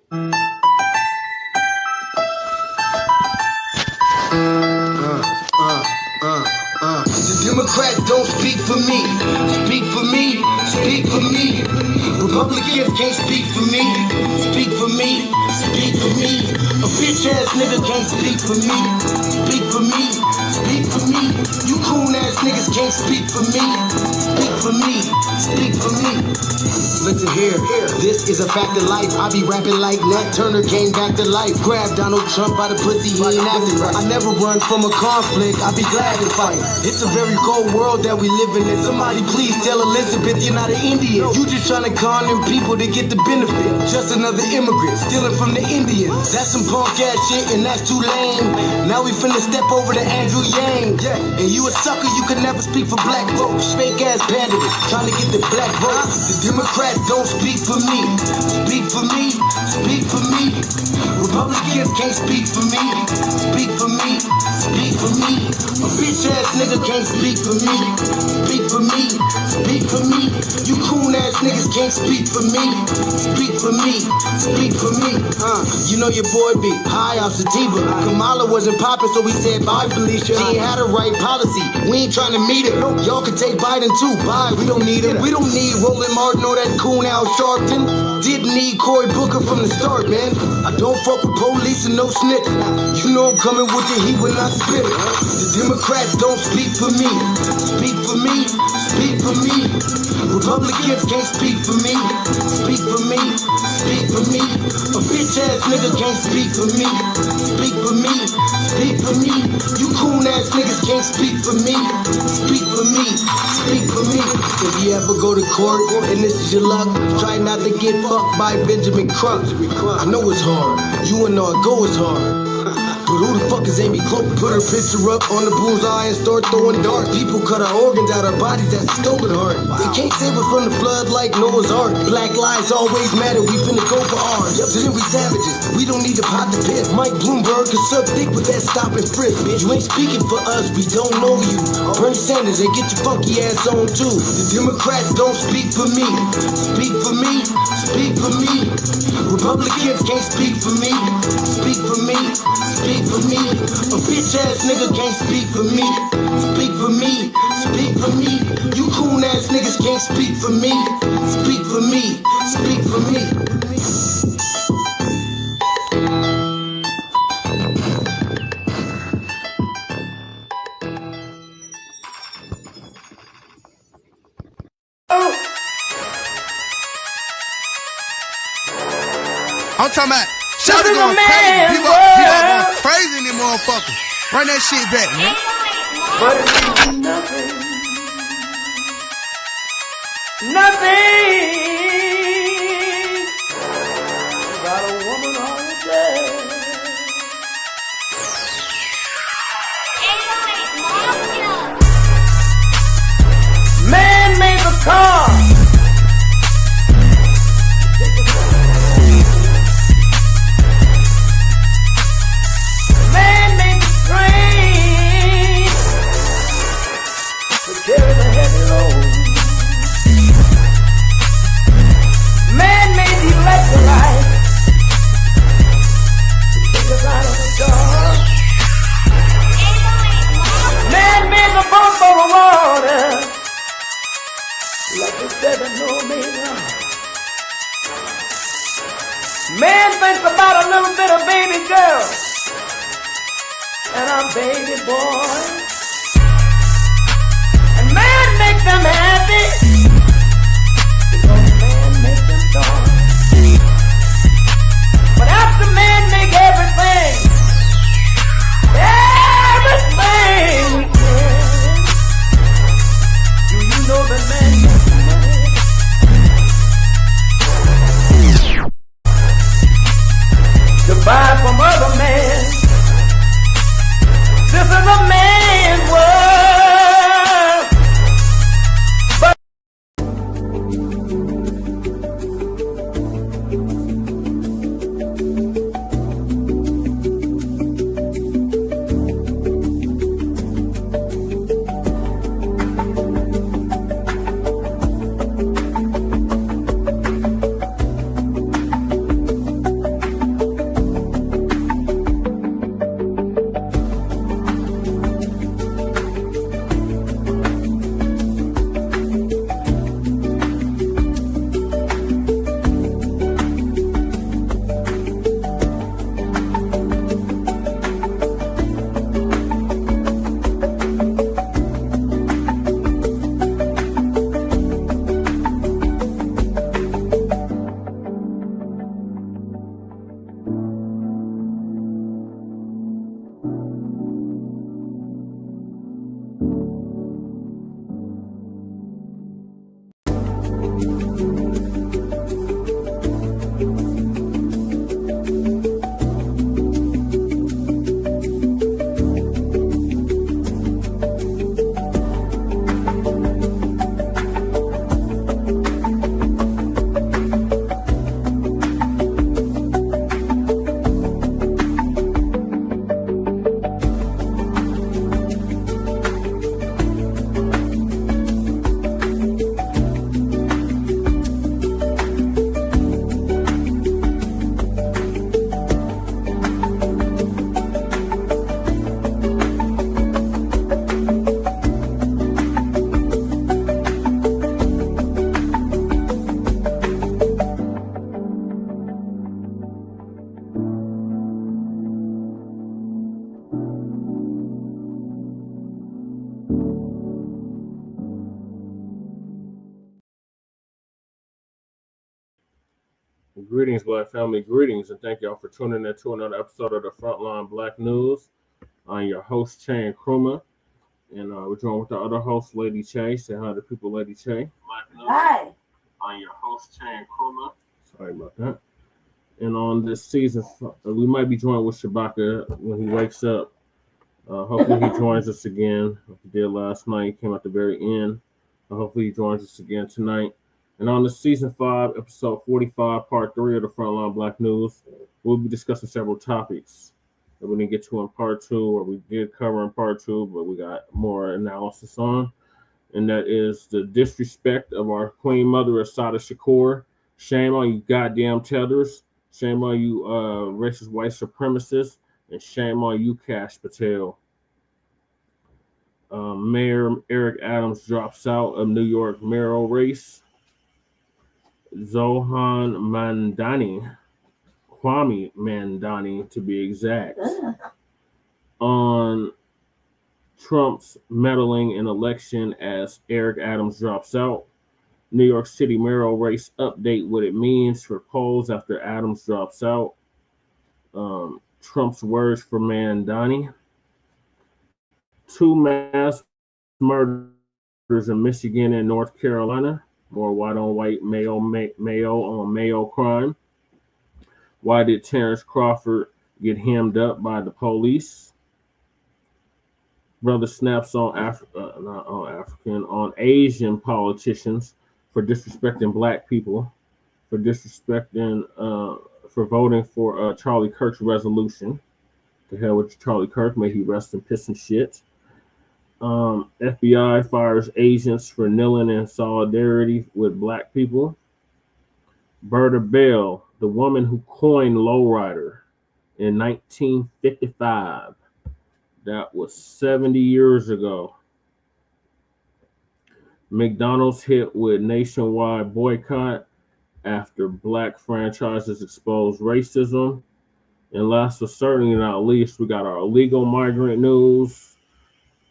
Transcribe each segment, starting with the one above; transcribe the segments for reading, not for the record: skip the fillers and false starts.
The Democrats don't speak for me. Speak for me, speak for me. Republicans can't speak for me. Speak for me, speak for me. A bitch ass nigga can't speak for me. Speak for me, speak for me. You coon ass niggas can't speak for me. Speak for me, speak for me. Listen here, this is a fact of life. I be rapping like Nat Turner came back to life. Grab Donald Trump by the pussy, he ain't acting right. I never run from a conflict, I be glad to fight. It's a very cold world that we live in. Somebody please tell Elizabeth you're not an Indian. You just trying to con them people to get the benefit. Just another immigrant, stealing from the Indians. That's some punk ass shit and that's too lame. Now we finna step over to Andrew Yang. And you a sucker, you can never speak for black folks. Fake ass pandemic, trying to get the black vote. The Democrats don't speak for me. Speak for me, speak for me. Republicans can't speak for me. Speak for me, speak for me. A bitch ass nigga can't speak for me. Speak for me, speak for me. You coon ass niggas can't speak for me. Speak for me, speak for me. You know your boy be high off sativa. Kamala wasn't popping, so we said bye, Felicia. She ain't had a right policy. We ain't trying to meet her. Y'all can take Biden too. Bye, we don't need him. We don't need Roland Martin or that coon Al Sharpton. Didn't need Cory Booker from the start, man. I don't fuck with police and no snitch. You know I'm coming with the heat when I spit it. The Democrats don't speak for me. Speak for me, speak for me. Republicans can't speak for me. Speak for me, speak for me. A bitch ass nigga can't speak for me. Speak for me, speak for me. You coon ass niggas can't speak for me. Speak for me, speak for me. If you ever go to court and this is your luck, try not to get fucked by Benjamin Crump. I know it's hard. You and all go is hard. But who the fuck is Amy Cloak? Put her picture up on the bullseye and start throwing darts. People cut our organs out our bodies, that's a stolen heart. They can't save us from the flood like Noah's Ark. Black lives always matter, we finna go for ours. To them we savages, we don't need to pot the piss. Mike Bloomberg can suck dick with that stop and frisk, bitch. You ain't speaking for us, we don't know you. Bernie Sanders, and get your funky ass on too. The Democrats don't speak for me. Speak for me, speak for me. Republicans can't speak for me. Speak for me, speak for me. A bitch ass nigga can't speak for me. Speak for me, speak for me. You coon ass niggas can't speak for me. Speak for me, speak for me. I'm talking about shout it going crazy. People going crazy in this motherfucker. Run that shit back, man. But it means nothing. Nothing. Got a woman on the bed. Man made the car. Carry the heavy load. Man made the electrolyte to take us out of the dark. Man made the boat for the water like the 7-millimeter. Man thinks about a little bit of baby girl and a baby boy. Man make them happy because man make them dark. But after man make everything we can, do you know that man makes money? To buy from other men. This is a man's world. Greetings, Black family. Greetings, and thank y'all for tuning in to another episode of the Frontline Black News. I'm your host, Che Nkrumah, and we're joined with the other host, Lady Che. Say hi to people, Lady Che. Hi. I'm your host, Che Nkrumah. Sorry about that. And on this season, we might be joined with Shabaka when he wakes up. Hopefully he joins us again. Like he did last night. He came at the very end. Hopefully he joins us again tonight. And on the season 5, episode 45, part 3 of the Frontline Black News, we'll be discussing several topics that we didn't get to in part 2, or we did cover in part 2, but we got more analysis on. And that is the disrespect of our Queen Mother, Assata Shakur. Shame on you goddamn tethers. Shame on you racist white supremacists. And shame on you, Cash Patel. Mayor Eric Adams drops out of New York mayoral race. Zohran Mamdani, Kwame Mamdani to be exact, on Trump's meddling in election as Eric Adams drops out. New York City mayoral race update, what it means for polls after Adams drops out. Trump's words for Mamdani. 2 mass murders in Michigan and North Carolina. More white-on-white Mayo on Mayo crime. Why did Terence Crawford get hemmed up by the police? Brother snaps on on Asian politicians for disrespecting black people, for disrespecting, for voting for Charlie Kirk's resolution. To hell with Charlie Kirk, may he rest in piss and shit. FBI fires agents for kneeling in solidarity with black people. Berta, the woman who coined Lowrider in 1955. That was 70 years ago. McDonald's hit with nationwide boycott after black franchises exposed racism. And last but certainly not least, we got our illegal migrant news,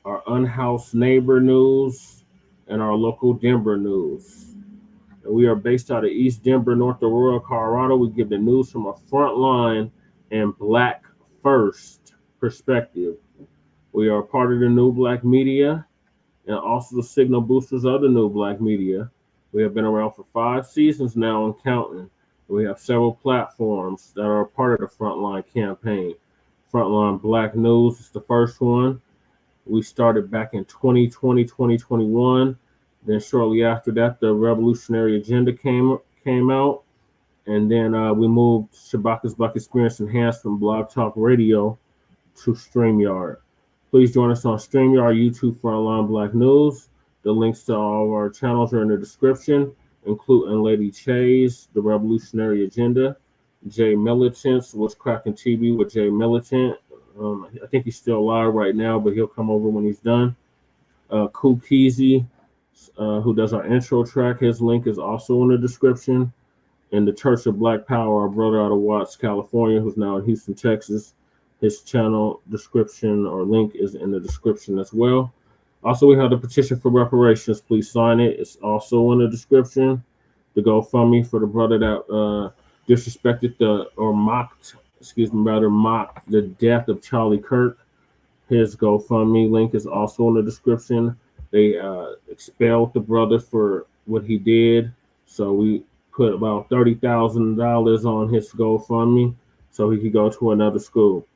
our unhoused neighbor news, and our local Denver news. And we are based out of East Denver, North Aurora, Colorado. We give the news from a frontline and black first perspective. We are part of the New Black Media and also the signal boosters of the New Black Media. We have been around for 5 seasons now and counting. We have several platforms that are a part of the Frontline campaign. Frontline Black News is the first one. We started back in 2020, 2021. Then shortly after that, the Revolutionary Agenda came out. And then we moved Shabaka's Black Experience Enhanced from Blog Talk Radio to StreamYard. Please join us on StreamYard, YouTube, Frontline Black News. The links to all of our channels are in the description, including Lady Che's The Revolutionary Agenda, Jay Militant's What's Cracking TV with Jay Militant. I think he's still alive right now, but he'll come over when he's done. Kool Keezy, who does our intro track, his link is also in the description. And the Church of Black Power, our brother out of Watts, California, who's now in Houston, Texas. His channel description or link is in the description as well. Also, we have the petition for reparations. Please sign it. It's also in the description. The GoFundMe for the brother that disrespected mocked the death of Charlie Kirk. His GoFundMe link is also in the description. They expelled the brother for what he did. So we put about $30,000 on his GoFundMe so he could go to another school.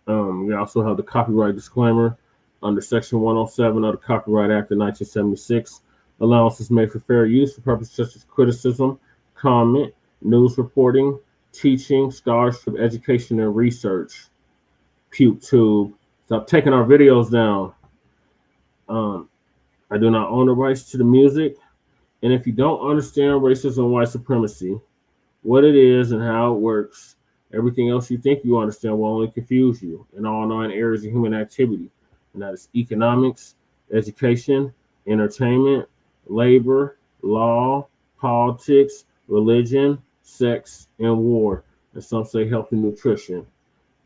We also have the copyright disclaimer under Section 107 of the Copyright Act of 1976. Allowance is made for fair use for purposes such as criticism, comment, news reporting, teaching, scholarship, education, and research. PukeTube. Stop taking our videos down. I do not own the rights to the music. And if you don't understand racism and white supremacy, what it is and how it works, everything else you think you understand will only confuse you in all 9 areas of human activity. And that is economics, education, entertainment, labor, law, politics, religion, sex, and war. And some say health and nutrition.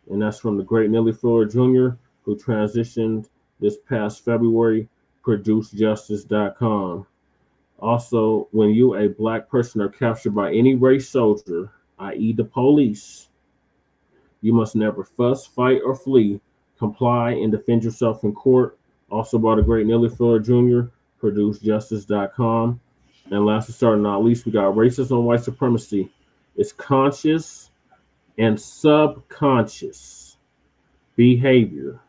And that's from the great Nellie Fuller Jr., who transitioned this past February, ProduceJustice.com. Also, when you, a black person, are captured by any race soldier, i.e., the police, you must never fuss, fight, or flee. Comply and defend yourself in court. Also by the great Neely Fuller Jr., ProduceJustice.com. And last but certainly not least, we got racism and white supremacy. It's conscious and subconscious behavior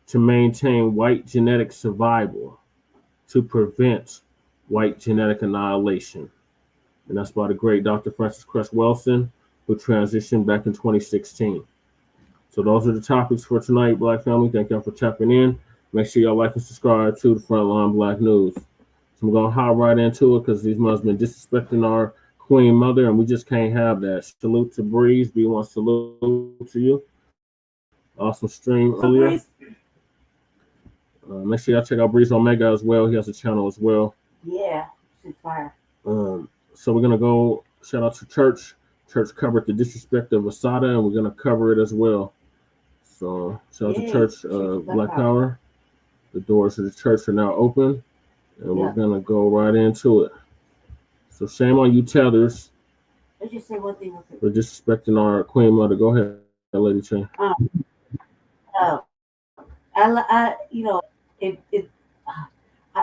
to maintain white genetic survival, to prevent white genetic annihilation. And that's by the great Dr. Francis Cress Welsing, who transitioned back in 2016. So those are the topics for tonight, Black family. Thank y'all for tapping in. Make sure y'all like and subscribe to the Frontline Black News. So I'm going to hop right into it because these mothers been disrespecting our Queen Mother, and we just can't have that. Salute to Breeze. B1 salute to you. Awesome stream earlier. Make sure y'all check out Breeze Omega as well. He has a channel as well. Yeah, she's fire. So we're going to go shout out to Church. Church covered the disrespect of Assata, and we're going to cover it as well. So shout out to Church, Black Power. The doors of the church are now open, and we're going to go right into it. So shame on you tethers. Let's just say one thing. For disrespecting our Queen Mother. Go ahead, Lady Chain.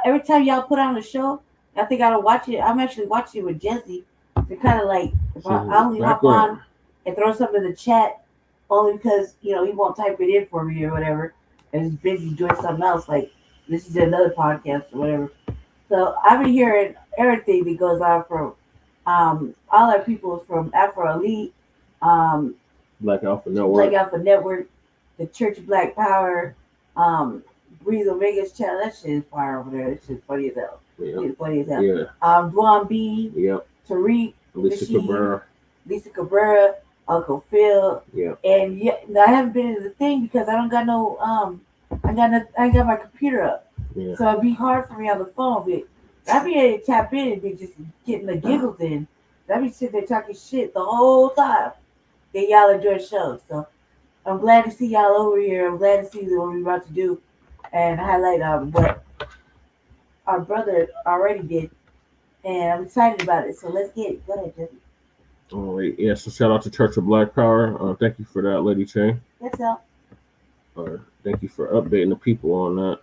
Every time y'all put on a show, I think I don't watch it. I'm actually watching it with Jesse. To kind of like, if I only hop on and throw something in the chat, only because, he won't type it in for me or whatever. And he's busy doing something else, like this is another podcast or whatever. So I've been hearing everything that goes on from all our people from Afro Elite, Black Alpha Network, the Church of Black Power, Breathe Omega's channel. That shit is fire over there. That shit's funny as hell. It's funny as hell. Yeah. Dwan B. Yep. Tariq. Lisa Cabrera. Uncle Phil. Yeah. And I haven't been in the thing because I don't got no I ain't got my computer up. Yeah. So it'd be hard for me on the phone, but I'd be able to tap in and be just getting the giggles in. I'd be sitting there talking shit the whole time. Then y'all enjoy the show. So I'm glad to see y'all over here. I'm glad to see what we're about to do and highlight what our brother already did. And I'm excited about it. So let's get it. Go ahead, Jesse. All right. Yeah, so shout out to Church of Black Power. Thank you for that, Lady Chain. That's all. Thank you for updating the people on that.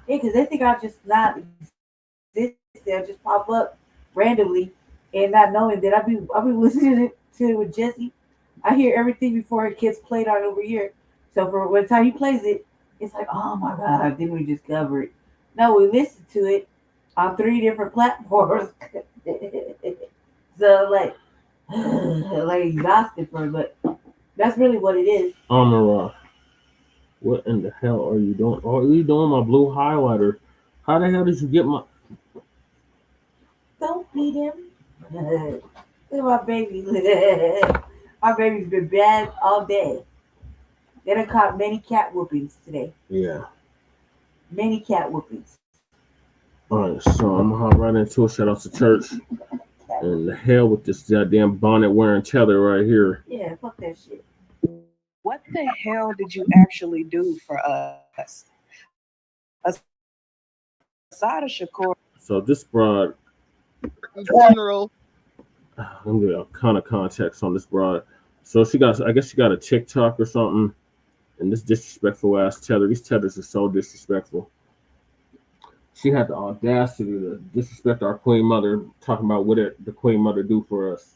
Yeah, because they think I'll just not exist. They'll just pop up randomly and not knowing that I'll be listening to it with Jesse. I hear everything before it gets played on over here. So for when the time he plays it, it's like, oh my God, didn't we just cover it? No, we listened to it on 3 different platforms. So like exhausted for it, but that's really what it is. What in the hell are you doing? Oh, are you doing my blue highlighter? How the hell did you get my... Don't beat him. Look at my baby. Our baby's been bad all day. They done caught many cat whoopings today. Yeah. Many cat whoopings. All right, so I'm gonna hop right into it. Shout out to Church. And the hell with this goddamn bonnet wearing tether right here. Yeah, fuck that shit. What the hell did you actually do for us? Assata Shakur. So this broad... General. Let me give you a kind of context on this broad. So I guess she got a TikTok or something, and this disrespectful ass tether. These tethers are so disrespectful. She had the audacity to disrespect our Queen Mother, talking about what the Queen Mother do for us.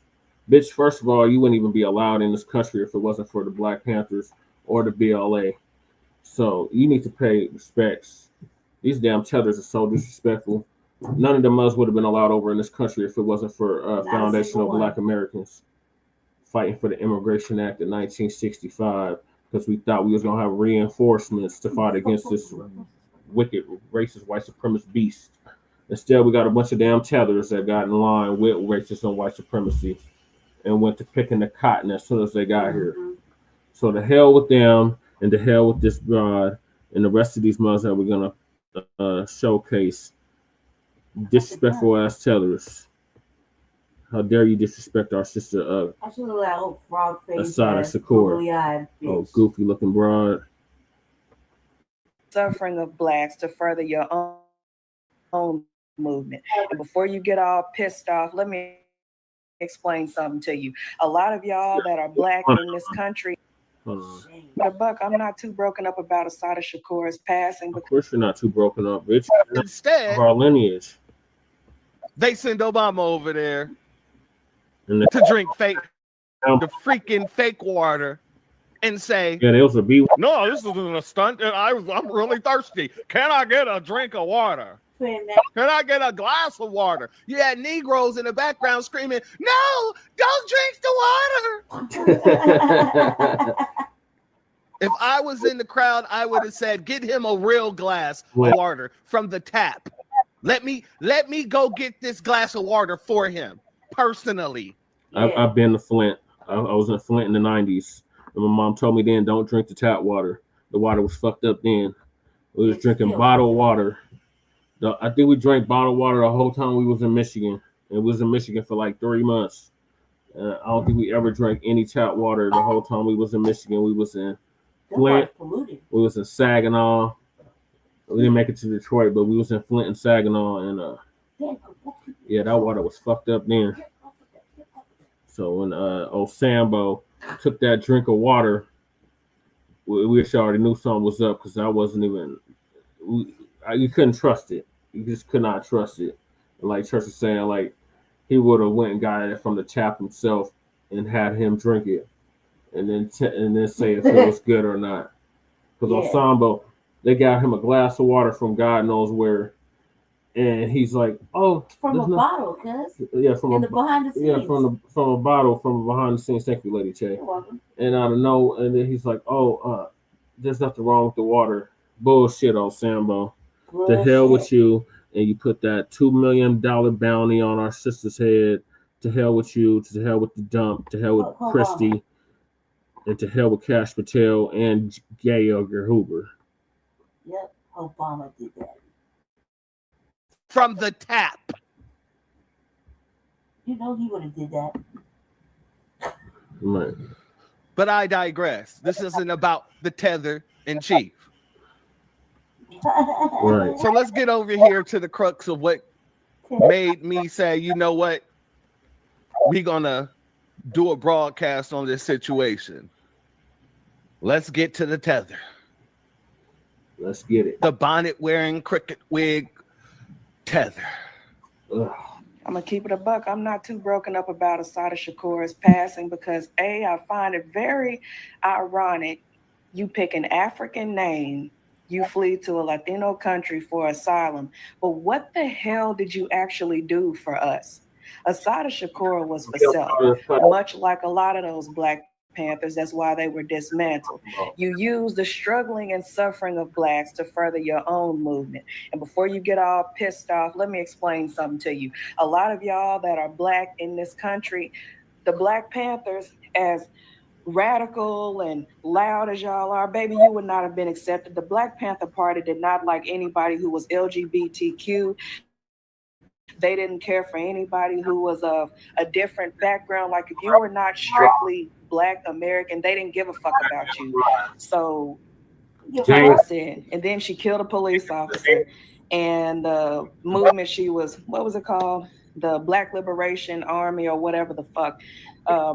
Bitch, first of all, you wouldn't even be allowed in this country if it wasn't for the Black Panthers or the BLA. So you need to pay respects. These damn tethers are so disrespectful. None of them us would have been allowed over in this country if it wasn't for Foundation of Black Americans fighting for the Immigration Act of 1965 because we thought we was going to have reinforcements to fight against this wicked, racist, white supremacist beast. Instead, we got a bunch of damn tethers that got in line with racism and white supremacy and went to picking the cotton as soon as they got here. So the hell with them and the hell with this broad and the rest of these mothers that we're going to showcase. Disrespectful ass tethers. How dare you disrespect our sister I should have let old frog face Assata Shakur. Oh, goofy looking broad. Suffering of blacks to further your own movement. And before you get all pissed off, let me explain something to you. A lot of y'all that are Black in this country, but Buck, I'm not too broken up about Assata Shakur's passing. Of course you're not too broken up, bitch. Instead, Of our lineage. they send Obama over there And to drink the freaking fake water and say, yeah, there was a B. no, this isn't a stunt. I'm really thirsty. Can I get a drink of water? Can I get a glass of water? You had Negroes in the background screaming, no, don't drink the water. If I was in the crowd, I would have said, get him a real glass of water from the tap. Let me go get this glass of water for him personally. I've been to Flint. I was in Flint in the 90s. And my mom told me then, don't drink the tap water. The water was fucked up then. We was drinking bottled water. I think we drank bottled water the whole time we was in Michigan. And we was in Michigan for like 3 months. I don't think we ever drank any tap water the whole time we was in Michigan. We was in Flint. We was in Saginaw. We didn't make it to Detroit, but we was in Flint and Saginaw. And yeah, that water was fucked up then. So when old Sambo took that drink of water, we already knew something was up because I wasn't even. You couldn't trust it. You just could not trust it. And like Church was saying, like he would have went and got it from the tap himself and had him drink it, and then say if it was good or not. Because on Sambo, they got him a glass of water from God knows where. And he's like, "Oh, from a bottle, cuz from the behind the scenes, from a bottle from behind the scenes." Thank you, Lady Che. You're welcome. And I don't know, and then he's like, "Oh, there's nothing wrong with the water." Bullshit, old Sambo. To hell with you, and you put that $2 million bounty on our sister's head. To hell with you. To hell with the dump. To hell with Christie, and to hell with Cash Patel and Gay Edgar Hoover. Yep, Obama did that. From the tap. You know he would have did that. Right. But I digress. This isn't about the tether in chief. Right. So let's get over here to the crux of what made me say, you know what? We're gonna do a broadcast on this situation. Let's get to the tether. Let's get it. The bonnet wearing cricket wig tether. Ugh. I'm gonna keep it a buck. I'm not too broken up about Assata Shakur's passing because I find it very ironic. You pick an African name, you flee to a Latino country for asylum, but what the hell did you actually do for us? Assata Shakur was for self, much like a lot of those Black Panthers. That's why they were dismantled. You use the struggling and suffering of Blacks to further your own movement. And before you get all pissed off, let me explain something to you. A lot of y'all that are Black in this country, the Black Panthers, as radical and loud as y'all are, baby, you would not have been accepted. The Black Panther Party did not like anybody who was LGBTQ. They didn't care for anybody who was of a different background. Like if you were not strictly Black American, they didn't give a fuck about you. So and then she killed a police officer. And the movement she was, what was it called? The Black Liberation Army or whatever the fuck,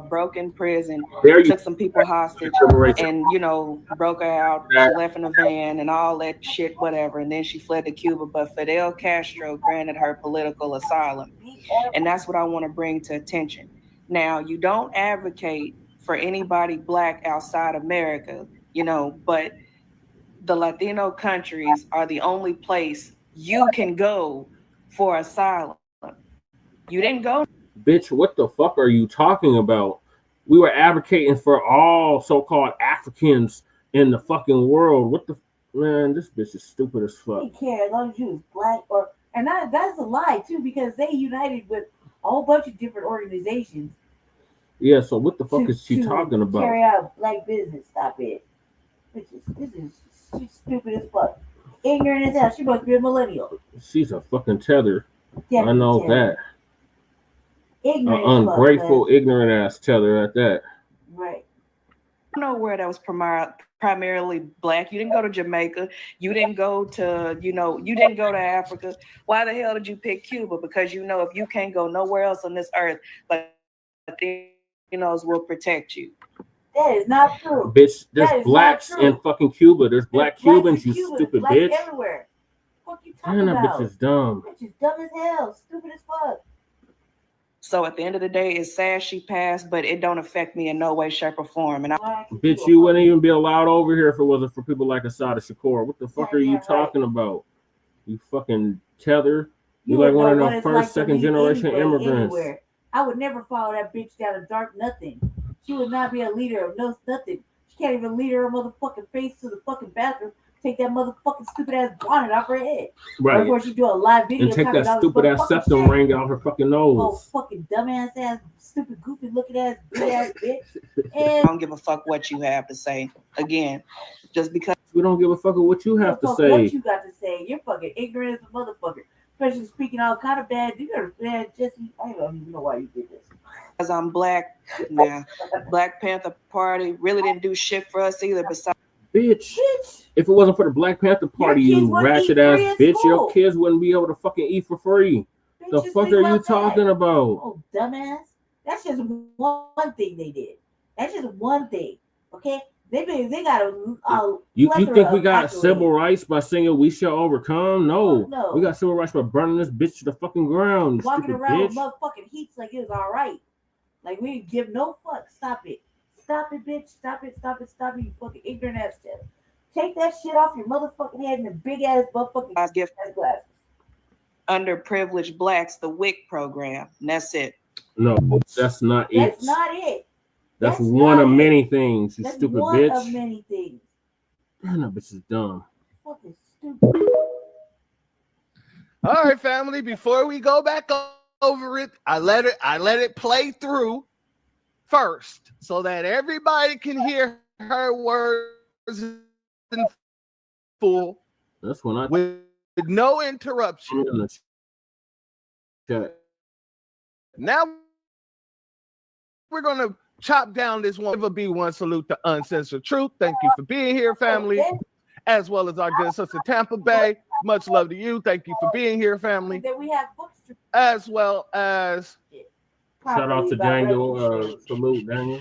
broke in prison, took some people hostage, and broke her out. She left in a van and all that shit, whatever. And then she fled to Cuba. But Fidel Castro granted her political asylum, and that's what I want to bring to attention. Now, you don't advocate for anybody Black outside America, but the Latino countries are the only place you can go for asylum. You didn't go. Bitch, what the fuck are you talking about? We were advocating for all so-called Africans in the fucking world. What the man? This bitch is stupid as fuck. They care as long as you was Black that's a lie too, because they united with a whole bunch of different organizations. Yeah, so what the fuck is she talking about? Carry out Black business. Stop it. She's stupid as fuck. Ignorant as hell. She must be a millennial. She's a fucking tether. Definitely I know tether. that. Ignorant ungrateful, ignorant ass tether at that. Right. nowhere that was primarily black. You didn't go to Jamaica. You didn't go to, you didn't go to Africa. Why the hell did you pick Cuba? Because if you can't go nowhere else on this earth, Latinos will protect you. That is not true. Bitch, there's blacks in fucking Cuba. There's black Cubans, you stupid bitch. Everywhere. What you talking about? That bitch is dumb. Bitch is dumb as hell. Stupid as fuck. So at the end of the day, it's sad she passed, but it don't affect me in no way, shape, or form. And bitch, you wouldn't even be allowed over here if it wasn't for people like Assata Shakur. What the fuck are you talking about? You fucking tether. You like one of the first, second generation immigrants. Anywhere. I would never follow that bitch down a dark nothing. She would not be a leader of nothing. She can't even lead her motherfucking face to the fucking bathroom. Take that motherfucking stupid ass bonnet off her head. Right. Before she do a live video. And take that stupid ass septum ring out her fucking nose. Oh, fucking dumbass ass, stupid, goofy looking ass, big ass bitch. And I don't give a fuck what you have to say. Again, just because we don't give a fuck what you have to say. What you got to say? You're fucking ignorant as a motherfucker. Especially speaking all kind of bad. You got bad, Jesse. I don't even know why you did this. Because I'm black now. Black Panther Party really didn't do shit for us either. Besides. Bitch, if it wasn't for the Black Panther Party, you ratchet ass bitch, your kids wouldn't be able to fucking eat for free. Bitch, the fuck are you talking about? Oh, dumbass. That's just one thing they did. That's just one thing. Okay? They got a you think we got civil rights by singing "We Shall Overcome"? No. We got civil rights by burning this bitch to the fucking ground. Walking around with motherfucking heats like it was all right. Like we didn't give no fuck. Stop it. Stop it, bitch. Stop it, you fucking ignorant ass shit. Take that shit off your motherfucking head and the big ass motherfucking gift ass glasses. Underprivileged blacks, the WIC program. And that's it. No, that's not it. That's not it. That's one of many things, you stupid bitch. One of many things. Damn, that bitch is dumb. Fucking stupid. All right, family, before we go back over it, I let it play through first so that everybody can hear her words in full. That's when with no interruption. Now we're gonna chop down this one. Give a B1 salute to Uncensored Truth. Thank you for being here, family, as well as our good sister Tampa Bay. Much love to you. Thank you for being here, family. Then we have books as well as. Shout out to Daniel. Salute, Daniel.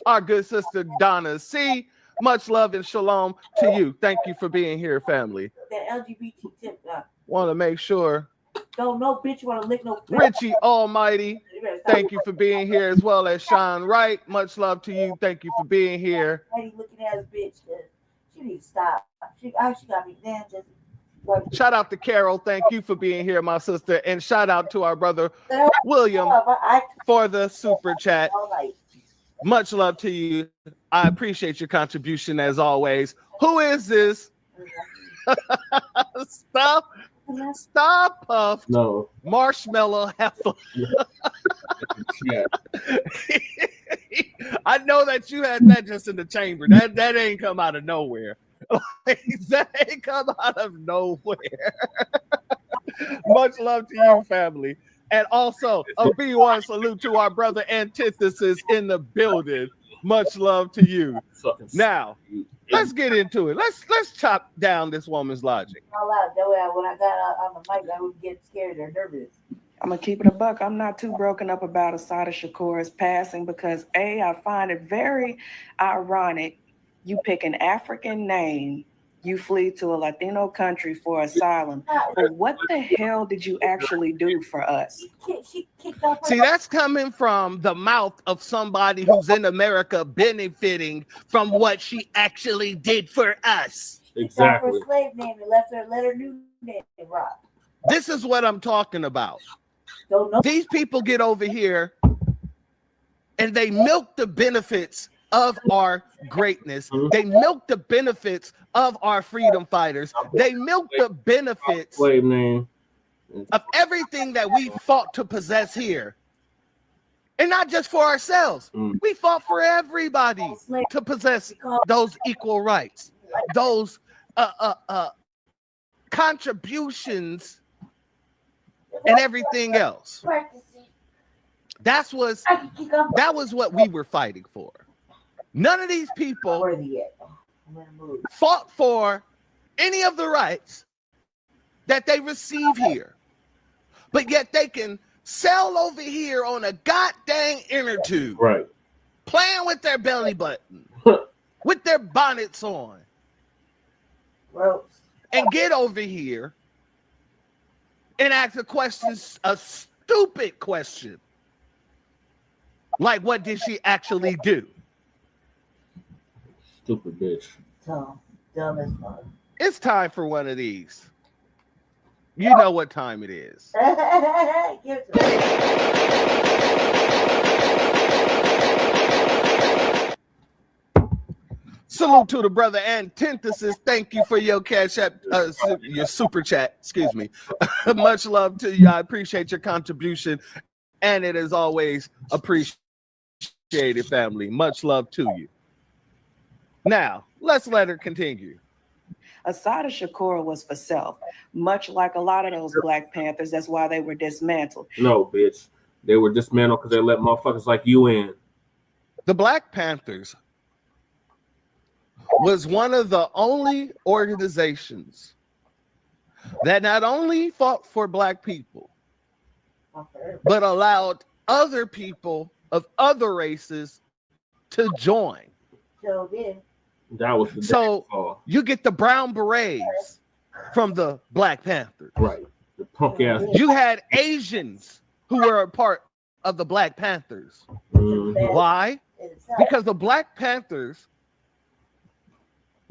Our good sister Donna C. Much love and shalom to you. Thank you for being here, family. That LGBT tip. Want to make sure. Don't know, bitch. Want to lick no. Richie Almighty. Thank you for being here, as well as Sean Wright. Much love to you. Thank you for being here. Lady looking ass bitch. She needs to stop. She got me damn just. Shout out to Carol. Thank you for being here, my sister. And shout out to our brother William for the super chat. Much love to you. I appreciate your contribution as always. Who is this? Stop, Puff. No. Marshmallow Heifer. I know that you had that just in the chamber. That ain't come out of nowhere. That ain't come out of nowhere. Much love to you, family. And also a B1 salute to our brother Antithesis in the building. Much love to you. Now, let's get into it. Let's chop down this woman's logic. All out. That way, when I got on the mic, I would get scared or nervous. I'm gonna keep it a buck. I'm not too broken up about Assata Shakur's passing because I find it very ironic. You pick an African name, you flee to a Latino country for asylum. But what the hell did you actually do for us? See, that's coming from the mouth of somebody who's in America benefiting from what she actually did for us. Exactly. Her slave name and let her new name rock. This is what I'm talking about. These people get over here and they milk the benefits of our greatness. They milk the benefits of our freedom fighters. They milk the benefits of everything that we fought to possess here. And not just for ourselves. We fought for everybody to possess those equal rights, those contributions and everything else. that was what we were fighting for. None of these people fought for any of the rights that they receive here, but yet they can sell over here on a goddamn inner tube, right? Playing with their belly button, with their bonnets on, and get over here and ask a stupid question, like, what did she actually do? Stupid bitch. Dumb as fuck. It's time for one of these. You know what time it is. Salute to the brother Antithesis. Thank you for your cash app, your super chat. Excuse me. Much love to you. I appreciate your contribution, and it is always appreciated, family. Much love to you. Now, let's let her continue. Assata Shakur was for self, much like a lot of those Black Panthers. That's why they were dismantled. No, bitch. They were dismantled because they let motherfuckers like you in. The Black Panthers was one of the only organizations that not only fought for Black people, but allowed other people of other races to join. That was the so you get the brown berets from the Black Panthers, right? The punk ass. You had Asians who were a part of the Black Panthers. Mm-hmm. Why? Because the Black Panthers,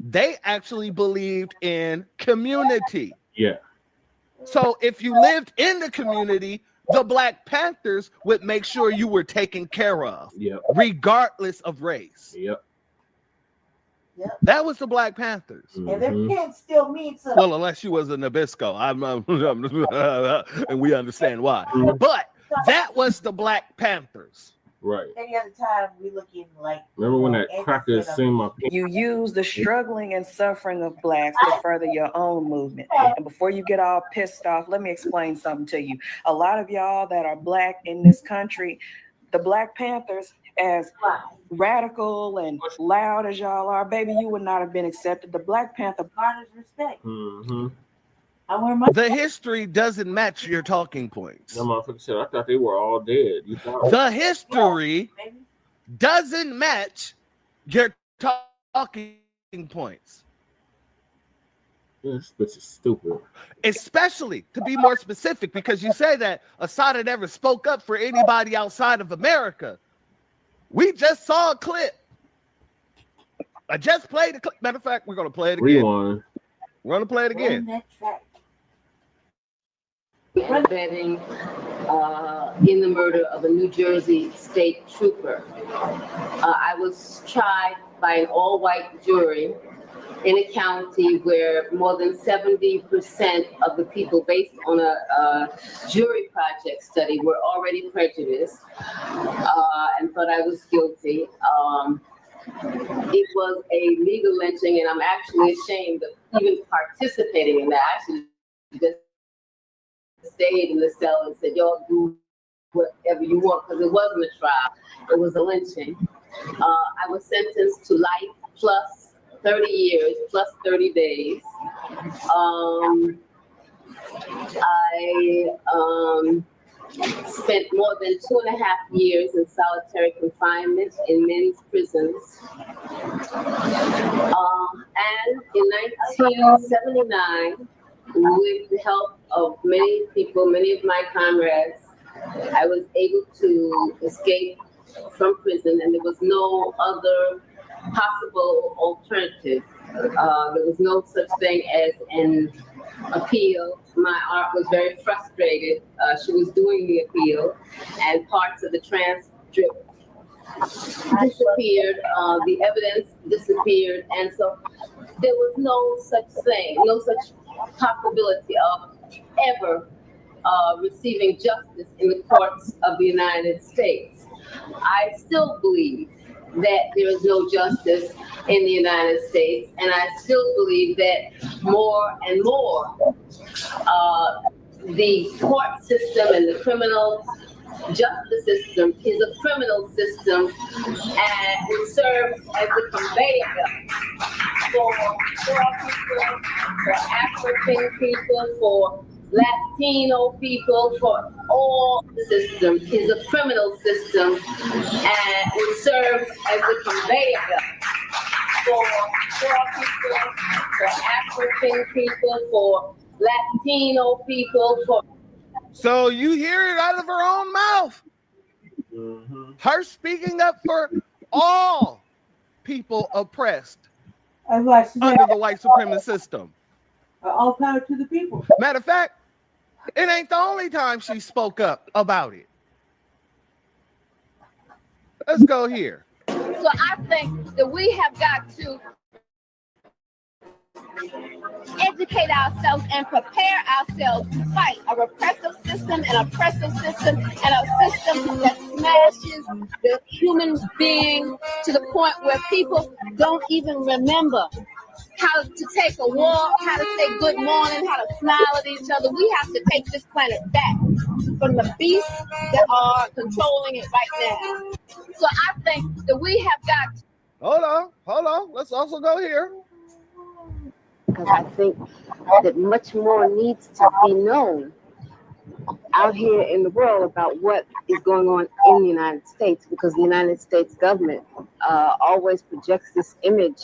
they actually believed in community. Yeah. So if you lived in the community, the Black Panthers would make sure you were taken care of, regardless of race. Yep. That was the Black Panthers. And their pants still mean something. Well, unless you was a Nabisco, and we understand why. But that was the Black Panthers. Right. Any other time we looking like. Remember when that cracker seen my. You use the struggling and suffering of Blacks to further your own movement. And before you get all pissed off, let me explain something to you. A lot of y'all that are Black in this country, the Black Panthers, as radical and loud as y'all are, baby, you would not have been accepted. The Black Panther garners respect. Mm-hmm. The history doesn't match your talking points. That motherfucker said, I thought they were all dead. You thought the history doesn't match your talking points. This bitch is stupid. Especially, to be more specific, because you say that Assata never spoke up for anybody outside of America. We just saw a clip. I just played the clip. Matter of fact, we're going to play it again. Rewind. We're going to play it again. Embedding in the murder of a New Jersey state trooper. I was tried by an all-white jury in a county where more than 70% of the people, based on a jury project study, were already prejudiced and thought I was guilty. It was a legal lynching, and I'm actually ashamed of even participating in that. I actually just stayed in the cell and said, y'all do whatever you want, because it wasn't a trial, it was a lynching. I was sentenced to life plus 30 years plus 30 days. I spent more than 2.5 years in solitary confinement in men's prisons. And in 1979, with the help of many people, many of my comrades, I was able to escape from prison, and there was no other possible alternative. There was no such thing as an appeal. My aunt was very frustrated. She was doing the appeal, and parts of the transcript disappeared. The evidence disappeared, and so there was no such thing, no such possibility of ever receiving justice in the courts of the United States. I still believe that there is no justice in the United States, and I still believe that more and more the court system and the criminal justice system is a criminal system, and it serves as a conveyor belt for poor people, for African people, for Latino people, for all the system is a criminal system, and it serves as a conveyor belt for poor people, for African people, for Latino people, for. So you hear it out of her own mouth. Her speaking up for all people oppressed under the white supremacist system. All power to the people. Matter of fact, it ain't the only time she spoke up about it. Let's go here. So I think that we have got to educate ourselves and prepare ourselves to fight a repressive system, an oppressive system, and a system that smashes the human being to the point where people don't even remember how to take a walk, how to say good morning, how to smile at each other. We have to take this planet back from the beasts that are controlling it right now. So I think that we have got to. Hold on. Let's also go here. Because I think that much more needs to be known out here in the world about what is going on in the United States, because the United States government always projects this image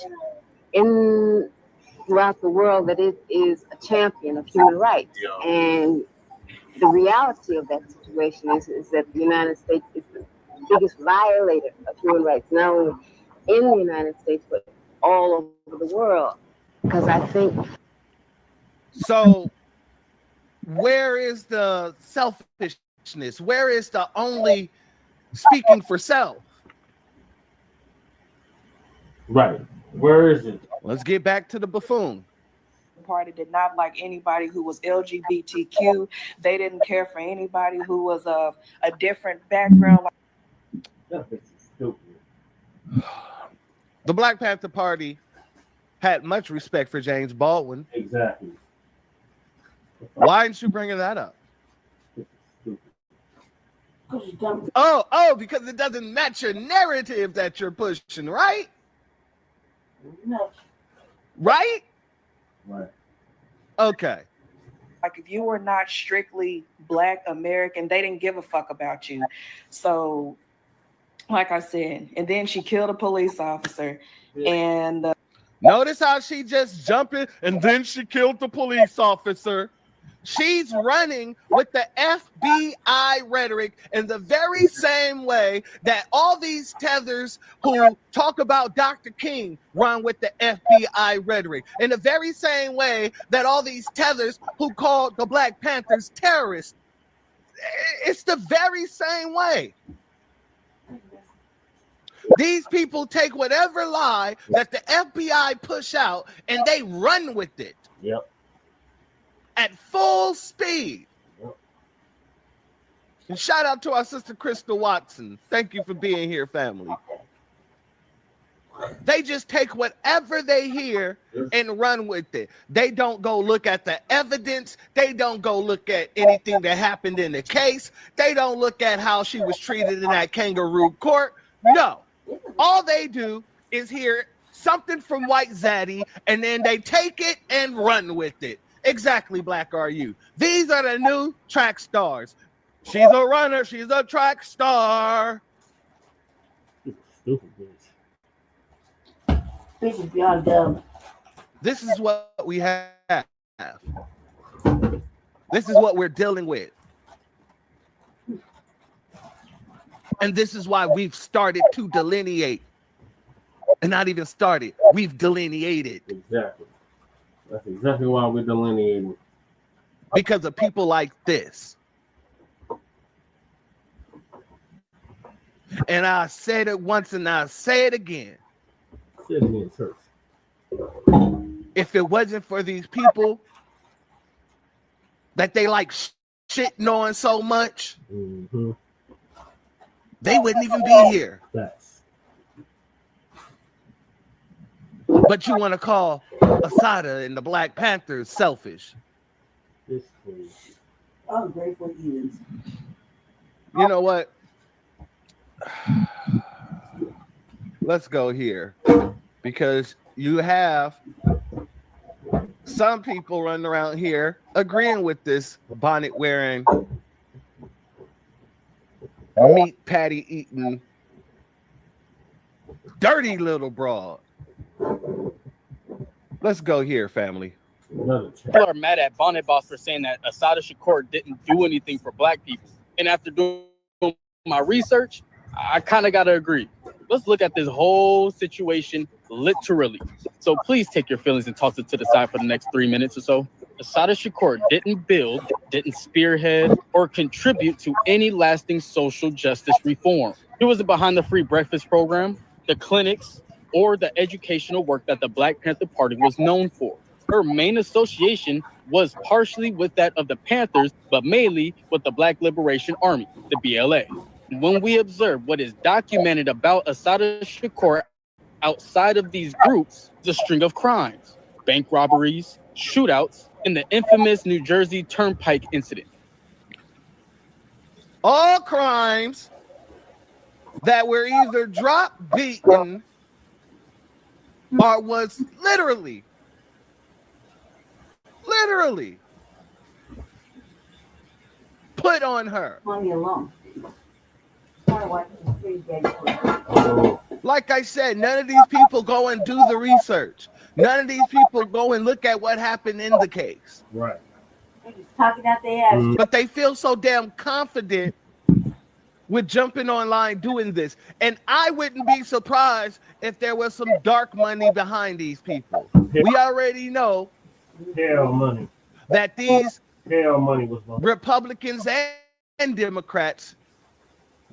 throughout the world that it is a champion of human rights. And the reality of that situation is that the United States is the biggest violator of human rights, not only in the United States, but all over the world. Because I think. So, where is the selfishness? Where is the only speaking for self? Right. Where is it? Let's get back to the buffoon. The party did not like anybody who was LGBTQ. They didn't care for anybody who was of a different background. That's stupid. The Black Panther Party had much respect for James Baldwin. Exactly. Why didn't you bring that up? Oh, because it doesn't match your narrative that you're pushing, right? No. Right? Right. Okay. Like if you were not strictly Black American, they didn't give a fuck about you. So, like I said, and then she killed a police officer, and notice how she just jumped in and then she killed the police officer. She's running with the FBI rhetoric in the very same way that all these tethers who talk about Dr. King run with the FBI rhetoric. In the very same way that all these tethers who call the Black Panthers terrorists. It's the very same way. These people take whatever lie that the FBI push out and they run with it. Yep. At full speed. Yep. And shout out to our sister Crystal Watson. Thank you for being here, family. They just take whatever they hear and run with it. They don't go look at the evidence. They don't go look at anything that happened in the case. They don't look at how she was treated in that kangaroo court. No. All they do is hear something from White Zaddy, and then they take it and run with it. Exactly, Black are you. These are the new track stars. She's a runner. She's a track star. Stupid bitch is beyond dumb. This is what we have. This is what we're dealing with. And this is why we've started to delineate. And not even started. We've delineated. Exactly. That's exactly why we're delineating. Because of people like this. And I said it once and I say it again. Say it again, church. If it wasn't for these people that they like shitting on so much, they wouldn't even be here. That's. But you want to call Assata and the Black Panthers selfish. I'm grateful heathens. You know what? Let's go here, because you have some people running around here agreeing with this bonnet wearing, meat patty eating, dirty little broad. Let's go here, family. People are mad at Bonnet Boss for saying that Assata Shakur didn't do anything for black people. And after doing my research, I kind of got to agree. Let's look at this whole situation literally. So please take your feelings and toss it to the side for the next 3 minutes or so. Assata Shakur didn't build, didn't spearhead, or contribute to any lasting social justice reform. It wasn't behind the free breakfast program, the clinics, or the educational work that the Black Panther Party was known for. Her main association was partially with that of the Panthers, but mainly with the Black Liberation Army, the BLA. When we observe what is documented about Assata Shakur outside of these groups, it's a string of crimes, bank robberies, shootouts, and the infamous New Jersey Turnpike incident. All crimes that were either drop beaten or was literally put on her. Like I said, none of these people go and do the research. None of these people go and look at what happened in the case. Right. They're just talking out their ass. But they feel so damn confident with jumping online doing this. And I wouldn't be surprised if there was some dark money behind these people. We already know Money. that these Money was Republicans and Democrats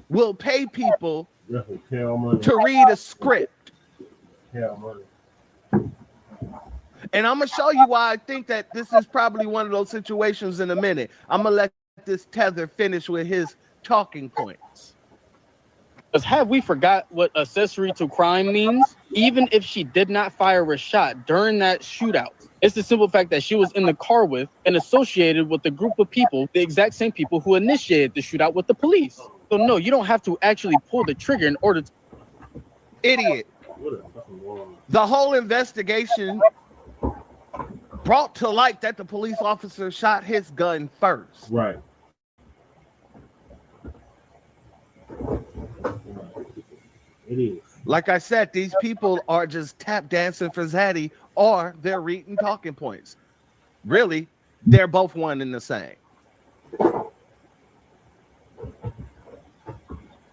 will pay people to read a script. Money. And I'm going to show you why I think that this is probably one of those situations in a minute. I'm going to let this tether finish with his talking points. Because have we forgot what accessory to crime means? Even if she did not fire a shot during that shootout, it's the simple fact that she was in the car with and associated with a group of people, the exact same people who initiated the shootout with the police. So no, you don't have to actually pull the trigger in order to... Idiot. The whole investigation brought to light that the police officer shot his gun first. Right. It is. Like I said, these people are just tap dancing for Zaddy, or they're reading talking points. Really, they're both one and the same.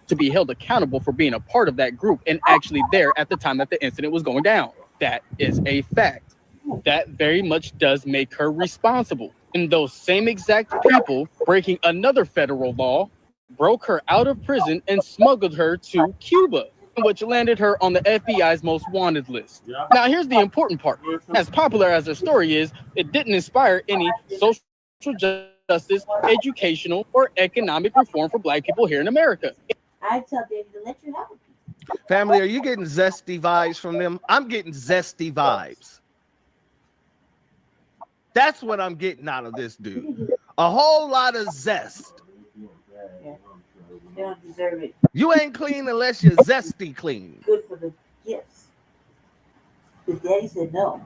To be held accountable for being a part of that group and actually there at the time that the incident was going down. That is a fact. That very much does make her responsible. And those same exact people breaking another federal law broke her out of prison and smuggled her to Cuba, which landed her on the FBI's most wanted list. Yeah. Now, here's the important part. As popular as her story is, it didn't inspire any social justice, educational, or economic reform for Black people here in America. I tell David to let you have it. Family, are you getting zesty vibes from them? I'm getting zesty vibes. That's what I'm getting out of this dude. A whole lot of zest. Yeah. They don't deserve it. You ain't clean unless you're zesty clean. Good for the gifts. The daddy said no.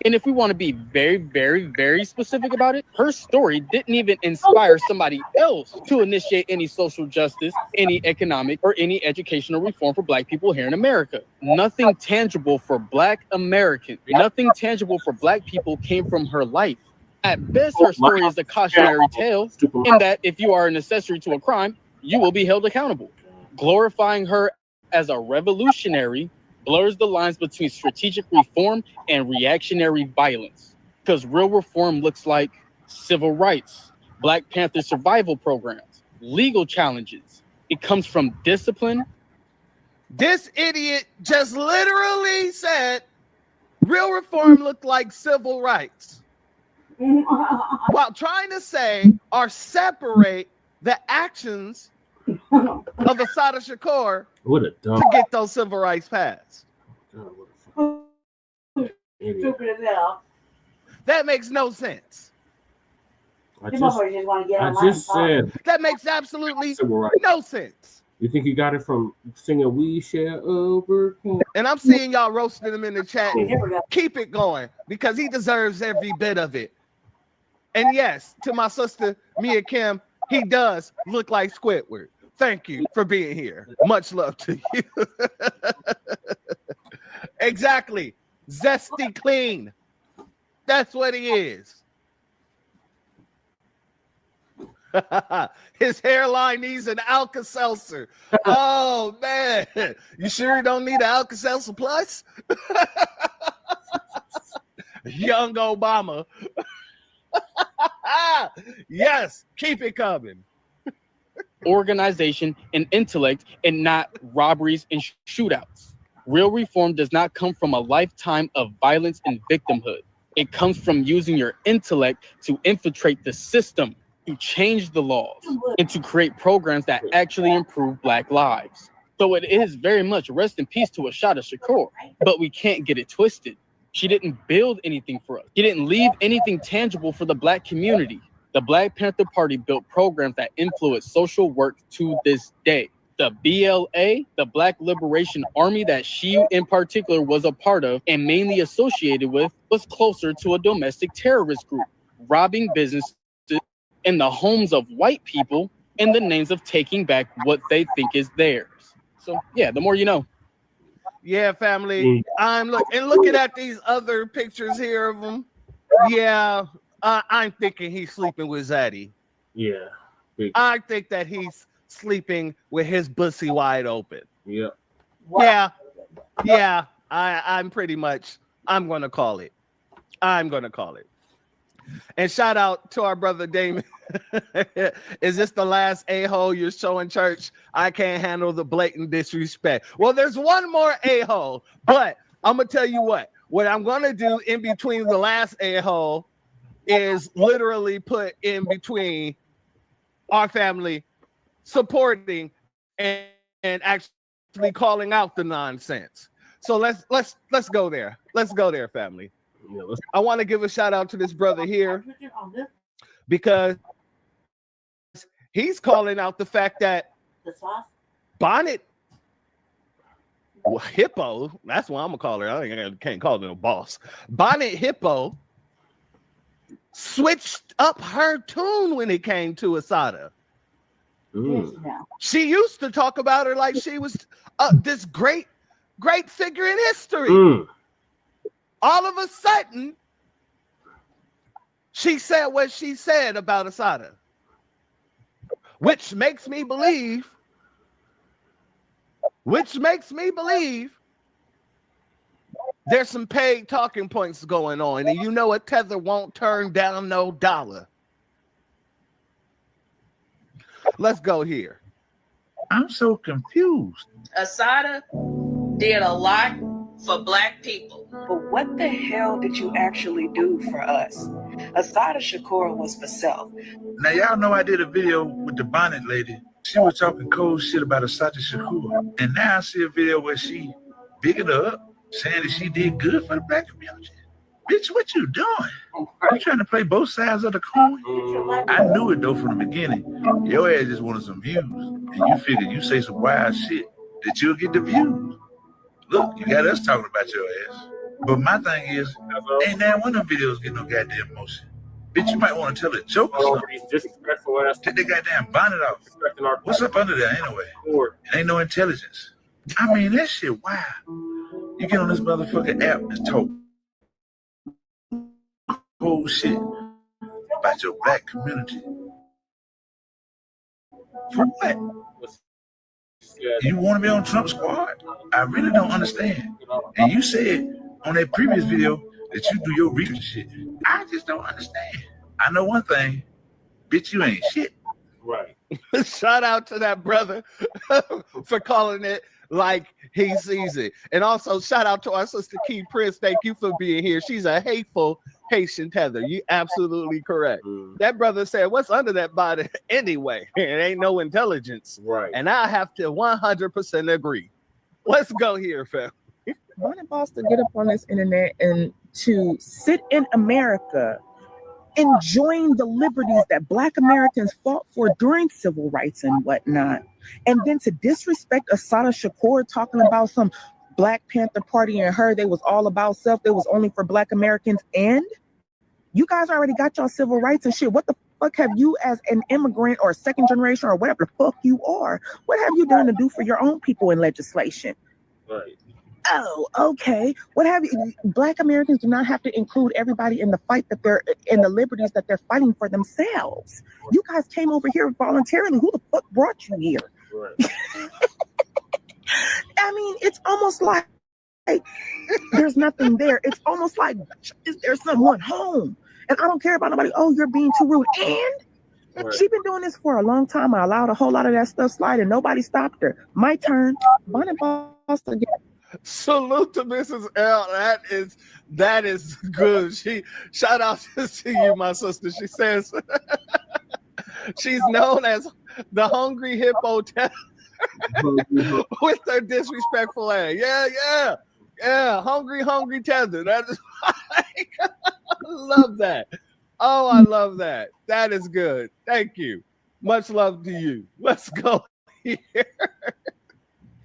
And if we want to be very, very, very specific about it, her story didn't even inspire somebody else to initiate any social justice, any economic, or any educational reform for Black people here in America. Nothing tangible for Black Americans, nothing tangible for Black people came from her life. At best, her story is a cautionary tale in that if you are an accessory to a crime, you will be held accountable. Glorifying her as a revolutionary blurs the lines between strategic reform and reactionary violence. Because real reform looks like civil rights, Black Panther survival programs, legal challenges. It comes from discipline. This idiot just literally said real reform looked like civil rights. While trying to say or separate the actions of Assata Shakur to get those civil rights passed. That makes no sense. I Them just, motherfuckers just want to get I online just and talk. said, That makes absolutely civil rights. no sense. You think he got it from singing "We Shall Overcome"? And I'm seeing y'all roasting him in the chat. Here we go. Keep it going because he deserves every bit of it. And yes, to my sister Mia Kim, he does look like Squidward. Thank you for being here. Much love to you. Exactly. Zesty clean. That's what he is. His hairline needs an Alka-Seltzer. Oh, man. You sure you don't need an Alka-Seltzer Plus? Young Obama. Yes, keep it coming. Organization and intellect and not robberies and shootouts. Real reform does not come from a lifetime of violence and victimhood. It comes from using your intellect to infiltrate the system, to change the laws, and to create programs that actually improve Black lives. So it is very much rest in peace to Assata Shakur, but we can't get it twisted. She didn't build anything for us. She didn't leave anything tangible for the Black community. The Black Panther Party built programs that influence social work to this day. The BLA, the Black Liberation Army that she in particular was a part of and mainly associated with, was closer to a domestic terrorist group, robbing businesses in the homes of white people in the names of taking back what they think is theirs. So yeah, the more you know. Yeah, family. I'm looking at these other pictures here of him. Yeah, I'm thinking he's sleeping with Zaddy. Yeah. I think that he's sleeping with his pussy wide open. Yeah. Yeah. I'm pretty much. I'm gonna call it. And shout out to our brother Damon. Is this the last a-hole you're showing, church? I can't handle the blatant disrespect. Well, there's one more a-hole, but I'm gonna tell you what I'm gonna do in between the last a-hole is literally put in between our family supporting and actually calling out the nonsense. So let's go there. Let's go there, family. Yeah, I want to give a shout out to this brother here because he's calling out the fact that Bonnet Hippo, that's what I'm gonna call her. I can't call her no boss. Bonnet Hippo switched up her tune when it came to Assata. She used to talk about her like she was this great figure in history. All of a sudden, she said what she said about Assata, which makes me believe there's some paid talking points going on, and you know a tether won't turn down no dollar. Let's go here. I'm so confused. Assata did a lot for Black people. But what the hell did you actually do for us? Assata Shakur was for self. Now y'all know I did a video with the bonnet lady. She was talking cold shit about Assata Shakur. And now I see a video where she bigging her up, saying that she did good for the Black community. Bitch, what you doing? You trying to play both sides of the coin? I knew it though from the beginning. Your ass just wanted some views. And you figured you say some wild shit that you'll get the views. Look, you got us talking about your ass. But my thing is, ain't that one of them videos get no goddamn motion. Bitch, you might want to tell a joke or something. Take the goddamn bonnet off. What's up under there anyway? It ain't no intelligence. I mean, that shit wild. You get on this motherfucking app and talk whole shit about your Black community. For what? You want to be on Trump's squad? I really don't understand. And you said on that previous video that you do your research shit. I just don't understand. I know one thing, bitch, you ain't shit. Right. Shout out to that brother for calling it like he sees it. And also shout out to our sister Key Prince. Thank you for being here. She's a hateful Haitian tether. You absolutely correct. That brother said, what's under that body anyway? It ain't no intelligence. Right. And I have to 100% agree. Let's go here, fam. Bonnet boss to get up on this internet and to sit in America enjoying the liberties that Black Americans fought for during civil rights and whatnot. And then to disrespect Assata Shakur talking about some Black Panther Party and her, they was all about self, they was only for Black Americans, and you guys already got your civil rights and shit. What the fuck have you as an immigrant or second generation or whatever the fuck you are? What have you done to do for your own people in legislation? Right. Oh, okay. What have you? Black Americans do not have to include everybody in the fight that they're in the liberties that they're fighting for themselves. You guys came over here voluntarily. Who the fuck brought you here? Right. I mean, it's almost like there's nothing there. It's almost like there's someone home. And I don't care about nobody. Oh, you're being too rude. And Right. she's been doing this for a long time. I allowed a whole lot of that stuff slide and nobody stopped her. My turn. Bonnet boss again. Salute to Mrs. L. That is good. She shout out to you, my sister. She says she's known as the hungry hippo with her disrespectful ass. Yeah. Hungry tether. That is I love that. Oh, I love that. That is good. Thank you. Much love to you. Let's go here.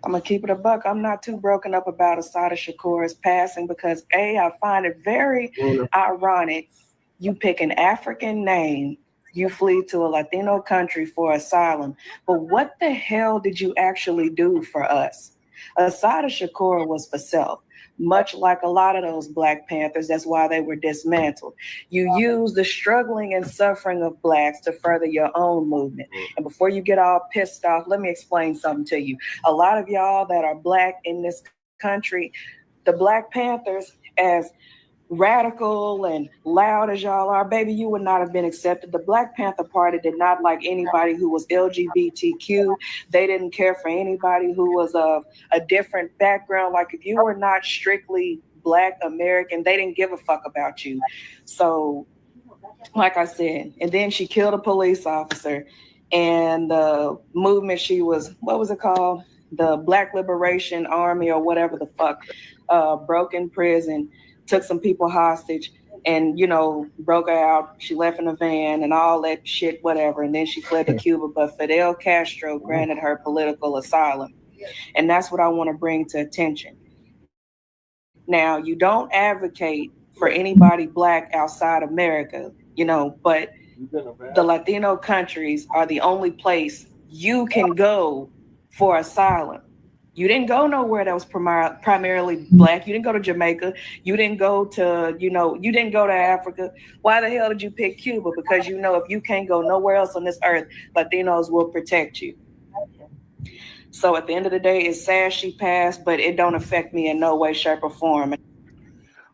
I'm gonna keep it a buck. I'm not too broken up about Assata Shakur's passing because I find it very ironic. You pick an African name, you flee to a Latino country for asylum, but what the hell did you actually do for us? Assata Shakur was for self, much like a lot of those Black Panthers. That's why they were dismantled. You use the struggling and suffering of Blacks to further your own movement. And before you get all pissed off, let me explain something to you. A lot of y'all that are Black in this country, the Black Panthers, as radical and loud as y'all are, baby, you would not have been accepted. The Black Panther Party did not like anybody who was LGBTQ. They didn't care for anybody who was of a different background. Like if you were not strictly Black American, they didn't give a fuck about you. So, like I said, and then she killed a police officer, and the movement she was, what was it called? The Black Liberation Army or whatever the fuck, broke in prison, took some people hostage, and broke her out. She left in a van and all that shit, whatever. And then she fled to Cuba. But Fidel Castro granted her political asylum, and that's what I want to bring to attention. Now, you don't advocate for anybody Black outside America, but the Latino countries are the only place you can go for asylum. You didn't go nowhere that was primarily Black. You didn't go to Jamaica. You didn't go to, you didn't go to Africa. Why the hell did you pick Cuba? Because if you can't go nowhere else on this earth, Latinos will protect you. So at the end of the day, it's sad she passed, but it don't affect me in no way, shape, or form.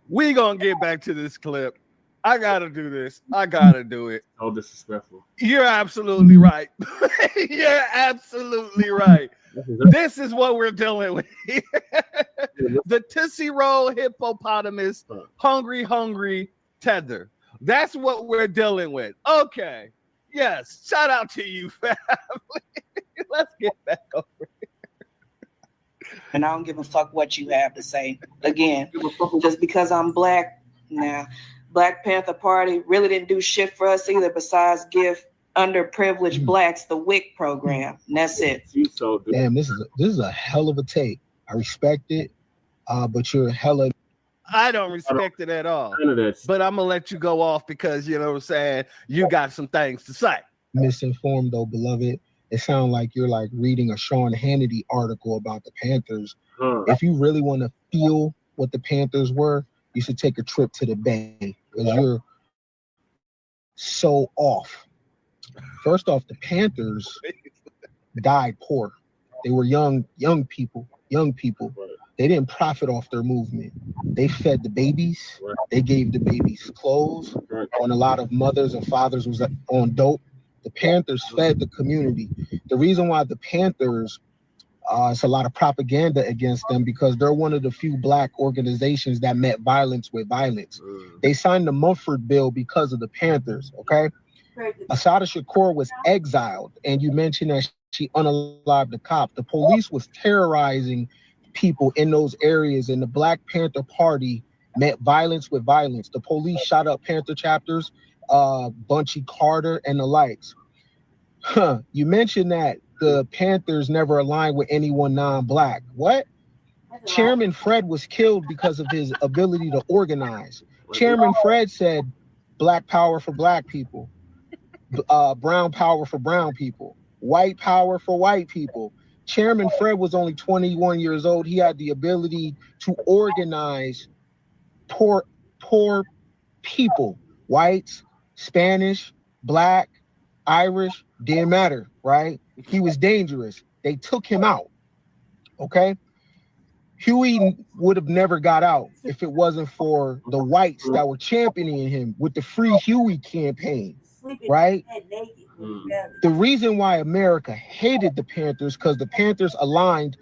We gonna get back to this clip. I gotta do this. I gotta do it. Oh, disrespectful. You're absolutely right. You're absolutely right. This is what we're dealing with here. The Tootsie Roll hippopotamus, hungry tether. That's what we're dealing with. Okay. Yes. Shout out to you, family. Let's get back over here. And I don't give a fuck what you have to say. Again, just because I'm Black, Black Panther Party really didn't do shit for us either besides give underprivileged Blacks the WIC program. And that's it. Damn, this is a hell of a take. I respect it, but you're hella. I don't respect it at all. But I'm gonna let you go off because you know what I'm saying. You got some things to say. Misinformed though, beloved. It sounds like you're like reading a Sean Hannity article about the Panthers. If you really want to feel what the Panthers were, you should take a trip to the Bay because you're so off. First off, the Panthers died poor. They were young people. They didn't profit off their movement. They fed the babies. They gave the babies clothes. When a lot of mothers and fathers was on dope, the Panthers fed the community. The reason why the Panthers, it's a lot of propaganda against them because they're one of the few Black organizations that met violence with violence. They signed the Mumford Bill because of the Panthers, okay? Assata Shakur was exiled, and you mentioned that she unalived the cop. The police was terrorizing people in those areas, and the Black Panther Party met violence with violence. The police shot up Panther chapters. Bunchy Carter, and the likes. You mentioned that the Panthers never aligned with anyone non-black. What? Chairman Fred was killed because of his ability to organize. Chairman Fred said, black power for black people, brown power for brown people, white power for white people. Chairman Fred was only 21 years old. He had the ability to organize poor people, whites, Spanish, black, Irish, didn't matter, right? He was dangerous. They took him out, okay? Huey would have never got out if it wasn't for the whites that were championing him with the Free Huey campaign, right? The reason why America hated the Panthers because the Panthers aligned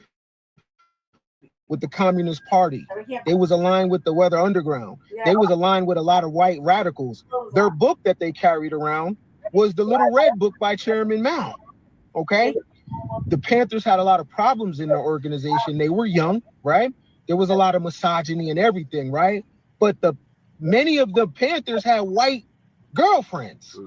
with the Communist Party. They was aligned with the Weather Underground. They was aligned with a lot of white radicals. Their book that they carried around was the Little Red Book by Chairman Mao, okay? The Panthers had a lot of problems in their organization. They were young, right? There was a lot of misogyny and everything, right? But many of the Panthers had white girlfriends.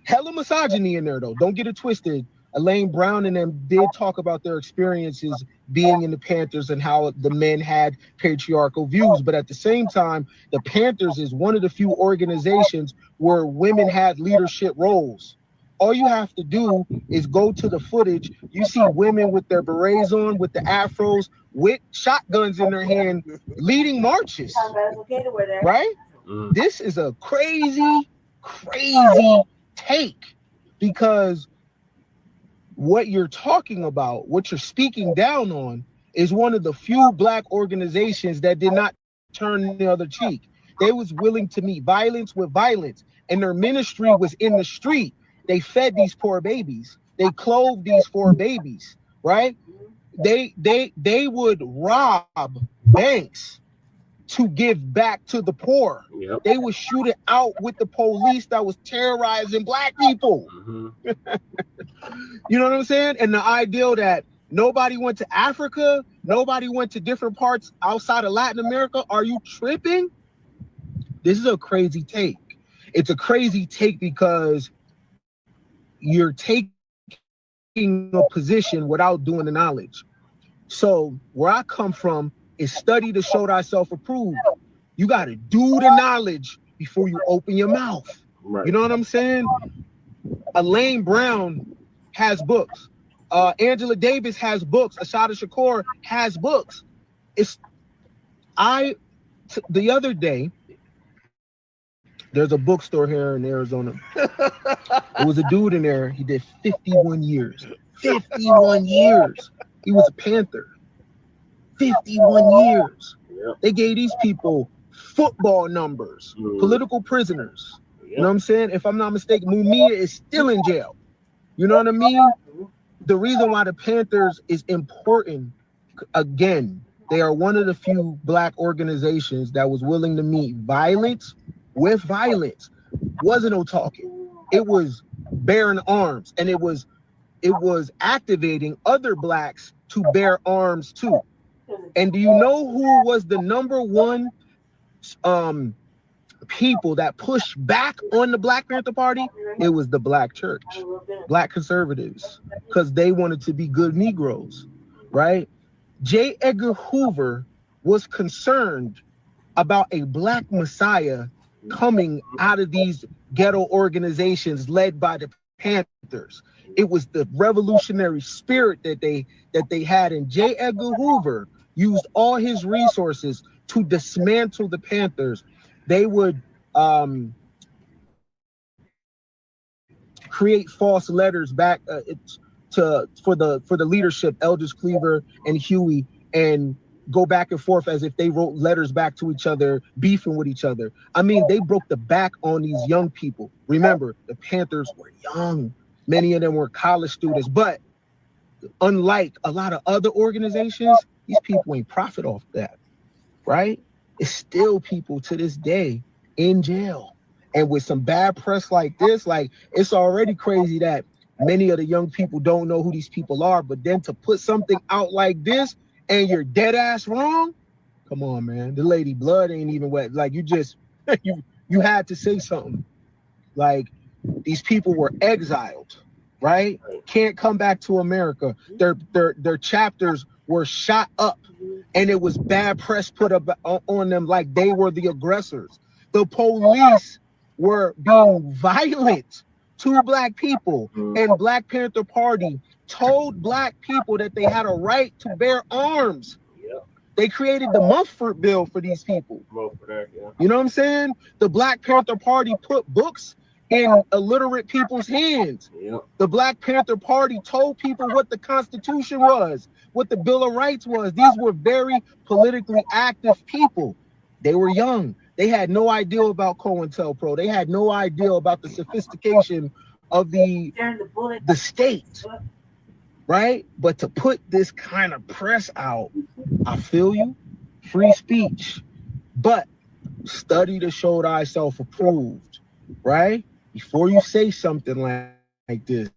Hella misogyny in there, though. Don't get it twisted. Elaine Brown and them did talk about their experiences being in the Panthers and how the men had patriarchal views. But at the same time, the Panthers is one of the few organizations where women had leadership roles. All you have to do is go to the footage. You see women with their berets on, with the afros, with shotguns in their hand, leading marches, right? This is a crazy take, because what you're talking about, what you're speaking down on, is one of the few black organizations that did not turn the other cheek. They was willing to meet violence with violence, and their ministry was in the street. They fed these poor babies. They clothed these poor babies, right? They would rob banks to give back to the poor. Yep. They would shoot it out with the police that was terrorizing black people. You know what I'm saying? And the ideal that nobody went to Africa, nobody went to different parts outside of Latin America. Are you tripping? This is a crazy take. It's a crazy take because you're taking a position without doing the knowledge. So where I come from is study to show thyself approved. You got to do the knowledge before you open your mouth. Right. You know what I'm saying? Elaine Brown has books. Angela Davis has books. Assata Shakur has books. The other day, there's a bookstore here in Arizona. There was a dude in there. He did 51 years. 51 years. He was a Panther. 51 years. Yep. They gave these people football numbers, political prisoners. Yep. You know what I'm saying? If I'm not mistaken, Mumia is still in jail. You know what I mean? The reason why the Panthers is important, again, they are one of the few black organizations that was willing to meet violence with violence. Wasn't no talking. It was bearing arms, and it was activating other blacks to bear arms too. And do you know who was the number one people that pushed back on the Black Panther Party? It was the Black church, black conservatives, because they wanted to be good Negroes, right? J. Edgar Hoover was concerned about a black messiah coming out of these ghetto organizations led by the Panthers. It was the revolutionary spirit that they had, and J. Edgar Hoover used all his resources to dismantle the Panthers. They would create false letters back for the leadership, Eldridge Cleaver and Huey, and go back and forth as if they wrote letters back to each other, beefing with each other. I mean, they broke the back on these young people. Remember, the Panthers were young. Many of them were college students, but unlike a lot of other organizations, these people ain't profit off that, right? It's still people to this day in jail. And with some bad press like this, like, it's already crazy that many of the young people don't know who these people are, but then to put something out like this and you're dead ass wrong, come on, man. The lady blood ain't even wet. Like, you you had to say something. Like, these people were exiled, right? Can't come back to America. Their chapters were shot up, and it was bad press put up on them like they were the aggressors. The police were being violent to Black people, and Black Panther Party told Black people that they had a right to bear arms. They created the Mumford Bill for these people. You know what I'm saying? The Black Panther Party put books in illiterate people's hands. The Black Panther Party told people what the Constitution was, what the Bill of Rights was. These were very politically active people. They were young. They had no idea about COINTELPRO. They had no idea about the sophistication of the state, right? But to put this kind of press out, I feel you, free speech, but study to show thyself approved, right? Before you say something like this,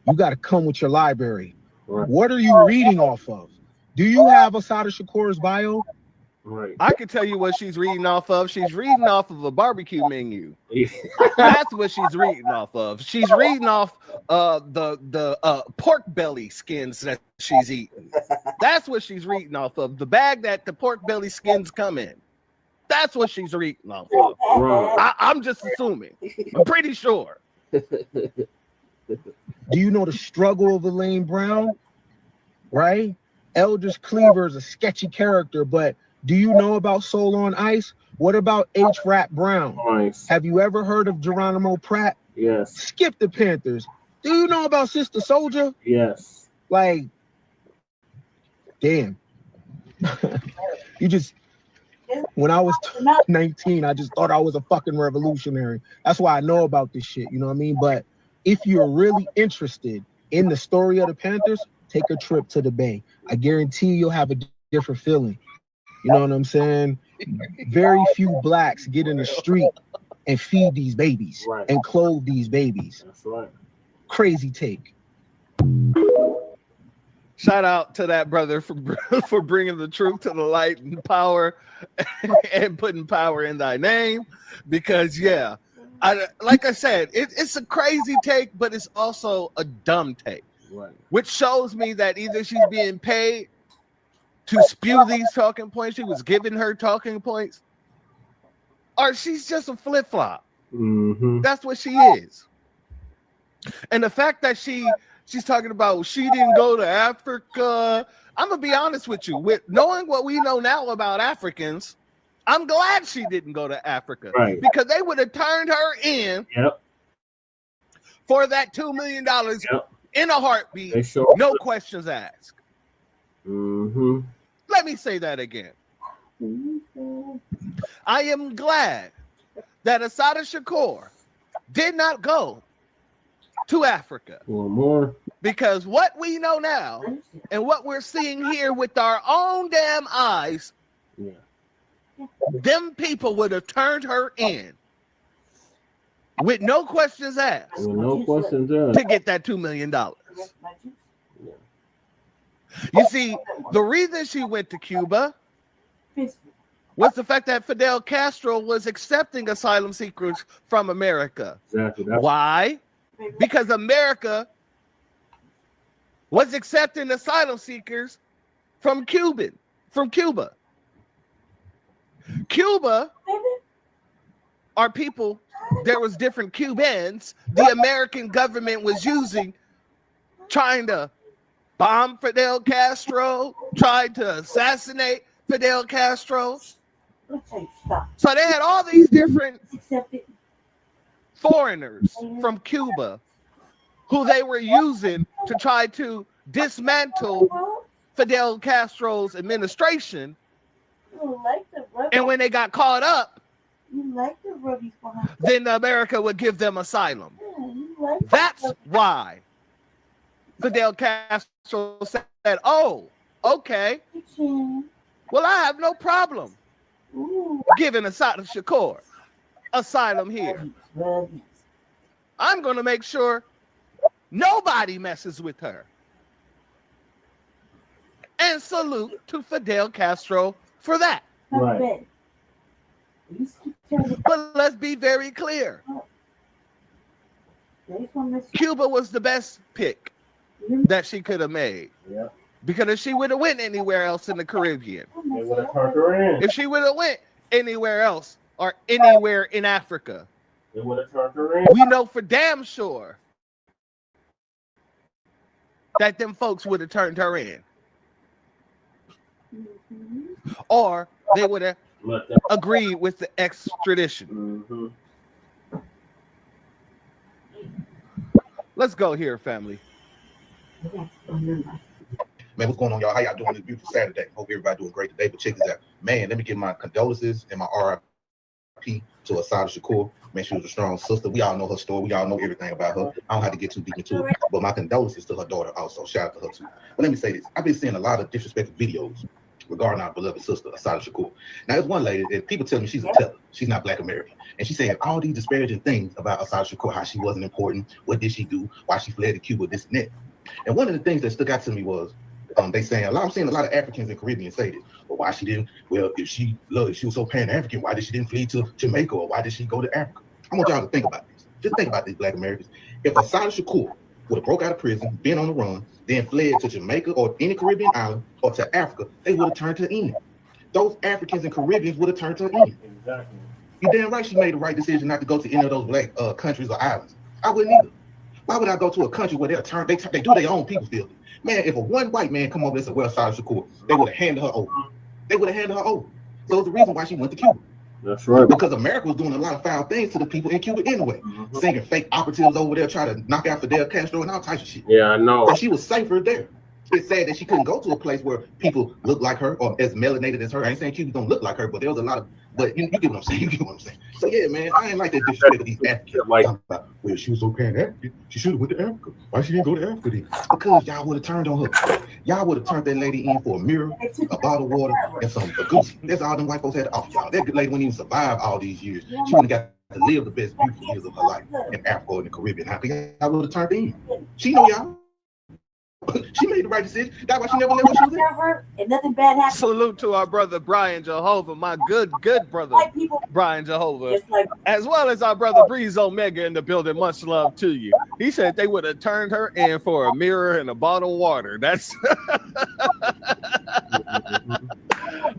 you got to come with your library. What are you reading off of? Do you have Assata Shakur's bio? I can tell you what she's reading off of. She's reading off of a barbecue menu. That's what she's reading off of. She's reading off the pork belly skins that she's eating. That's what she's reading off of. The bag that the pork belly skins come in. That's what she's reading off of. I'm just assuming. I'm pretty sure. Do you know the struggle of Elaine Brown? Right? Eldridge Cleaver is a sketchy character, but do you know about Soul on Ice? What about H. Rap Brown? Nice. Have you ever heard of Geronimo Pratt? Yes. Skip the Panthers. Do you know about Sister Soldier? Yes. Like, damn. You just, when I was 19, I just thought I was a fucking revolutionary. That's why I know about this shit, you know what I mean? But if you're really interested in the story of the Panthers, take a trip to the Bay. I guarantee you'll have a different feeling. You know what I'm saying? Very few Blacks get in the street and feed these babies and clothe these babies. That's right. Crazy take. Shout out to that brother for bringing the truth to the light and power and putting power in thy name. Because, yeah, like I said, it's a crazy take, but it's also a dumb take. Right. Which shows me that either she's being paid to spew these talking points, she was giving her talking points, or she's just a flip-flop. That's what she is. And the fact that she's talking about she didn't go to Africa, I'm gonna be honest with you, with knowing what we know now about Africans, I'm glad she didn't go to Africa, because they would have turned her in for that $2 million in a heartbeat, no questions asked. Let me say that again. I am glad that Assata Shakur did not go to Africa. One more. Because what we know now and what we're seeing here with our own damn eyes, them people would have turned her in with no questions asked. No questions asked. To get that $2 million. You see, the reason she went to Cuba was the fact that Fidel Castro was accepting asylum seekers from America. Exactly. Why? Because America was accepting asylum seekers from Cuba. Cuba are people, there was different Cubans the American government was using, trying to bomb Fidel Castro, tried to assassinate Fidel Castro. So they had all these different foreigners from Cuba who they were using to try to dismantle Fidel Castro's administration. And when they got caught up, then America would give them asylum. That's why Fidel Castro said, oh, okay. Well, I have no problem giving Assata Shakur asylum here. I'm going to make sure nobody messes with her. And salute to Fidel Castro for that. Right. But let's be very clear. Cuba was the best pick that she could have made. Yeah. Because if she would have went anywhere else in the Caribbean, They would have turned her in. if she would have went anywhere else or anywhere in Africa, They would have turned her in. we know for damn sure that them folks would have turned her in. Or they would have agreed with the extradition. Mm-hmm. Let's go here, family. Man, what's going on, y'all? How y'all doing this beautiful Saturday? Hope everybody doing great today. But check this out. Man, let me give my condolences and my RIP to Assata Shakur. Man, she was a strong sister. We all know her story. We all know everything about her. I don't have to get too deep into it. But my condolences to her daughter also. Shout out to her too. But let me say this. I've been seeing a lot of disrespectful videos regarding our beloved sister, Assata Shakur. Now, there's one lady that people tell me she's a teller. She's not Black American. And she's saying all these disparaging things about Assata Shakur, how she wasn't important, what did she do, why she fled to Cuba, this and that. And one of the things that stuck out to me was I'm seeing a lot of Africans and Caribbeans say this. But why she didn't? Well, if she was so Pan-African, why did she didn't flee to Jamaica, or why did she go to Africa? I want y'all to think about this. Just think about this, Black Americans. If Assata Shakur would have broke out of prison, been on the run, then fled to Jamaica or any Caribbean island or to Africa, they would have turned to England. Those Africans and Caribbeans would have turned to England. Exactly. You damn right she made the right decision not to go to any of those Black countries or islands. I wouldn't either. Why would I go to a country where they do their own people filthy? Man, if a one white man come over and said, well, Assata Shakur, they would have handed her over. They would have handed her over. So it's the reason why she went to Cuba. That's right. Because America was doing a lot of foul things to the people in Cuba anyway. Mm-hmm. Sending fake operatives over there, trying to knock out Fidel Castro and all types of shit. Yeah, I know. So she was safer there. It's sad that she couldn't go to a place where people look like her or as melanated as her. I ain't saying Cubans don't look like her, but there was a lot of, but you get what I'm saying. You get what I'm saying. So yeah, man, I ain't like that disrespect of these Africans. Like, well, she was so Pan-African, she should have went to Africa. Why she didn't go to Africa then? Because y'all would have turned on her. Y'all would have turned that lady in for a mirror, a bottle of water, and some goose. That's all them white folks had to offer y'all. That lady wouldn't even survive all these years. She wouldn't have got to live the best beautiful years of her life in Africa or in the Caribbean. I think I would have turned in. She know y'all. She made the right decision. That's why she never left what she was in. And nothing bad happened. Salute to our brother Brian Jehovah, my good brother Brian Jehovah, as well as our brother Breeze Omega in the building. Much love to you. He said they would have turned her in for a mirror and a bottle of water. That's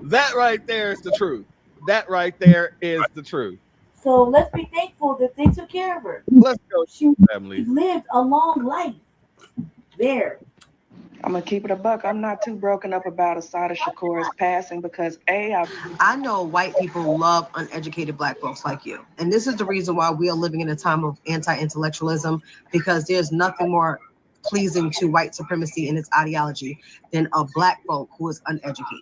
that right there is the truth. That right there is the truth. So let's be thankful that they took care of her. Let's go, family. She lived a long life there. I'm gonna keep it a buck. I'm not too broken up about Assata Shakur's passing because I know white people love uneducated Black folks like you. And this is the reason why we are living in a time of anti-intellectualism, because there's nothing more pleasing to white supremacy and its ideology than a Black folk who is uneducated.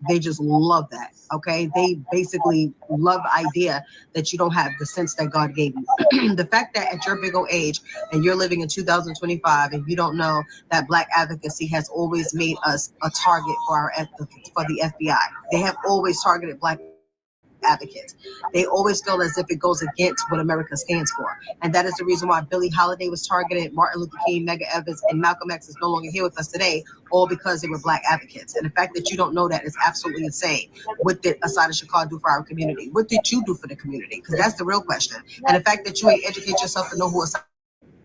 They just love that, okay? They basically love the idea that you don't have the sense that God gave you. The fact that at your big old age and you're living in 2025 and you don't know that Black advocacy has always made us a target for the FBI. They have always targeted Black advocates. They always feel as if it goes against what America stands for. And that is the reason why Billie Holiday was targeted, Martin Luther King, Medgar Evers, and Malcolm X is no longer here with us today, all because they were Black advocates. And the fact that you don't know that is absolutely insane. What did Assata Shakur do for our community? What did you do for the community? Because that's the real question. And the fact that you ain't educate yourself to know who Assata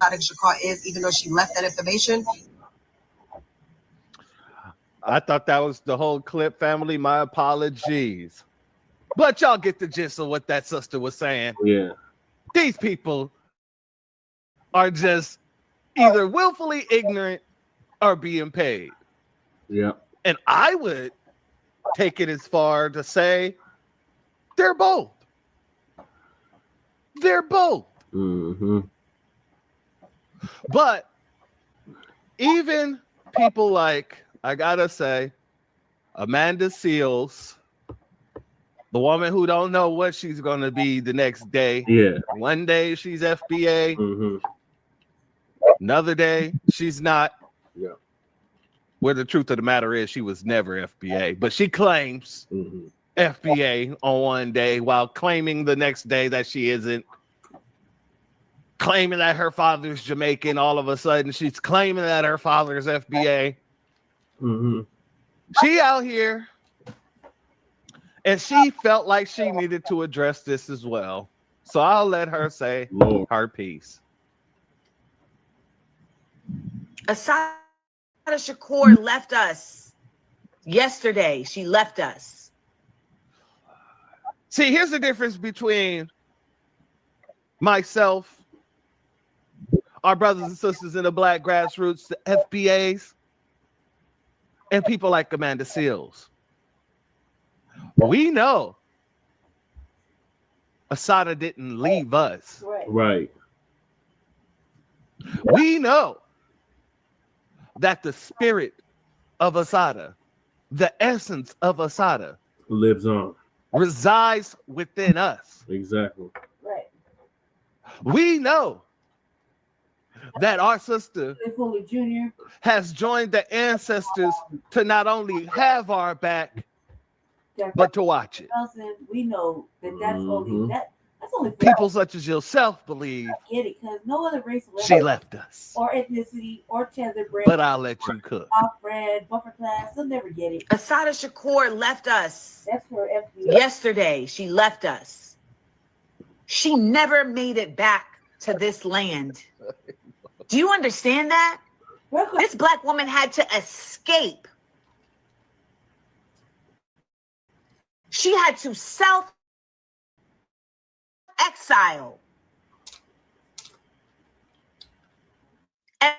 Shakur is, even though she left that information. I thought that was the whole clip, family. My apologies. But y'all get the gist of what that sister was saying. Yeah. These people are just either willfully ignorant or being paid. Yeah. And I would take it as far to say they're both. They're both. Mm-hmm. But even people like, I gotta say, Amanda Seals, the woman who don't know what she's going to be the next day. Yeah. One day she's FBA. Mm-hmm. Another day she's not. Yeah. Where the truth of the matter is she was never FBA. But she claims FBA on one day while claiming the next day that she isn't. Claiming that her father's Jamaican. All of a sudden she's claiming that her father's FBA. Mm-hmm. She out here And she felt like she needed to address this as well. So I'll let her say her piece. Assata Shakur left us yesterday. She left us. See, here's the difference between myself, our brothers and sisters in the Black grassroots, the FBAs, and people like Amanda Seals. We know Assata didn't leave us. Right. We know that the spirit of Assata, the essence of Assata, lives on, resides within us. Exactly. Right. We know that our sister Junior has joined the ancestors to not only have our back, but to watch it. We know that that's only that's only People such as yourself believe I get it, because no other race she left us. or ethnicity or tetherbred. But I'll let you cook. Off-bred, buffer class, they'll never get it. Assata Shakur left us That's for FBI. yesterday. She left us. She never made it back to this land. Do you understand that? This Black woman had to escape. She had to self-exile. And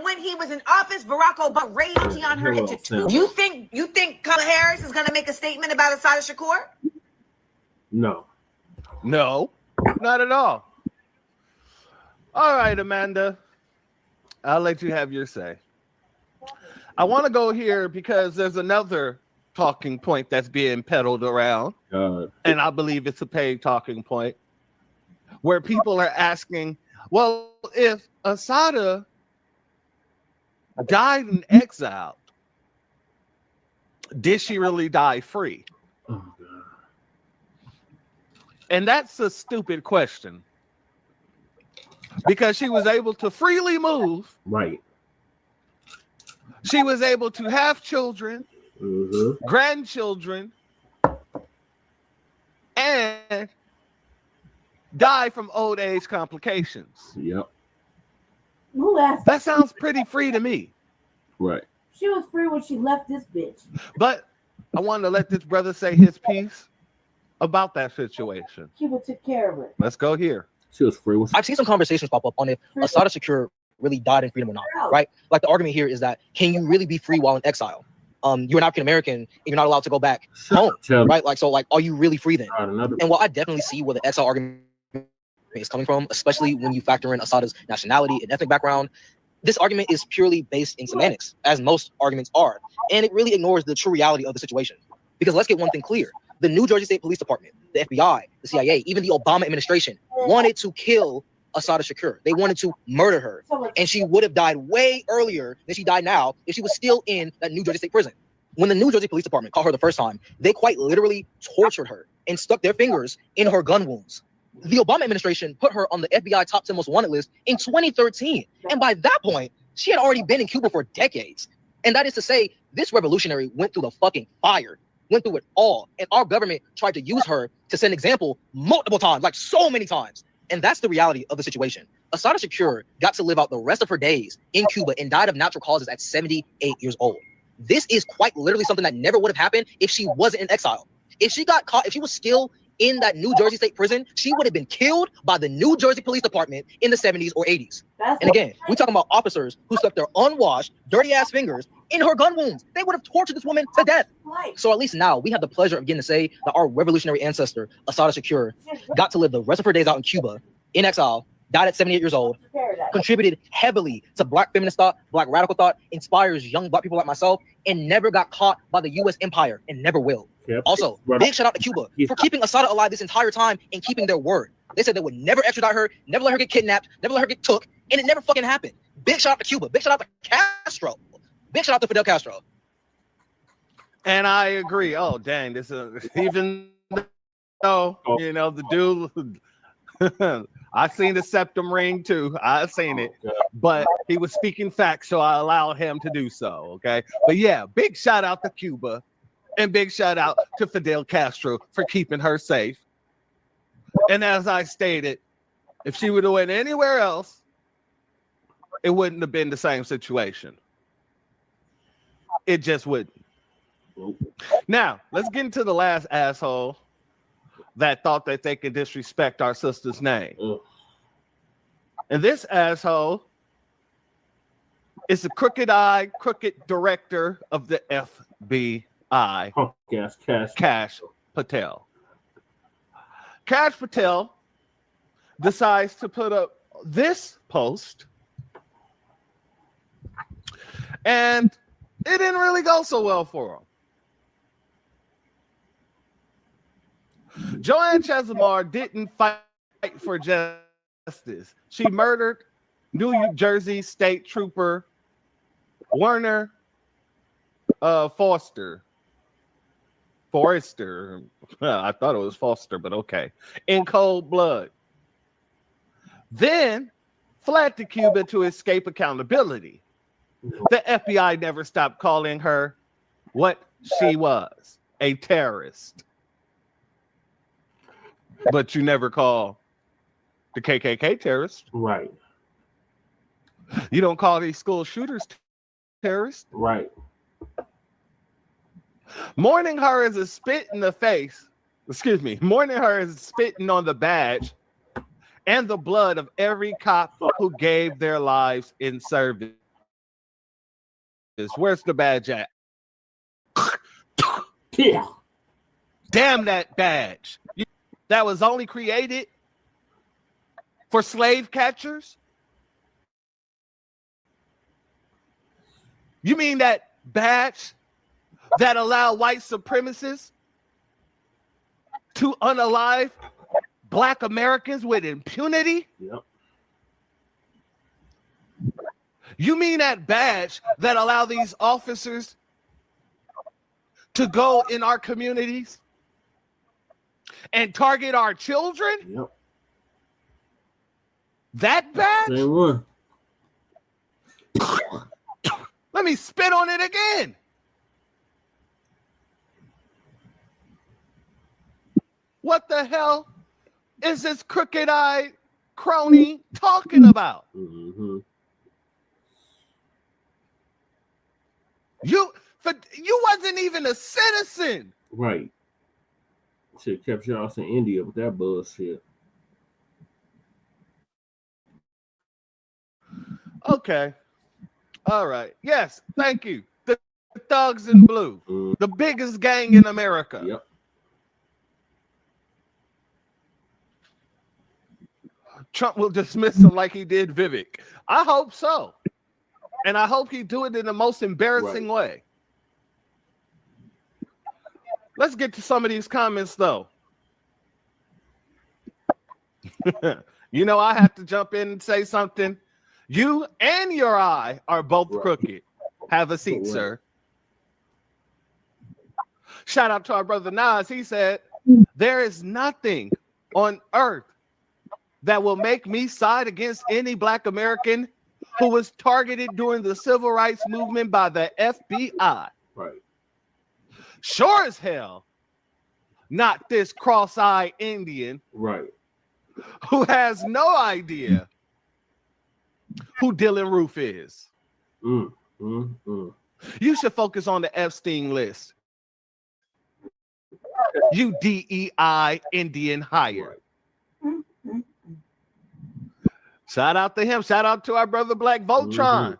when he was in office, Barack Obama raised on her into two. You think Kamala Harris is going to make a statement about Assata Shakur? No. No, not at all. All right, Amanda, I'll let you have your say. I want to go here because there's another talking point that's being peddled around, and I believe it's a paid talking point, where people are asking, well, if Assata died in exile, did she really die free? And that's a stupid question, because she was able to freely move. Right. She was able to have children, grandchildren, and die from old age complications. Yep. Who asked? That sounds pretty free to me. Right. She was free when she left this bitch. But I wanted to let this brother say his piece about that situation. Cuba took care of it. Let's go here. She was free. I've seen some conversations pop up on if Assata Shakur really died in freedom or not, right? Like the argument here is that, can you really be free while in exile? You're an African American and you're not allowed to go back home, right? Like, so like, are you really free then? And while I definitely see where the exile argument is coming from, especially when you factor in Assata's nationality and ethnic background, this argument is purely based in semantics, as most arguments are. And it really ignores the true reality of the situation. Because let's get one thing clear. The New Jersey State Police Department, the FBI, the CIA, even the Obama administration wanted to kill Assata Shakur. They wanted to murder her. And she would have died way earlier than she died now if she was still in that New Jersey State prison. When the New Jersey Police Department caught her the first time, they quite literally tortured her and stuck their fingers in her gun wounds. The Obama administration put her on the FBI top 10 most wanted list in 2013. And by that point, she had already been in Cuba for decades. And that is to say, this revolutionary went through the fucking fire, went through it all. And our government tried to use her to set an example multiple times, like so many times. And that's the reality of the situation. Assata Shakur got to live out the rest of her days in Cuba and died of natural causes at 78 years old. This is quite literally something that never would have happened if she wasn't in exile. If she got caught, if she was still in that New Jersey State prison, she would have been killed by the New Jersey Police Department in the 70s or 80s. And again, we're talking about officers who stuck their unwashed, dirty-ass fingers in her gun wounds. They would have tortured this woman to death. So at least now we have the pleasure of getting to say that our revolutionary ancestor, Assata Shakur, got to live the rest of her days out in Cuba, in exile, died at 78 years old, contributed heavily to Black feminist thought, Black radical thought, inspires young Black people like myself, and never got caught by the U.S. empire and never will. Also, big shout out to Cuba for keeping Assata alive this entire time and keeping their word. They said they would never extradite her, never let her get kidnapped, never let her get took, and it never fucking happened. Big shout out to Cuba. Big shout out to Castro. Big shout out to Fidel Castro. And I agree. Oh, dang. This is even though, you know, the dude, I seen the septum ring too. I seen it, but he was speaking facts, so I allowed him to do so. Okay. But yeah, big shout out to Cuba And big shout out to Fidel Castro for keeping her safe. And as I stated, if she would have went anywhere else, it wouldn't have been the same situation. It just wouldn't. Now, let's get into the last asshole that thought that they could disrespect our sister's name. And this asshole is the crooked director of the FBI, Cash Patel. Cash Patel decides to put up this post, and it didn't really go so well for him. Joanne Chesimard didn't fight for justice. She murdered New Jersey State Trooper Werner Forrester. I thought it was Foster, but okay. In cold blood. Then fled to Cuba to escape accountability. The FBI never stopped calling her what she was, a terrorist. But you never call the KKK terrorist. Right. You don't call these school shooters terrorists. Right. Mourning her is a spit in the face. Excuse me. Mourning her is spitting on the badge and the blood of every cop who gave their lives in service. Where's the badge at? Yeah. Damn that badge. That was only created for slave catchers? You mean that badge that allow white supremacists to unalive Black Americans with impunity? Yep. You mean that badge that allow these officers to go in our communities and target our children? Yep. That badge? Same one. Let me spit on it again. What the hell is this crooked-eyed crony talking about? Mm-hmm. You wasn't even a citizen. Right. Shit kept y'all in India with that bullshit. Okay. All right. Yes, thank you. The Thugs in Blue, the biggest gang in America. Yep. Trump will dismiss him like he did Vivek. I hope so. And I hope he do it in the most embarrassing way. Let's get to some of these comments, though. You know, I have to jump in and say something. You and your eye are both crooked. Have a seat, sir. Shout out to our brother Nas. He said, there is nothing on earth that will make me side against any Black American who was targeted during the civil rights movement by the FBI. Right. Sure as hell, not this cross-eyed Indian. Right. Who has no idea who Dylan Roof is. You should focus on the Epstein list. You DEI Indian hire. Shout out to him. Shout out to our brother Black Voltron,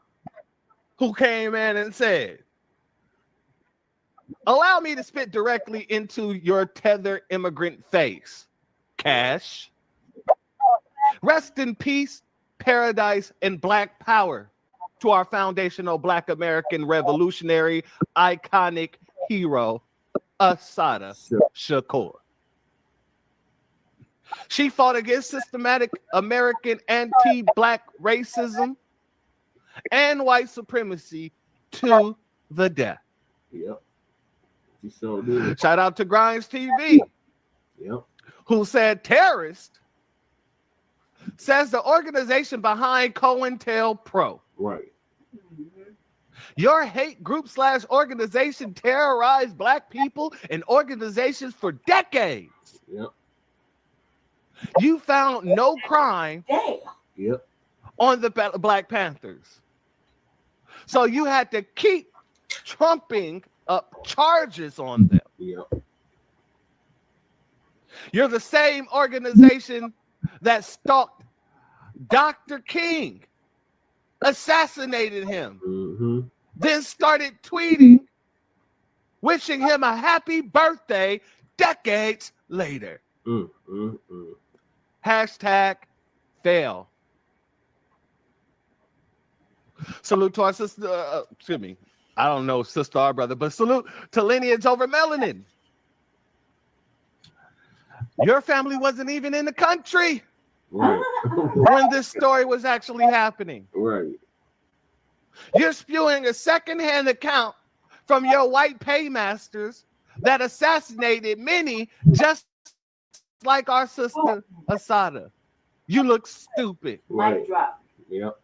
who came in and said, allow me to spit directly into your tether immigrant face, Cash. Rest in peace, paradise, and Black power to our foundational Black American revolutionary iconic hero, Assata Shakur. She fought against systematic American anti-Black racism and white supremacy to the death. Yep. She so did. Shout out to Grimes TV. Yep. Who said terrorist says the organization behind COINTELPRO. Right. Your hate group / organization terrorized Black people and organizations for decades. Yep. You found no crime Yep. on the Black Panthers. So you had to keep trumping up charges on them. Yep. You're the same organization that stalked Dr. King, assassinated him, then started tweeting, wishing him a happy birthday decades later. Hashtag fail. Salute to our sister, excuse me, I don't know sister or brother, but salute to lineage over melanin. Your family wasn't even in the country when this story was actually happening. Right. You're spewing a secondhand account from your white paymasters that assassinated many, just like our sister Assata. You look stupid. Mic drop. Yep.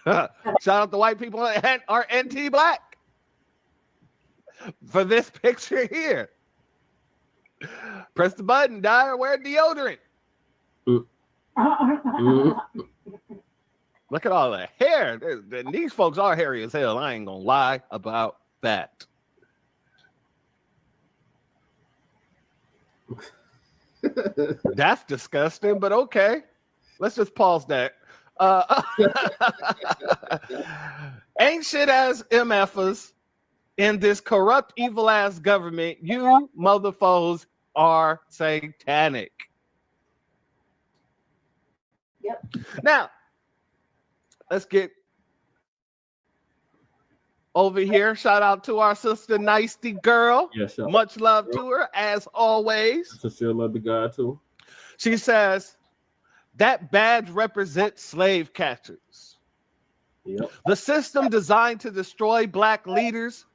Shout out to white people and our anti-Black for this picture here. Press the button, die or wear deodorant. Look at all the hair. These folks are hairy as hell. I ain't gonna lie about that. That's disgusting, but okay. Let's just pause that. Ain't shit as MFers in this corrupt, evil ass government. You motherfuckers are satanic. Yep. Now, let's get over here. Shout out to our sister Nicety Girl. Yes, sir. Much love to her, as always. Sincere love to God, too. She says, that badge represents slave catchers. Yep. The system designed to destroy Black leaders,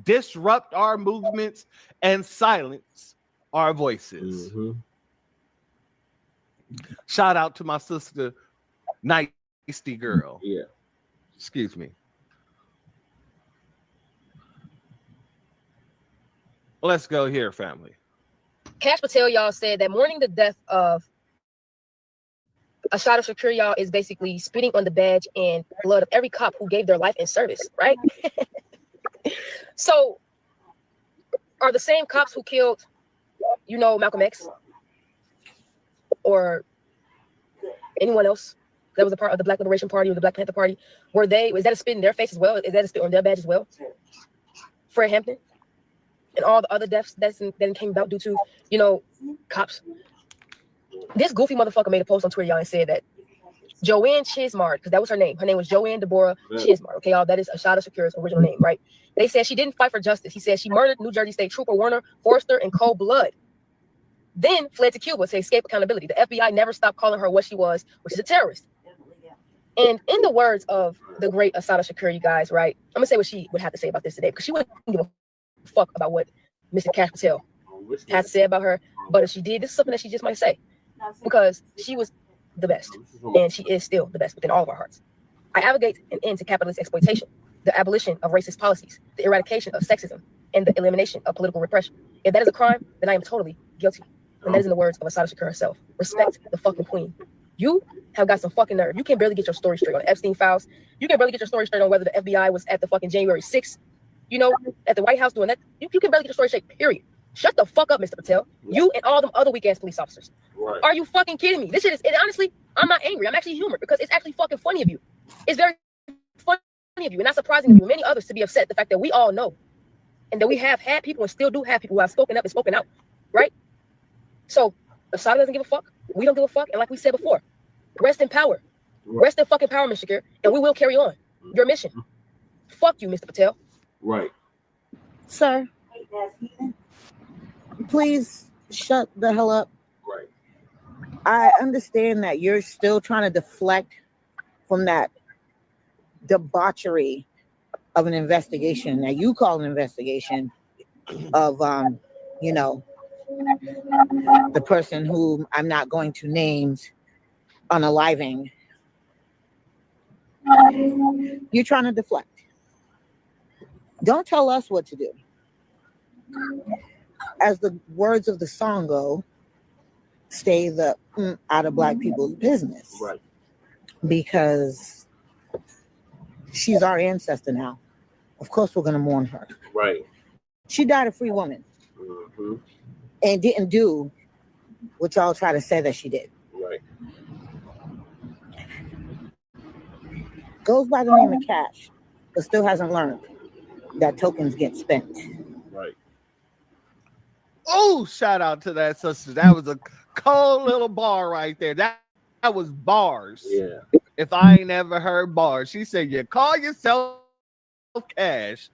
disrupt our movements, and silence our voices. Shout out to my sister, Nicety Girl. Yeah. Excuse me. Let's go here, family. Cash Patel, y'all, said that mourning the death of Assata Shakur, y'all, is basically spitting on the badge and blood of every cop who gave their life in service, right? So, are the same cops who killed, you know, Malcolm X or anyone else that was a part of the Black Liberation Party or the Black Panther Party, was that a spit in their face as well? Is that a spit on their badge as well? Fred Hampton and all the other deaths that came about due to, you know, cops. This goofy motherfucker made a post on Twitter, y'all, and said that Joanne Chismard, because that was her name. Her name was Joanne Deborah Chismard. Okay, y'all, that is Assata Shakur's original name, right? They said she didn't fight for justice. He said she murdered New Jersey State Trooper Warner Forrester in cold blood, then fled to Cuba to escape accountability. The FBI never stopped calling her what she was, which is a terrorist. And in the words of the great Assata Shakur, you guys, right? I'm gonna say what she would have to say about this today, because she wouldn't give a fuck about what Mr. Cash Patel has to say about her. But if she did, this is something that she just might say, because she was the best, and she is still the best within all of our hearts. I advocate an end to capitalist exploitation, the abolition of racist policies, the eradication of sexism, and the elimination of political repression. If that is a crime, then I am totally guilty. And that is in the words of Assata Shakur herself. Respect the fucking queen. You have got some fucking nerve. You can barely get your story straight on the Epstein files. You can barely get your story straight on whether the FBI was at the fucking January 6th, you know, at the White House doing that. You can barely get your story straight, period. Shut the fuck up, Mr. Patel. You and all them other weak ass police officers. Right. Are you fucking kidding me? This shit is, honestly, I'm not angry. I'm actually humored because it's actually fucking funny of you. It's very funny of you and not surprising of you and many others to be upset the fact that we all know and that we have had people and still do have people who have spoken up and spoken out, right? So Assata doesn't give a fuck. We don't give a fuck. And like we said before, rest in power. Rest in fucking power, Mr. Shakur, and we will carry on your mission. Fuck you, Mr. Patel. Right. Sir, please shut the hell up. Right. I understand that you're still trying to deflect from that debauchery of an investigation that you call an investigation of, you know, the person whom I'm not going to name unaliving You're trying to deflect. Don't tell us what to do. As the words of the song go, stay the out of Black people's business. Right. Because she's our ancestor now. Of course, we're going to mourn her. Right. She died a free woman. Mm-hmm. And didn't do what y'all try to say that she did. Right. Goes by the name of Cash, but still hasn't learned that tokens get spent. Right. Oh, shout out to that sister. That was a cold little bar right there. That was bars. Yeah. If I ain't ever heard bars, she said, you call yourself Cash,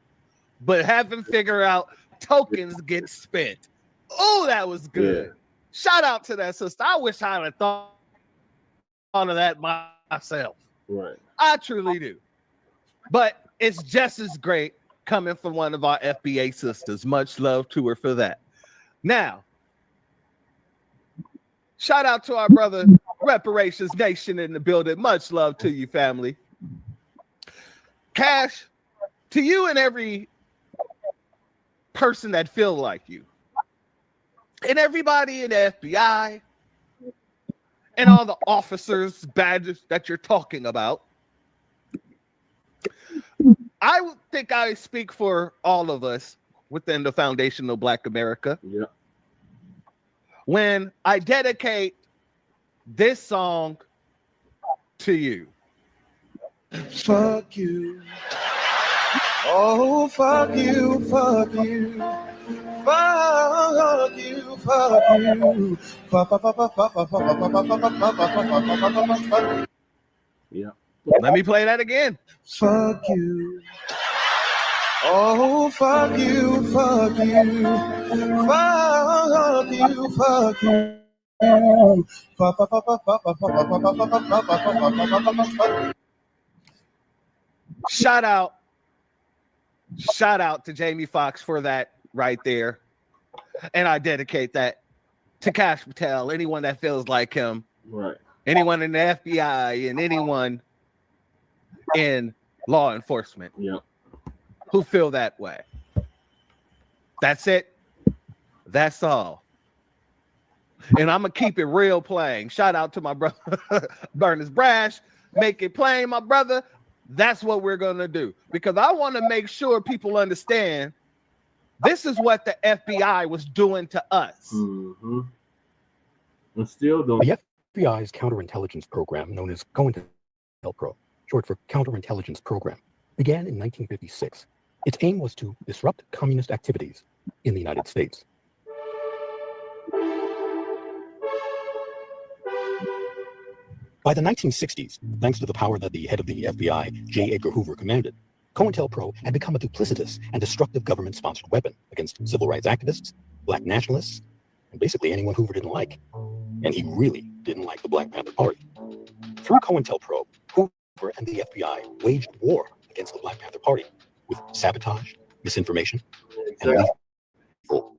but haven't figured out tokens get spent. Oh, that was good. Yeah. Shout out to that sister. I wish I'd have thought of that myself. Right. I truly do. But it's just as great coming from one of our FBA sisters. Much love to her for that. Now, shout out to our brother Reparations Nation in the building. Much love to you, family. Cash, to you and every person that feel like you, and everybody in the FBI, and all the officers' badges that you're talking about, I think I speak for all of us within the foundation of Black America. Yeah. When I dedicate this song to you. Fuck you. Oh, fuck you, fuck you. Fuck you, fuck you. Yeah. Let me play that again. Fuck you. Oh, fuck you, fuck you. Fuck you, fuck you. Shout out to Jamie Foxx for that right there. And I dedicate that to Cash Patel, anyone that feels like him, right? Anyone in the FBI and anyone in law enforcement, who feel that way. That's it. That's all. And I'm gonna keep it real plain. Shout out to my brother Burners Brash. Make it plain, my brother. That's what we're gonna do, because I want to make sure people understand this is what the FBI was doing to us. Mm-hmm. And still doing. The FBI's counterintelligence program, known as COINTELPRO, short for Counterintelligence Program, began in 1956. Its aim was to disrupt communist activities in the United States. By the 1960s, thanks to the power that the head of the FBI, J. Edgar Hoover, commanded, COINTELPRO had become a duplicitous and destructive government-sponsored weapon against civil rights activists, Black nationalists, and basically anyone Hoover didn't like. And he really didn't like the Black Panther Party. Through COINTELPRO, Hoover and the FBI waged war against the Black Panther Party with sabotage, misinformation, and lethal force.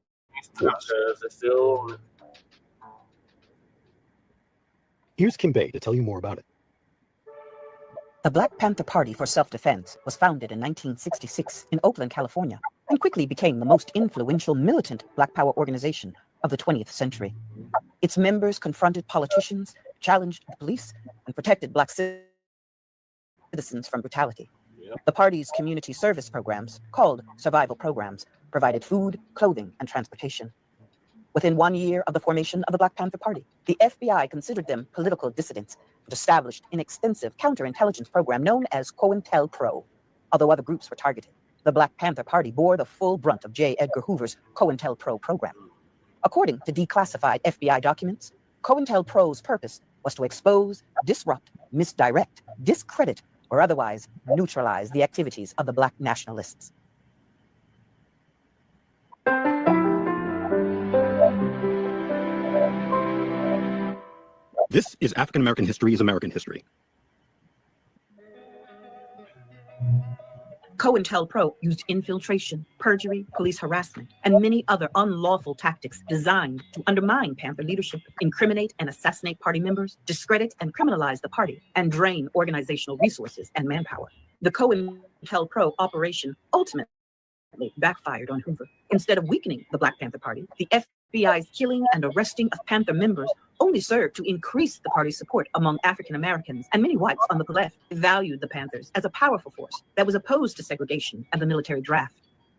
Here's Kim Bay to tell you more about it. The Black Panther Party for Self-Defense was founded in 1966 in Oakland, California, and quickly became the most influential militant Black Power organization of the 20th century. Its members confronted politicians, challenged the police, and protected Black citizens from brutality. The party's community service programs, called survival programs, provided food, clothing, and transportation. Within 1 year of the formation of the Black Panther Party, the FBI considered them political dissidents and established an extensive counterintelligence program known as COINTELPRO. Although other groups were targeted, the Black Panther Party bore the full brunt of J. Edgar Hoover's COINTELPRO program. According to declassified FBI documents, COINTELPRO's purpose was to expose, disrupt, misdirect, discredit, or otherwise neutralize the activities of the Black nationalists. This is African American History is American History. COINTELPRO used infiltration, perjury, police harassment, and many other unlawful tactics designed to undermine Panther leadership, incriminate and assassinate party members, discredit and criminalize the party, and drain organizational resources and manpower. The COINTELPRO operation ultimately backfired on Hoover. Instead of weakening the Black Panther Party, the FBI's killing and arresting of Panther members only served to increase the party's support among African Americans and many whites on the left. Valued the Panthers as a powerful force that was opposed to segregation and the military draft.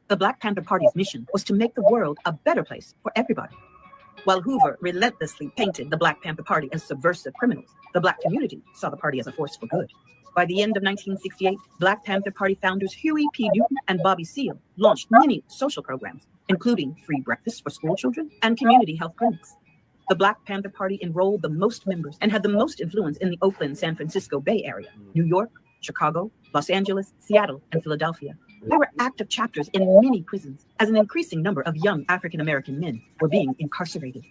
The Black Panther Party's mission was to make the world a better place for everybody. While Hoover relentlessly painted the Black Panther Party as subversive criminals, the Black community saw the party as a force for good. By the end of 1968, Black Panther Party founders Huey P. Newton and Bobby Seale launched many social programs, including free breakfast for school children and community health clinics. The Black Panther Party enrolled the most members and had the most influence in the Oakland, San Francisco Bay Area, New York, Chicago, Los Angeles, Seattle, and Philadelphia. There were active chapters in many prisons, as an increasing number of young African American men were being incarcerated.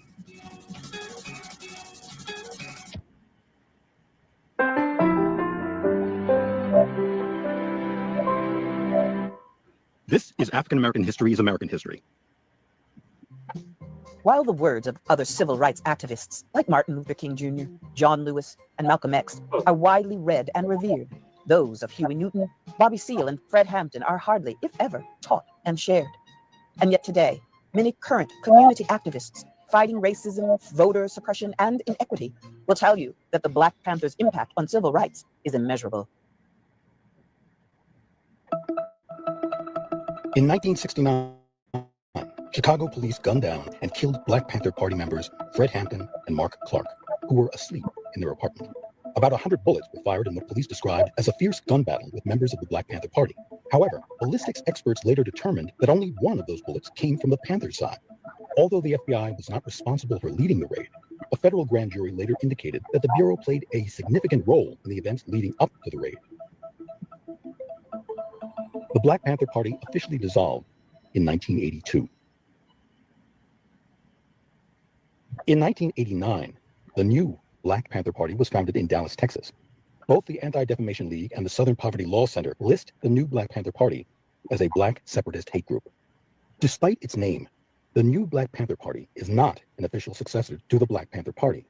This is African American History is American History. While the words of other civil rights activists like Martin Luther King Jr., John Lewis, and Malcolm X are widely read and revered, those of Huey Newton, Bobby Seale, and Fred Hampton are hardly, if ever, taught and shared. And yet today, many current community activists fighting racism, voter suppression, and inequity will tell you that the Black Panthers' impact on civil rights is immeasurable. In 1969, Chicago police gunned down and killed Black Panther Party members Fred Hampton and Mark Clark, who were asleep in their apartment. About 100 bullets were fired in what police described as a fierce gun battle with members of the Black Panther Party. However, ballistics experts later determined that only one of those bullets came from the Panther side. Although the FBI was not responsible for leading the raid, a federal grand jury later indicated that the Bureau played a significant role in the events leading up to the raid. The Black Panther Party officially dissolved in 1982. In 1989, the new Black Panther Party was founded in Dallas, Texas. Both the Anti-Defamation League and the Southern Poverty Law Center list the new Black Panther Party as a Black separatist hate group. Despite its name, the new Black Panther Party is not an official successor to the Black Panther Party.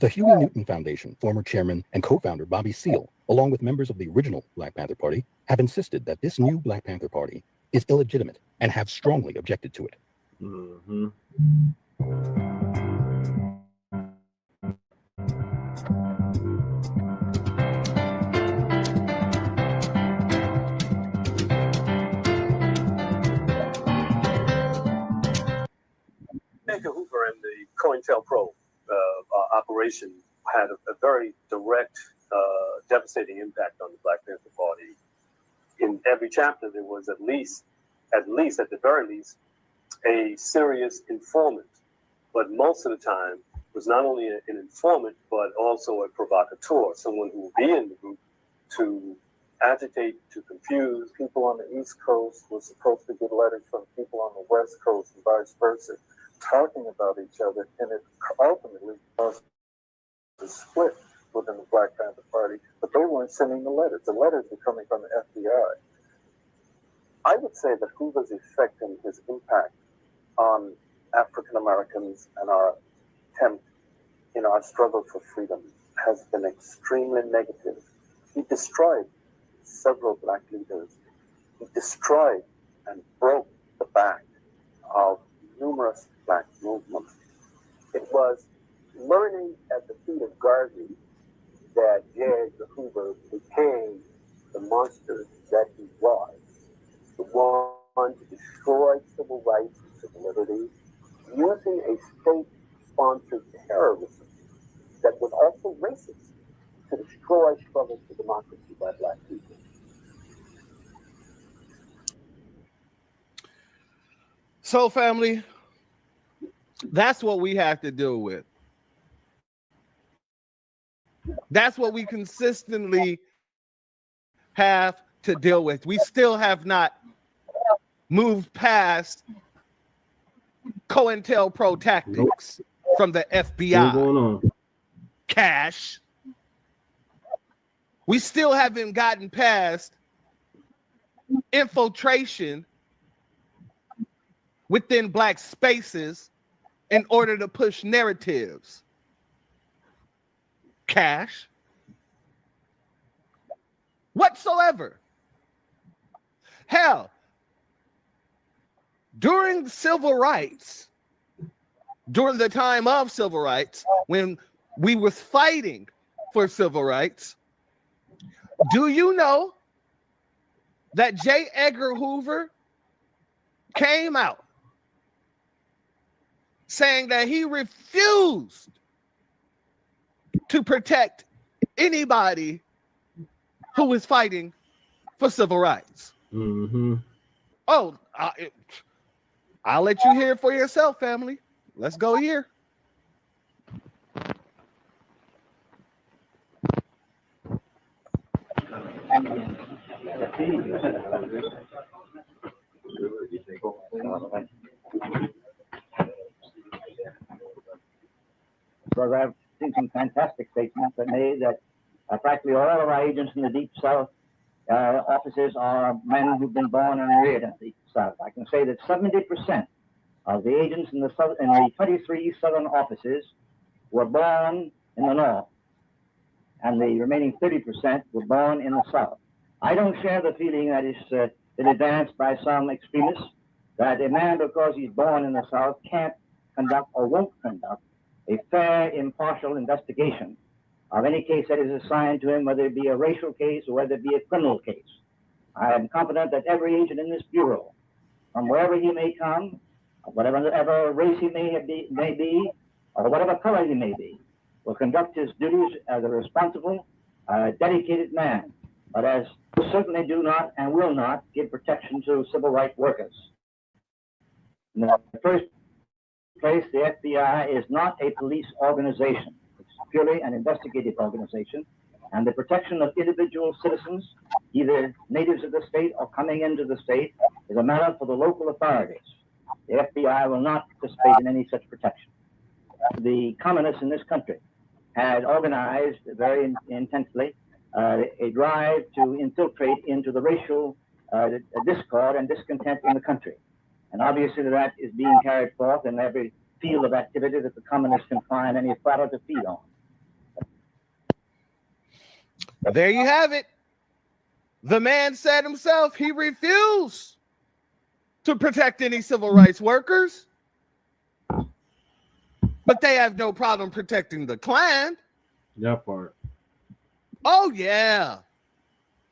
The Huey Newton Foundation, former chairman and co-founder Bobby Seale, along with members of the original Black Panther Party, have insisted that this new Black Panther Party is illegitimate and have strongly objected to it. Mm-hmm. Edgar Hoover and the COINTELPRO operation had a very direct, devastating impact on the Black Panther Party. In every chapter, there was at the very least, a serious informant. But most of the time, was not only an informant, but also a provocateur, someone who would be in the group to agitate, to confuse. People on the East Coast were supposed to get letters from people on the West Coast and vice versa, talking about each other, and it ultimately caused a split within the Black Panther Party, but they weren't sending the letters. The letters were coming from the FBI. I would say that Hoover's effect and his impact on African Americans and our attempt in our struggle for freedom has been extremely negative. He destroyed several Black leaders. He destroyed and broke the back of numerous Black movements. It was learning at the feet of Garvey that J. Edgar Hoover became the monster that he was, the one to destroy civil rights and civil liberties, using a state-sponsored terrorism that was also racist to destroy struggles for democracy by Black people. So, family, that's what we have to deal with. That's what we consistently have to deal with. We still have not moved past COINTELPRO tactics from the FBI. Cash. We still haven't gotten past infiltration within Black spaces in order to push narratives. Cash. Whatsoever. Hell, during civil rights, during the time of civil rights, when we were fighting for civil rights, do you know that J. Edgar Hoover came out saying that he refused to protect anybody who was fighting for civil rights? Mm-hmm. Oh, I'll let you hear it for yourself, family. Let's go here. Because I've seen some fantastic statements that made that practically all of our agents in the Deep South offices are men who've been born and reared in the Deep South. I can say that 70% of the agents in the 23 southern offices were born in the North, and the remaining 30% were born in the South. I don't share the feeling that is been advanced by some extremists that a man, because he's born in the South, can't conduct or won't conduct a fair, impartial investigation of any case that is assigned to him, whether it be a racial case or whether it be a criminal case. I am confident that every agent in this bureau, from wherever he may come, whatever race he may be, or whatever color he may be, will conduct his duties as a responsible, dedicated man, but as certainly do not and will not give protection to civil rights workers. In the first place, the FBI is not a police organization. It's purely an investigative organization, and the protection of individual citizens, either natives of the state or coming into the state, is a matter for the local authorities. The FBI will not participate in any such protection. The communists in this country had organized very intensely a drive to infiltrate into the racial discord and discontent in the country. And obviously that is being carried forth in every field of activity that the communists can find any fodder to feed on. There you have it. The man said himself he refused to protect any civil rights workers, but they have no problem protecting the Klan. That part. Oh, yeah.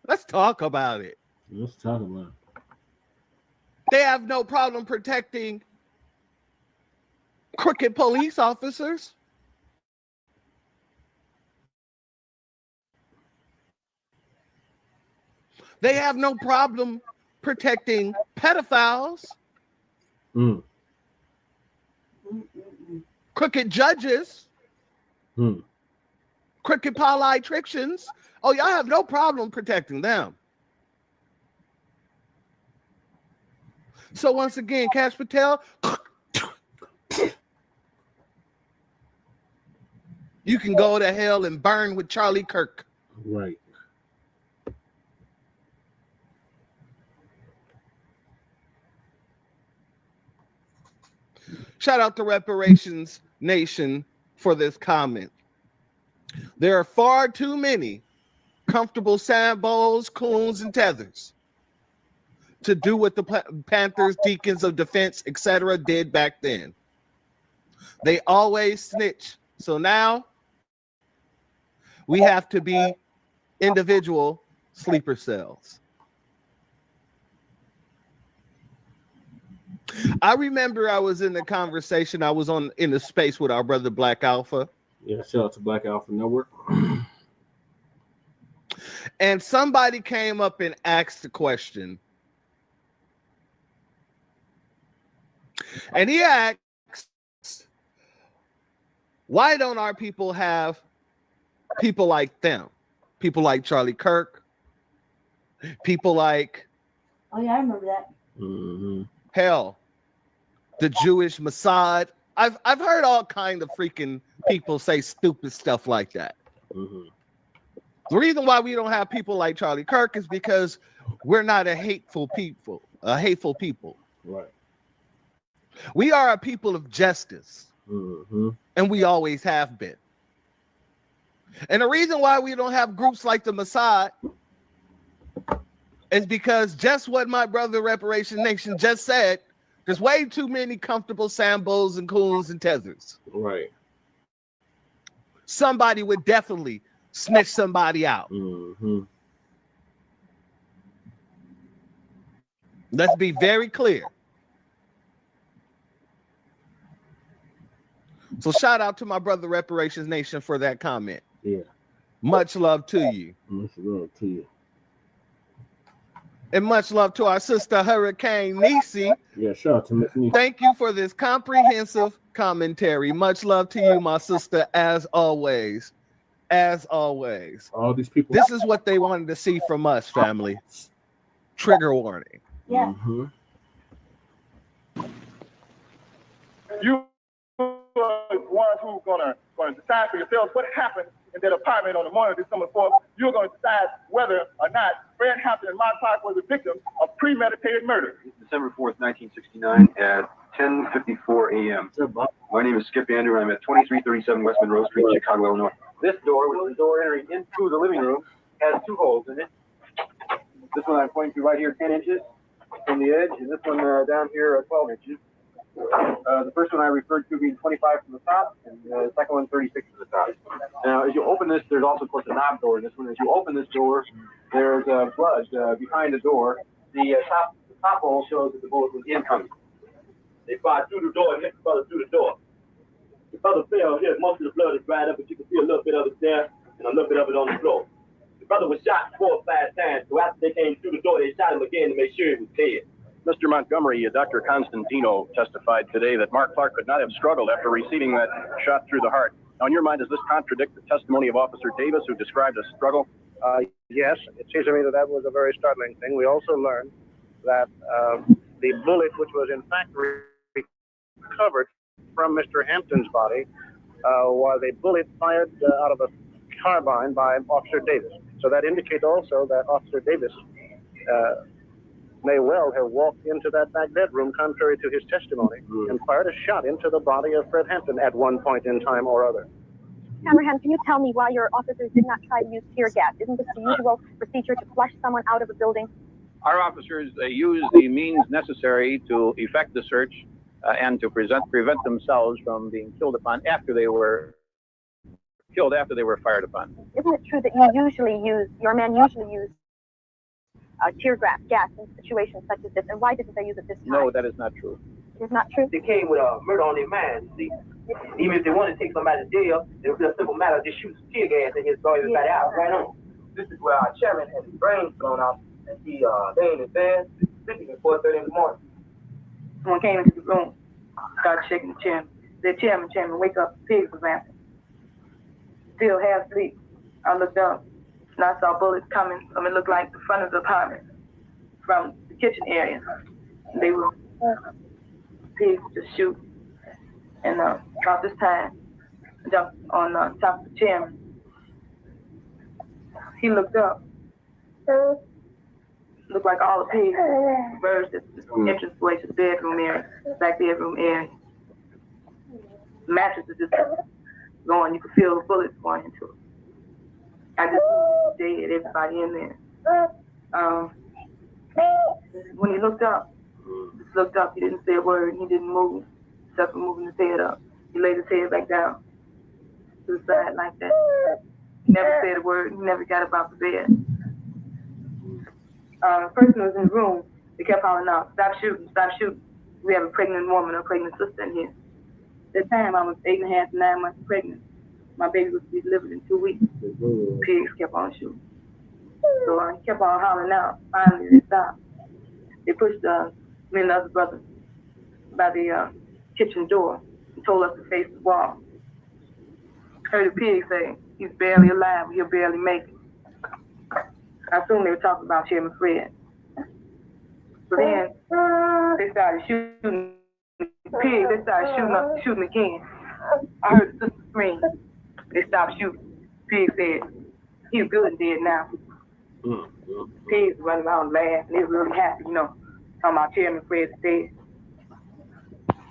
Let's talk about it. Let's talk about it. They have no problem protecting crooked police officers. They have no problem protecting pedophiles. Mm. Crooked judges. Mm. Crooked politicians. Oh, y'all have no problem protecting them. So once again, Cash Patel, you can go to hell and burn with Charlie Kirk. Right. Shout out to Reparations Nation for this comment. There are far too many comfortable sand bowls, coons, and tethers to do what the Panthers, Deacons of Defense, etc. did back then. They always snitch. So now we have to be individual sleeper cells. I remember I was in the conversation. I was in the space with our brother Black Alpha. Yeah, shout out to Black Alpha Network. And somebody came up and asked the question. And he asked, why don't our people have people like them? People like Charlie Kirk? People like... Oh, yeah, I remember that. Mm-hmm. Hell, the Jewish Mossad. I've heard all kind of freaking people say stupid stuff like that. Mm-hmm. The reason why we don't have people like Charlie Kirk is because We're not a hateful people. Right. We are a people of justice. Mm-hmm. And we always have been. And the reason why we don't have groups like the Mossad is because just what my brother Reparation Nation just said, there's way too many comfortable Sambos and Coons and Tethers. Right. Somebody would definitely snitch somebody out. Mm-hmm. Let's be very clear. So shout out to my brother Reparations Nation for that comment. Yeah. Much love to you. Much love to you. And much love to our sister Hurricane Nisi. Yeah, shout out to Miss Nisi. Thank you for this comprehensive commentary. Much love to you, my sister, as always. As always. All these people. This is what they wanted to see from us, family. Trigger warning. Yeah. Mm-hmm. You are ones who are going to decide for yourselves what happened in that apartment on the morning of December 4th. You're going to decide whether or not Fred Hampton and Mark Clark were the victims of premeditated murder. December 4th, 1969 at 10:54 a.m. My name is Skip Andrew. I'm at 2337 West Monroe Street, Chicago, Illinois. This door, which is the door entering into the living room, has two holes in it. This one I'm pointing to right here, 10 inches from the edge, and this one down here, 12 inches. The first one I referred to being 25 from the top, and the second one 36 from the top. Now, as you open this, there's also, of course, a knob door in this one. As you open this door, there's blood behind the door. The top hole shows that the bullet was incoming. They fired through the door and hit the brother through the door. The brother fell here. Most of the blood is dried up, but you can see a little bit of it there and a little bit of it on the floor. The brother was shot 4 or 5 times, so after they came through the door, they shot him again to make sure he was dead. Mr. Montgomery, Dr. Constantino testified today that Mark Clark could not have struggled after receiving that shot through the heart. Now, in your mind, does this contradict the testimony of Officer Davis, who described a struggle? Yes, it seems to me that that was a very startling thing. We also learned that the bullet, which was in fact recovered from Mr. Hampton's body, was a bullet fired out of a carbine by Officer Davis. So that indicates also that Officer Davis may well have walked into that back bedroom, contrary to his testimony, and fired a shot into the body of Fred Hampton at one point in time or other. Camerahan, can you tell me why your officers did not try to use tear gas? Isn't this the usual procedure to flush someone out of a building? Our officers used the means necessary to effect the search and to prevent themselves from being killed upon after they were fired upon. Isn't it true that your men usually use tear gas in situations such as this? And why didn't they use it this time? No, that is not true. It is not true? They came with a murder on their mind, see. Even if they want to take somebody to jail, it would be a simple matter of just shoot some tear gas and just throw everybody out right on. This is where our chairman had his brains blown out, and he lay in his bed, sleeping at 4:30 in the morning. Someone came into the room, started shaking the chairman. Said, chairman, wake up, pigs was rampant. Still half asleep. I looked up, and I saw bullets coming from, it looked like the front of the apartment, from the kitchen area. They were pigs just shoot. And about this time, jumped on top of the chairman. He looked up. Looked like all the pigs converged at the entranceway to the bedroom area, back bedroom area. The mattress is just going. You could feel the bullets going into it. I just dead, everybody in there. When he looked up, he didn't say a word. He didn't move, except for moving his head up. He laid his head back down to the side like that. He never said a word. He never got up out the bed. The person who was in the room, they kept hollering out, stop shooting, stop shooting. We have a pregnant woman, a pregnant sister in here. At that time, I was 8.5 to 9 months pregnant. My baby was to be delivered in 2 weeks. Pigs kept on shooting. So he kept on hollering out. Finally, they stopped. They pushed me and the other brother by the kitchen door and told us to face the wall. Heard the pig say, he's barely alive, he'll barely make it. I assume they were talking about Chairman Fred. So then they started shooting the pig. They started shooting again. I heard the sister scream. They stopped shooting. Pig said, he's good and dead now. Kids running around laughing. They were really happy, you know, talking about Chairman Fred's dead.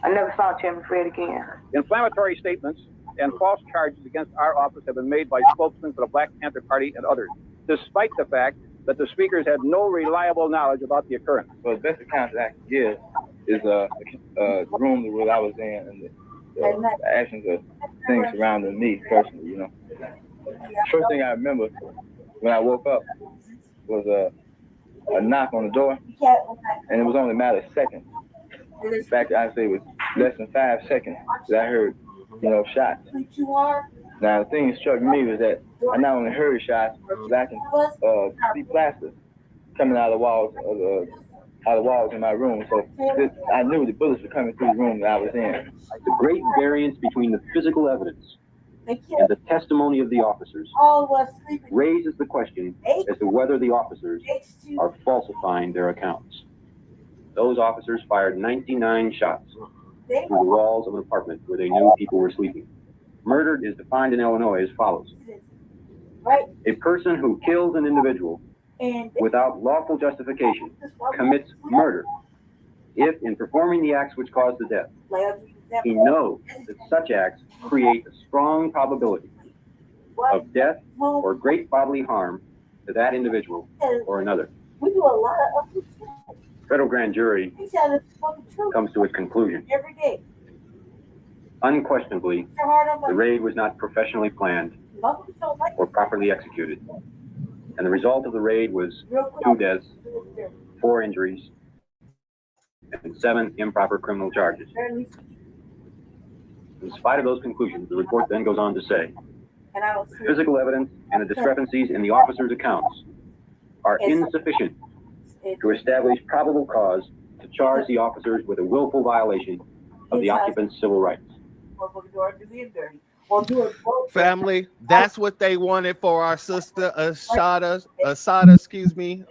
I never saw Chairman Fred again. Inflammatory statements and false charges against our office have been made by spokesmen for the Black Panther Party and others, despite the fact that the speakers had no reliable knowledge about the occurrence. So the best account that I can give is the room that I was in and the actions of things surrounding me personally, you know. First thing I remember when I woke up was a knock on the door, and it was only a matter of seconds. In fact, I'd say it was less than 5 seconds that I heard, you know, shots. Now, the thing that struck me was that I not only heard shots, but I can see plaster coming out of the walls in my room. So I knew the bullets were coming through the room that I was in. The great variance between the physical evidence and the testimony of the officers raises the question as to whether the officers are falsifying their accounts. Those officers fired 99 shots through the walls of an apartment where they knew people were sleeping. Murder is defined in Illinois as follows. A person who kills an individual without lawful justification commits murder if, in performing the acts which cause the death, he knows that such acts create a strong probability of death or great bodily harm to that individual or another. We do a lot of Federal grand jury comes to its conclusion. every day. Unquestionably, the raid was not professionally planned or properly executed. And the result of the raid was 2 deaths, 4 injuries, and 7 improper criminal charges. In spite of those conclusions, the report then goes on to say, physical evidence and the discrepancies in the officers' accounts are insufficient to establish probable cause to charge the officers with a willful violation of the occupant's civil rights. Family, that's what they wanted for our sister Assata, excuse me.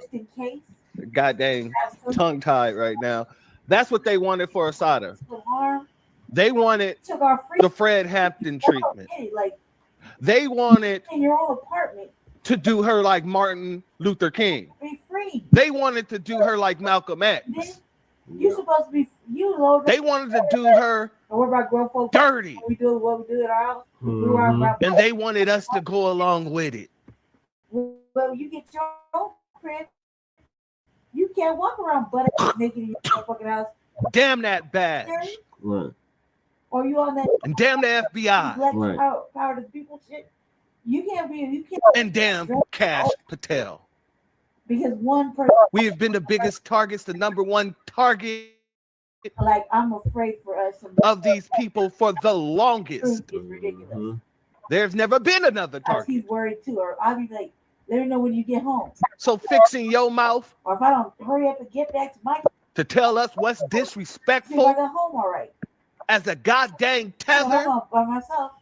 God dang, tongue tied right now. That's what they wanted for Assata. They wanted the Fred Hampton treatment. They wanted to do her like Martin Luther King. They wanted to do her like Malcolm X. You're supposed to be They wanted to do her dirty. We do what we do at our house. And they wanted us to go along with it. Well, you get your own crib. You can't walk around butt naked in your fucking house. Damn that badge. Right. Or you on that and damn the FBI. Right. Power to the people shit. You can't. And damn Cash Patel. Because one person. We have been the biggest targets, the #1 target. Like, I'm afraid for us. Of these people for the longest. It's ridiculous. There's never been another target. He's worried too. Or I'll be like, let me know when you get home. So fixing your mouth. Or if I don't hurry up and get back to my. To tell us what's disrespectful. I got home all right. As a goddamn tether. By myself.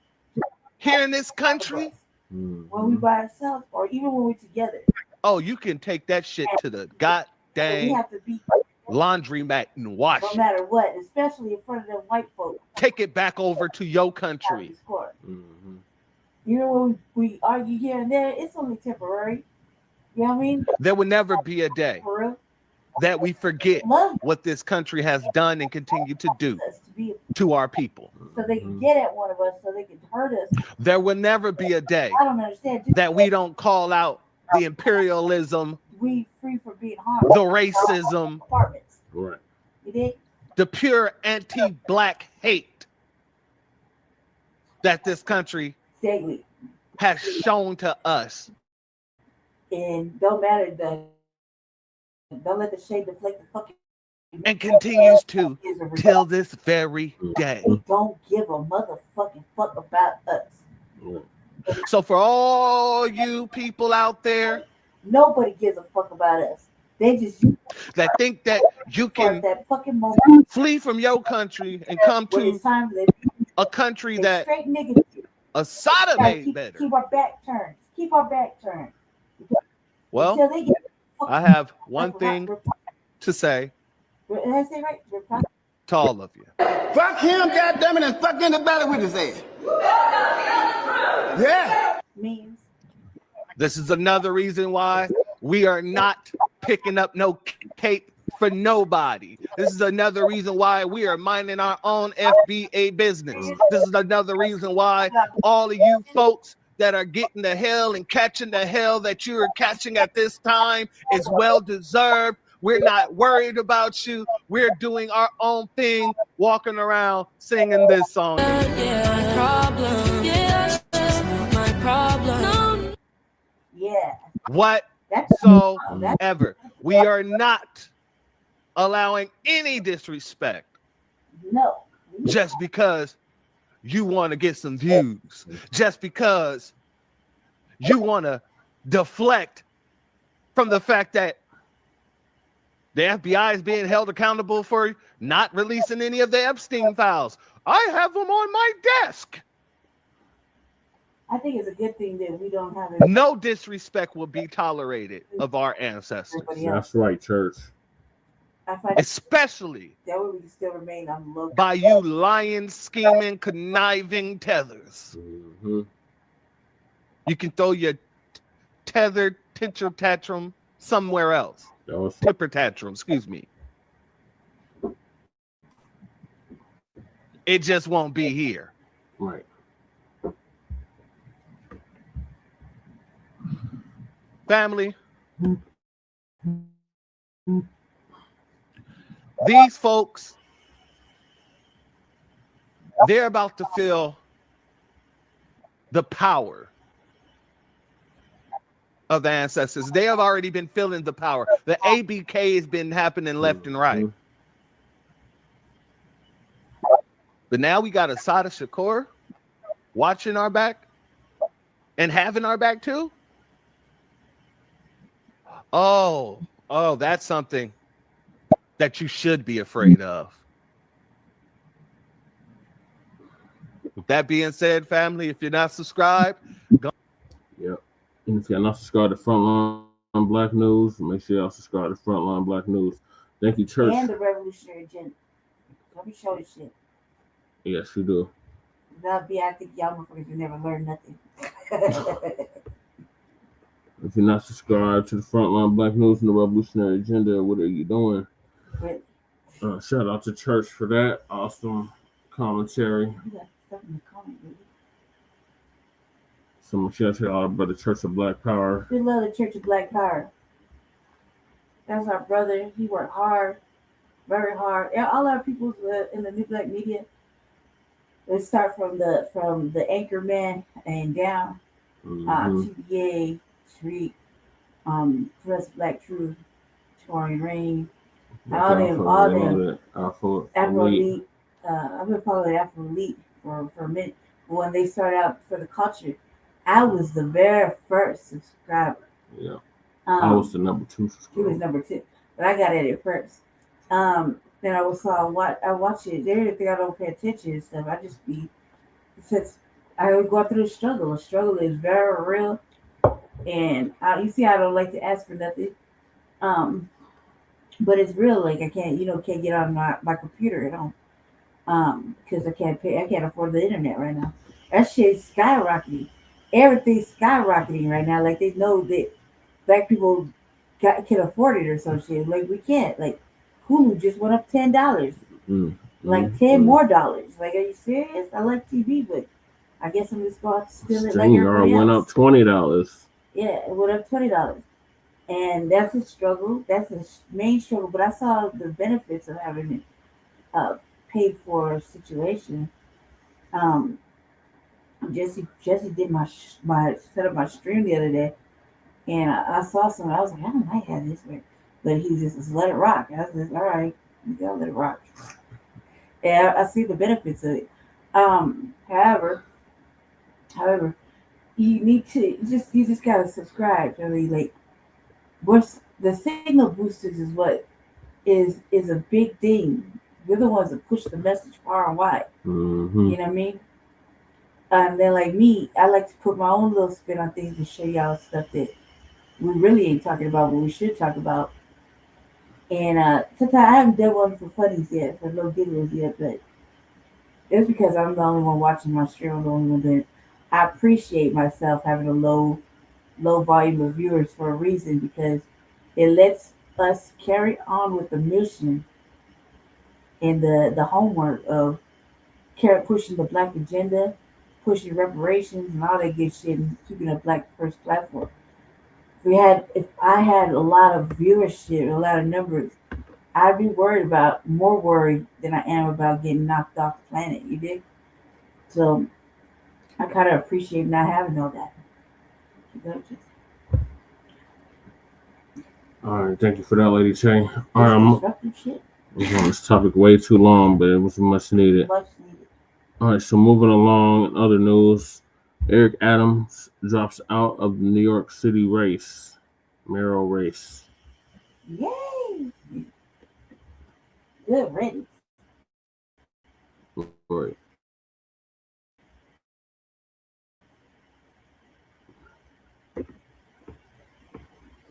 Here in this country. When we by ourselves or even when we're together. Oh, you can take that shit to the goddamn we have to be laundromat and wash no it. matter what, especially in front of them white folks. Take it back over to your country. You know, when we argue here and there, it's only temporary. You know what I mean? There will never be a day that we forget what this country has done and continue to do to our people. So they can get at one of us, so they can hurt us. There will never be a day I don't understand. that we don't call out the imperialism, we free from being harmed. the racism, right. You did? The pure anti-black hate that this country has shown to us. And don't matter don't let the shade deflect the fucking and continues to till this very day. They don't give a motherfucking fuck about us. So for all you people out there, nobody gives a fuck about us. They just that think that you can that fucking flee from your country and come to a country that Assata made better. Keep our back turned. Keep our back turned. Well, I have one thing to say to all of you. Fuck him, goddammit, and fuck anybody with his ass. Yeah. Means this is another reason why We are not picking up no cape for nobody. This is another reason why we are minding our own FBA business. This is another reason why all of you folks that are getting the hell and catching the hell that you are catching at this time is well deserved. We're not worried about you. We're doing our own thing, walking around singing this song. Yeah. Whatsoever. We are not allowing any disrespect. No. Just because you want to get some views, just because you want to deflect from the fact that the FBI is being held accountable for not releasing any of the Epstein files. I have them on my desk. I think it's a good thing that we don't have it. No disrespect will be tolerated of our ancestors. That's right, church. Especially that way we can still remain on low by you lying, scheming, conniving tethers. Mm-hmm. You can throw your tethered tantrum tantrum somewhere else. Temper tantrum, excuse me. It just won't be here. Right. Family. These folks, they're about to feel the power of the ancestors. They have already been feeling the power. The ABK has been happening left and right. But now we got Assata Shakur watching our back and having our back too. Oh, that's something that you should be afraid of. With that being said, family, if you're not subscribed, go. Yep. And if you're not subscribed to Frontline Black News, make sure y'all subscribe to Frontline Black News. Thank you, church. And the Revolutionary Agenda. Let me show you shit. Yes, you do. I think y'all motherfuckers will never learn nothing. If you're not subscribed to the Frontline Black News and the Revolutionary Agenda, what are you doing? Shout out to church for that awesome commentary. Some shout out about the Church of Black Power. We love the Church of Black Power. That's our brother. He worked hard, very hard. And all our people in the New Black Media. Let's start from the anchor man and down. TBA, Street, Press Black Truth, Tory Rain, all them. Afro Elite. I've been following Afro Elite for a minute. When they started out for the culture, I was the very first subscriber. Yeah. I was the number 2 subscriber. He was number 2, but I got at it first. Then I watch it. They didn't think I don't pay attention and stuff. I just be, since I would go through the struggle. The struggle is very real, and you see, I don't like to ask for nothing. But it's real. Like I can't get on my computer at home, because I can't afford the internet right now. That shit's skyrocketing. Everything's skyrocketing right now. Like they know that black people can afford it or some shit. Like we can't. Like Hulu just went up $10. Like $10 more. Like, are you serious? I like TV, but I guess I'm just going to steal it like everybody else. Went up $20. Yeah, it went up $20. And that's a struggle. That's a main struggle. But I saw the benefits of having it paid for situation. Jesse did my set up my stream the other day, and I saw something. I was like, I might have this, but he just let it rock. I was just, all right, you gotta let it rock. And I see the benefits of it. However, you need to you just gotta subscribe. I mean, like, what's the signal boosters is what is a big thing. We're the ones that push the message far and wide. Mm-hmm. You know what I mean? And then, like me, I like to put my own little spin on things and show y'all stuff that we really ain't talking about, but we should talk about. And sometimes I haven't done one for funnies yet, for no videos yet, but it's because I'm the only one watching my stream, I'm the only one doing it. I appreciate myself having a low low volume of viewers for a reason because it lets us carry on with the mission and the homework of pushing the Black agenda, pushing reparations and all that good shit, and keeping a Black first platform. If I had a lot of viewership, a lot of numbers, I'd be more worried than I am about getting knocked off the planet. You dig? So I kind of appreciate not having all that. All right, thank you for that, Lady Che. I'm on this topic way too long, but it was much needed. All right, so moving along, in other news, Eric Adams drops out of the New York City race, mayoral race. Yay! Good riddance. Right.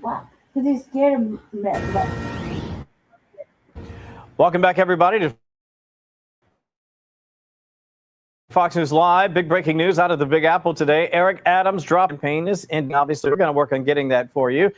Wow, because he's scared of me. Welcome back, everybody, to Fox News Live. Big breaking news out of the Big Apple today. Eric Adams dropping campaign is, and obviously we're going to work on getting that for you.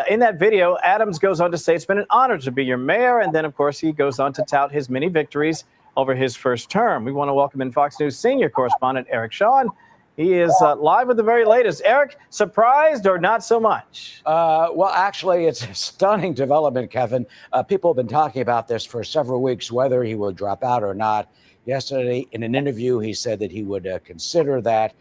In that video, Adams goes on to say it's been an honor to be your mayor, and then, of course, he goes on to tout his many victories over his first term. We want to welcome in Fox News senior correspondent Eric Shawn. He is live with the very latest. Eric, surprised or not so much? Well, actually, it's a stunning development, Kevin. People have been talking about this for several weeks, whether he will drop out or not. Yesterday, in an interview, he said that he would consider that.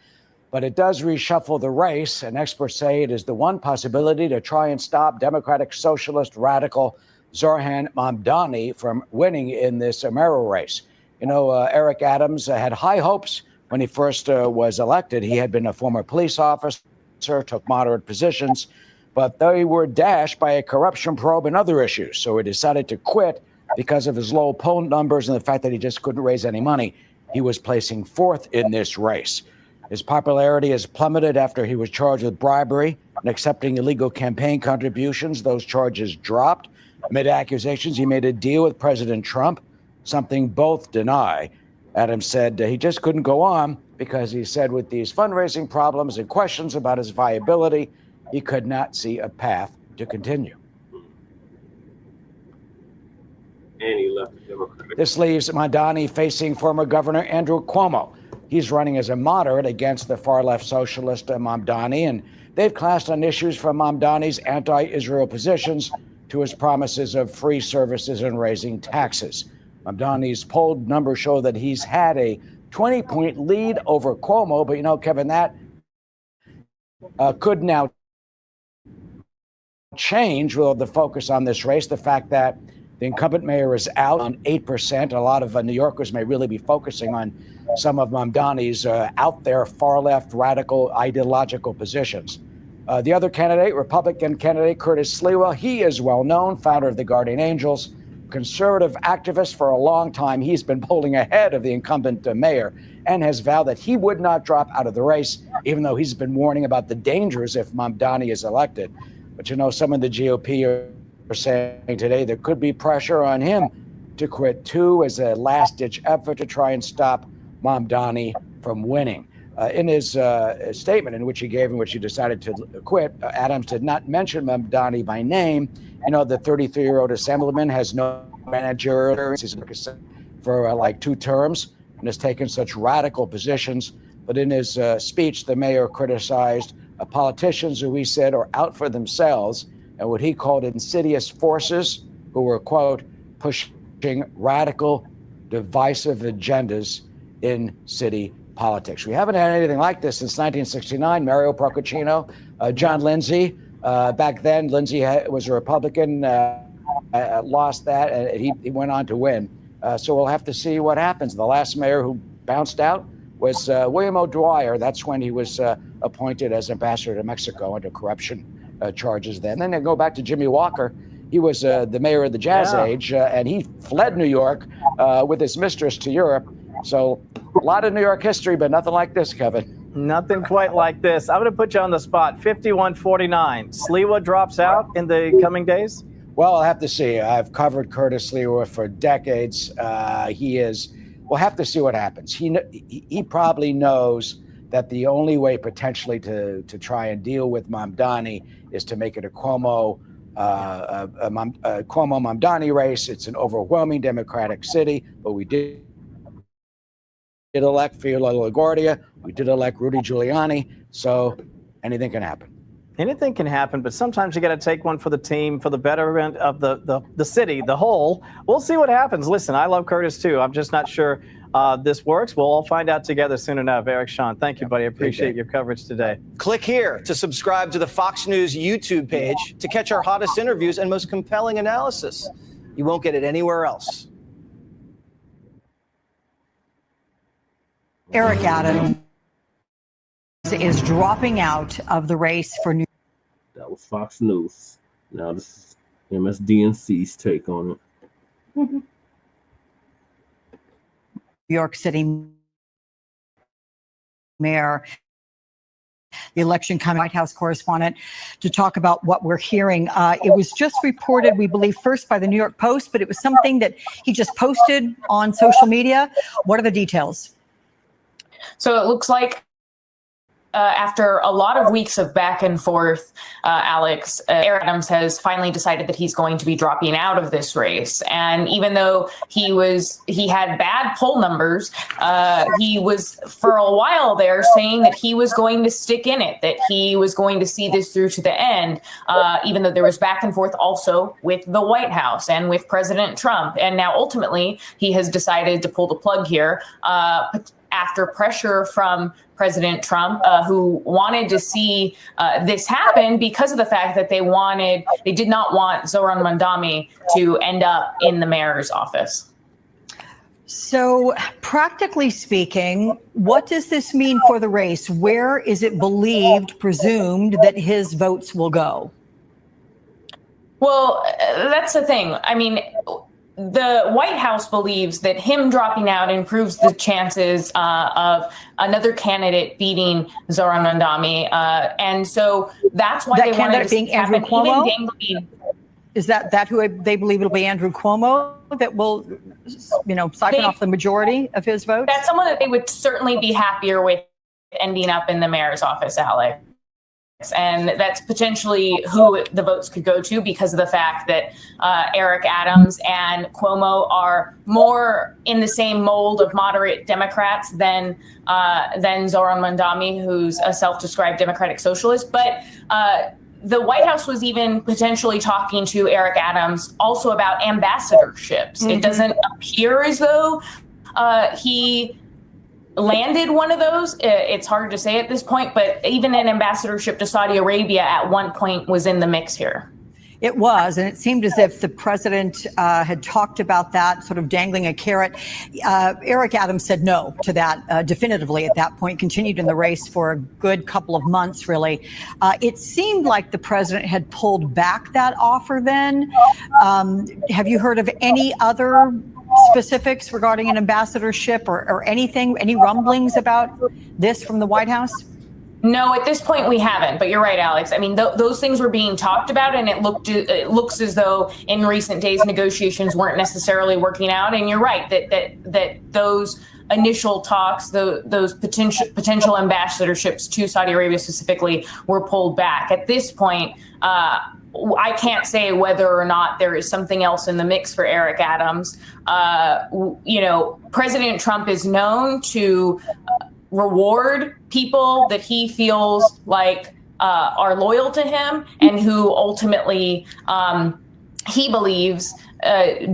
But it does reshuffle the race, and experts say it is the one possibility to try and stop Democratic Socialist radical Zohran Mamdani from winning in this mayoral race. You know, Eric Adams had high hopes when he first was elected. He had been a former police officer, took moderate positions, but they were dashed by a corruption probe and other issues. So he decided to quit because of his low poll numbers and the fact that he just couldn't raise any money. He was placing fourth in this race. His popularity has plummeted after he was charged with bribery and accepting illegal campaign contributions. Those charges dropped. Amid accusations, he made a deal with President Trump, something both deny. Adams said he just couldn't go on because he said with these fundraising problems and questions about his viability, he could not see a path to continue. And he left the Democratic. This leaves Mamdani facing former Governor Andrew Cuomo. He's running as a moderate against the far-left socialist Mamdani, and they've clashed on issues from Mamdani's anti-Israel positions to his promises of free services and raising taxes. Mamdani's poll numbers show that he's had a 20-point lead over Cuomo, but you know, Kevin, that could now change with the focus on this race. The fact that the incumbent mayor is out on 8%. A lot of New Yorkers may really be focusing on some of Mamdani's out there far-left radical ideological positions. The other candidate, Republican candidate Curtis Sliwa, he is well known, founder of the Guardian Angels, conservative activist for a long time. He's been polling ahead of the incumbent mayor and has vowed that he would not drop out of the race, even though he's been warning about the dangers if Mamdani is elected. But you know, some of the GOP are saying today there could be pressure on him to quit too as a last-ditch effort to try and stop Mamdani from winning. In his statement in which he gave in which he decided to quit, Adams did not mention Mamdani by name. You know, the 33-year-old assemblyman has no managerial experience. He's for like 2 terms and has taken such radical positions. But in his speech, the mayor criticized politicians who he said are out for themselves and what he called insidious forces who were, quote, pushing radical, divisive agendas in city politics. We haven't had anything like this since 1969. Mario Procaccino, John Lindsay. Back then, Lindsay was a Republican, lost that, and he went on to win. So we'll have to see what happens. The last mayor who bounced out was William O'Dwyer. That's when he was appointed as ambassador to Mexico under corruption charges then. Then they go back to Jimmy Walker. He was the mayor of the Jazz Age, and he fled New York with his mistress to Europe. So a lot of New York history, but nothing like this, Kevin. Nothing quite like this. I'm going to put you on the spot. 51-49. Sliwa drops out in the coming days? Well, I'll have to see. I've covered Curtis Sliwa for decades. We'll have to see what happens. He probably knows that the only way potentially to try and deal with Mamdani is to make it a Cuomo Mamdani race. It's an overwhelming Democratic city, but we did elect Fiorello LaGuardia. We did elect Rudy Giuliani. So anything can happen. Anything can happen, but sometimes you got to take one for the team, for the betterment of the city, the whole. We'll see what happens. Listen, I love Curtis too. I'm just not sure this works. We'll all find out together soon enough. Eric, Sean, thank you, buddy. I appreciate your coverage today. Click here to subscribe to the Fox News YouTube page to catch our hottest interviews and most compelling analysis. You won't get it anywhere else. Eric Adams is dropping out of the race for New. That was Fox News. Now this is MSDNC's take on it. New York City mayor. The election coming, White House correspondent, to talk about what we're hearing. It was just reported, we believe, first by the New York Post, but it was something that he just posted on social media. What are the details? So it looks like after a lot of weeks of back and forth, Alex, Eric Adams has finally decided that he's going to be dropping out of this race. And even though he had bad poll numbers, he was for a while there saying that he was going to stick in it, that he was going to see this through to the end, even though there was back and forth also with the White House and with President Trump. And now ultimately he has decided to pull the plug here after pressure from President Trump, who wanted to see this happen because of the fact that they did not want Zohran Mamdani to end up in the mayor's office. So practically speaking, what does this mean for the race? Where is it believed, presumed, that his votes will go? Well, that's the thing. I mean, the White House believes that him dropping out improves the chances of another candidate beating Zohran Mamdani, and so that's why they wanted to being Andrew Cuomo. Is that who they believe it'll be? Andrew Cuomo that will, siphon off the majority of his votes? That's someone that they would certainly be happier with ending up in the mayor's office, Alex. And that's potentially who the votes could go to because of the fact that Eric Adams and Cuomo are more in the same mold of moderate Democrats than Zohran Mamdani, who's a self-described democratic socialist. But the White House was even potentially talking to Eric Adams also about ambassadorships. Mm-hmm. It doesn't appear as though he landed one of those. It's hard to say at this point, but even an ambassadorship to Saudi Arabia at one point was in the mix here. It was, and it seemed as if the president had talked about that, sort of dangling a carrot. Eric Adams said no to that definitively at that point, continued in the race for a good couple of months, really. It seemed like the president had pulled back that offer then. Have you heard of any other specifics regarding an ambassadorship or anything, any rumblings about this from the White House? No, at this point we haven't, but you're right, Alex. I mean, those things were being talked about, and it looks as though in recent days negotiations weren't necessarily working out. And you're right that those initial talks, those potential ambassadorships to Saudi Arabia specifically, were pulled back. At this point, I can't say whether or not there is something else in the mix for Eric Adams. President Trump is known to reward people that he feels like are loyal to him and who ultimately he believes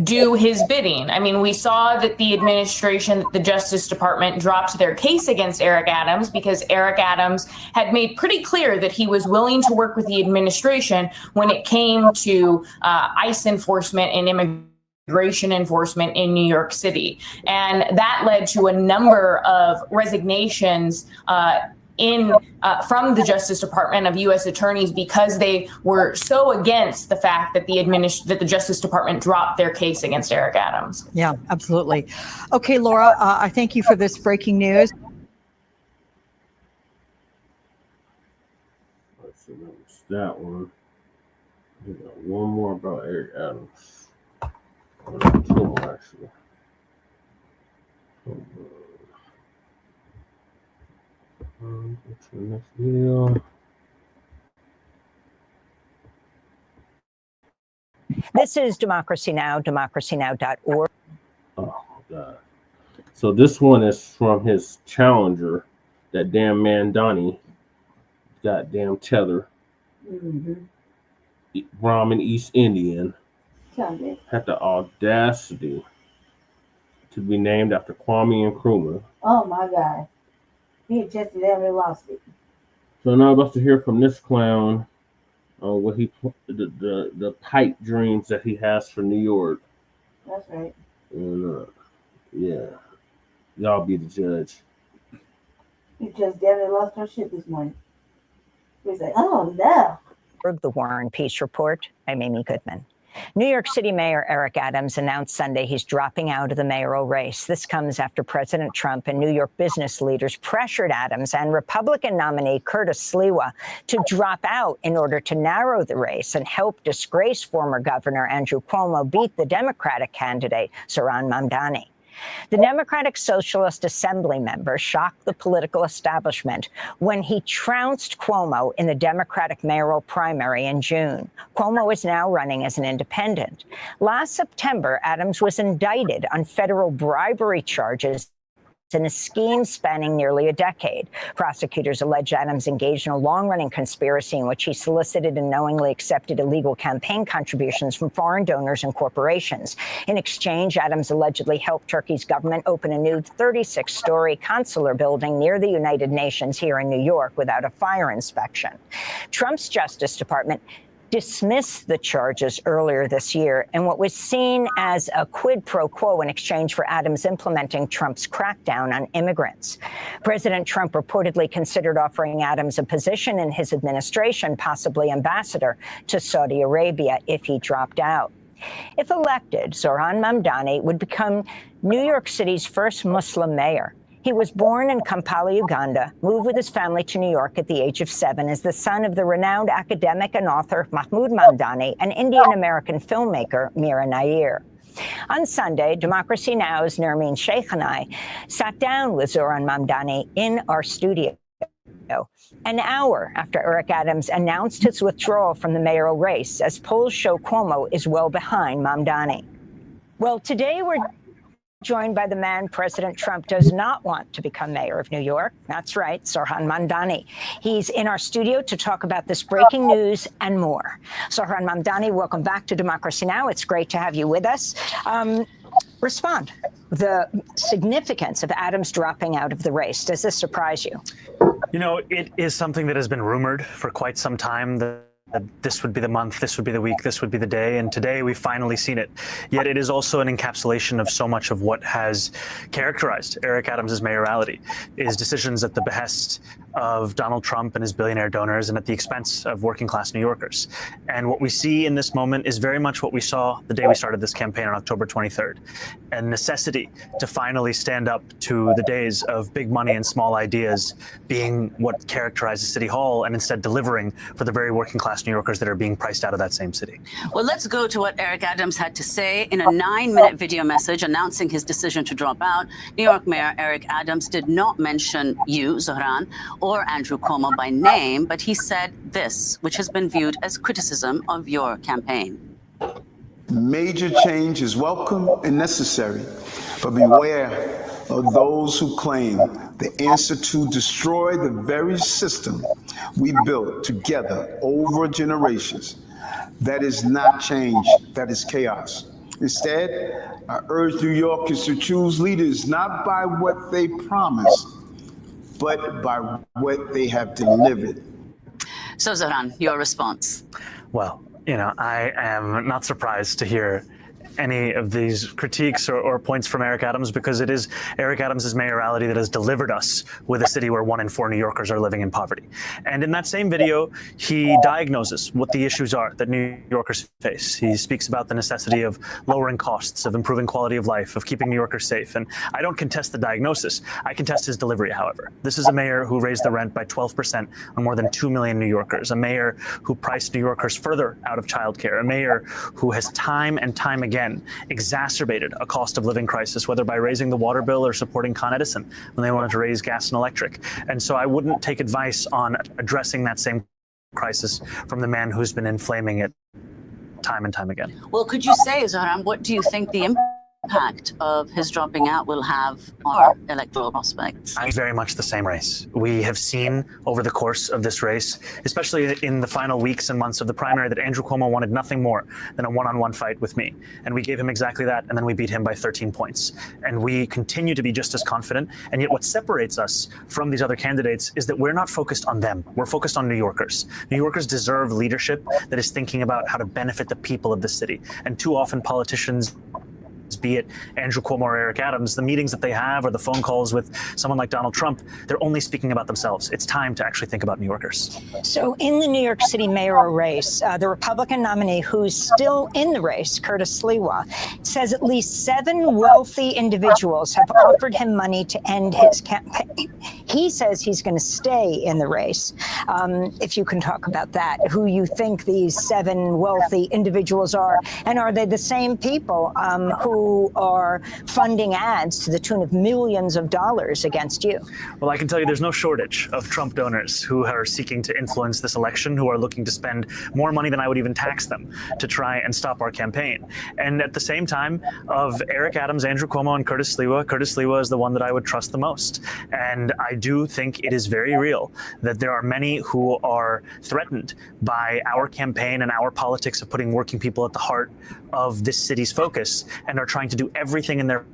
do his bidding. I mean, we saw that the administration, the Justice Department, dropped their case against Eric Adams because Eric Adams had made pretty clear that he was willing to work with the administration when it came to ICE enforcement and immigration enforcement in New York City. And that led to a number of resignations from the Justice Department of U.S. attorneys because they were so against the fact that the Justice Department dropped their case against Eric Adams. Yeah, absolutely. Okay, Laura, I thank you for this breaking news. So that was that one. We got one more about Eric Adams. Two more, actually. Next video. This is Democracy Now!, democracynow.org. Oh, God. So this one is from his challenger, that damn Mamdani, goddamn tether. Brahmin East Indian had the audacity to be named after Kwame Nkrumah. Oh my God. He just never lost it. So now I'm about to hear from this clown what the pipe dreams that he has for New York. That's right. And yeah, y'all be the judge. He just never lost her shit this morning. He's like, oh no. The War and Peace Report. I'm Amy Goodman. New York City Mayor Eric Adams announced Sunday he's dropping out of the mayoral race. This comes after President Trump and New York business leaders pressured Adams and Republican nominee Curtis Sliwa to drop out in order to narrow the race and help disgraced former Governor Andrew Cuomo beat the Democratic candidate Zohran Mamdani. The Democratic Socialist Assembly member shocked the political establishment when he trounced Cuomo in the Democratic mayoral primary in June. Cuomo is now running as an independent. Last September, Adams was indicted on federal bribery charges in a scheme spanning nearly a decade. Prosecutors allege Adams engaged in a long-running conspiracy in which he solicited and knowingly accepted illegal campaign contributions from foreign donors and corporations. In exchange, Adams allegedly helped Turkey's government open a new 36-story consular building near the United Nations here in New York without a fire inspection. Trump's Justice Department dismissed the charges earlier this year in what was seen as a quid pro quo in exchange for Adams implementing Trump's crackdown on immigrants. President Trump reportedly considered offering Adams a position in his administration, possibly ambassador to Saudi Arabia, if he dropped out. If elected, Zohran Mamdani would become New York City's first Muslim mayor. He was born in Kampala, Uganda, moved with his family to New York at the age of 7 as the son of the renowned academic and author Mahmoud Mamdani and Indian-American filmmaker Mira Nair. On Sunday, Democracy Now!'s Nermeen Sheikh and I sat down with Zohran Mamdani in our studio. An hour after Eric Adams announced his withdrawal from the mayoral race, as polls show Cuomo is well behind Mamdani. Well, today we're joined by the man President Trump does not want to become mayor of New York. That's right, Zohran Mamdani. He's in our studio to talk about this breaking news and more. Zohran Mamdani, welcome back to Democracy Now! It's great to have you with us. Respond. The significance of Adams dropping out of the race, does this surprise you? You know, it is something that has been rumored for quite some time. That this would be the month, this would be the week, this would be the day, and today we've finally seen it. Yet it is also an encapsulation of so much of what has characterized Eric Adams' mayoralty, is decisions at the behest of Donald Trump and his billionaire donors and at the expense of working class New Yorkers. And what we see in this moment is very much what we saw the day we started this campaign on October 23rd, a necessity to finally stand up to the days of big money and small ideas being what characterizes City Hall and instead delivering for the very working class New Yorkers that are being priced out of that same city. Well, let's go to what Eric Adams had to say in a 9-minute video message announcing his decision to drop out. New York Mayor Eric Adams did not mention you, Zohran, or Andrew Cuomo by name, but he said this, which has been viewed as criticism of your campaign. Major change is welcome and necessary, but beware of those who claim the answer to destroy the very system we built together over generations. That is not change, that is chaos. Instead, I urge New Yorkers to choose leaders not by what they promise, but by what they have delivered. So, Zohran, your response? Well, you know, I am not surprised to hear any of these critiques or points from Eric Adams, because it is Eric Adams' mayoralty that has delivered us with a city where 1 in 4 New Yorkers are living in poverty. And in that same video, he diagnoses what the issues are that New Yorkers face. He speaks about the necessity of lowering costs, of improving quality of life, of keeping New Yorkers safe. And I don't contest the diagnosis. I contest his delivery, however. This is a mayor who raised the rent by 12% on more than 2 million New Yorkers, a mayor who priced New Yorkers further out of childcare, a mayor who has time and time again again exacerbated a cost of living crisis, whether by raising the water bill or supporting Con Edison when they wanted to raise gas and electric. And so I wouldn't take advice on addressing that same crisis from the man who's been inflaming it time and time again. Well, could you say, Zohran, what do you think the impact of his dropping out will have on our electoral prospects? Very much the same race. We have seen over the course of this race, especially in the final weeks and months of the primary, that Andrew Cuomo wanted nothing more than a one-on-one fight with me. And we gave him exactly that, and then we beat him by 13 points. And we continue to be just as confident. And yet what separates us from these other candidates is that we're not focused on them. We're focused on New Yorkers. New Yorkers deserve leadership that is thinking about how to benefit the people of the city. And too often politicians, be it Andrew Cuomo or Eric Adams, the meetings that they have or the phone calls with someone like Donald Trump, they're only speaking about themselves. It's time to actually think about New Yorkers. So in the New York City mayoral race, the Republican nominee who's still in the race, Curtis Sliwa, says at least 7 wealthy individuals have offered him money to end his campaign. He says he's going to stay in the race. If you can talk about that, who you think these 7 wealthy individuals are, and are they the same people who are funding ads to the tune of millions of dollars against you? Well, I can tell you there's no shortage of Trump donors who are seeking to influence this election, who are looking to spend more money than I would even tax them to try and stop our campaign. And at the same time, of Eric Adams, Andrew Cuomo, and Curtis Sliwa is the one that I would trust the most. And I do think it is very real that there are many who are threatened by our campaign and our politics of putting working people at the heart of this city's focus, and are trying to do everything in their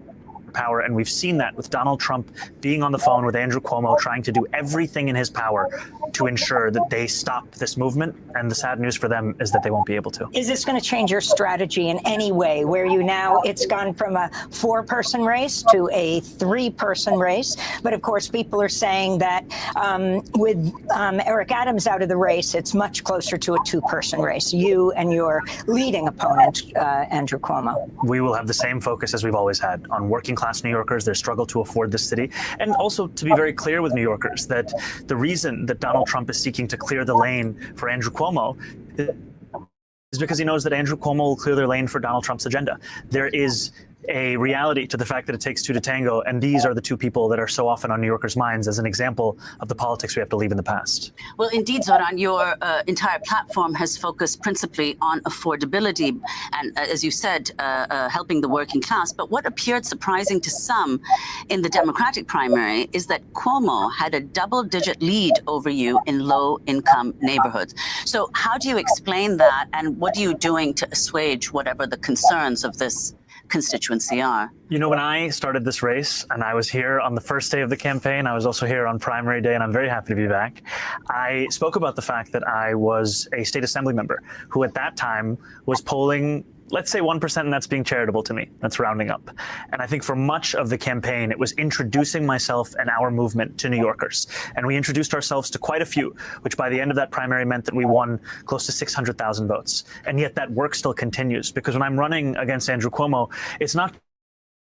power. And we've seen that with Donald Trump being on the phone with Andrew Cuomo, trying to do everything in his power to ensure that they stop this movement. And the sad news for them is that they won't be able to. Is this going to change your strategy in any way, where you now, it's gone from a 4-person race to a 3-person race? But of course, people are saying that with Eric Adams out of the race, it's much closer to a 2-person race, you and your leading opponent, Andrew Cuomo. We will have the same focus as we've always had on working class New Yorkers, their struggle to afford this city, and also to be very clear with New Yorkers that the reason that Donald Trump is seeking to clear the lane for Andrew Cuomo is because he knows that Andrew Cuomo will clear their lane for Donald Trump's agenda. There is a reality to the fact that it takes 2 to tango, and these are the 2 people that are so often on New Yorkers' minds as an example of the politics we have to leave in the past. Well, indeed, Zohran, your entire platform has focused principally on affordability and, as you said, helping the working class. But what appeared surprising to some in the Democratic primary is that Cuomo had a double-digit lead over you in low-income neighborhoods. So how do you explain that, and what are you doing to assuage whatever the concerns of this constituency are? You know, when I started this race, and I was here on the first day of the campaign, I was also here on primary day, and I'm very happy to be back. I spoke about the fact that I was a state assembly member who at that time was polling, let's say 1%, and that's being charitable to me. That's rounding up. And I think for much of the campaign, it was introducing myself and our movement to New Yorkers. And we introduced ourselves to quite a few, which by the end of that primary meant that we won close to 600,000 votes. And yet that work still continues, because when I'm running against Andrew Cuomo, it's not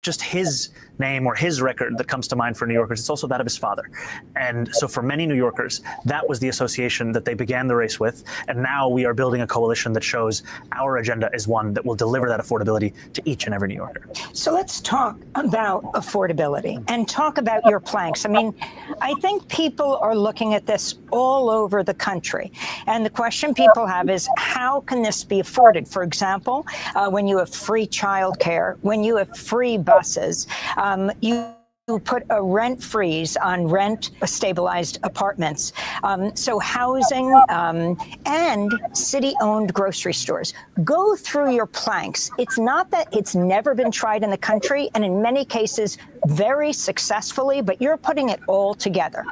just his name or his record that comes to mind for New Yorkers, it's also that of his father. And so for many New Yorkers, that was the association that they began the race with. And now we are building a coalition that shows our agenda is one that will deliver that affordability to each and every New Yorker. So let's talk about affordability and talk about your planks. I mean, I think people are looking at this all over the country. And the question people have is, how can this be afforded? For example, when you have free childcare, when you have free buses, you put a rent freeze on rent-stabilized apartments. So housing and city-owned grocery stores. Go through your planks. It's not that it's never been tried in the country, and in many cases, very successfully, but you're putting it all together.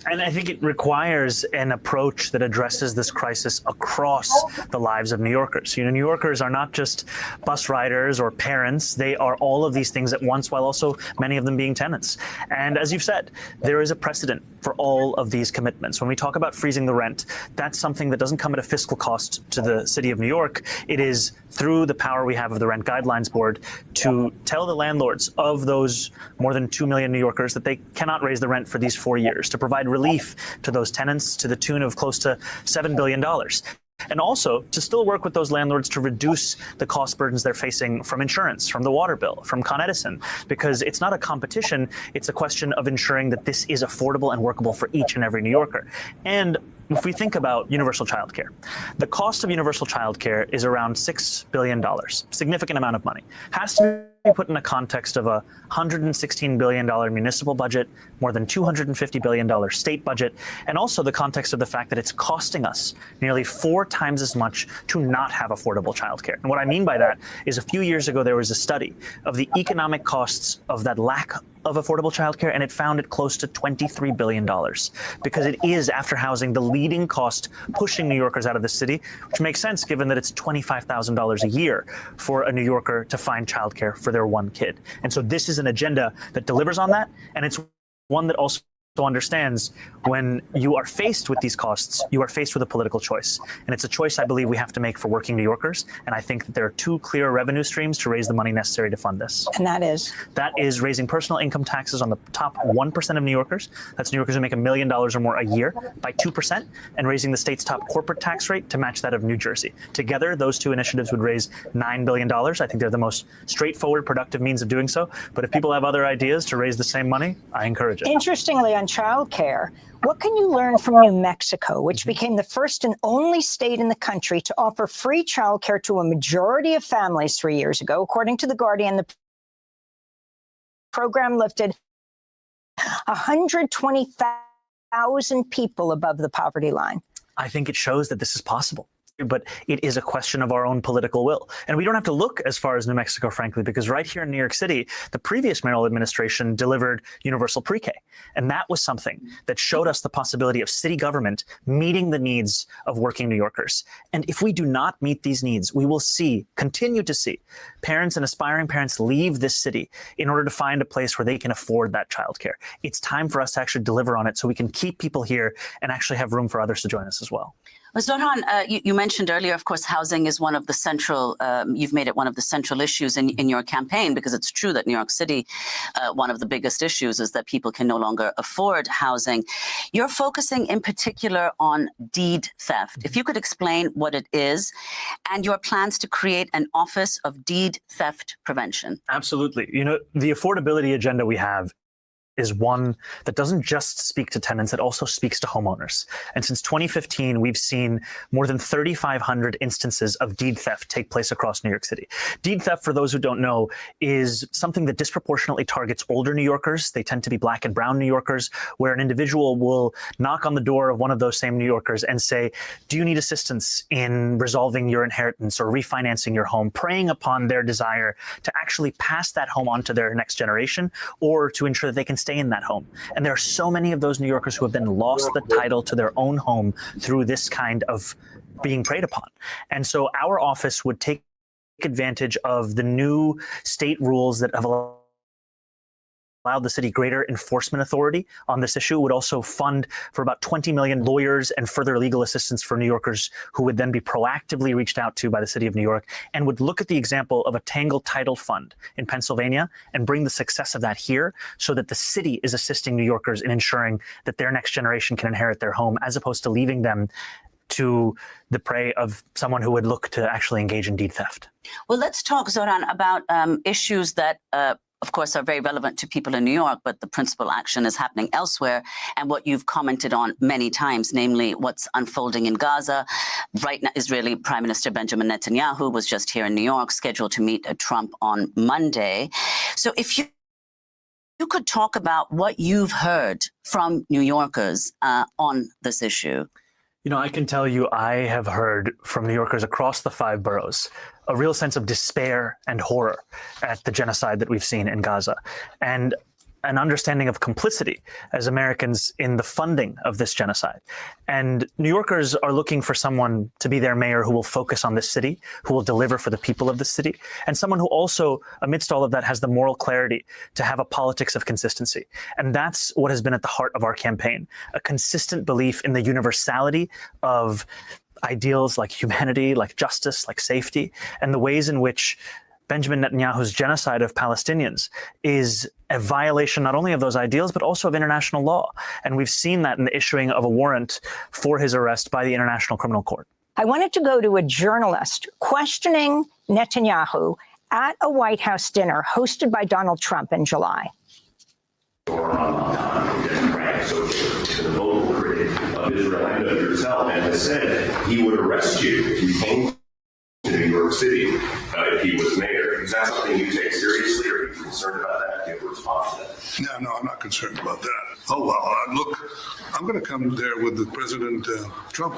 And I think it requires an approach that addresses this crisis across the lives of New Yorkers. You know, New Yorkers are not just bus riders or parents. They are all of these things at once, while also many of them being tenants. And as you've said, there is a precedent for all of these commitments. When we talk about freezing the rent, that's something that doesn't come at a fiscal cost to the city of New York. It is through the power we have of the Rent Guidelines Board to tell the landlords of those more than 2 million New Yorkers that they cannot raise the rent for these 4 years, to provide relief to those tenants to the tune of close to $7 billion. And also to still work with those landlords to reduce the cost burdens they're facing from insurance, from the water bill, from Con Edison, because it's not a competition. It's a question of ensuring that this is affordable and workable for each and every New Yorker. And if we think about universal childcare, the cost of universal childcare is around $6 billion, significant amount of money. Has to be put in the context of a $116 billion municipal budget, more than $250 billion state budget, and also the context of the fact that it's costing us nearly 4 times as much to not have affordable childcare. And what I mean by that is a few years ago, there was a study of the economic costs of that lack of affordable childcare, and it found it close to $23 billion, because it is, after housing, the leading cost pushing New Yorkers out of the city, which makes sense given that it's $25,000 a year for a New Yorker to find childcare for their one kid. And so this is an agenda that delivers on that, and it's one that also understands when you are faced with these costs, you are faced with a political choice. And it's a choice I believe we have to make for working New Yorkers. And I think that there are 2 clear revenue streams to raise the money necessary to fund this. And that is? That is raising personal income taxes on the top 1% of New Yorkers. That's New Yorkers who make $1 million or more a year by 2%, and raising the state's top corporate tax rate to match that of New Jersey. Together, those 2 initiatives would raise $9 billion. I think they're the most straightforward, productive means of doing so. But if people have other ideas to raise the same money, I encourage it. Interestingly, on childcare, what can you learn from New Mexico, which became the first and only state in the country to offer free childcare to a majority of families 3 years ago? According to The Guardian, the program lifted 120,000 people above the poverty line. I think it shows that this is possible. But it is a question of our own political will. And we don't have to look as far as New Mexico, frankly, because right here in New York City, the previous mayoral administration delivered universal pre-K. And that was something that showed us the possibility of city government meeting the needs of working New Yorkers. And if we do not meet these needs, we will continue to see parents and aspiring parents leave this city in order to find a place where they can afford that childcare. It's time for us to actually deliver on it so we can keep people here and actually have room for others to join us as well. Well, Zohran, you mentioned earlier, of course, housing is one of the central, you've made it one of the central issues in your campaign, because it's true that New York City, one of the biggest issues is that people can no longer afford housing. You're focusing in particular on deed theft. If you could explain what it is and your plans to create an Office of Deed Theft Prevention. Absolutely. You know, the affordability agenda we have is one that doesn't just speak to tenants, it also speaks to homeowners. And since 2015, we've seen more than 3,500 instances of deed theft take place across New York City. Deed theft, for those who don't know, is something that disproportionately targets older New Yorkers. They tend to be Black and brown New Yorkers, where an individual will knock on the door of one of those same New Yorkers and say, do you need assistance in resolving your inheritance or refinancing your home, preying upon their desire to actually pass that home on to their next generation, or to ensure that they can stay in that home. And there are so many of those New Yorkers who have then lost the title to their own home through this kind of being preyed upon. And so our office would take advantage of the new state rules that have allowed the city greater enforcement authority on this issue. It would also fund for about 20 million lawyers and further legal assistance for New Yorkers who would then be proactively reached out to by the city of New York, and would look at the example of a Tangle Title Fund in Pennsylvania and bring the success of that here so that the city is assisting New Yorkers in ensuring that their next generation can inherit their home, as opposed to leaving them to the prey of someone who would look to actually engage in deed theft. Well, let's talk, Zohran, about issues that of course, are very relevant to people in New York, but the principal action is happening elsewhere. And what you've commented on many times, namely what's unfolding in Gaza. Right now, Israeli Prime Minister Benjamin Netanyahu was just here in New York, scheduled to meet Trump on Monday. So if you could talk about what you've heard from New Yorkers on this issue. You know, I can tell you I have heard from New Yorkers across the 5 boroughs a real sense of despair and horror at the genocide that we've seen in Gaza, and an understanding of complicity as Americans in the funding of this genocide. And New Yorkers are looking for someone to be their mayor who will focus on this city, who will deliver for the people of the city, and someone who also, amidst all of that, has the moral clarity to have a politics of consistency. And that's what has been at the heart of our campaign, a consistent belief in the universality of ideals like humanity, like justice, like safety, and the ways in which Benjamin Netanyahu's genocide of Palestinians is a violation not only of those ideals, but also of international law. And we've seen that in the issuing of a warrant for his arrest by the International Criminal Court. I wanted to go to a journalist questioning Netanyahu at a White House dinner hosted by Donald Trump in July. Democratic socialist, the vocal critic of Israel and of yourself, and has said he would arrest you if you came to New York City if he was mayor. Is that something you take seriously, or are you concerned about that? Do you have a response to that? No, I'm not concerned about that. Oh, well, look, I'm going to come there with the President Trump,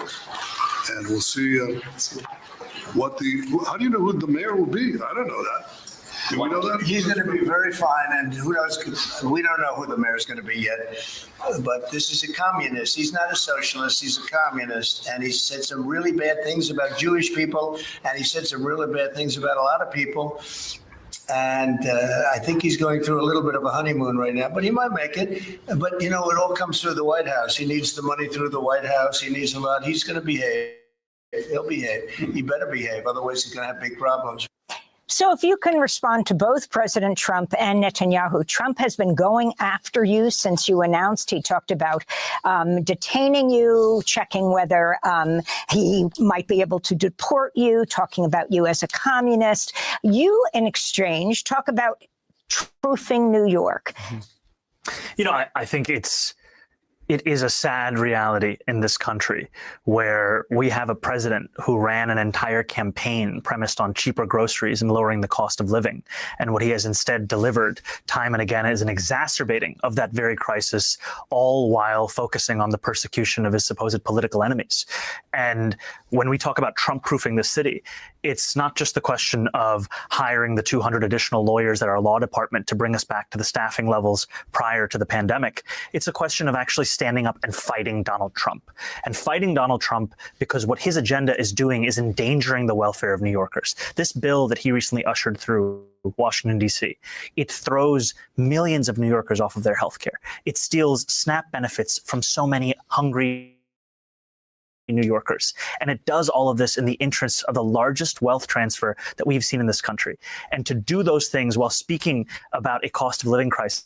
and we'll see how do you know who the mayor will be? I don't know that. Do we know that? He's going to be very fine, and who knows? We don't know who the mayor is going to be yet. But this is a communist. He's not a socialist. He's a communist, and he said some really bad things about Jewish people, and he said some really bad things about a lot of people. And I think he's going through a little bit of a honeymoon right now, but he might make it. But, it all comes through the White House. He needs the money through the White House. He needs a lot. He's going to behave. He'll behave. He better behave. Otherwise, he's going to have big problems. So if you can respond to both President Trump and Netanyahu, Trump has been going after you since you announced. He talked about detaining you, checking whether he might be able to deport you, talking about you as a communist. You, in exchange, talk about truthing New York. I think it is a sad reality in this country where we have a president who ran an entire campaign premised on cheaper groceries and lowering the cost of living. And what he has instead delivered time and again is an exacerbating of that very crisis, all while focusing on the persecution of his supposed political enemies. And when we talk about Trump-proofing the city, it's not just the question of hiring the 200 additional lawyers at our law department to bring us back to the staffing levels prior to the pandemic. It's a question of actually standing up and fighting Donald Trump. And fighting Donald Trump because what his agenda is doing is endangering the welfare of New Yorkers. This bill that he recently ushered through Washington, D.C., it throws millions of New Yorkers off of their health care. It steals SNAP benefits from so many hungry New Yorkers. And it does all of this in the interests of the largest wealth transfer that we've seen in this country. And to do those things while speaking about a cost of living crisis,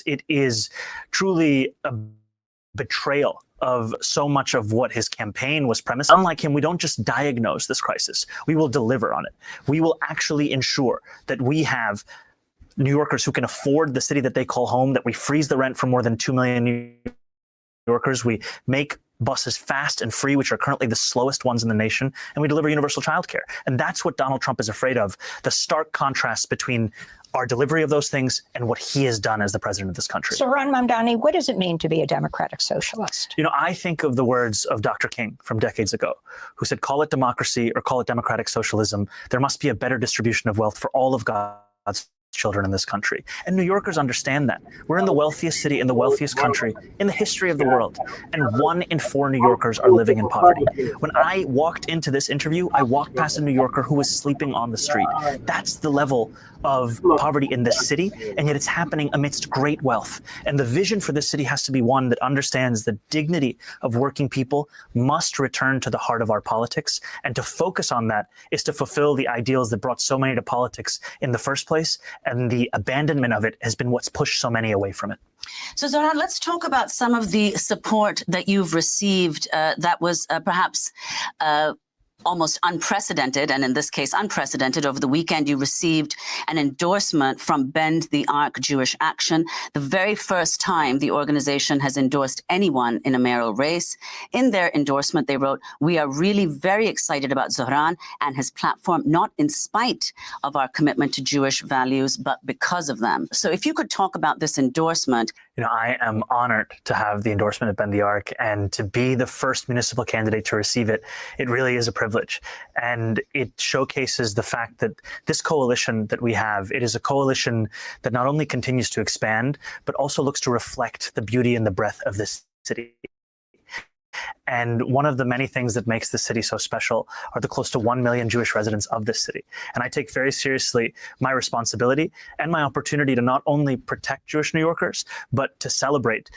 it is truly a betrayal of so much of what his campaign was premised. Unlike him, we don't just diagnose this crisis. We will deliver on it. We will actually ensure that we have New Yorkers who can afford the city that they call home, that we freeze the rent for more than 2 million New Yorkers. We make buses fast and free, which are currently the slowest ones in the nation, and we deliver universal childcare. And that's what Donald Trump is afraid of, the stark contrast between our delivery of those things and what he has done as the president of this country. Zohran Mamdani, what does it mean to be a democratic socialist? I think of the words of Dr. King from decades ago, who said, call it democracy or call it democratic socialism. There must be a better distribution of wealth for all of God's children in this country. And New Yorkers understand that. We're in the wealthiest city in the wealthiest country in the history of the world. And 1 in 4 New Yorkers are living in poverty. When I walked into this interview, I walked past a New Yorker who was sleeping on the street. That's the level of poverty in this city, and yet it's happening amidst great wealth. And the vision for this city has to be one that understands the dignity of working people must return to the heart of our politics. And to focus on that is to fulfill the ideals that brought so many to politics in the first place. And the abandonment of it has been what's pushed so many away from it. So, Zohran, let's talk about some of the support that you've received that was perhaps almost unprecedented, and in this case, unprecedented. Over the weekend, you received an endorsement from Bend the Arc Jewish Action, the very first time the organization has endorsed anyone in a mayoral race. In their endorsement, they wrote, "We are really very excited about Zohran and his platform, not in spite of our commitment to Jewish values, but because of them." So if you could talk about this endorsement. I am honored to have the endorsement of Bend the Arc, and to be the first municipal candidate to receive it. It really is a privilege. And it showcases the fact that this coalition that we have, it is a coalition that not only continues to expand, but also looks to reflect the beauty and the breadth of this city. And one of the many things that makes this city so special are the close to 1 million Jewish residents of this city. And I take very seriously my responsibility and my opportunity to not only protect Jewish New Yorkers, but to celebrate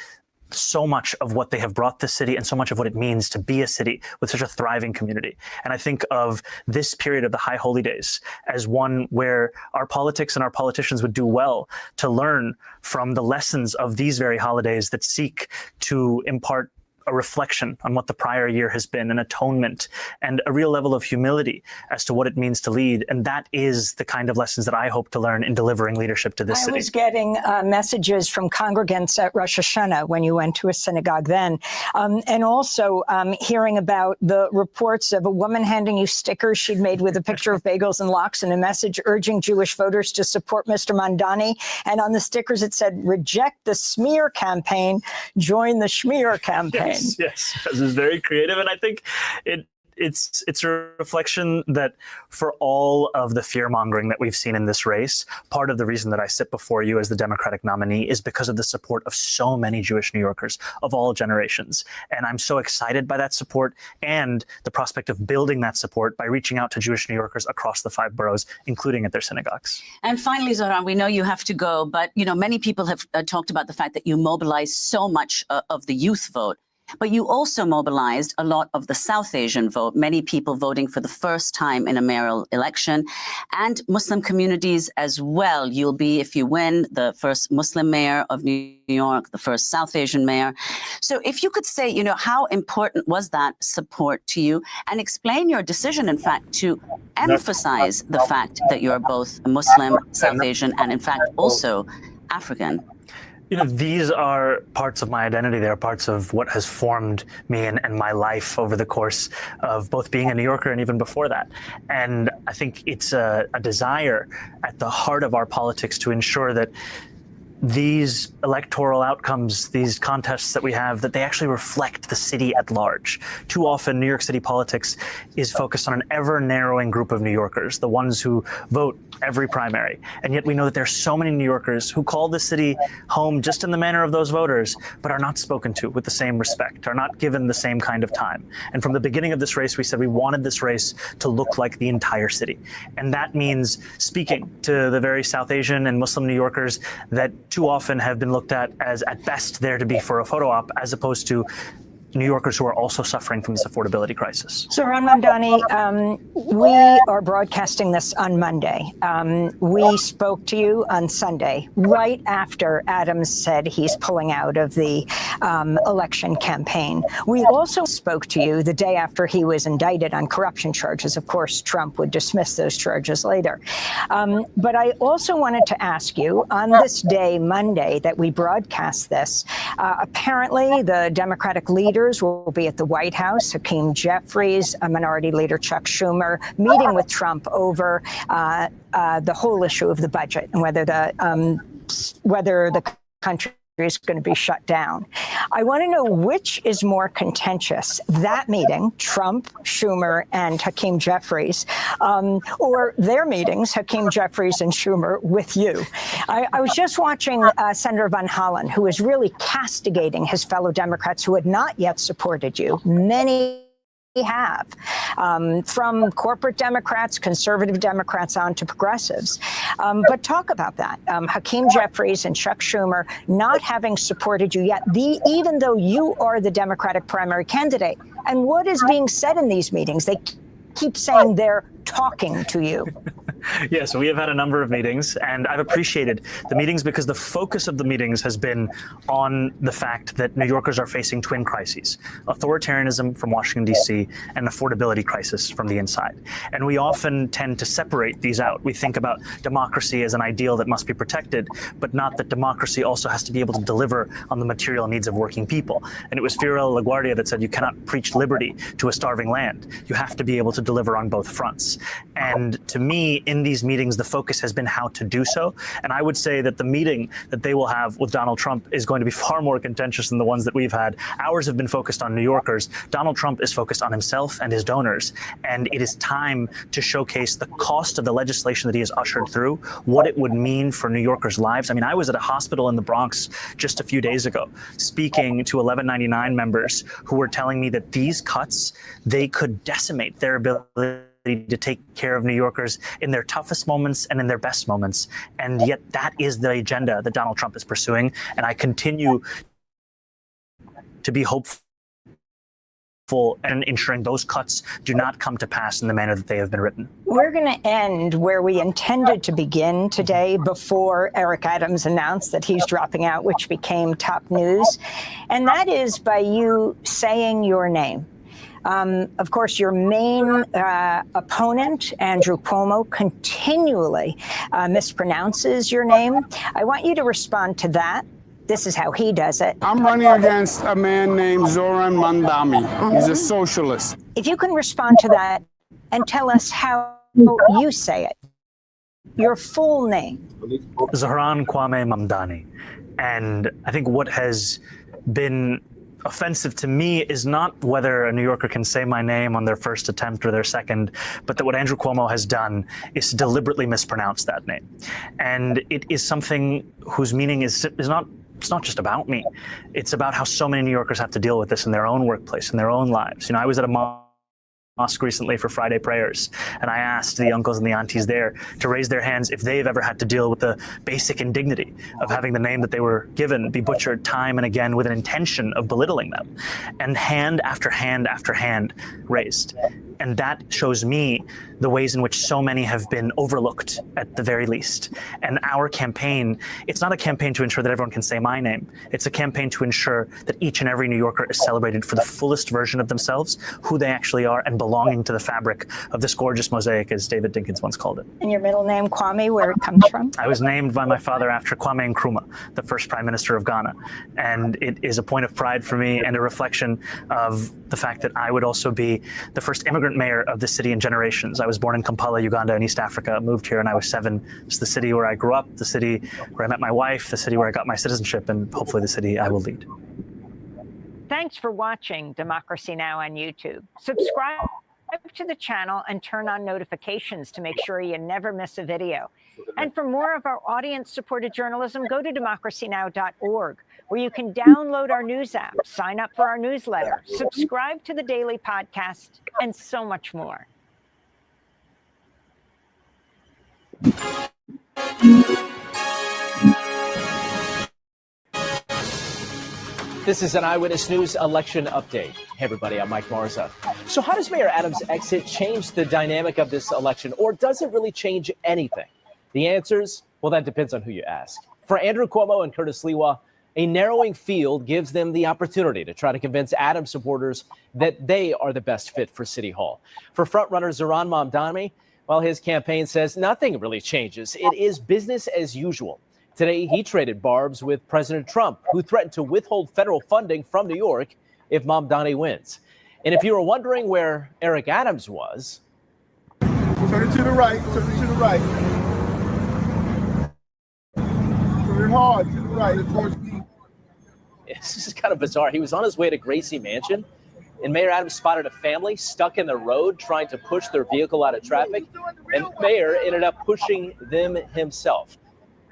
so much of what they have brought this city and so much of what it means to be a city with such a thriving community. And I think of this period of the High Holy Days as one where our politics and our politicians would do well to learn from the lessons of these very holidays that seek to impart a reflection on what the prior year has been, an atonement, and a real level of humility as to what it means to lead. And that is the kind of lessons that I hope to learn in delivering leadership to this city. I was getting messages from congregants at Rosh Hashanah when you went to a synagogue then, and also hearing about the reports of a woman handing you stickers she'd made with a picture of bagels and lox and a message urging Jewish voters to support Mr. Mamdani. And on the stickers it said, reject the smear campaign, join the schmear campaign. Yes, this is very creative, and I think it's a reflection that for all of the fear-mongering that we've seen in this race, part of the reason that I sit before you as the Democratic nominee is because of the support of so many Jewish New Yorkers of all generations. And I'm so excited by that support and the prospect of building that support by reaching out to Jewish New Yorkers across the 5 boroughs, including at their synagogues. And finally, Zohran, we know you have to go, but many people have talked about the fact that you mobilize so much of the youth vote. But you also mobilized a lot of the South Asian vote, many people voting for the first time in a mayoral election, and Muslim communities as well. You'll be, if you win, the first Muslim mayor of New York, the first South Asian mayor. So if you could say, how important was that support to you, and explain your decision, in fact, to emphasize the fact that you're both Muslim, South Asian, and in fact also African. These are parts of my identity. They're parts of what has formed me and my life over the course of both being a New Yorker and even before that. And I think it's a desire at the heart of our politics to ensure that these electoral outcomes, these contests that we have, that they actually reflect the city at large. Too often, New York City politics is focused on an ever-narrowing group of New Yorkers, the ones who vote every primary. And yet we know that there's so many New Yorkers who call the city home just in the manner of those voters, but are not spoken to with the same respect, are not given the same kind of time. And from the beginning of this race, we said we wanted this race to look like the entire city. And that means speaking to the very South Asian and Muslim New Yorkers that too often have been looked at as, at best, there to be for a photo op, as opposed to New Yorkers who are also suffering from this affordability crisis. Zohran Mamdani, we are broadcasting this on Monday. We spoke to you on Sunday, right after Adams said he's pulling out of the election campaign. We also spoke to you the day after he was indicted on corruption charges. Of course, Trump would dismiss those charges later. But I also wanted to ask you, on this day, Monday, that we broadcast this, apparently the Democratic leaders will be at the White House. Hakeem Jeffries, Minority Leader Chuck Schumer, meeting with Trump over the whole issue of the budget and whether the country is going to be shut down. I want to know which is more contentious, that meeting, Trump, Schumer, and Hakeem Jeffries, or their meetings, Hakeem Jeffries and Schumer, with you. I was just watching Senator Van Hollen, who is really castigating his fellow Democrats who had not yet supported you. Many have, from corporate Democrats, conservative Democrats, on to progressives. But talk about that. Hakeem Jeffries and Chuck Schumer not having supported you yet, even though you are the Democratic primary candidate. And what is being said in these meetings? They keep saying they're talking to you. Yes, we have had a number of meetings, and I've appreciated the meetings because the focus of the meetings has been on the fact that New Yorkers are facing twin crises: authoritarianism from Washington, D.C., and affordability crisis from the inside. And we often tend to separate these out. We think about democracy as an ideal that must be protected, but not that democracy also has to be able to deliver on the material needs of working people. And it was Fiorello LaGuardia that said you cannot preach liberty to a starving land. You have to be able to deliver on both fronts. And to me, in these meetings, the focus has been how to do so. And I would say that the meeting that they will have with Donald Trump is going to be far more contentious than the ones that we've had. Ours have been focused on New Yorkers. Donald Trump is focused on himself and his donors. And it is time to showcase the cost of the legislation that he has ushered through, what it would mean for New Yorkers' lives. I mean, I was at a hospital in the Bronx just a few days ago, speaking to 1199 members who were telling me that these cuts, they could decimate their ability to take care of New Yorkers in their toughest moments and in their best moments. And yet that is the agenda that Donald Trump is pursuing. And I continue to be hopeful and ensuring those cuts do not come to pass in the manner that they have been written. We're going to end where we intended to begin today before Eric Adams announced that he's dropping out, which became top news. And that is by you saying your name. Of course, your main opponent, Andrew Cuomo, continually mispronounces your name. I want you to respond to that. This is how he does it. I'm running against a man named Zohran Mamdani. He's a socialist. If you can respond to that and tell us how you say it, your full name. Zohran Kwame Mamdani. And I think what has been offensive to me is not whether a New Yorker can say my name on their first attempt or their second, but that what Andrew Cuomo has done is to deliberately mispronounce that name. And it is something whose meaning is not, it's not just about me. It's about how so many New Yorkers have to deal with this in their own workplace, in their own lives. You know, I was at a mosque recently for Friday prayers, and I asked the uncles and the aunties there to raise their hands if they've ever had to deal with the basic indignity of having the name that they were given be butchered time and again with an intention of belittling them. And hand after hand after hand raised. And that shows me the ways in which so many have been overlooked at the very least. And our campaign, it's not a campaign to ensure that everyone can say my name. It's a campaign to ensure that each and every New Yorker is celebrated for the fullest version of themselves, who they actually are, and belonging to the fabric of this gorgeous mosaic, as David Dinkins once called it. And your middle name, Kwame, where it comes from? I was named by my father after Kwame Nkrumah, the first Prime Minister of Ghana. And it is a point of pride for me and a reflection of the fact that I would also be the first immigrant mayor of the city in generations. I was born in Kampala, Uganda in East Africa, moved here when I was 7. It's the city where I grew up, the city where I met my wife, the city where I got my citizenship, and hopefully the city I will lead. Thanks for watching Democracy Now! On YouTube. Subscribe to the channel and turn on notifications to make sure you never miss a video. And for more of our audience-supported journalism, go to democracynow.org, where you can download our news app, sign up for our newsletter, subscribe to the daily podcast, and so much more. This is an Eyewitness News election update. Hey everybody, I'm Mike Marza. So how does Mayor Adams' exit change the dynamic of this election, or does it really change anything? The answers, well, that depends on who you ask. For Andrew Cuomo and Curtis Lewa, a narrowing field gives them the opportunity to try to convince Adams supporters that they are the best fit for City Hall. For frontrunner Zohran Mamdani, well, his campaign says nothing really changes. It is business as usual. Today, he traded barbs with President Trump, who threatened to withhold federal funding from New York if Mamdani wins. And if you were wondering where Eric Adams was... Turn it to the right, turn it to the right. Turn it hard, to the right, towards me. This is kind of bizarre. He was on his way to Gracie Mansion, and Mayor Adams spotted a family stuck in the road trying to push their vehicle out of traffic, and Mayor ended up pushing them himself.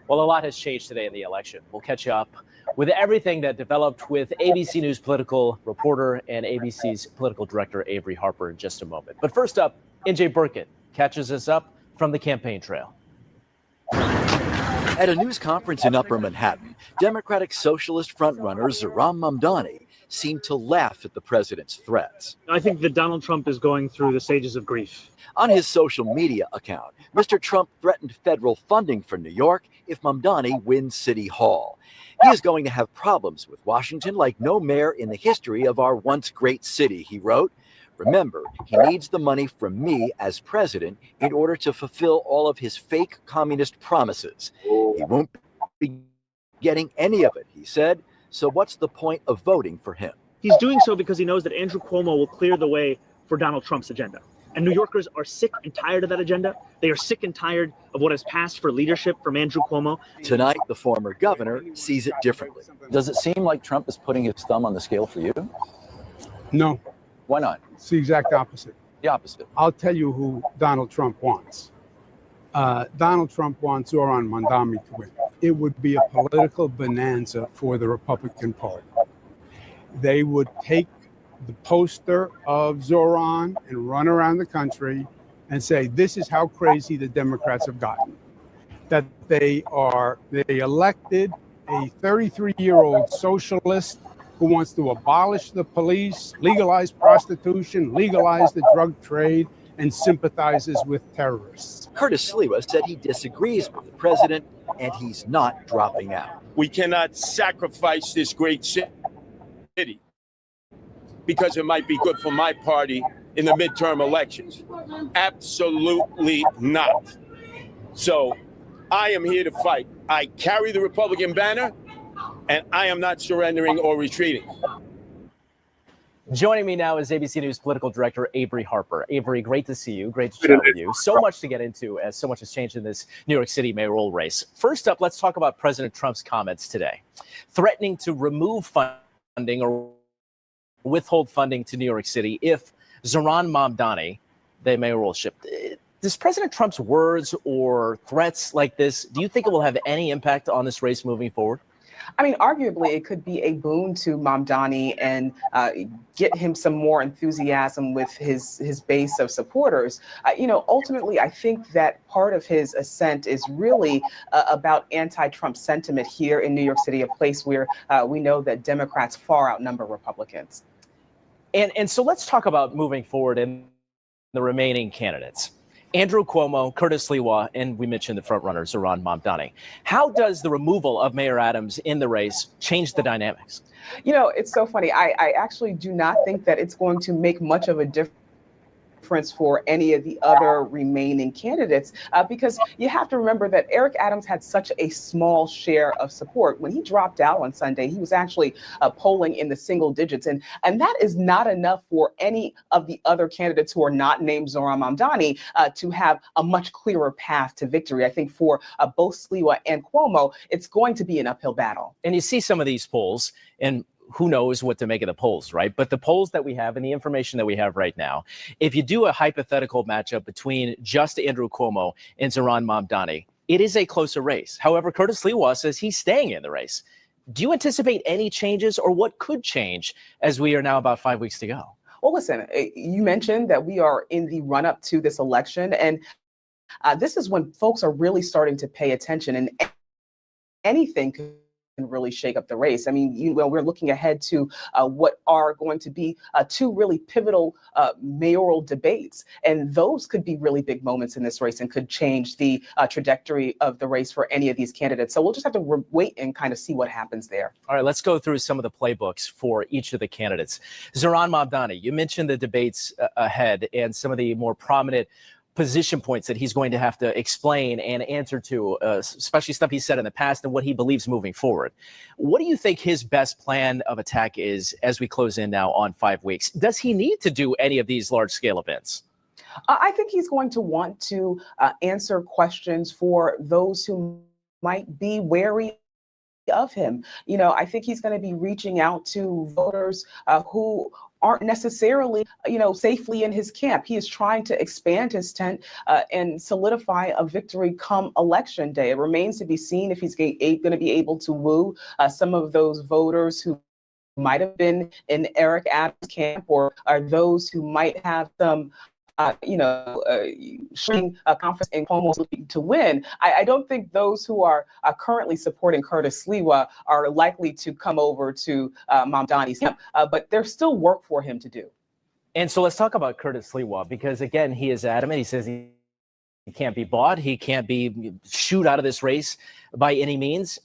Well, a lot has changed today in the election. We'll catch you up with everything that developed with ABC News political reporter and ABC's political director, Avery Harper, in just a moment. But first up, NJ Burkett catches us up from the campaign trail. At a news conference in Upper Manhattan, Democratic Socialist frontrunner Zohran Mamdani seemed to laugh at the president's threats. I think that Donald Trump is going through the stages of grief. On his social media account, Mr. Trump threatened federal funding for New York if Mamdani wins City Hall. He is going to have problems with Washington like no mayor in the history of our once great city, he wrote. Remember, he needs the money from me as president in order to fulfill all of his fake communist promises. He won't be getting any of it, he said. So what's the point of voting for him? He's doing so because he knows that Andrew Cuomo will clear the way for Donald Trump's agenda. And New Yorkers are sick and tired of that agenda. They are sick and tired of what has passed for leadership from Andrew Cuomo. Tonight, the former governor sees it differently. Does it seem like Trump is putting his thumb on the scale for you? No. Why not? It's the exact opposite. The opposite. I'll tell you who Donald Trump wants. Donald Trump wants Zohran Mamdani to win. It would be a political bonanza for the Republican Party. They would take the poster of Zohran and run around the country and say, this is how crazy the Democrats have gotten. That they elected a 33-year-old socialist who wants to abolish the police, legalize prostitution, legalize the drug trade, and sympathizes with terrorists. Curtis Sliwa said he disagrees with the president and he's not dropping out. We cannot sacrifice this great city because it might be good for my party in the midterm elections. Absolutely not. So I am here to fight. I carry the Republican banner, and I am not surrendering or retreating. Joining me now is ABC News political director Avery Harper. Avery, great to see you. Great to chat with you. So much to get into as so much has changed in this New York City mayoral race. First up, let's talk about President Trump's comments today, threatening to remove funding or withhold funding to New York City if Zohran Mamdani, the mayoralship. Does President Trump's words or threats like this, do you think it will have any impact on this race moving forward? I mean, arguably, it could be a boon to Mamdani and get him some more enthusiasm with his base of supporters. Ultimately, I think that part of his ascent is really about anti-Trump sentiment here in New York City, a place where we know that Democrats far outnumber Republicans. And so let's talk about moving forward in the remaining candidates. Andrew Cuomo, Curtis Sliwa, and we mentioned the frontrunner, Zohran Mamdani. How does the removal of Mayor Adams in the race change the dynamics? It's so funny. I actually do not think that it's going to make much of a difference for any of the other remaining candidates, because you have to remember that Eric Adams had such a small share of support. When he dropped out on Sunday, he was actually polling in the single digits, and that is not enough for any of the other candidates who are not named Zohran Mamdani to have a much clearer path to victory. I think for both Sliwa and Cuomo, it's going to be an uphill battle. And you see some of these polls, and who knows what to make of the polls, right? But the polls that we have and the information that we have right now, if you do a hypothetical matchup between just Andrew Cuomo and Zohran Mamdani, it is a closer race. However, Curtis Sliwa says he's staying in the race. Do you anticipate any changes, or what could change as we are now about 5 weeks to go? Well, listen, you mentioned that we are in the run-up to this election, and this is when folks are really starting to pay attention, and anything could really shake up the race. I mean, we're looking ahead to what are going to be two really pivotal mayoral debates, and those could be really big moments in this race and could change the trajectory of the race for any of these candidates. So we'll just have to wait and kind of see what happens there. All right, let's go through some of the playbooks for each of the candidates. Zohran Mamdani, you mentioned the debates ahead and some of the more prominent position points that he's going to have to explain and answer to, especially stuff he said in the past and what he believes moving forward. What do you think his best plan of attack is as we close in now on 5 weeks? Does he need to do any of these large-scale events? I think he's going to want to answer questions for those who might be wary of him. I think he's going to be reaching out to voters who aren't necessarily, safely in his camp. He is trying to expand his tent and solidify a victory come election day. It remains to be seen if he's going to be able to woo some of those voters who might have been in Eric Adams' camp, or are those who might have some showing confidence in Cuomo's to win. I don't think those who are currently supporting Curtis Sliwa are likely to come over to Mamdani's camp, but there's still work for him to do. And so let's talk about Curtis Sliwa, because again, he is adamant. He says he can't be bought. He can't be shooed out of this race by any means.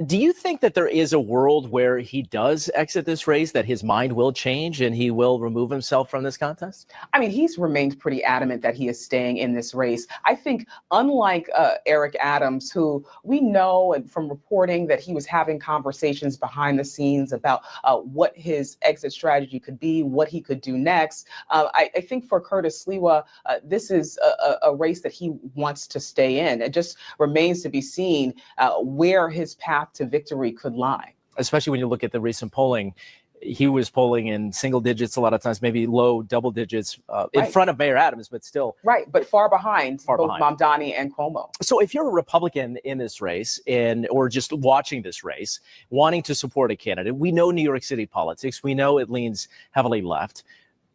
Do you think that there is a world where he does exit this race, that his mind will change and he will remove himself from this contest? I mean, he's remained pretty adamant that he is staying in this race. I think unlike Eric Adams, who we know from reporting that he was having conversations behind the scenes about what his exit strategy could be, what he could do next. I think for Curtis Sliwa, this is a race that he wants to stay in. It just remains to be seen where his path to victory could lie. Especially when you look at the recent polling, he was polling in single digits a lot of times, maybe low double digits in front of Mayor Adams, but still. Right, but far behind both Mamdani and Cuomo. So if you're a Republican in this race or just watching this race, wanting to support a candidate, we know New York City politics, we know it leans heavily left.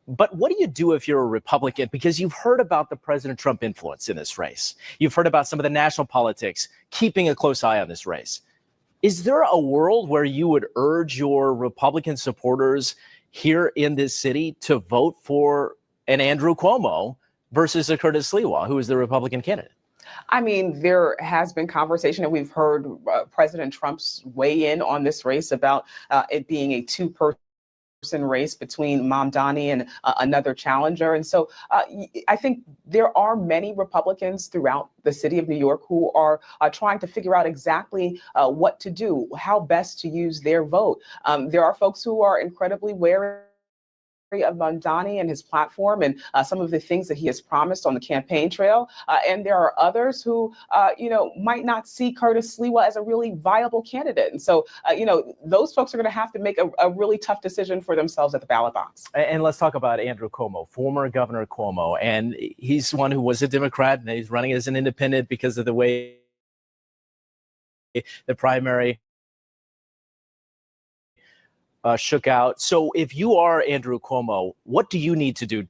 But what do you do if you're a Republican? Because you've heard about the President Trump influence in this race. You've heard about some of the national politics keeping a close eye on this race. Is there a world where you would urge your Republican supporters here in this city to vote for an Andrew Cuomo versus a Curtis Sliwa, who is the Republican candidate? I mean, there has been conversation, and we've heard President Trump's weigh in on this race about it being a two-person race between Mamdani and another challenger. And so I think there are many Republicans throughout the city of New York who are trying to figure out exactly what to do, how best to use their vote. There are folks who are incredibly wary of Mamdani and his platform and some of the things that he has promised on the campaign trail. And there are others who, might not see Curtis Sliwa as a really viable candidate. And so, those folks are going to have to make a really tough decision for themselves at the ballot box. And let's talk about Andrew Cuomo, former Governor Cuomo. And he's one who was a Democrat, and he's running as an independent because of the way the primary shook out. So if you are Andrew Cuomo, what do you need to do?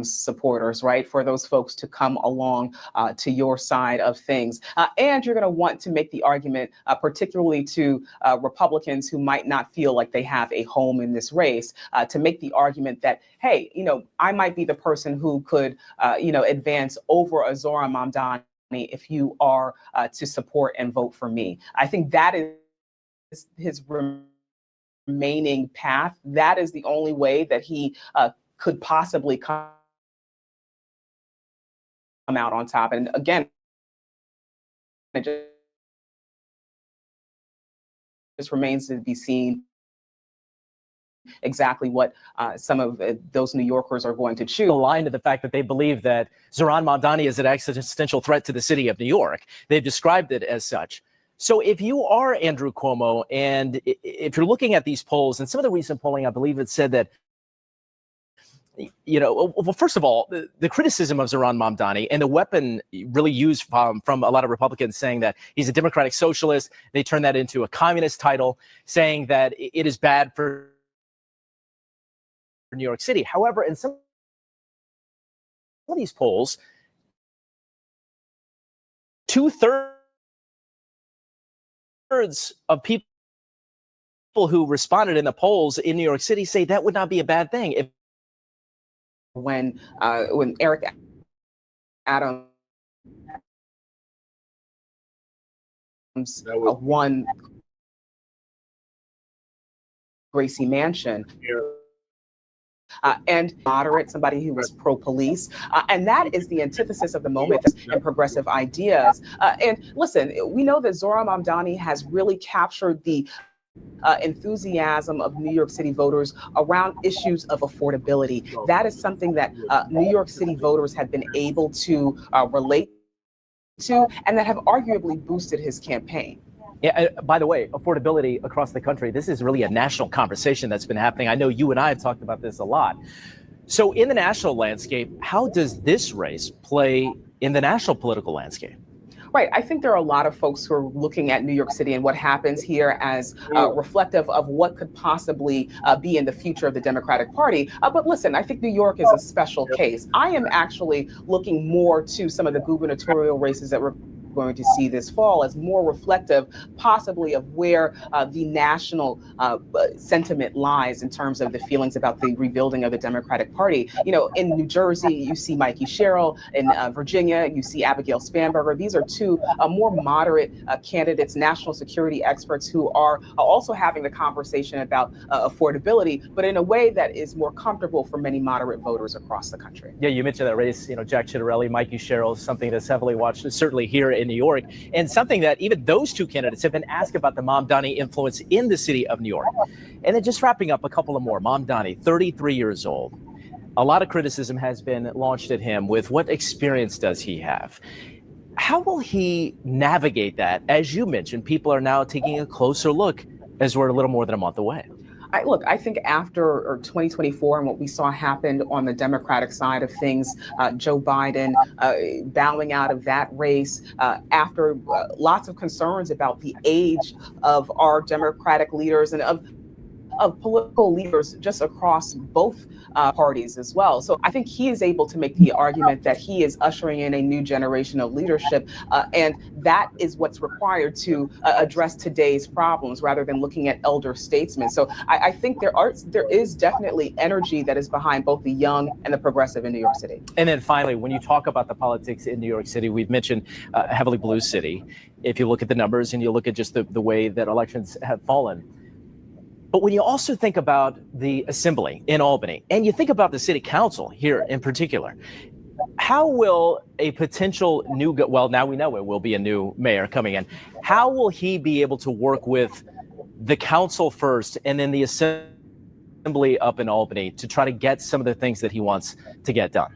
Supporters, right, for those folks to come along to your side of things. And you're going to want to make the argument, particularly to Republicans who might not feel like they have a home in this race, to make the argument that, hey, I might be the person who could, advance over a Zohran Mamdani if you are to support and vote for me. I think that is his remaining path. That is the only way that he could possibly come out on top. And again, it just remains to be seen exactly what some of those New Yorkers are going to choose. Aligned to the fact that they believe that Zohran Mamdani is an existential threat to the city of New York. They've described it as such. So if you are Andrew Cuomo, and if you're looking at these polls, and some of the recent polling, I believe it said that, well, first of all, the criticism of Zohran Mamdani and the weapon really used from a lot of Republicans saying that he's a democratic socialist, they turned that into a communist title, saying that it is bad for New York City. However, in some of these polls, 2/3 of people who responded in the polls in New York City say that would not be a bad thing. When Eric Adams won Gracie Mansion, and moderate, somebody who was pro-police. And that is the antithesis of the moment and progressive ideas. And listen, we know that Zohran Mamdani has really captured the enthusiasm of New York City voters around issues of affordability. That is something that New York City voters have been able to relate to, and that have arguably boosted his campaign. Yeah, by the way, affordability across the country, this is really a national conversation that's been happening. I know you and I have talked about this a lot. So in the national landscape, how does this race play in the national political landscape? Right. I think there are a lot of folks who are looking at New York City and what happens here as reflective of what could possibly be in the future of the Democratic Party. But listen, I think New York is a special case. I am actually looking more to some of the gubernatorial races that we're going to see this fall as more reflective possibly of where the national sentiment lies in terms of the feelings about the rebuilding of the Democratic Party. In New Jersey, you see Mikey Sherrill. In Virginia, you see Abigail Spanberger. These are two more moderate candidates, national security experts who are also having the conversation about affordability, but in a way that is more comfortable for many moderate voters across the country. Yeah, you mentioned that race, Jack Ciattarelli, Mikey Sherrill, something that's heavily watched, certainly here in New York, and something that even those two candidates have been asked about the Mamdani influence in the city of New York. And then just wrapping up a couple of more. Mamdani, 33 years old. A lot of criticism has been launched at him with what experience does he have? How will he navigate that? As you mentioned, people are now taking a closer look as we're a little more than a month away. I think after 2024 and what we saw happened on the Democratic side of things, Joe Biden bowing out of that race after lots of concerns about the age of our Democratic leaders and of of political leaders just across both parties as well. So I think he is able to make the argument that he is ushering in a new generation of leadership, and that is what's required to address today's problems rather than looking at elder statesmen. So I think there is definitely energy that is behind both the young and the progressive in New York City. And then finally, when you talk about the politics in New York City, we've mentioned a heavily blue city. If you look at the numbers and you look at just the way that elections have fallen. But when you also think about the assembly in Albany, and you think about the city council here in particular, how will a potential new, well, now we know it will be a new mayor coming in. How will he be able to work with the council first and then the assembly up in Albany to try to get some of the things that he wants to get done?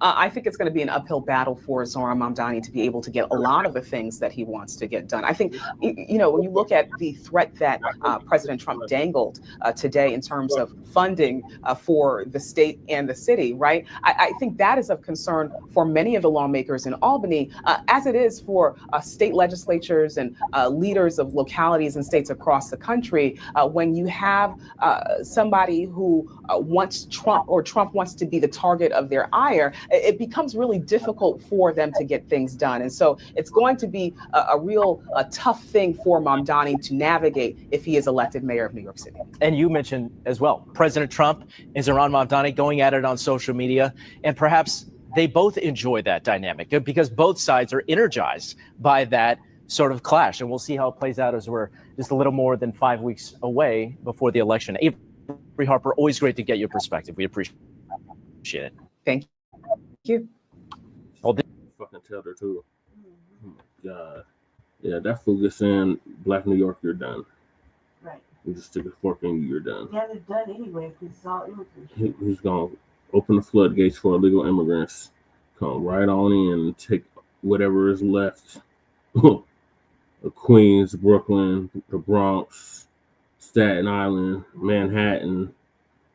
I think it's going to be an uphill battle for Zohran Mamdani to be able to get a lot of the things that he wants to get done. I think, you know, when you look at the threat that President Trump dangled today in terms of funding for the state and the city, right? I think that is of concern for many of the lawmakers in Albany, as it is for state legislatures and leaders of localities and states across the country. When you have somebody who wants Trump, or Trump wants to be the target of their ire, it becomes really difficult for them to get things done. And so it's going to be a tough thing for Mamdani to navigate if he is elected mayor of New York City. And you mentioned as well, President Trump and Zohran Mamdani going at it on social media, and perhaps they both enjoy that dynamic because both sides are energized by that sort of clash. And we'll see how it plays out as we're just a little more than 5 weeks away before the election. Avery Harper, always great to get your perspective. We appreciate it. Thank you. Fucking tell her too. Oh my God. Yeah, that fool gets in Black New York, you're done. Right. You just stick a fork in you, you're done. Yeah, they're done anyway because it's all immigrants. He's going to open the floodgates for illegal immigrants, come right on in and take whatever is left. Queens, Brooklyn, the Bronx, Staten Island, Manhattan.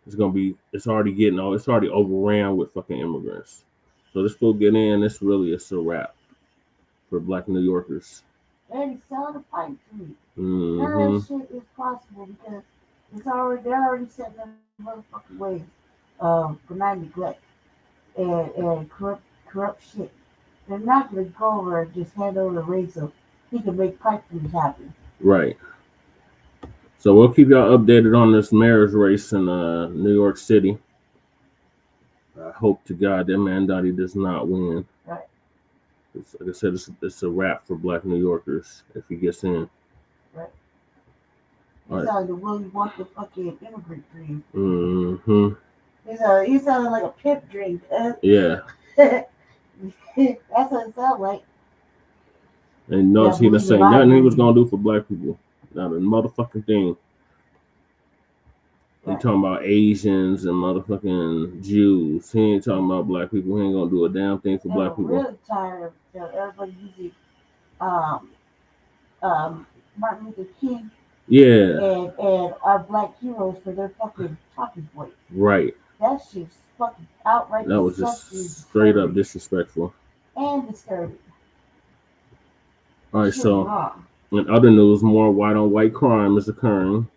It's already overran with fucking immigrants. So this fool get in, it's a wrap for Black New Yorkers. And he's selling a pipe to me. Mm-hmm. None of that shit is possible because they're already set in the motherfucking ways for neglect and corrupt shit. They're not going to go over and just hand over the reins so he can make pipe things happen. Right. So we'll keep y'all updated on this mayor's race in New York City. I hope to God that Mamdani does not win. Right. Like I said, it's a wrap for Black New Yorkers if he gets in. Right. All right. He's like the Willy Wonka fucking immigrant dream. Mm-hmm. He sounded like a pimp dream. Yeah. That's what it sounds like. And notice he didn't say nothing he was gonna do for Black people. Not a motherfucking thing. He talking about Asians and motherfucking Jews. He ain't talking about Black people. He ain't gonna do a damn thing for Black people. I'm really tired of everybody using Martin Luther King and our Black heroes for their fucking talking points. Right. That shit's fucking outright. That was just straight up disrespectful. And disturbing. All right, so in other news, more white-on-white crime is occurring.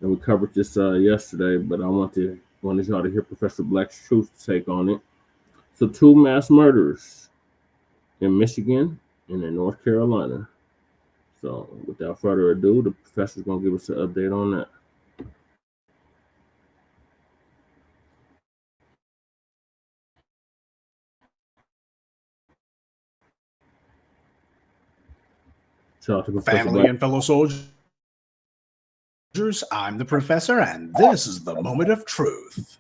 And we covered this yesterday, but I wanted y'all to hear Professor Black's truth take on it. So 2 mass murders in Michigan and in North Carolina. So without further ado, the professor's going to give us an update on that. Family and fellow soldiers, I'm the professor, and this is the moment of truth.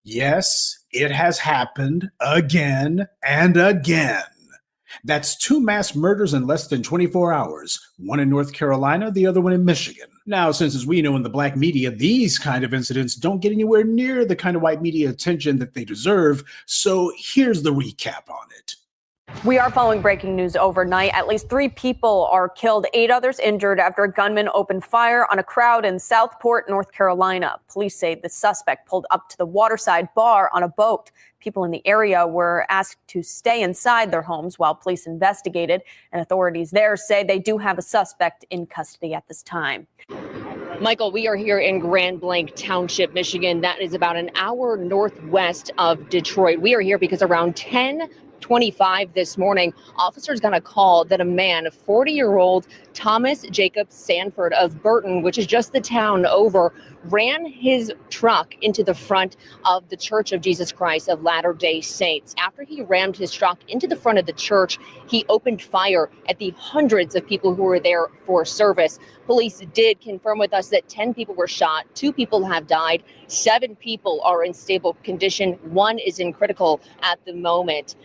Yes, it has happened again and again. That's 2 mass murders in less than 24 hours, one in North Carolina, the other one in Michigan. Now, since as we know in the black media, these kind of incidents don't get anywhere near the kind of white media attention that they deserve, so here's the recap on it. We are following breaking news overnight. At least 3 people are killed, 8 others injured after a gunman opened fire on a crowd in Southport, North Carolina. Police say the suspect pulled up to the waterside bar on a boat. People in the area were asked to stay inside their homes while police investigated, and authorities there say they do have a suspect in custody at this time. Michael, we are here in Grand Blanc Township, Michigan. That is about an hour northwest of Detroit. We are here because around 10:25 this morning, officers got a call that a man, 40-year-old Thomas Jacob Sanford of Burton, which is just the town over, ran his truck into the front of the Church of Jesus Christ of Latter-day Saints. After he rammed his truck into the front of the church, he opened fire at the hundreds of people who were there for service. Police did confirm with us that 10 people were shot, 2 people have died, 7 people are in stable condition, 1 is in critical at the moment.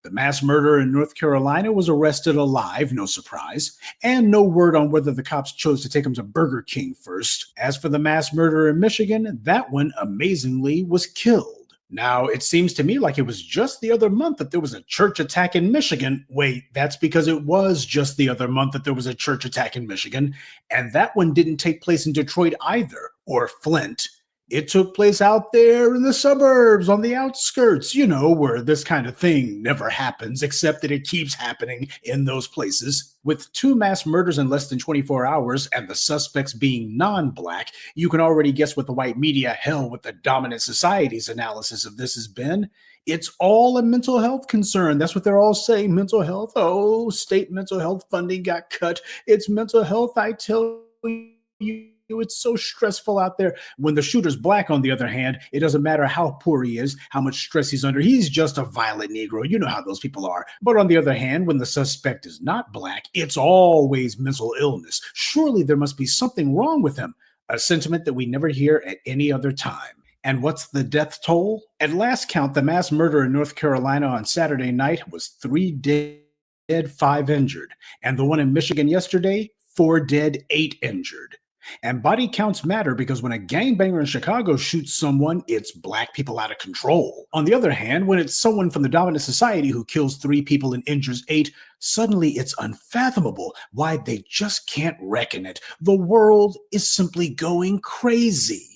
The mass murderer in North Carolina was arrested alive, no surprise, and no word on whether the cops chose to take him to Burger King first. As for the mass murderer in Michigan, that one, amazingly, was killed. Now, it seems to me like it was just the other month that there was a church attack in Michigan. Wait, that's because it was just the other month that there was a church attack in Michigan, and that one didn't take place in Detroit either, or Flint. It took place out there in the suburbs, on the outskirts, you know, where this kind of thing never happens, except that it keeps happening in those places. With 2 mass murders in less than 24 hours and the suspects being non-black, you can already guess what the white media, hell, with the dominant society's analysis of this has been. It's all a mental health concern. That's what they're all saying. Mental health. Oh, state mental health funding got cut. It's mental health, I tell you. It's so stressful out there. When the shooter's black, on the other hand, it doesn't matter how poor he is, how much stress he's under. He's just a violent Negro. You know how those people are. But on the other hand, when the suspect is not black, it's always mental illness. Surely there must be something wrong with him. A sentiment that we never hear at any other time. And what's the death toll? At last count, the mass murder in North Carolina on Saturday night was 3 dead, 5 injured. And the one in Michigan yesterday, 4 dead, 8 injured. And body counts matter because when a gangbanger in Chicago shoots someone, it's black people out of control. On the other hand, when it's someone from the dominant society who kills 3 people and injures 8, suddenly it's unfathomable why they just can't reckon it. The world is simply going crazy.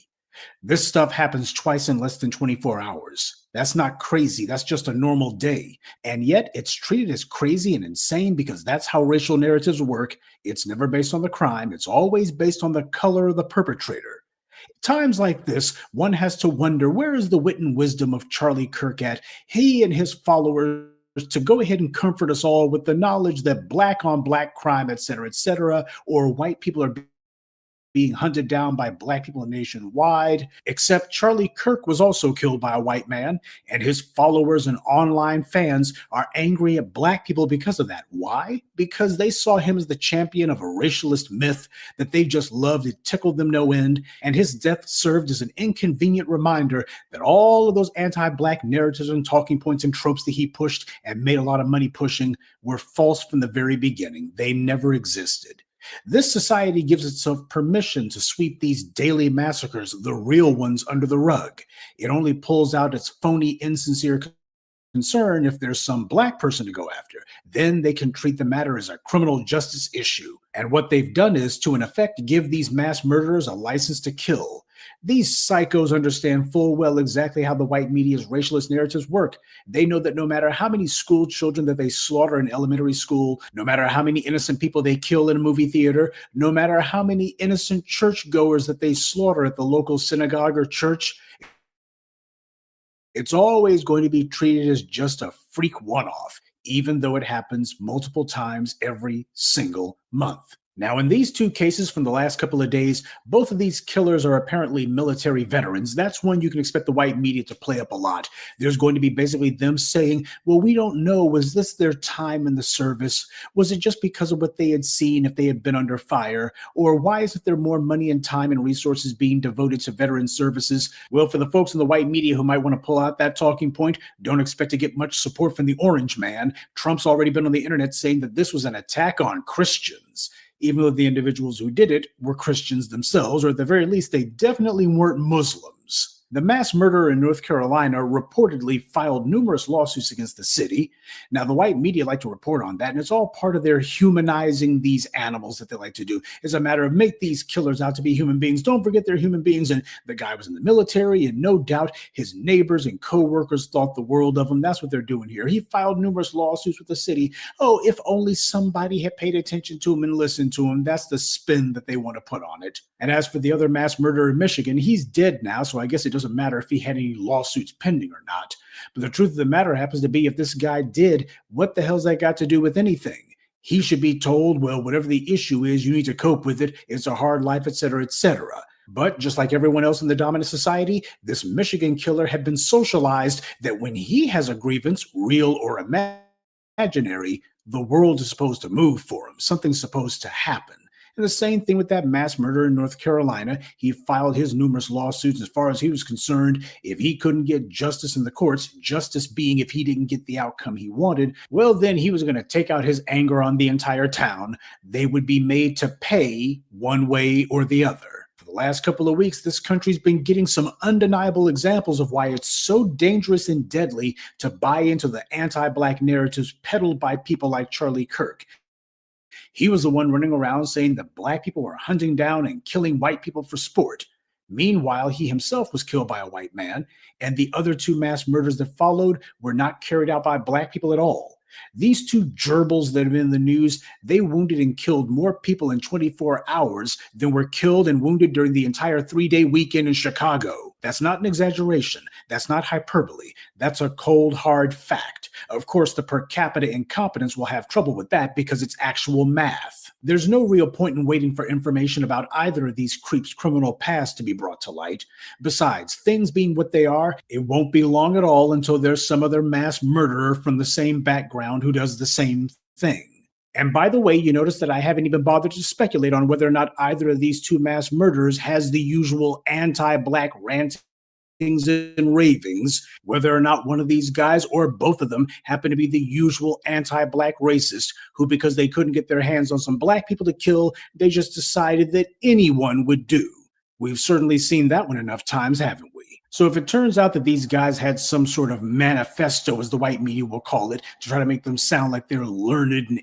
This stuff happens twice in less than 24 hours. That's not crazy. That's just a normal day. And yet it's treated as crazy and insane because that's how racial narratives work. It's never based on the crime. It's always based on the color of the perpetrator. Times like this, one has to wonder, where is the wit and wisdom of Charlie Kirk at? He and his followers to go ahead and comfort us all with the knowledge that black on black crime, et cetera, or white people are being hunted down by black people nationwide, except Charlie Kirk was also killed by a white man, and his followers and online fans are angry at black people because of that. Why? Because they saw him as the champion of a racialist myth that they just loved. It tickled them no end, and his death served as an inconvenient reminder that all of those anti-black narratives and talking points and tropes that he pushed and made a lot of money pushing were false from the very beginning. They never existed. This society gives itself permission to sweep these daily massacres, the real ones, under the rug. It only pulls out its phony, insincere concern if there's some black person to go after. Then they can treat the matter as a criminal justice issue. And what they've done is, to in effect, give these mass murderers a license to kill. These psychos understand full well exactly how the white media's racialist narratives work. They know that no matter how many school children that they slaughter in elementary school, no matter how many innocent people they kill in a movie theater, no matter how many innocent churchgoers that they slaughter at the local synagogue or church, it's always going to be treated as just a freak one-off, even though it happens multiple times every single month. Now, in these two cases from the last couple of days, both of these killers are apparently military veterans. That's one you can expect the white media to play up a lot. There's going to be basically them saying, well, we don't know. Was this their time in the service? Was it just because of what they had seen if they had been under fire? Or why isn't there more money and time and resources being devoted to veteran services? Well, for the folks in the white media who might want to pull out that talking point, don't expect to get much support from the orange man. Trump's already been on the internet saying that this was an attack on Christians, even though the individuals who did it were Christians themselves, or at the very least, they definitely weren't Muslims. The mass murderer in North Carolina reportedly filed numerous lawsuits against the city. Now, the white media like to report on that, and it's all part of their humanizing these animals that they like to do. It's a matter of make these killers out to be human beings. Don't forget they're human beings, and the guy was in the military, and no doubt his neighbors and co-workers thought the world of him. That's what they're doing here. He filed numerous lawsuits with the city. Oh, if only somebody had paid attention to him and listened to him. That's the spin that they want to put on it. And as for the other mass murderer in Michigan, he's dead now, so I guess it doesn't matter if he had any lawsuits pending or not. But the truth of the matter happens to be, if this guy did, what the hell's that got to do with anything? He should be told, well, whatever the issue is, you need to cope with it. It's a hard life, etc., etc. But just like everyone else in the dominant society, this Michigan killer had been socialized that when he has a grievance, real or imaginary, the world is supposed to move for him. Something's supposed to happen. And the same thing with that mass murderer in North Carolina. He filed his numerous lawsuits. As far as he was concerned, if he couldn't get justice in the courts, justice being if he didn't get the outcome he wanted, well, then he was going to take out his anger on the entire town. They would be made to pay one way or the other. For the last couple of weeks, this country's been getting some undeniable examples of why it's so dangerous and deadly to buy into the anti-Black narratives peddled by people like Charlie Kirk. He was the one running around saying that Black people were hunting down and killing white people for sport. Meanwhile, he himself was killed by a white man, and the other two mass murders that followed were not carried out by Black people at all. These two gerbils that have been in the news, they wounded and killed more people in 24 hours than were killed and wounded during the entire 3-day weekend in Chicago. That's not an exaggeration. That's not hyperbole. That's a cold, hard fact. Of course, the per capita incompetence will have trouble with that because it's actual math. There's no real point in waiting for information about either of these creeps' criminal past to be brought to light. Besides, things being what they are, it won't be long at all until there's some other mass murderer from the same background who does the same thing. And by the way, you notice that I haven't even bothered to speculate on whether or not either of these two mass murderers has the usual anti-Black rantings and ravings, whether or not one of these guys or both of them happen to be the usual anti-Black racist who, because they couldn't get their hands on some Black people to kill, they just decided that anyone would do. We've certainly seen that one enough times, haven't we? So if it turns out that these guys had some sort of manifesto, as the white media will call it, to try to make them sound like they're learned and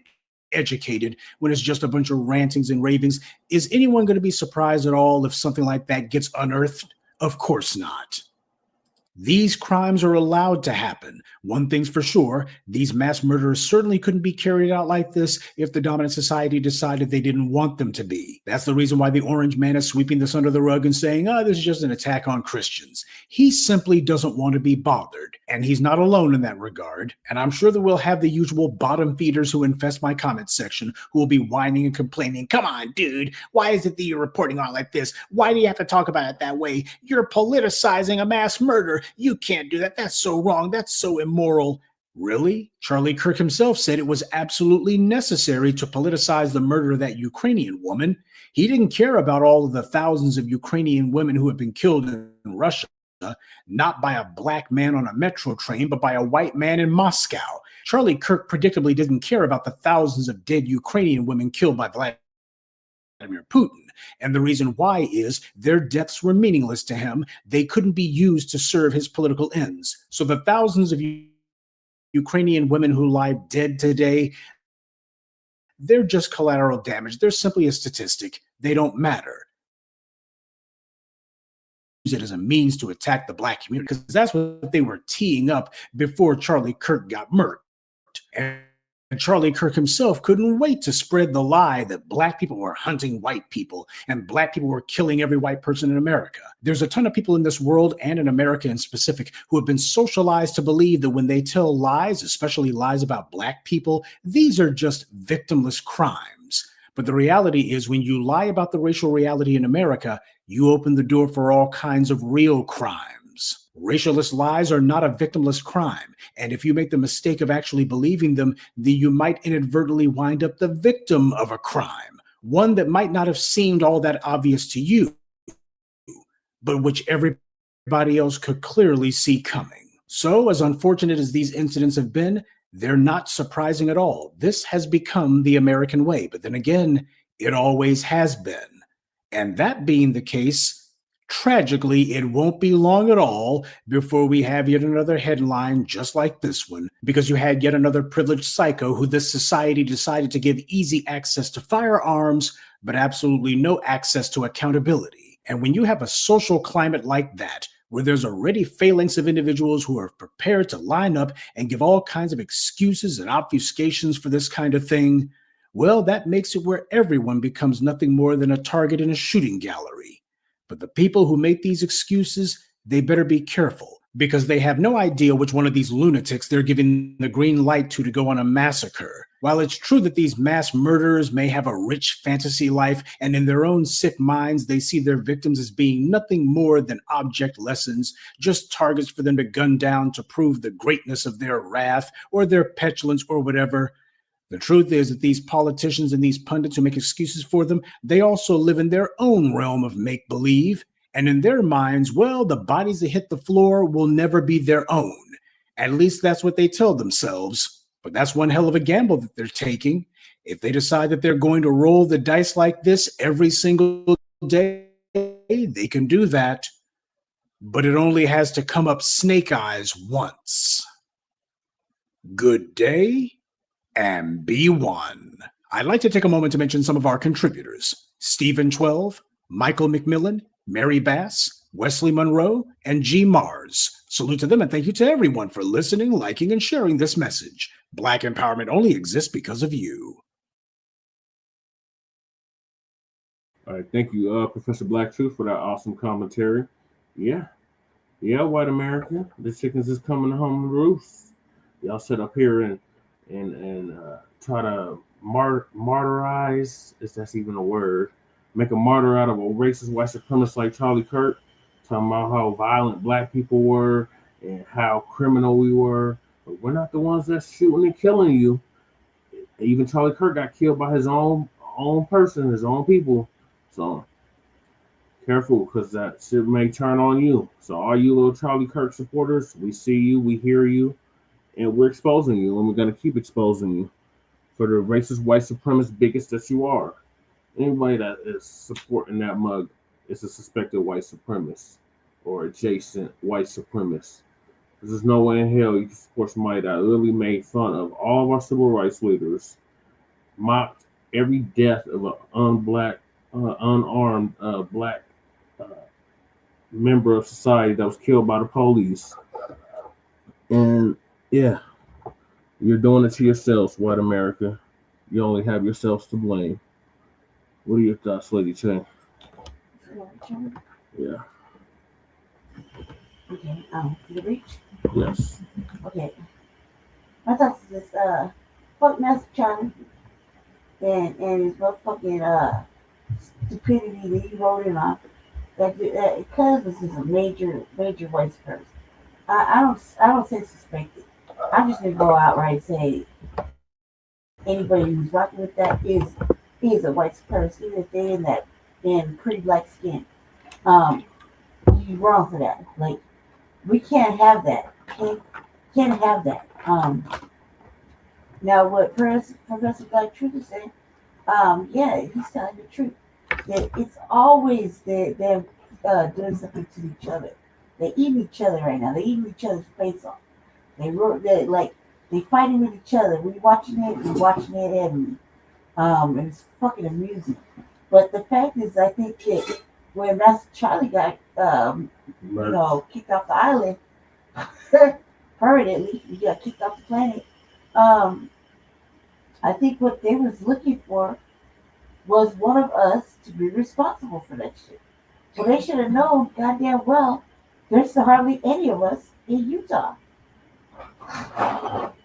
educated when it's just a bunch of rantings and ravings, is anyone going to be surprised at all if something like that gets unearthed? Of course not. These crimes are allowed to happen. One thing's for sure, these mass murderers certainly couldn't be carried out like this if the dominant society decided they didn't want them to be. That's the reason why the orange man is sweeping this under the rug and saying, oh, this is just an attack on Christians. He simply doesn't want to be bothered. And he's not alone in that regard. And I'm sure that we'll have the usual bottom feeders who infest my comment section who will be whining and complaining. Come on, dude. Why is it that you're reporting on it like this? Why do you have to talk about it that way? You're politicizing a mass murder. You can't do that. That's so wrong. That's so immoral. Really? Charlie Kirk himself said it was absolutely necessary to politicize the murder of that Ukrainian woman. He didn't care about all of the thousands of Ukrainian women who have been killed in Russia, not by a Black man on a metro train, but by a white man in Moscow. Charlie Kirk predictably didn't care about the thousands of dead Ukrainian women killed by Vladimir Putin. And the reason why is their deaths were meaningless to him. They couldn't be used to serve his political ends. So the thousands of Ukrainian women who lie dead today, they're just collateral damage. They're simply a statistic. They don't matter. Use it as a means to attack the Black community, because that's what they were teeing up before Charlie Kirk got murdered. And Charlie Kirk himself couldn't wait to spread the lie that Black people were hunting white people and Black people were killing every white person in America. There's a ton of people in this world, and in America in specific, who have been socialized to believe that when they tell lies, especially lies about Black people, these are just victimless crimes. But the reality is, when you lie about the racial reality in America, you open the door for all kinds of real crimes. Racialist lies are not a victimless crime, and if you make the mistake of actually believing them, then you might inadvertently wind up the victim of a crime, one that might not have seemed all that obvious to you, but which everybody else could clearly see coming. So, as unfortunate as these incidents have been, they're not surprising at all. This has become the American way, but then again, it always has been. And that being the case, tragically, it won't be long at all before we have yet another headline just like this one, because you had yet another privileged psycho who this society decided to give easy access to firearms, but absolutely no access to accountability. And when you have a social climate like that, where there's already phalanx of individuals who are prepared to line up and give all kinds of excuses and obfuscations for this kind of thing, well, that makes it where everyone becomes nothing more than a target in a shooting gallery. But the people who make these excuses, they better be careful, because they have no idea which one of these lunatics they're giving the green light to go on a massacre. While it's true that these mass murderers may have a rich fantasy life, and in their own sick minds they see their victims as being nothing more than object lessons, just targets for them to gun down to prove the greatness of their wrath or their petulance or whatever, the truth is that these politicians and these pundits who make excuses for them, they also live in their own realm of make-believe. And in their minds, well, the bodies that hit the floor will never be their own. At least that's what they tell themselves. But that's one hell of a gamble that they're taking. If they decide that they're going to roll the dice like this every single day, they can do that. But it only has to come up snake eyes once. Good day, and be one. I'd like to take a moment to mention some of our contributors: Stephen 12, Michael McMillan, Mary Bass, Wesley Monroe, and G. Mars. Salute to them, and thank you to everyone for listening, liking, and sharing this message. Black empowerment only exists because of you. All right, thank you, Professor Black Truth, for that awesome commentary. Yeah, white America, the chickens is coming home to roost. Y'all sit up here and try to martyrize, if that's even a word, make a martyr out of a racist white supremacist like Charlie Kirk, talking about how violent black people were and how criminal we were. But we're not the ones that's shooting and killing you. Even Charlie Kirk got killed by his own person, his own people. So careful, because that shit may turn on you. So all you little Charlie Kirk supporters, we see you, we hear you, and we're exposing you, and we're going to keep exposing you for the racist white supremacist bigots that you are. Anybody that is supporting that mug is a suspected white supremacist or adjacent white supremacist. There's no way in hell you can support somebody that literally made fun of all of our civil rights leaders, mocked every death of an unarmed black member of society that was killed by the police. And yeah, you're doing it to yourselves, white America. You only have yourselves to blame. What are your thoughts, Lady Chen? Yeah. Okay, you reach? Yes. Okay. My thoughts is this, fuck Master Charlie and his motherfucking, stupidity that he wrote in on. That because this is a major white supremacist. I don't say suspected. I'm just gonna go outright and say anybody who's rocking with that is a white supremacist, even if they're in pretty black skin. You're wrong for that. Like, we can't have that. Can't have that. Now what Professor Black Truth is saying, yeah, he's telling the truth. That it's always they're doing something to each other. They're eating each other right now. They're eating each other's face off. They fighting with each other. We're watching it heavily. And it's fucking amusing. But the fact is, I think that when Master Charlie got kicked off the island, permanently, he got kicked off the planet. I think what they was looking for was one of us to be responsible for that shit. Well, they should have known goddamn well there's hardly any of us in Utah.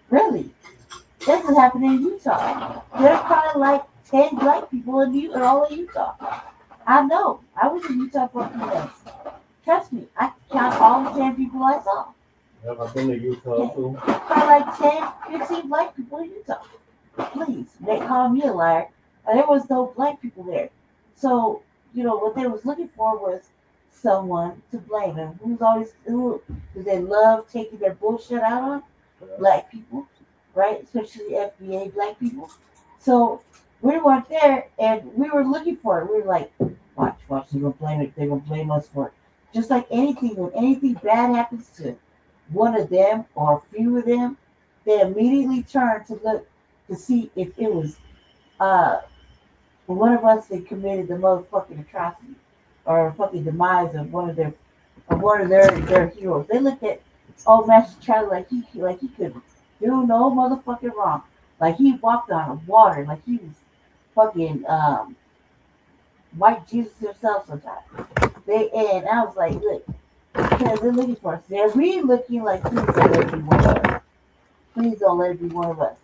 Really. This is happening in Utah. There's probably like 10 black people in all of Utah. I know. I was in Utah for a few months. Trust me, I can count all the 10 people I saw. Have I been to Utah too? Probably like 10, 15 black people in Utah. Please, they call me a liar. There was no black people there. So, what they was looking for was someone to blame. And who do they love taking their bullshit out on? Black people, right? Especially FBA black people. So we weren't there, and we were looking for it. We were like, watch, they're gonna blame it. They're gonna blame us for it. Just like anything, when anything bad happens to one of them or a few of them, they immediately turn to look to see if it was one of us that committed the motherfucking atrocity or fucking demise of one of their heroes. They looked at old Master Charlie like he could do no motherfucking wrong. Like he walked on water, like he was fucking white Jesus himself sometimes. And I was like, look, because they're looking for us. They're really looking like, please don't let it be one of us. Please don't let it be one of us.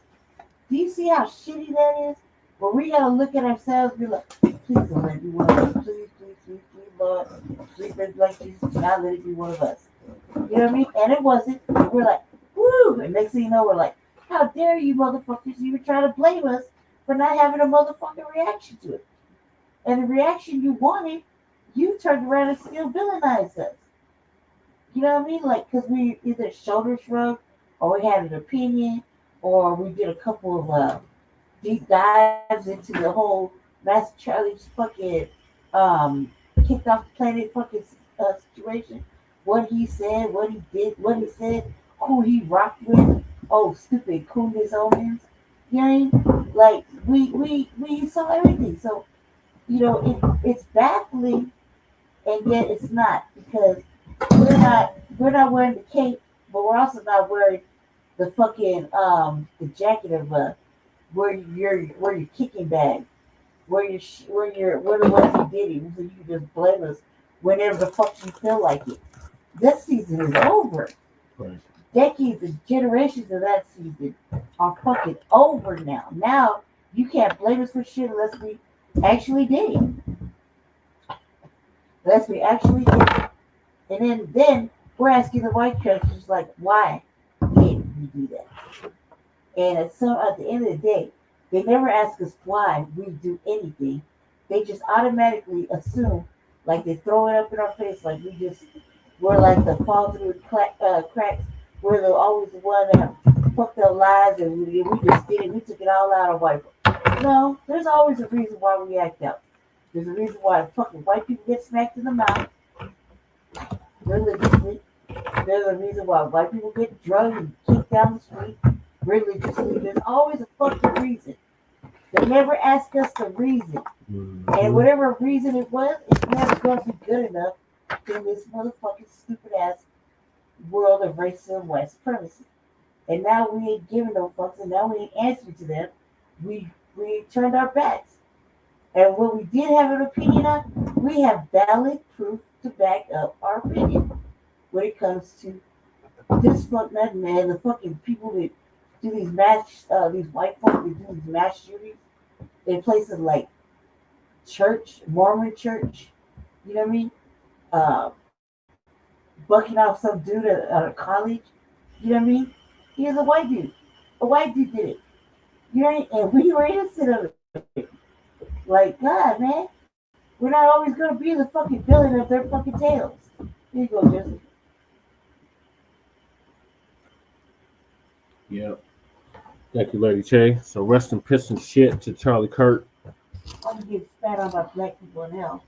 Do you see how shitty that is? Well, we gotta look at ourselves and be like, please don't let it be one of us. Please, Lord. Please, like Jesus, do not let it be one of us. You know what I mean? And it wasn't. We're like, woo! And next thing you know, we're like, how dare you motherfuckers even try to blame us for not having a motherfucking reaction to it. And the reaction you wanted, you turned around and still villainized us. You know what I mean? Like, because we either shoulder shrugged, or we had an opinion, or we did a couple of deep dives into the whole Master Charlie's fucking kicked off the planet fucking situation. What he said, what he did, what he said, who he rocked with. Oh, stupid coolness omens. You know what I mean? Like, we saw everything. So, it's baffling, and yet it's not, because we're not wearing the cape, but we're also not wearing the fucking the jacket of where your kicking bag, where the ones who did it, so you can just blame us whenever the fuck you feel like it. This season is over. Right. Decades and generations of that season are fucking over now. Now you can't blame us for shit unless we actually did it. Unless we actually did it. And then we're asking the white churches, like, why did we do that? And at the end of the day, they never ask us why we do anything. They just automatically assume, like they throw it up in our face, like we're like the fall through cracks. We're always the one that fucked up lives, and we just did it. We took it all out of white people. No, there's always a reason why we act out. There's a reason why fucking white people get smacked in the mouth religiously. There's a reason why white people get drugged and kicked down the street religiously. There's always a fucking reason. They never ask us the reason. And whatever reason it was, it's never going to be good enough in this motherfucking stupid ass world of racism and white supremacy. And now we ain't giving no fucks, and now we ain't answering to them. We turned our backs. And what we did have an opinion on, we have valid proof to back up our opinion when it comes to this fuck nothing, man. The fucking people that do these these white folk that do these mass shootings in places like church, Mormon church, you know what I mean? Bucking off some dude at a college, you know what I mean? He was a white dude. A white dude did it. You know what I mean? And we were innocent of it. Like, God, man. We're not always going to be the fucking villain of their fucking tales. Here you go, Jesse. Yep. Thank you, Lady Che. So rest in piss and shit to Charlie Kirk. I'm going to get spat on by black people in hell.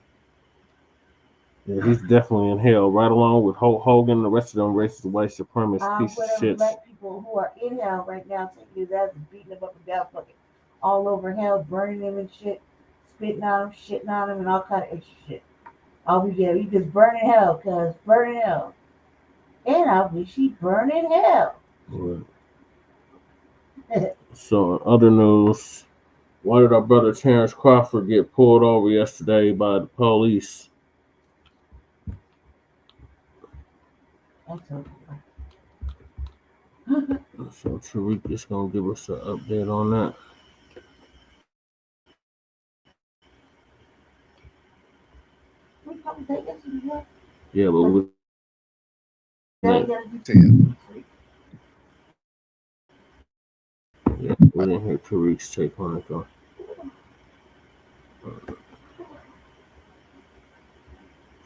Yeah, he's definitely in hell, right along with Hulk Hogan and the rest of them racist white supremacist piece of shit. Black people who are in hell right now taking his ass and beating them up and down, fucking all over hell, burning them and shit, spitting on them, shitting on them, and all kind of extra shit. All we get, we just burn in hell, cuz burn in hell. And I wish he burn in hell. Right. So, in other news, why did our brother Terence Crawford get pulled over yesterday by the police? So Tariq is gonna give us an update on that. Yeah, but we. Now you gotta do 10. Yeah, we didn't hear Tariq's take on it though.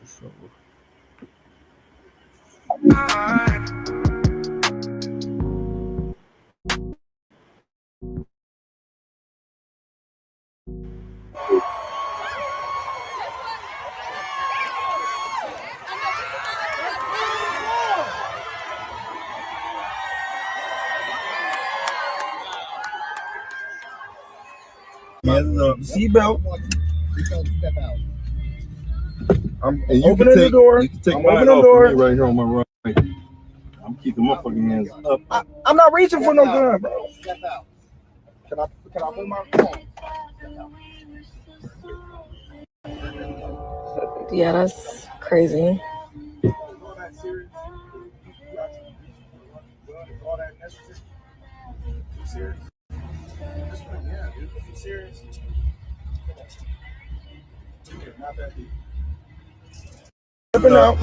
So, Seatbelt. And you Opening can take, the door. You can take I'm mine opening off the door. for me right here on my right. I'm keeping my fucking hands up. I'm not reaching for no gun, bro. Can I put my phone? Yeah, that's crazy. Now,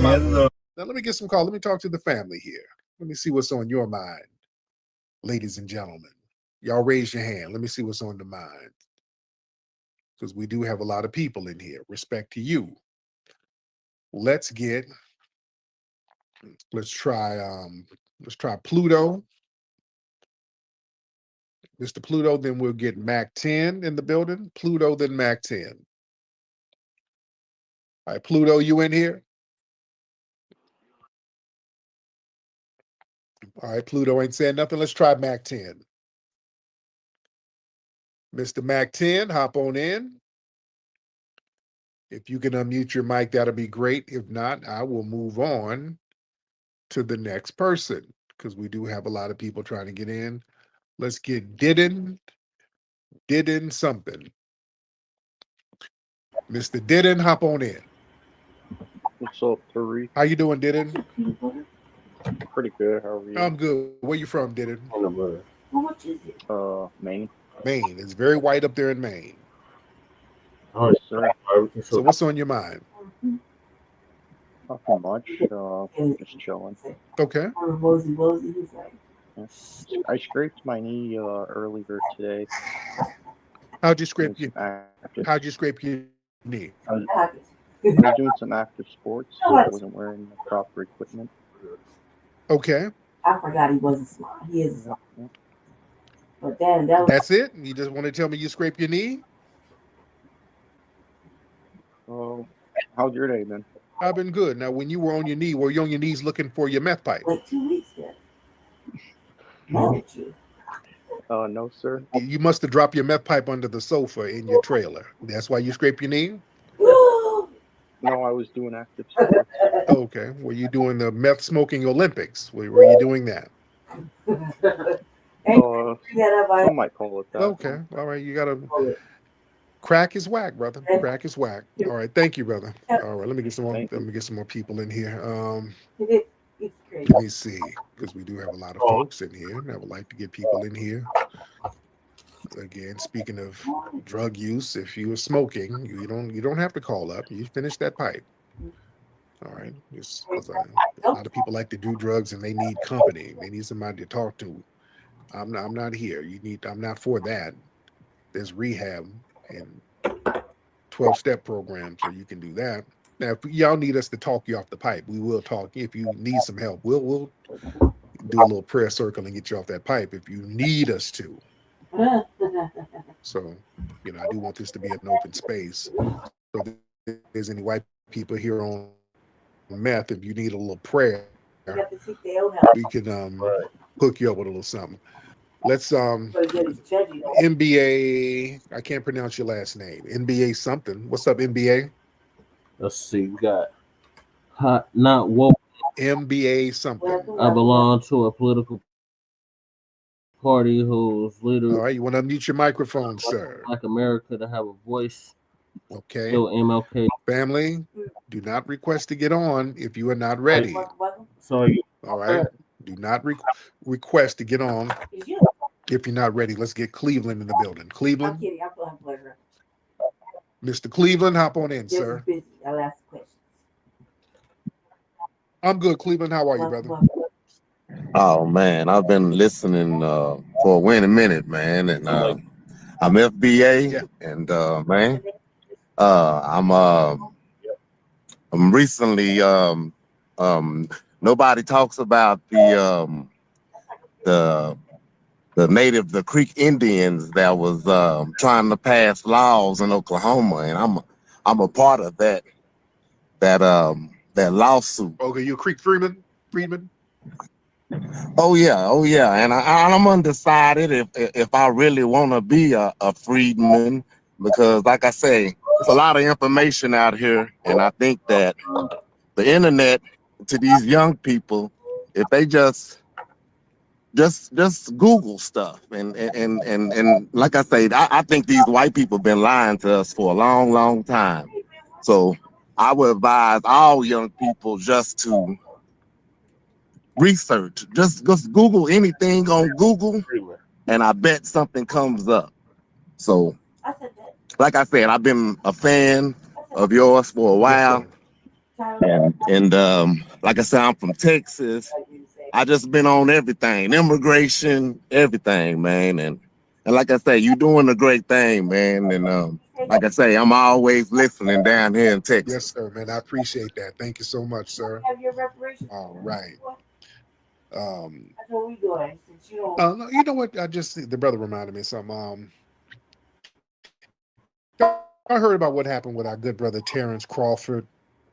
let me get some call. Let me talk to the family here. Let me see what's on your mind, ladies and gentlemen. Y'all raise your hand. Let me see what's on the mind. Because we do have a lot of people in here. Respect to you. Let's try Pluto. Mr. Pluto, then we'll get Mac 10 in the building. Pluto, then Mac 10. All right, Pluto, you in here? All right, Pluto ain't saying nothing. Let's try Mac 10. Mr. Mac 10, hop on in. If you can unmute your mic, that'll be great. If not, I will move on to the next person because we do have a lot of people trying to get in. Let's get Didden something. Mr. Didden, hop on in. What's up, Tariq? How you doing, Didden? Pretty good. How are you? I'm good. Where you from, Didden? How much is it? Maine. Maine. It's very white up there in Maine. Yes, sir. So what's on your mind? Nothing much. Just chilling. Okay. Mosey, he's like. Yeah. I scraped my knee earlier today. How'd you scrape your knee? I was doing some active sports, so I wasn't wearing the proper equipment. Okay. I forgot he wasn't smart. He is smart. Yeah. But that's it? You just want to tell me you scraped your knee? How's your day been? I've been good. Now, when you were on your knee, were you on your knees looking for your meth pipe? like 2 weeks ago. Mad at you. No, sir. You must have dropped your meth pipe under the sofa in your trailer. That's why you scraped your knee? No, I was doing active sports. Okay. Were you doing the meth smoking Olympics? Were you doing that? Some might call it that. Okay. All right. You got to... Crack is whack, brother. Crack is whack. All right. Thank you, brother. All right. Let me get some more people in here. Let me see, because we do have a lot of folks in here. I would like to get people in here. Again, speaking of drug use, if you were smoking, you don't have to call up. You finish that pipe. All right. Just because a lot of people like to do drugs and they need company. They need somebody to talk to. I'm not here. I'm not for that. There's rehab and 12-step program, so you can do that. Now, if y'all need us to talk you off the pipe, we will talk. If you need some help, we'll do a little prayer circle and get you off that pipe if you need us to. So, I do want this to be an open space. So if there's any white people here on meth, if you need a little prayer, we can hook you up with a little something. Let's NBA. I can't pronounce your last name. NBA something. What's up, NBA? Let's see. We got Hot Not Woke. NBA something. I belong to a political party whose leader. All right, you want to unmute your microphone, sir? Black America to have a voice. Okay. Still MLK. Family, do not request to get on if you are not ready. Sorry. All right. Do not request to get on if you're not ready. Let's get Cleveland in the building. Cleveland. I'm kidding. I'm playing pleasure. Mr. Cleveland, hop on in, Just sir. busy. I'll ask questions. I'm good, Cleveland. How are you, brother? Oh man, I've been listening for a minute, man, and I'm FBA, and man, I'm recently nobody talks about the the Creek Indians that was trying to pass laws in Oklahoma, and I'm a part of that lawsuit. Okay, you a Creek Freedman? Oh yeah, and I'm undecided if I really want to be a freedman, because like I say, there's a lot of information out here, and I think that the internet to these young people, if they just Google stuff, and like I say, I think these white people been lying to us for a long time. So I would advise all young people just to research, just Google anything on Google, and I bet something comes up. So like I said, I've been a fan of yours for a while, and like I said, I'm from Texas. I just been on everything, immigration, everything, man. And like I say, you doing a great thing, man. And like I say, I'm always listening down here in Texas. Yes, sir, man. I appreciate that. Thank you so much, sir. Have your reparations. All right. That's what we doing. Since you don't. No, you know what? The brother reminded me of something. I heard about what happened with our good brother Terence Crawford.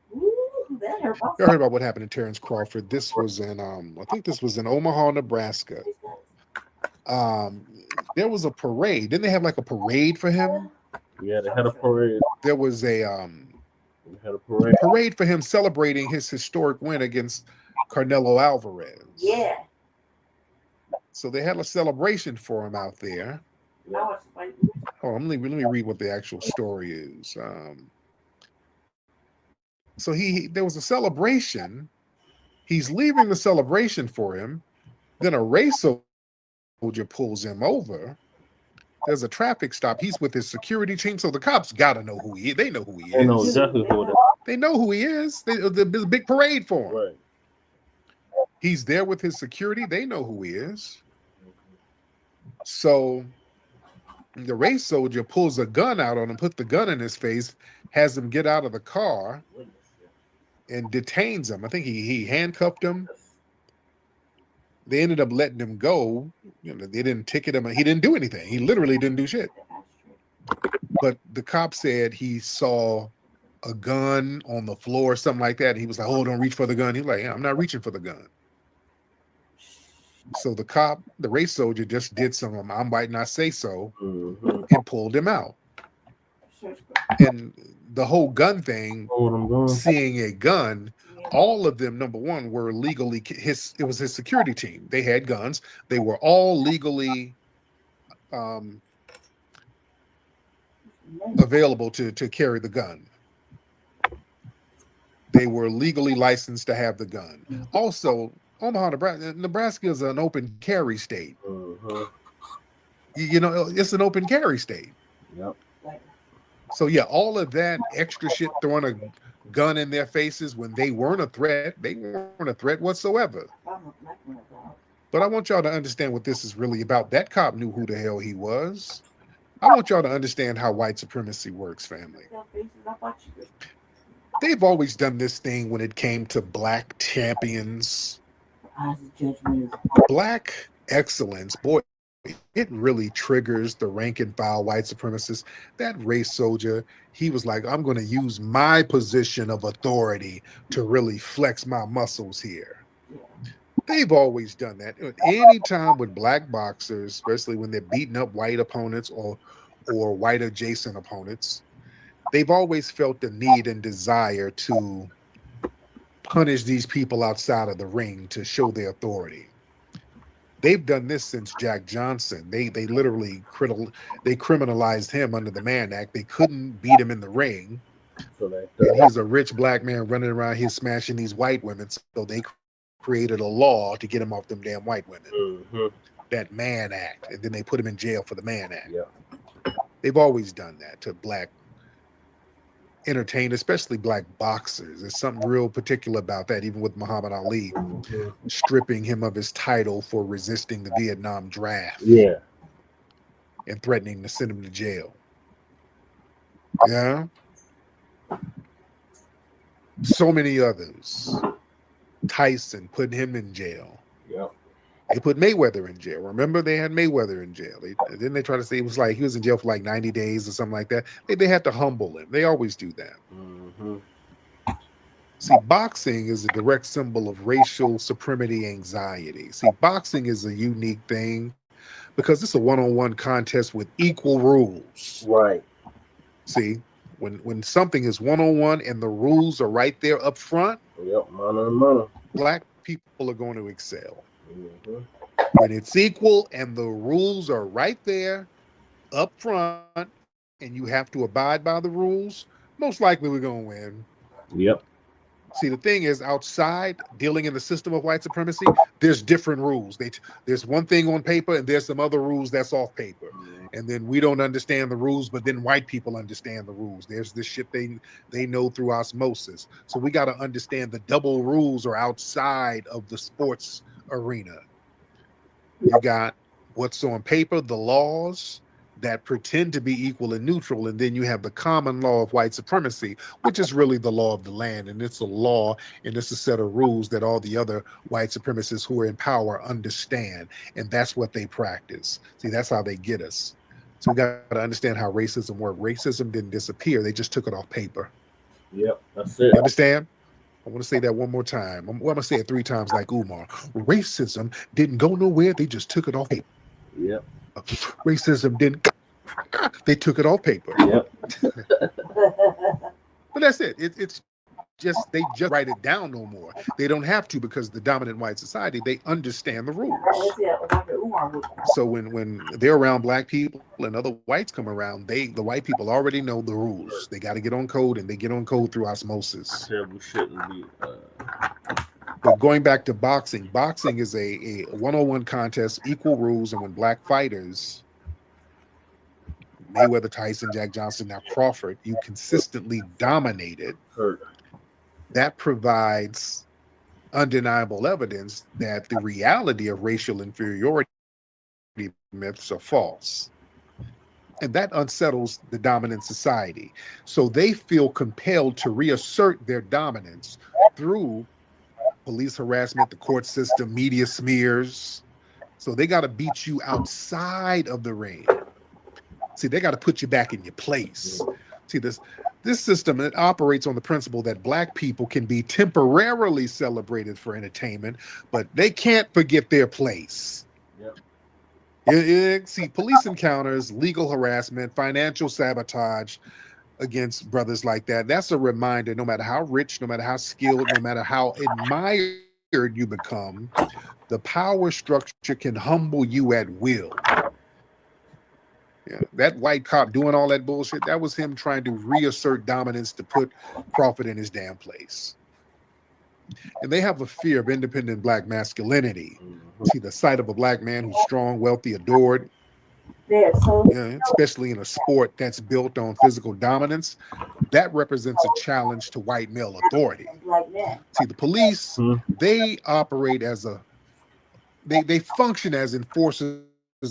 You heard about what happened to Terence Crawford. This was in I think this was in Omaha, Nebraska. There was a parade. Didn't they have like a parade for him? Yeah, they had a parade. There was a they had a parade for him celebrating his historic win against Canelo Alvarez. Yeah. So they had a celebration for him out there. Now it's like. Oh, let me read what the actual story is. So there was a celebration. He's leaving the celebration for him. Then a race soldier pulls him over. There's a traffic stop. He's with his security team. So the cops got to know who he is. They know who he is. They know exactly who it is. They know who he is. There's a big parade for him. Right. He's there with his security. They know who he is. So the race soldier pulls a gun out on him, puts the gun in his face, has him get out of the car, and detains him. I think he handcuffed him. They ended up letting him go. You know, they didn't ticket him. He didn't do anything. He literally didn't do shit. But the cop said he saw a gun on the floor or something like that. And he was like, "Oh, don't reach for the gun." He's like, "Yeah, I'm not reaching for the gun." So the race soldier just did some "I might not say so" and pulled him out. And the whole gun thing, seeing a gun, all of them, number one, were legally it was his security team. They had guns. They were all legally available to carry the gun. They were legally licensed to have the gun. Also, Omaha, Nebraska is an open carry state. You know, it's an open carry state. Yep. So yeah, all of that extra shit, throwing a gun in their faces when they weren't a threat. They weren't a threat whatsoever. But I want y'all to understand what this is really about. That cop knew who the hell he was. I want y'all to understand how white supremacy works, family. They've always done this thing when it came to black champions. Black excellence, boy, it really triggers the rank and file white supremacists. That race soldier, he was like, I'm going to use my position of authority to really flex my muscles here. They've always done that. Anytime with black boxers, especially when they're beating up white opponents or white adjacent opponents, they've always felt the need and desire to punish these people outside of the ring to show their authority. They've done this since Jack Johnson. They literally criminalized him under the Mann Act. They couldn't beat him in the ring. And he's a rich black man running around here smashing these white women. So they created a law to get him off them damn white women. That Mann Act. And then they put him in jail for the Mann Act. Yeah. They've always done that to black entertain, especially black boxers. There's something real particular about that, even with Muhammad Ali stripping him of his title for resisting the Vietnam draft. Yeah. And threatening to send him to jail. Yeah. So many others. Tyson putting him in jail. Yep. They put Mayweather in jail. Remember, they had Mayweather in jail. Then they try to say it was like he was in jail for like 90 days or something like that. They had to humble him. They always do that. Mm-hmm. See, boxing is a direct symbol of racial supremacy anxiety. See, boxing is a unique thing because it's a one-on-one contest with equal rules. Right. See, when something is one-on-one and the rules are right there up front, yep, mano a mano, black people are going to excel. Mm-hmm. When it's equal and the rules are right there up front and you have to abide by the rules, most likely we're going to win. Yep. See, the thing is, outside, dealing in the system of white supremacy, there's different rules. There's one thing on paper and there's some other rules that's off paper. And then we don't understand the rules, but then white people understand the rules. There's this shit they know through osmosis. So we got to understand the double rules are outside of the sports arena. You got what's on paper, the laws that pretend to be equal and neutral, and then you have the common law of white supremacy, which is really the law of the land, and it's a law and it's a set of rules that all the other white supremacists who are in power understand, and that's what they practice. See, that's how they get us. So we got to understand how racism works. Racism didn't disappear; they just took it off paper. Yep, that's it. You understand? I want to say that one more time. I'm going to say it 3 times like Umar. Racism didn't go nowhere; they just took it off paper. Yep. Racism didn't. They took it off paper. Yep. But that's it. It's just they just write it down no more. They don't have to because the dominant white society, they understand the rules. So when they're around black people and other whites come around, the white people already know the rules. They got to get on code, and they get on code through osmosis. We shouldn't be. But going back to boxing, boxing is a one-on-one contest, equal rules, and when black fighters, Mayweather, Tyson, Jack Johnson, now Crawford, you consistently dominated. That provides undeniable evidence that the reality of racial inferiority myths are false. And that unsettles the dominant society. So they feel compelled to reassert their dominance through police harassment, the court system, media smears. So they got to beat you outside of the ring. See, they got to put you back in your place. See, this system, it operates on the principle that black people can be temporarily celebrated for entertainment, but they can't forget their place. Yep. See, police encounters, legal harassment, financial sabotage against brothers like that. That's a reminder, no matter how rich, no matter how skilled, no matter how admired you become, the power structure can humble you at will. Yeah, that white cop doing all that bullshit, that was him trying to reassert dominance to put Crawford in his damn place. And they have a fear of independent black masculinity. See, the sight of a black man who's strong, wealthy, adored, especially in a sport that's built on physical dominance, that represents a challenge to white male authority. See, the police, they operate as they function as enforcers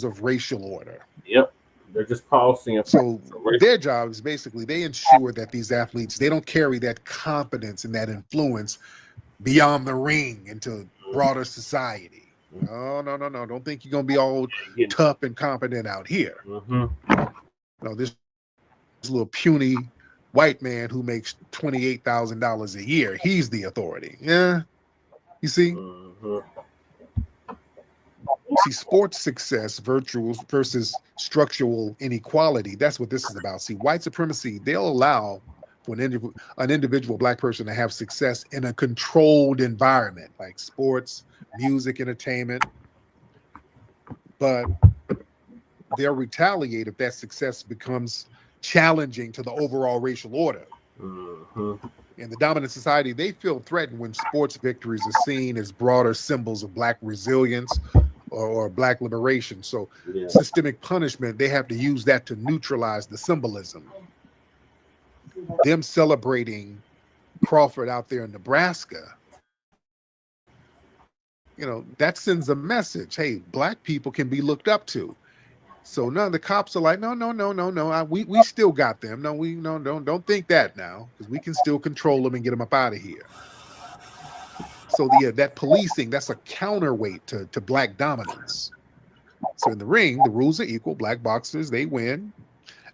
of racial order. Yep. They're just policy. So their job is basically they ensure that these athletes, they don't carry that confidence and that influence beyond the ring into broader society. No. Don't think you're going to be all tough and competent out here. No, this little puny white man who makes $28,000 a year, he's the authority. Yeah. You see? See, sports success, virtuals versus structural inequality. That's what this is about. See, white supremacy, they'll allow for an individual black person to have success in a controlled environment like sports, music, entertainment. But they'll retaliate if that success becomes challenging to the overall racial order. In the dominant society, they feel threatened when sports victories are seen as broader symbols of black resilience or black liberation. So systemic punishment, they have to use that to neutralize the symbolism. them celebrating Crawford out there in Nebraska, that sends a message. Hey, black people can be looked up to. So none of the cops are like, no. We still got them. Don't think that now, because we can still control them and get them up out of here. So that policing, that's a counterweight to black dominance. So in the ring, the rules are equal. Black boxers, they win.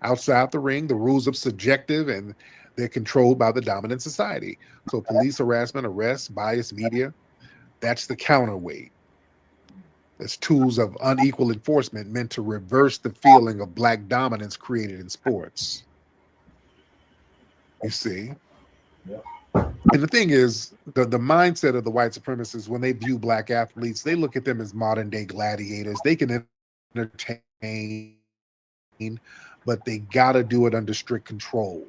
Outside the ring, the rules are subjective and they're controlled by the dominant society. So police harassment, arrests, biased media, that's the counterweight. It's tools of unequal enforcement meant to reverse the feeling of black dominance created in sports. You see? Yep. And the thing is, the mindset of the white supremacists, when they view black athletes, they look at them as modern day gladiators. They can entertain, but they got to do it under strict control.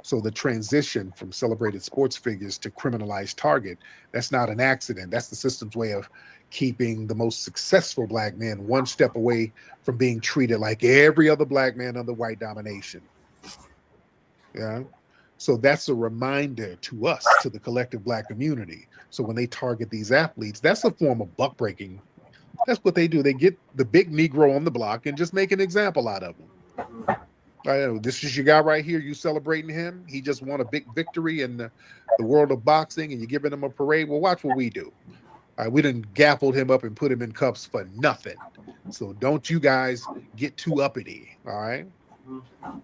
So the transition from celebrated sports figures to criminalized target, that's not an accident. That's the system's way of keeping the most successful black men one step away from being treated like every other black man under white domination. Yeah. So that's a reminder to us, to the collective black community. So when they target these athletes, that's a form of buck breaking. That's what they do. They get the big Negro on the block and just make an example out of him. This is your guy right here. You celebrating him. He just won a big victory in the world of boxing, and you're giving him a parade. Well, watch what we do. We done gaffled him up and put him in cuffs for nothing. So don't you guys get too uppity. All right.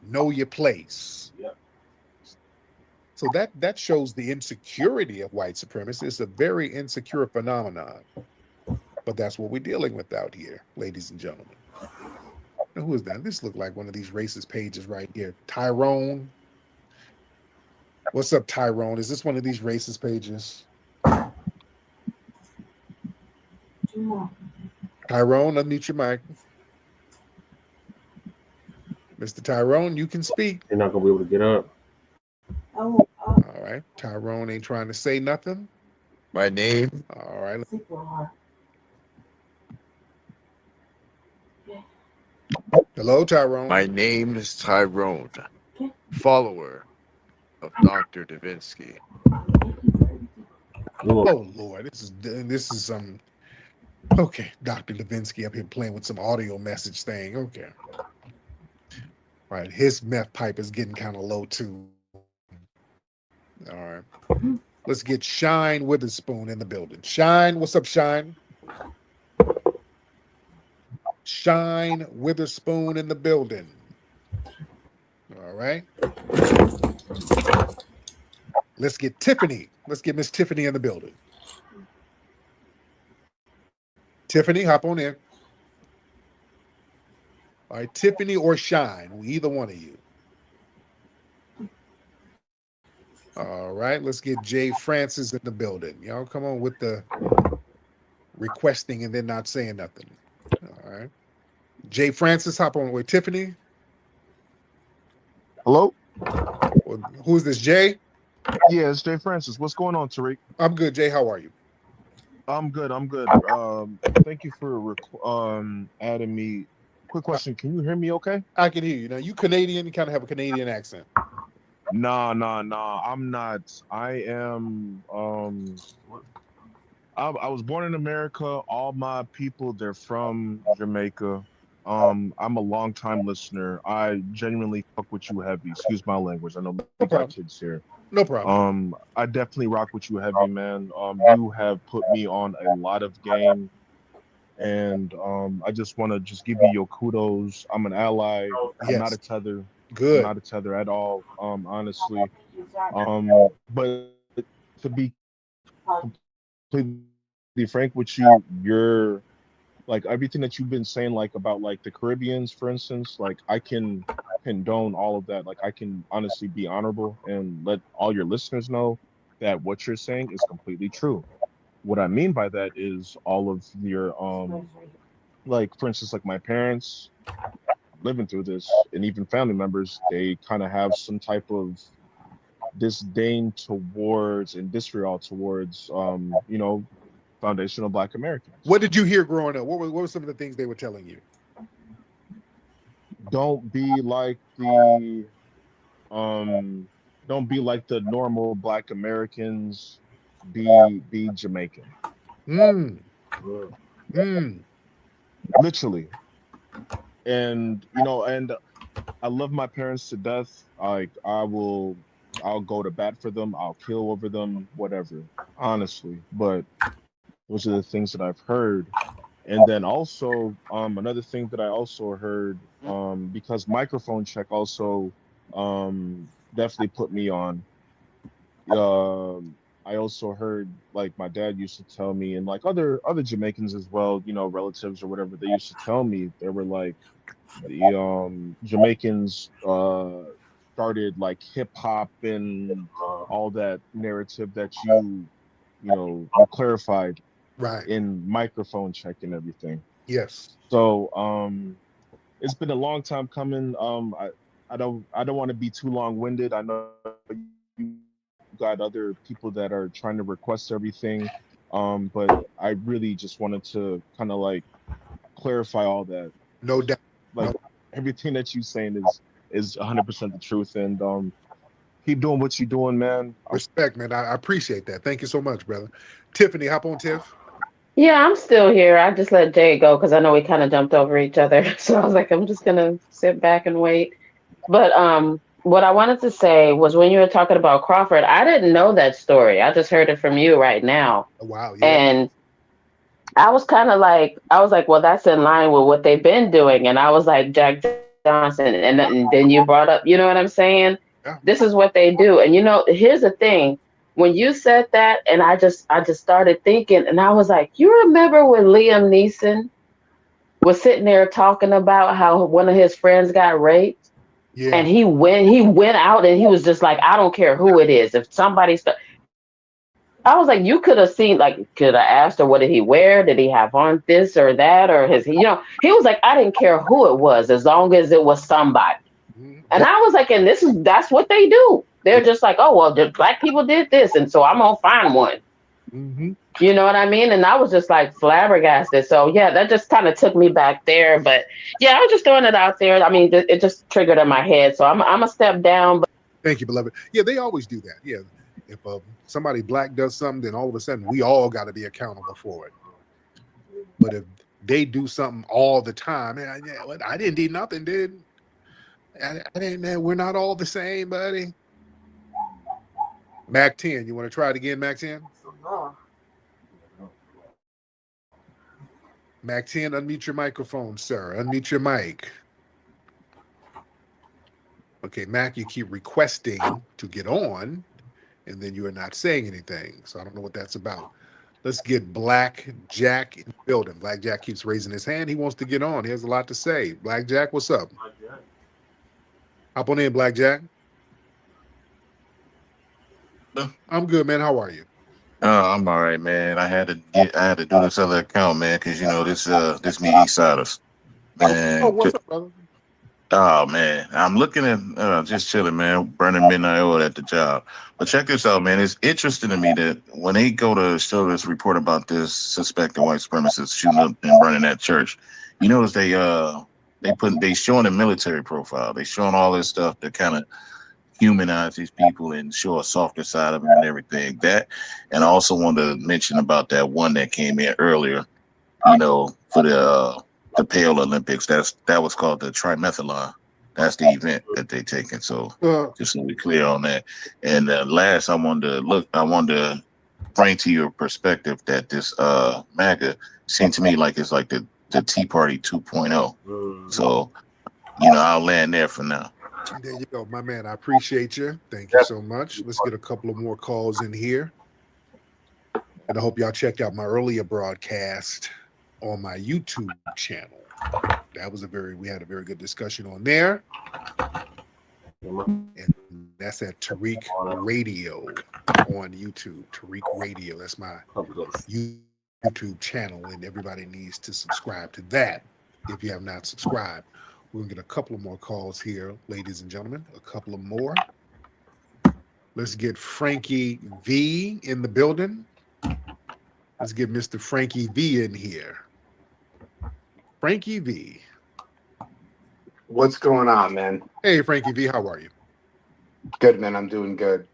Know your place. Yep. So that shows the insecurity of white supremacy. It's a very insecure phenomenon. But that's what we're dealing with out here, ladies and gentlemen. Now, who is that? This looked like one of these racist pages right here. Tyrone. What's up, Tyrone? Is this one of these racist pages? Tyrone, unmute your mic. Mr. Tyrone, you can speak. You're not going to be able to get up. All right. Tyrone ain't trying to say nothing. My name. All right. Hello, Tyrone. My name is Tyrone, follower of Dr. Davinsky. Oh Lord, this is some. Okay, Dr. Davinsky up here playing with some audio message thing. Okay. Right, his meth pipe is getting kind of low too. All right. Let's get Shine Witherspoon in the building. Shine, what's up, Shine? Shine Witherspoon in the building. All right. Let's get Tiffany. Let's get Miss Tiffany in the building. Tiffany, hop on in. All right, Tiffany or Shine, either one of you. All right, let's get Jay Francis in the building. Y'all come on with the requesting and then not saying nothing. All right. Jay Francis, hop on with Tiffany. Hello? Who's this, Jay? Yeah, it's Jay Francis. What's going on, Tariq? I'm good, Jay. How are you? I'm good. Thank you for adding me. Quick question. Can you hear me okay? I can hear you. Now, you Canadian? You kind of have a Canadian accent. Nah. I'm not. I am. I was born in America. All my people, they're from Jamaica. I'm a long-time listener. I genuinely fuck with you heavy. Excuse my language. I know we got kids here. No problem. I definitely rock with you heavy, man. You have put me on a lot of game, and I just want to give you your kudos. I'm an ally. I'm not a tether. Good. I'm not a tether at all. Honestly. But to be completely frank with you, you're like everything that you've been saying, like about like the Caribbeans, for instance, like I can condone all of that. Like I can honestly be honorable and let all your listeners know that what you're saying is completely true. What I mean by that is all of your like, for instance, like my parents living through this, and even family members, they kind of have some type of disdain towards and disregard towards foundational Black Americans. What did you hear growing up? What were some of the things they were telling you? Don't be like the don't be like the normal Black Americans. Be Jamaican. Literally. And and I love my parents to death. Like I'll go to bat for them. I'll kill over them, whatever. Honestly, but those are the things that I've heard. And then also, another thing that I also heard, because microphone check also definitely put me on. I also heard, like, my dad used to tell me, and like other Jamaicans as well, relatives or whatever, they used to tell me, they were like, the Jamaicans started like hip hop and all that narrative that you clarified Right. in microphone check and everything. Yes. So it's been a long time coming. I don't want to be too long-winded. I know you got other people that are trying to request everything. But I really just wanted to kind of like clarify all that. No doubt. Like everything that you're saying is 100% the truth, and keep doing what you're doing, man. Respect, man. I appreciate that. Thank you so much, brother. Tiffany, hop on, Tiff. Yeah, I'm still here. I just let Jay go because I know we kind of jumped over each other. So I was like, I'm just gonna sit back and wait. But what I wanted to say was when you were talking about Crawford, I didn't know that story. I just heard it from you right now. Oh, wow. Yeah. And I was like, well, that's in line with what they've been doing. And I was like, Jack Johnson. And then you brought up, you know what I'm saying? Yeah. This is what they do. And here's the thing. When you said that, and I just started thinking, and I was like, you remember when Liam Neeson was sitting there talking about how one of his friends got raped? Yeah. And he went out and he was just like, I don't care who it is. If somebody I was like, you could have seen, like, could have asked her, what did he wear? Did he have on this or that? Or he was like, I didn't care who it was, as long as it was somebody. And I was like, and that's what they do. They're just like, oh, well, the Black people did this, and so I'm going to find one. You know what I mean? And I was just like flabbergasted. So yeah, that just kind of took me back there. But yeah, I was just throwing it out there. I mean, it just triggered in my head. So I'm a step down. But Thank you, beloved. Yeah, they always do that. Yeah. If somebody Black does something, then all of a sudden we all got to be accountable for it. But if they do something all the time, I didn't do nothing, dude. I didn't. We're not all the same, buddy. Mac 10, you want to try it again, Mac 10? Mac 10, unmute your microphone, sir. Unmute your mic. Okay, Mac, you keep requesting to get on, and then you are not saying anything. So I don't know what that's about. Let's get Black Jack in the building. Black Jack keeps raising his hand. He wants to get on. He has a lot to say. Black Jack, what's up? Hop on in, Black Jack. I'm good, man. How are you? I'm all right, man. I had to do this other account, man, because this me Eastsiders, man. Oh, what's up, brother? Oh man, I'm looking at just chilling, man, burning midnight oil at the job. But check this out, man. It's interesting to me that when they go to show this report about this suspected white supremacist shooting up and burning that church, you notice they showing a military profile. They showing all this stuff to kind of humanize these people and show a softer side of them and everything. That, and I also want to mention about that one that came in earlier, for the Pale Olympics. That was called the Trimethalon. That's the event that they taking. So just to be clear on that. And last, I wanted to bring to your perspective that this MAGA seemed to me like it's like the Tea Party 2.0. So, I'll land there for now. There you go, my man. I appreciate you. Thank you so much. Let's get a couple of more calls in here. And I hope y'all checked out my earlier broadcast on my YouTube channel. We had a very good discussion on there. And that's at Tariq Radio on YouTube. Tariq Radio. That's my YouTube channel, and everybody needs to subscribe to that if you have not subscribed. We're going to get a couple of more calls here, ladies and gentlemen. A couple of more. Let's get Frankie V in the building. Let's get Mr. Frankie V in here. Frankie V. What's going on, man? Hey, Frankie V, how are you? Good, man. I'm doing good.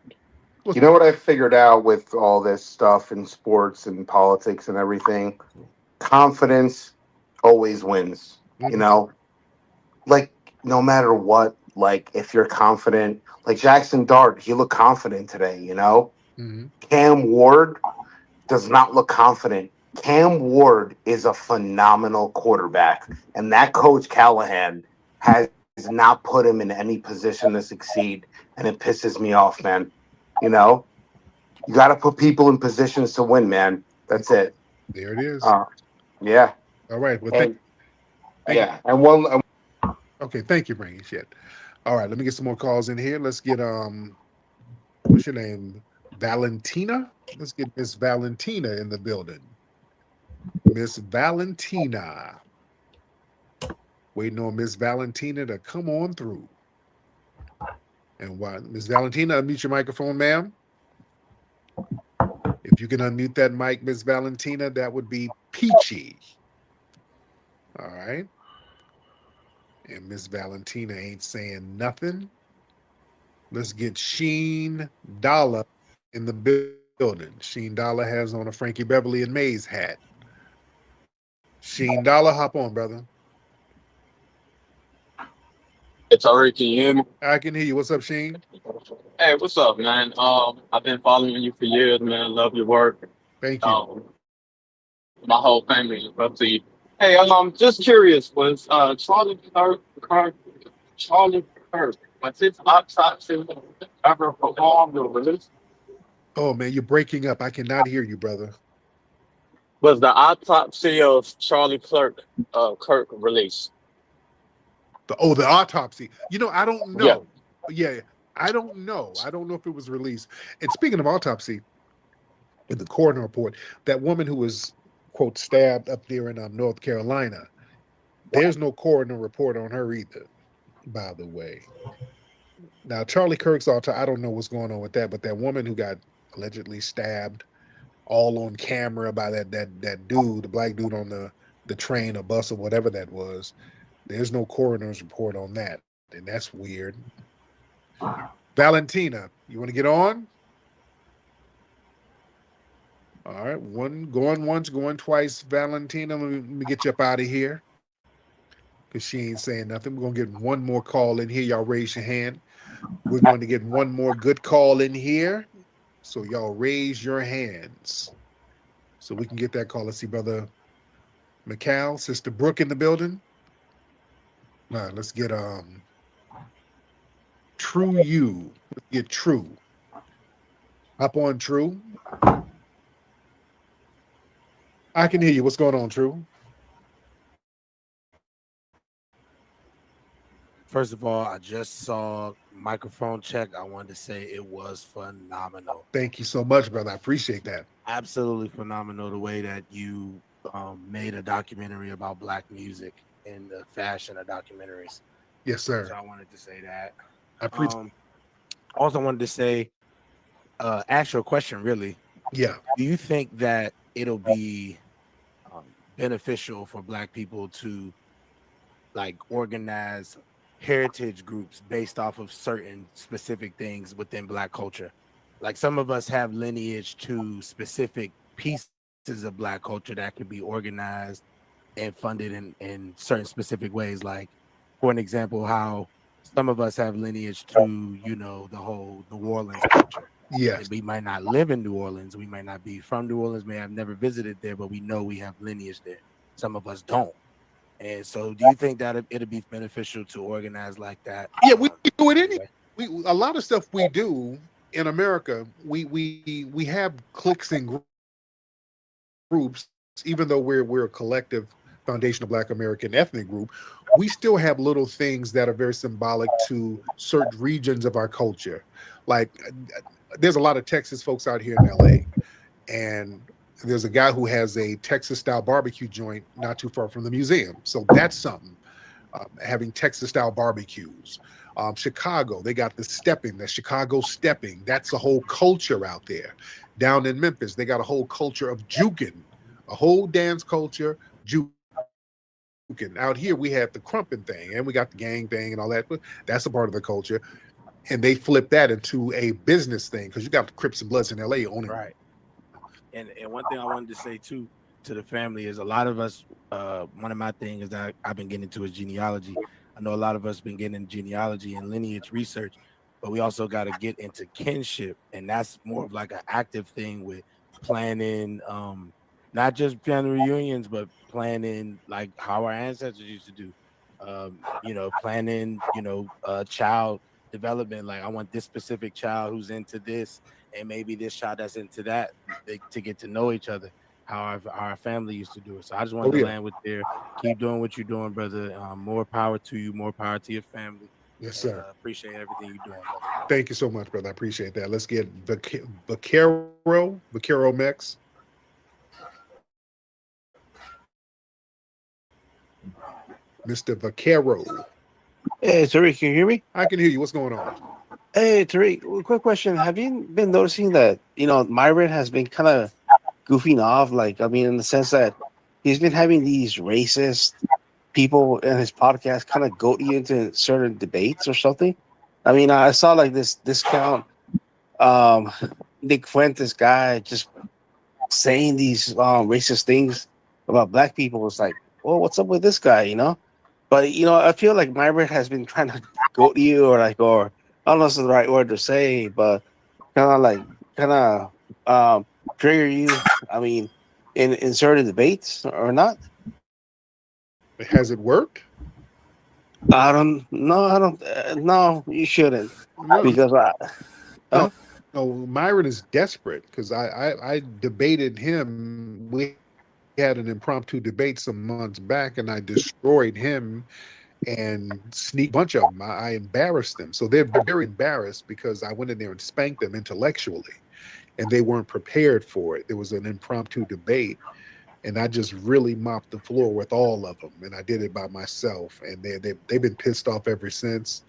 You know what I figured out with all this stuff in sports and politics and everything? Confidence always wins. You know, like no matter what, like if you're confident, like Jackson Dart, he looked confident today, you know? Cam Ward does not look confident. Cam Ward is a phenomenal quarterback, and that coach Callahan has not put him in any position to succeed, and it pisses me off, man. You know, you got to put people in positions to win, man. That's it. There it is. Yeah. All right. Well, And, thank yeah, and one. Okay, thank you, Brain Shit. All right, let me get some more calls in here. Let's get what's your name? Valentina? Let's get Miss Valentina in the building. Miss Valentina. Waiting on Miss Valentina to come on through. And why Miss Valentina, unmute your microphone, ma'am. If you can unmute that mic, Miss Valentina, that would be peachy. All right. And Miss Valentina ain't saying nothing. Let's get Sheen Dollar in the building. Sheen Dollar has on a Frankie Beverly and Mays hat. Sheen Dollar, hop on, brother. It's already, can you hear me? I can hear you. What's up, Sheen? Hey, what's up, man? I've been following you for years, man. Love your work. Thank you. My whole family is up to you. Hey, I'm just curious. Was Charlie Kirk, was his autopsy ever performed or released? Oh man, you're breaking up. I cannot hear you, brother. Was the autopsy of Charlie Kirk released? The autopsy. You know, I don't know. Yeah, I don't know. I don't know if it was released. And speaking of autopsy, in the coroner report, that woman who was, quote, stabbed up there in North Carolina, there's no coroner report on her either, by the way. Now, Charlie Kirk's autopsy, I don't know what's going on with that, but that woman who got allegedly stabbed all on camera by that dude, the black dude on the train or bus or whatever that was, there's no coroner's report on that. And that's weird. Valentina, you want to get on? All right, going once, going twice. Valentina, let me get you up out of here because she ain't saying nothing. We're going to get one more call in here. Y'all raise your hand. We're going to get one more good call in here. So y'all raise your hands so we can get that call. Let's see, Brother McCall, Sister Brooke in the building. All right, let's get True You. Let's get True. Hop on, True. I can hear you. What's going on, True? First of all, I just saw microphone check. I wanted to say it was phenomenal. Thank you so much, brother. I appreciate that. Absolutely phenomenal the way that you made a documentary about Black music and the fashion of documentaries. Yes, sir. So I wanted to say that. I appreciate. Also wanted to say, ask you a question, really. Yeah. Do you think that it'll be beneficial for Black people to like organize heritage groups based off of certain specific things within Black culture? Like some of us have lineage to specific pieces of Black culture that could be organized and funded in certain specific ways. Like, for an example, how some of us have lineage to, you know, the whole New Orleans culture. Yes. And we might not live in New Orleans. We might not be from New Orleans, may have never visited there, but we know we have lineage there. Some of us don't. And so do you think that it'll be beneficial to organize like that? Yeah, we do it anyway. A lot of stuff we do in America, we have cliques and groups, even though we're a collective foundational Black American ethnic group, we still have little things that are very symbolic to certain regions of our culture. Like there's a lot of Texas folks out here in LA, and there's a guy who has a Texas style barbecue joint not too far from the museum. So that's something, having Texas style barbecues. Chicago, they got the stepping, the Chicago stepping. That's a whole culture out there. Down in Memphis, they got a whole culture of juking, a whole dance culture, juking. Out here, we have the crumping thing, and we got the gang thing and all that. But that's a part of the culture. and they flip that into a business thing because you got the Crips and Bloods in LA owning. Right. And one thing I wanted to say too to the family is a lot of us. One of my things that I've been getting into is genealogy. I know a lot of us been getting into genealogy and lineage research, but we also got to get into kinship, and that's more of like an active thing with planning, not just family reunions, but planning like how our ancestors used to do. Planning, child development. Like I want this specific child who's into this, and maybe this child that's into that, to get to know each other. How our family used to do it. So I just wanted to land with there. Keep doing what you're doing, brother. More power to you. More power to your family. Yes, sir. Appreciate everything you're doing, brother. Thank you so much, brother. I appreciate that. Let's get Vaquero Mex. Mr. Vaquero. Hey, Tariq, can you hear me? I can hear you. What's going on? Hey, Tariq, quick question. Have you been noticing that, Migrant has been kind of goofing off? Like, I mean, in the sense that he's been having these racist people in his podcast kind of goat you into certain debates or something. I mean, I saw like this discount Nick Fuentes guy just saying these racist things about black people. It's like, well, what's up with this guy, But I feel like Migrant has been trying to goat you, or I don't know if it's the right word to say, but kind of trigger you. I mean, in certain debates or not. Has it worked? I don't. No, you shouldn't. No. Because No, Myron is desperate because I debated him. We had an impromptu debate some months back, and I destroyed him and sneak bunch of them. I embarrassed them, so they're very embarrassed because I went in there and spanked them intellectually, and they weren't prepared for it. There was an impromptu debate, and I just really mopped the floor with all of them, and I did it by myself, and they've been pissed off ever since.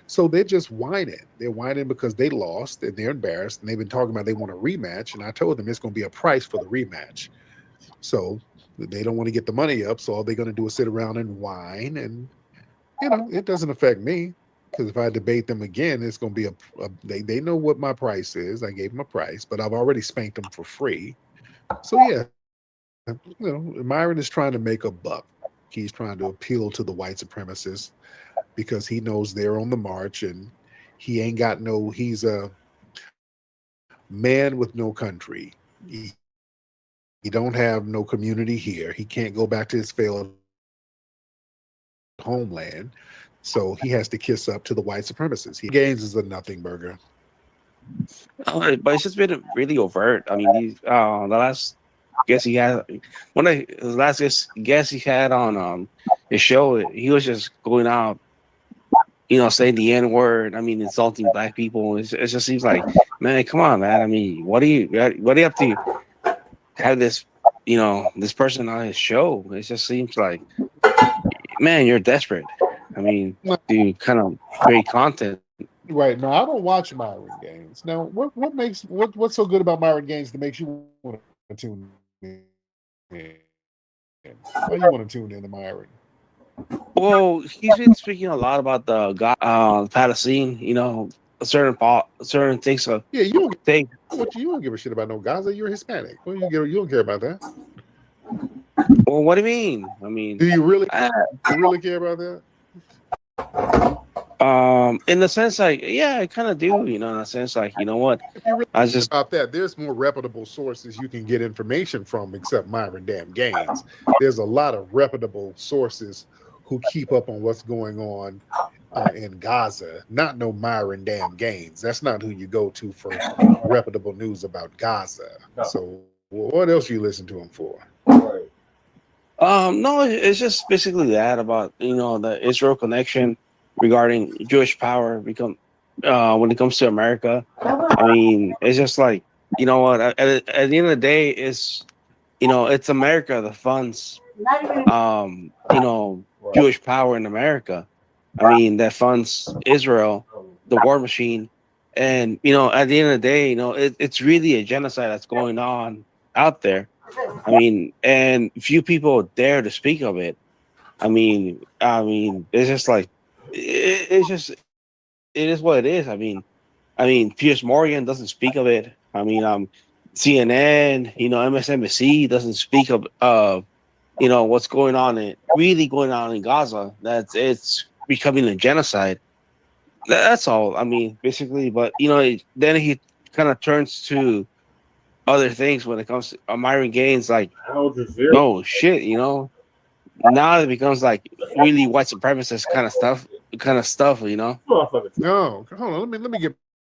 So they're just whining. They're whining because they lost and they're embarrassed, and they've been talking about they want a rematch, and I told them it's going to be a price for the rematch. So they don't want to get the money up, so all they're going to do is sit around and whine, and it doesn't affect me because if I debate them again, it's going to be they know what my price is. I gave them a price, but I've already spanked them for free. So yeah, Myron is trying to make a buck. He's trying to appeal to the white supremacists because he knows they're on the march, and he ain't got he's a man with no country. He don't have no community here. He can't go back to his failed homeland. So he has to kiss up to the white supremacists. He gains is a nothing burger. But it's just been really overt. I mean, the last guest he had, guest he had on his show, he was just going out, saying the N word. I mean, insulting black people. It just seems like, man, come on, man. I mean, what do you have to have this, this person on his show? It just seems like, man, you're desperate. I mean, to kind of create content. Right. No, I don't watch Myron Gaines. Now, what's so good about Myron Gaines that makes you want to tune in? Why you want to tune in to Myron? Well, he's been speaking a lot about the Palestine, certain things. Yeah, you don't give a shit about no Gaza. You're Hispanic. Well, you don't care about that. Well, what do you mean? I mean, do you really care about that? In the sense, like, yeah, I kind of do. In a sense, like, you know what? If you really about that, there's more reputable sources you can get information from except Myron damn Gaines. There's a lot of reputable sources who keep up on what's going on in Gaza. Not no Myron damn Gaines. That's not who you go to for reputable news about Gaza. No. So, what else you listen to him for? No, it's just basically that about the Israel connection regarding Jewish power when it comes to America. I mean, it's just like, you know what? At the end of the day, it's America that funds Jewish power in America. I mean, that funds Israel, the war machine, and at the end of the day, it's really a genocide that's going on out there. I mean, and few people dare to speak of it. I mean, it's just like it's just it is what it is. I mean, Piers Morgan doesn't speak of it. I mean, CNN, MSNBC doesn't speak of what's going on in Gaza. It's becoming a genocide. That's all. I mean, basically, but then he kind of turns to other things when it comes to Myron Gaines. Like, oh shit, now it becomes like really white supremacist kind of stuff. No, hold on. Let me get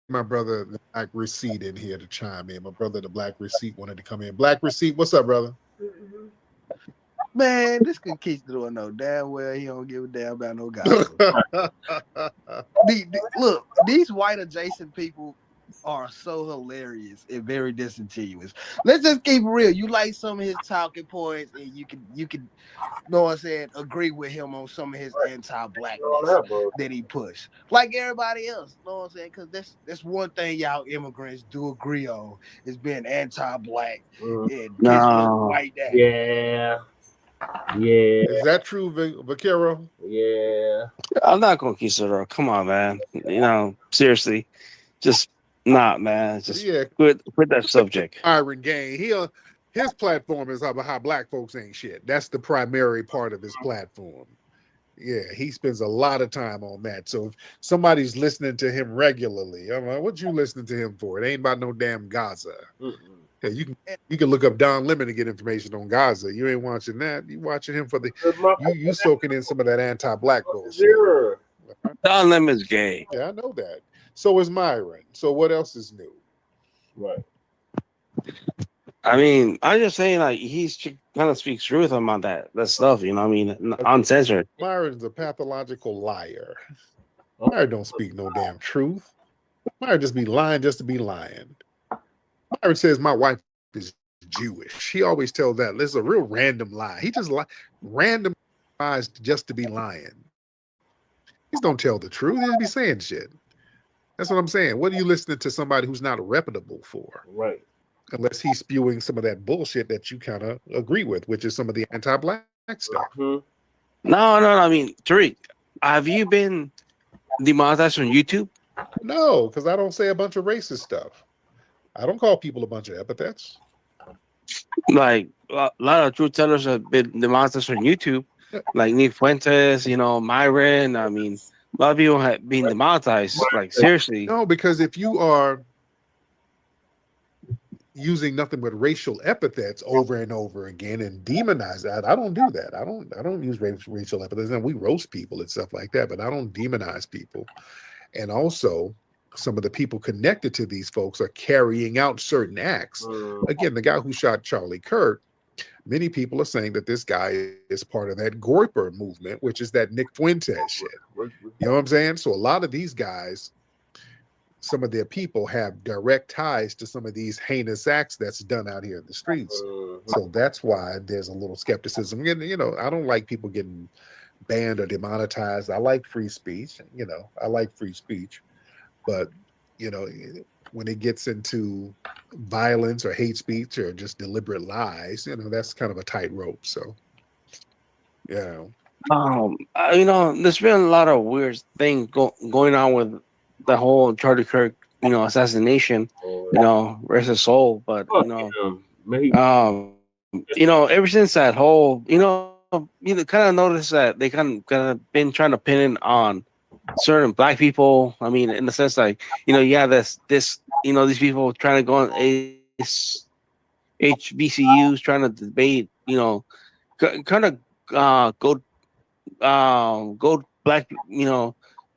my brother the Black Receipt in here to chime in. My brother the Black Receipt wanted to come in. Black Receipt, what's up, brother? Man, this could keep doing no damn well. He don't give a damn about no guys. Look, these white adjacent people are so hilarious and very disingenuous. Let's just keep it real. You like some of his talking points, and you can know what I'm saying, agree with him on some of his anti-blackness that he pushed. Like everybody else, know what I'm saying? Because that's one thing y'all immigrants do agree on is being anti-black and kissing white dad. Yeah. Is that true, Vaquero? Yeah. I'm not gonna kiss her. Come on, man. Seriously, just not, man. Just quit that subject. Myron Gaines, his platform is about how black folks ain't shit. That's the primary part of his platform. Yeah, he spends a lot of time on that. So if somebody's listening to him regularly, I'm like, what you listening to him for? It ain't about no damn Gaza. Yeah, you can look up Don Lemon to get information on Gaza. You ain't watching that. You watching him for the you soaking in some of that anti-black bullshit. Don Lemon's gay. Yeah, I know that. So is Myron. So what else is new? Right. I mean, I'm just saying, like, he's kind of speaks truth about that stuff, uncensored. Myron's a pathological liar. Myron don't speak no damn truth. Myron just be lying just to be lying. Myron says my wife is Jewish. She always tells that. This is a real random lie. He just random lies just to be lying. He don't tell the truth. He just be saying shit. That's what I'm saying. What are you listening to somebody who's not reputable for? Right. Unless he's spewing some of that bullshit that you kind of agree with, which is some of the anti-black stuff. No. I mean, Tariq, have you been demonetized on YouTube? No, because I don't say a bunch of racist stuff. I don't call people a bunch of epithets. Like a lot of truth tellers have been demonetized on YouTube, like Nick Fuentes, Myron. I mean, a lot of people have been demonetized. Like, seriously. No, because if you are using nothing but racial epithets over and over again and demonize that, I don't do that. I don't use racial epithets. And we roast people and stuff like that, but I don't demonize people. And also, some of the people connected to these folks are carrying out certain acts. Again, the guy who shot Charlie Kirk, many people are saying that this guy is part of that Goiper movement, which is that Nick Fuentes shit. You know what I'm saying? So a lot of these guys, some of their people have direct ties to some of these heinous acts that's done out here in the streets. So that's why there's a little skepticism. And, I don't like people getting banned or demonetized. I like free speech. I like free speech. But, when it gets into violence or hate speech or just deliberate lies, that's kind of a tightrope. So, yeah. There's been a lot of weird things going on with the whole Charlie Kirk, assassination, rest his soul. But, ever since that whole, you kind of notice that they kind of been trying to pin it on certain black people. I mean, in the sense like, you have this, these people trying to go on HBCUs, trying to debate, kind of go black,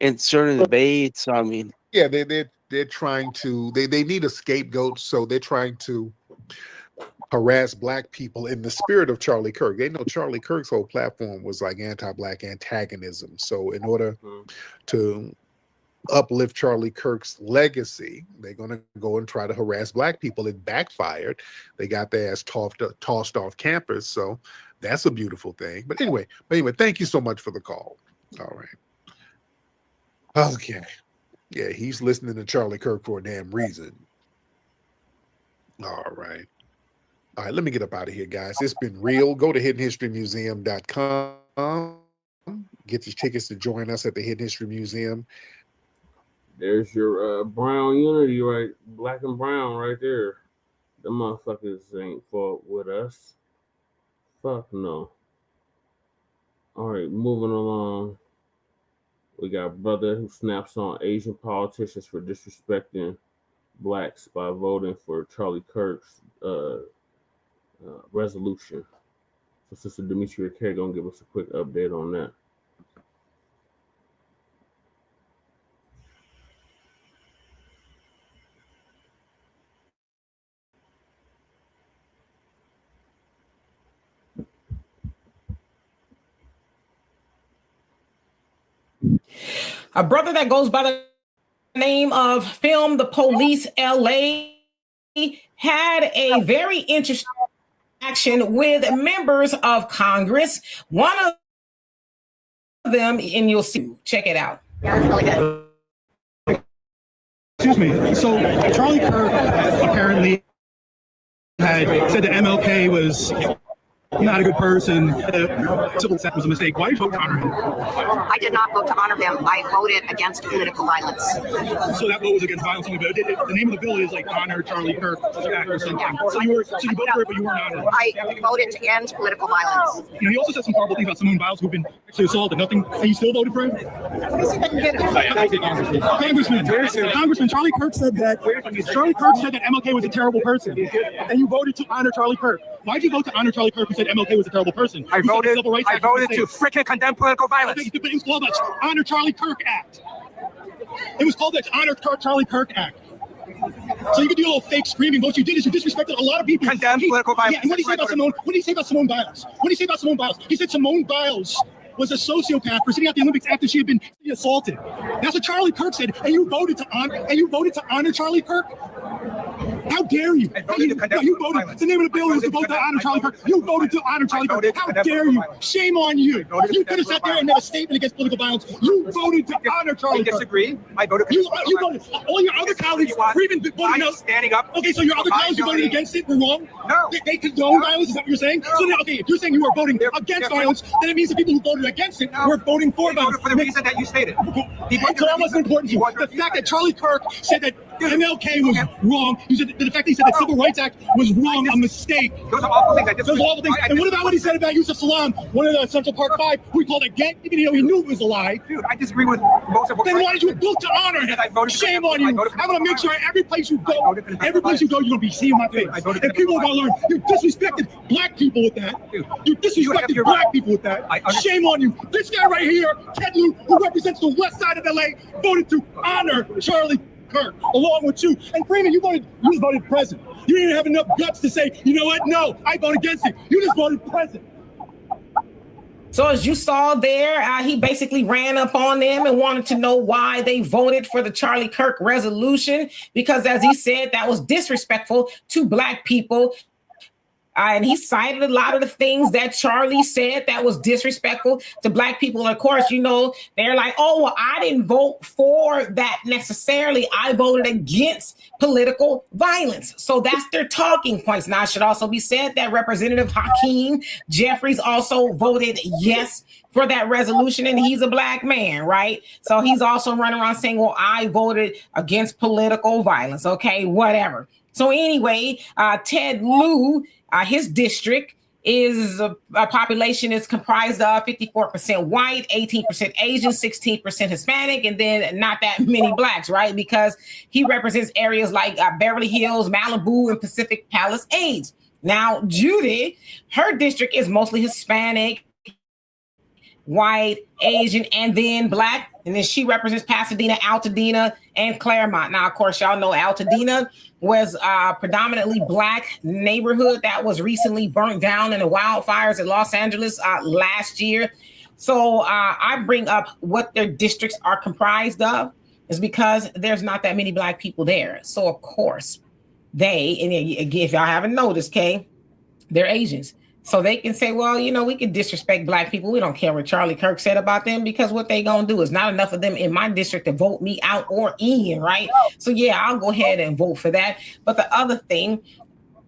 in certain debates. I mean, yeah, they're trying to, they need a scapegoat, so they're trying to harass black people in the spirit of Charlie Kirk. They know Charlie Kirk's whole platform was like anti-black antagonism. So in order to uplift Charlie Kirk's legacy, they're going to go and try to harass black people. It backfired. They got their ass tossed off campus. So that's a beautiful thing. But anyway, thank you so much for the call. All right. Okay. Yeah, he's listening to Charlie Kirk for a damn reason. All right. All right, let me get up out of here, guys. It's been real. Go to hiddenhistorymuseum.com. Get your tickets to join us at the Hidden History Museum. There's your brown unity, right? Black and brown right there. The motherfuckers ain't fought with us. Fuck no. All right, moving along. We got Brotha who snaps on Asian politicians for disrespecting blacks by voting for Charlie Kirk's resolution. So Sister Demetria K gonna give us a quick update on that. A brother that goes by the name of Film the Police LA had a very interesting action with members of Congress. One of them, and you'll see, check it out. Excuse me. So Charlie Kirk apparently had said that MLK was not a good person. Civil death was a mistake. Why did you vote to honor him? I did not vote to honor him. I voted against political violence. So that vote was against violence only, but the name of the bill is like honor Charlie Kirk act or something. So you voted for it, but you weren't honoring. I voted to end political violence. You know, he also said some horrible things about Simone Biles, who've been actually assaulted. Nothing. And you still voted for him? Congressman, Charlie Kirk said that MLK was a terrible person, and you voted to honor Charlie Kirk. Why did you vote to honor Charlie Kirk who said MLK was a terrible person? I voted to freaking condemn political violence. It was called the Honor Charlie Kirk Act. It was called the Honor Charlie Kirk Act. So you could do a little fake screaming. What you did is you disrespected a lot of people. Condemn political violence. Yeah, and what did he say about Simone? What did he say about Simone Biles? What did he say about Simone Biles? He said Simone Biles was a sociopath for sitting at the Olympics after she had been assaulted. That's what Charlie Kirk said, and you voted to honor Charlie Kirk. How dare you? You voted. The name of the bill is to vote to honor Charlie Kirk. You voted to honor Charlie Kirk. How dare you? Shame on you. You could have sat there and made a statement against political violence. You voted to honor Charlie Kirk. I disagree. I voted. You voted. All your other colleagues were even voting no. Standing up. Okay, so your other colleagues who voted against it were wrong. No. They condone violence. Is that what you're saying? So now, okay, if you're saying you are voting against violence, then it means the people who voted against it were voting for violence. For the reason that you stated. So that wasn't important to you. The fact that Charlie Kirk said that MLK was wrong. You said the fact that he said the Civil Rights Act was wrong, a mistake. Those are awful things. Those are awful things. And what about what he said about Yusuf Salaam, one of the Central Park Five, who he called a gang, even though he knew it was a lie? Dude, I disagree with most of what. Then why did you vote to honor him? Shame on you. I'm going to make sure every place you go, you're going to be seeing my face. And people are going to learn. You disrespected black people with that. You disrespected black people with that. Shame on you. This guy right here, Ted Lieu, who represents the west side of LA, voted to honor Charlie Kirk, along with you. And Freeman, you voted present. You didn't have enough guts to say, you know what? No, I vote against it. You just voted present. So as you saw there, he basically ran up on them and wanted to know why they voted for the Charlie Kirk resolution, because as he said, that was disrespectful to black people. And he cited a lot of the things that Charlie said that was disrespectful to black people. And of course, you know, they're like, oh, well, I didn't vote for that necessarily. I voted against political violence. So that's their talking points. Now, it should also be said that Representative Hakeem Jeffries also voted yes for that resolution, and he's a black man, right? So he's also running around saying, well, I voted against political violence. Okay, whatever. So anyway, Ted Lieu, his district is a population is comprised of 54% white, 18% Asian, 16% Hispanic, and then not that many blacks, right? Because he represents areas like Beverly Hills, Malibu, and Pacific Palisades. Now, Judy, her district is mostly Hispanic, white, Asian, and then black. And then she represents Pasadena, Altadena, and Claremont. Now, of course, y'all know Altadena was a predominantly black neighborhood that was recently burnt down in the wildfires in Los Angeles last year. So I bring up what their districts are comprised of is because there's not that many black people there. So, of course, they, and again, if y'all haven't noticed, okay, they're Asians. So they can say, well, you know, we can disrespect black people. We don't care what Charlie Kirk said about them because what they gonna do is not enough of them in my district to vote me out or in, right? So yeah, I'll go ahead and vote for that. But the other thing,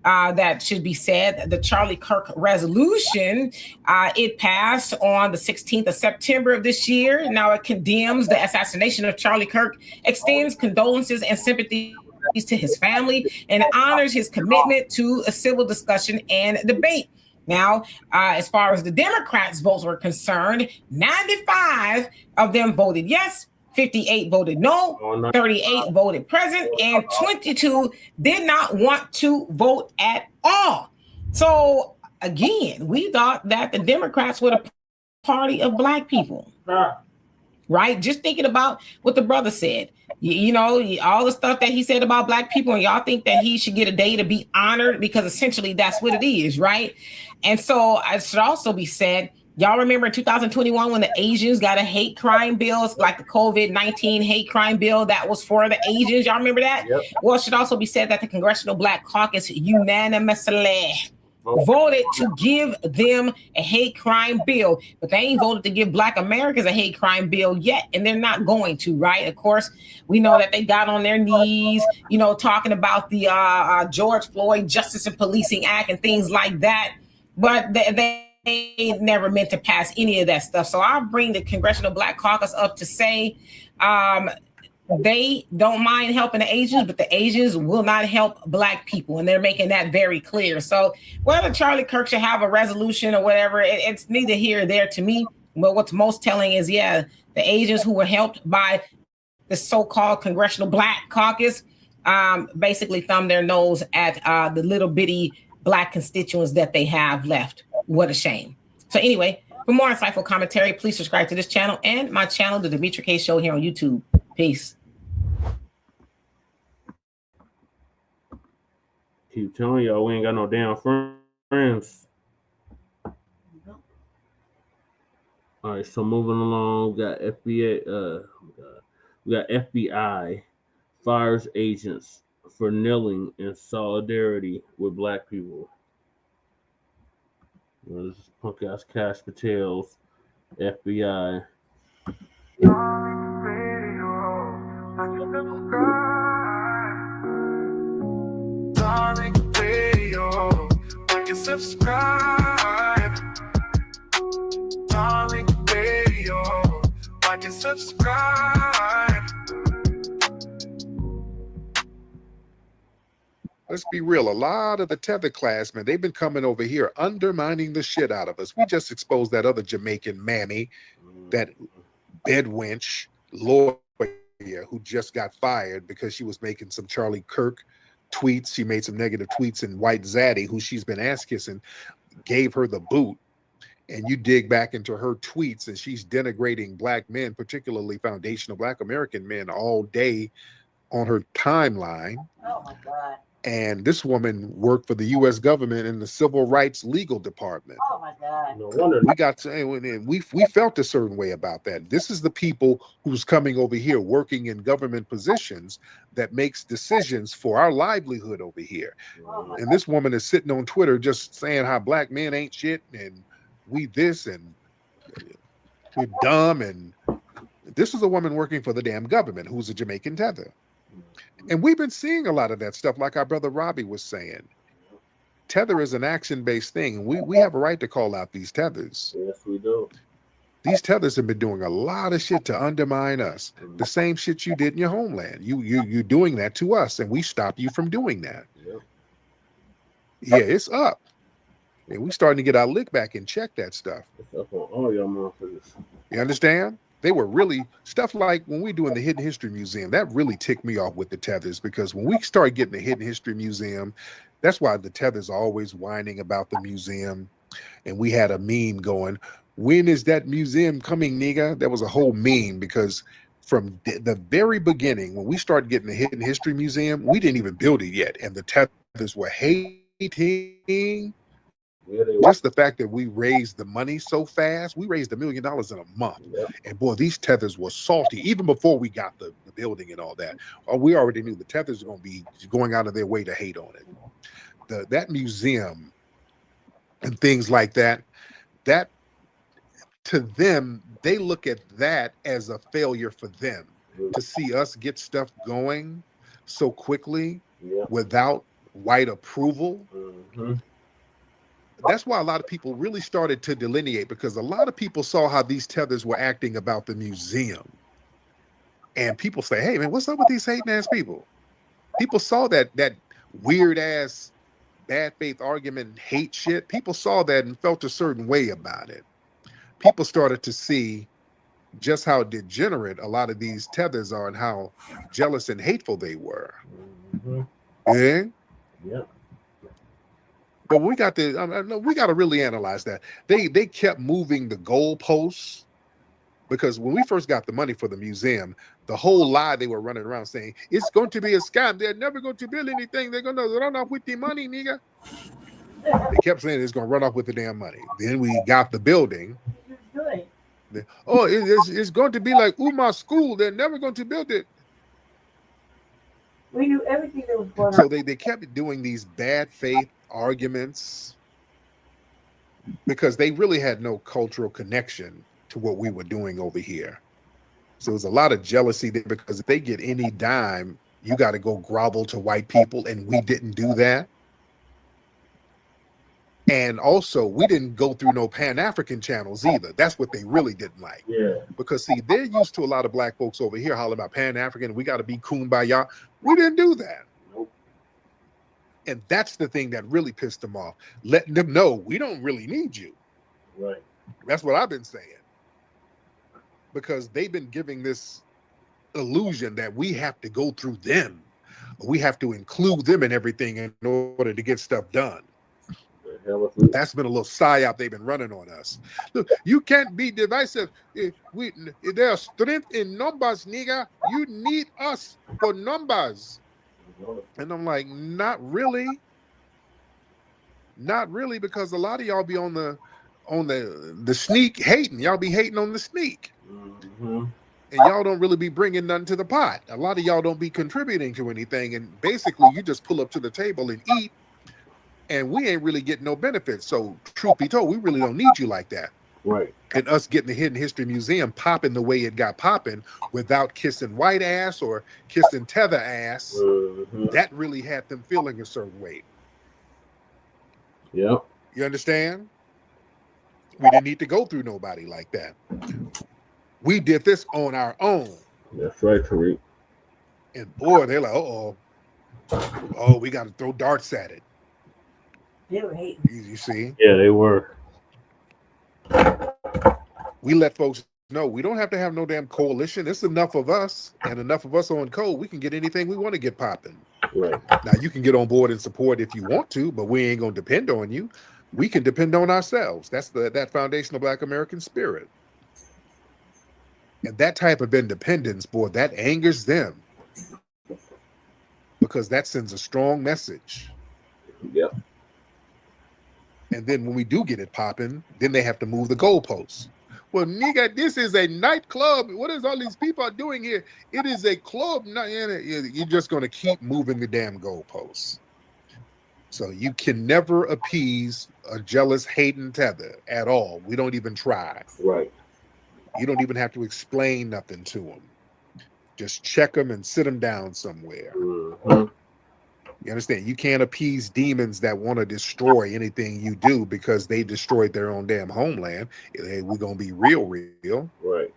that should be said. The Charlie Kirk resolution, it passed on the 16th of September of this year. Now it condemns the assassination of Charlie Kirk, extends condolences and sympathy to his family, and honors his commitment to a civil discussion and debate. Now, as far as the Democrats' votes were concerned, 95 of them voted yes, 58 voted no, 38 voted present, and 22 did not want to vote at all. So, again, we thought that the Democrats were the party of Black people. Right? Just thinking about what the brother said. You know, all the stuff that he said about Black people, and y'all think that he should get a day to be honored, because essentially that's what it is, right? And so it should also be said, y'all remember in 2021 when the Asians got a hate crime bill, like the COVID-19 hate crime bill that was for the Asians? Y'all remember that? Yep. Well, it should also be said that the Congressional Black Caucus unanimously voted to give them a hate crime bill, but they ain't voted to give Black Americans a hate crime bill yet, and they're not going to, right? Of course, we know that they got on their knees, you know, talking about the George Floyd Justice and Policing Act and things like that, but they never meant to pass any of that stuff. So I'll bring the Congressional Black Caucus up to say, they don't mind helping the Asians, but the Asians will not help Black people, and they're making that very clear. So whether Charlie Kirk should have a resolution or whatever, it's neither here or there to me. But what's most telling is, yeah, the Asians who were helped by the so-called Congressional Black Caucus basically thumb their nose at the little bitty Black constituents that they have left. What a shame. So anyway, for more insightful commentary, please subscribe to this channel and my channel, The Demetra K Show, here on YouTube. Peace. Keep telling y'all we ain't got no damn friends. All right, so moving along, we got FBI fires agents for kneeling in solidarity with Black people. This is punk ass Cash Patel's FBI. Subscribe, darling radio, like and subscribe. Let's be real. A lot of the Tether classmen, they've been coming over here undermining the shit out of us. We just exposed that other Jamaican mammy, that bed wench lawyer who just got fired because she was making some Charlie Kirk tweets. She made some negative tweets, and White Zaddy, who she's been ass kissing, gave her the boot. And you dig back into her tweets, and she's denigrating Black men, particularly foundational Black American men, all day on her timeline. Oh my God. And this woman worked for the U.S. government in the Civil Rights Legal Department. Oh my God. No wonder. We got to, and we felt a certain way about that. This is the people who's coming over here working in government positions that makes decisions for our livelihood over here. Oh And this woman is sitting on Twitter just saying how Black men ain't shit, and we this, and we're dumb. And this is a woman working for the damn government who's a Jamaican Tether. And we've been seeing a lot of that stuff, like our brother Robbie was saying. Tether is an action-based thing, and we have a right to call out these tethers. Yes, we do. These tethers have been doing a lot of shit to undermine us. The same shit you did in your homeland. You're doing that to us, and we stop you from doing that. Yep. Yeah, it's up. And we starting to get our lick back and check that stuff. It's up on all y'all motherfuckers. You understand? They were really stuff like when we doing the Hidden History Museum, that really ticked me off with the tethers, because when we started getting the Hidden History Museum, that's why the tethers are always whining about the museum. And we had a meme going, when is that museum coming, nigga? That was a whole meme, because from the very beginning, when we started getting the Hidden History Museum, we didn't even build it yet. And the tethers were hating. Just the fact that we raised the money so fast, we raised $1 million in a month. Yep. And boy, these tethers were salty even before we got the building and all that. We already knew the tethers are going to be going out of their way to hate on it. That museum and things like that, that to them, they look at that as a failure for them to see us get stuff going so quickly without white approval. That's why a lot of people really started to delineate, because a lot of people saw how these tethers were acting about the museum. And people say, hey, man, what's up with these hating ass people? People saw that weird ass bad faith argument, hate shit. People saw that and felt a certain way about it. People started to see just how degenerate a lot of these tethers are and how jealous and hateful they were. Yeah. But we got to we got to really analyze that. They kept moving the goalposts, because when we first got the money for the museum, the whole lie they were running around saying it's going to be a scam. They're never going to build anything. They're going to run off with the money, nigga. They kept saying it's going to run off with the damn money. Then we got the building. Oh, it's going to be like Umar School. They're never going to build it. We knew everything that was going on. So they kept doing these bad faith arguments because they really had no cultural connection to what we were doing over here. So there's a lot of jealousy there, because if they get any dime, you got to go grovel to white people, and we didn't do that. And also, we didn't go through no Pan-African channels either. That's what they really didn't like. Yeah. Because, see, they're used to a lot of black folks over here hollering about Pan-African, we got to be kumbaya. We didn't do that. Nope. And that's the thing that really pissed them off. Letting them know we don't really need you. Right. That's what I've been saying. Because they've been giving this illusion that we have to go through them. We have to include them in everything in order to get stuff done. That's been a little psyop they've been running on us. Look, you can't be divisive. There's strength in numbers, nigga. You need us for numbers. And I'm like, not really. Not really, because a lot of y'all be on the sneak hating. Y'all be hating on the sneak. And y'all don't really be bringing nothing to the pot. A lot of y'all don't be contributing to anything. And basically, you just pull up to the table and eat. And we ain't really getting no benefits. So, truth be told, we really don't need you like that. Right. And us getting the Hidden History Museum popping the way it got popping without kissing white ass or kissing tether ass, that really had them feeling a certain way. Yep. You understand? We didn't need to go through nobody like that. We did this on our own. That's right, Tariq. And boy, they're like, oh, we got to throw darts at it. They were hating. You see? Yeah, they were. We let folks know we don't have to have no damn coalition. It's enough of us, and enough of us on code. We can get anything we want to get popping. Right. Now, you can get on board and support if you want to, but we ain't going to depend on you. We can depend on ourselves. That's that foundational Black American spirit. And that type of independence, boy, that angers them, because that sends a strong message. Yep. And then when we do get it popping, then they have to move the goalposts. Well, nigga, this is a nightclub. What is all these people doing here? It is a club. You're just going to keep moving the damn goalposts. So you can never appease a jealous, hating tether at all. We don't even try. Right. You don't even have to explain nothing to them. Just check them and sit them down somewhere. You understand? You can't appease demons that want to destroy anything you do because they destroyed their own damn homeland. We're going to be real. Right.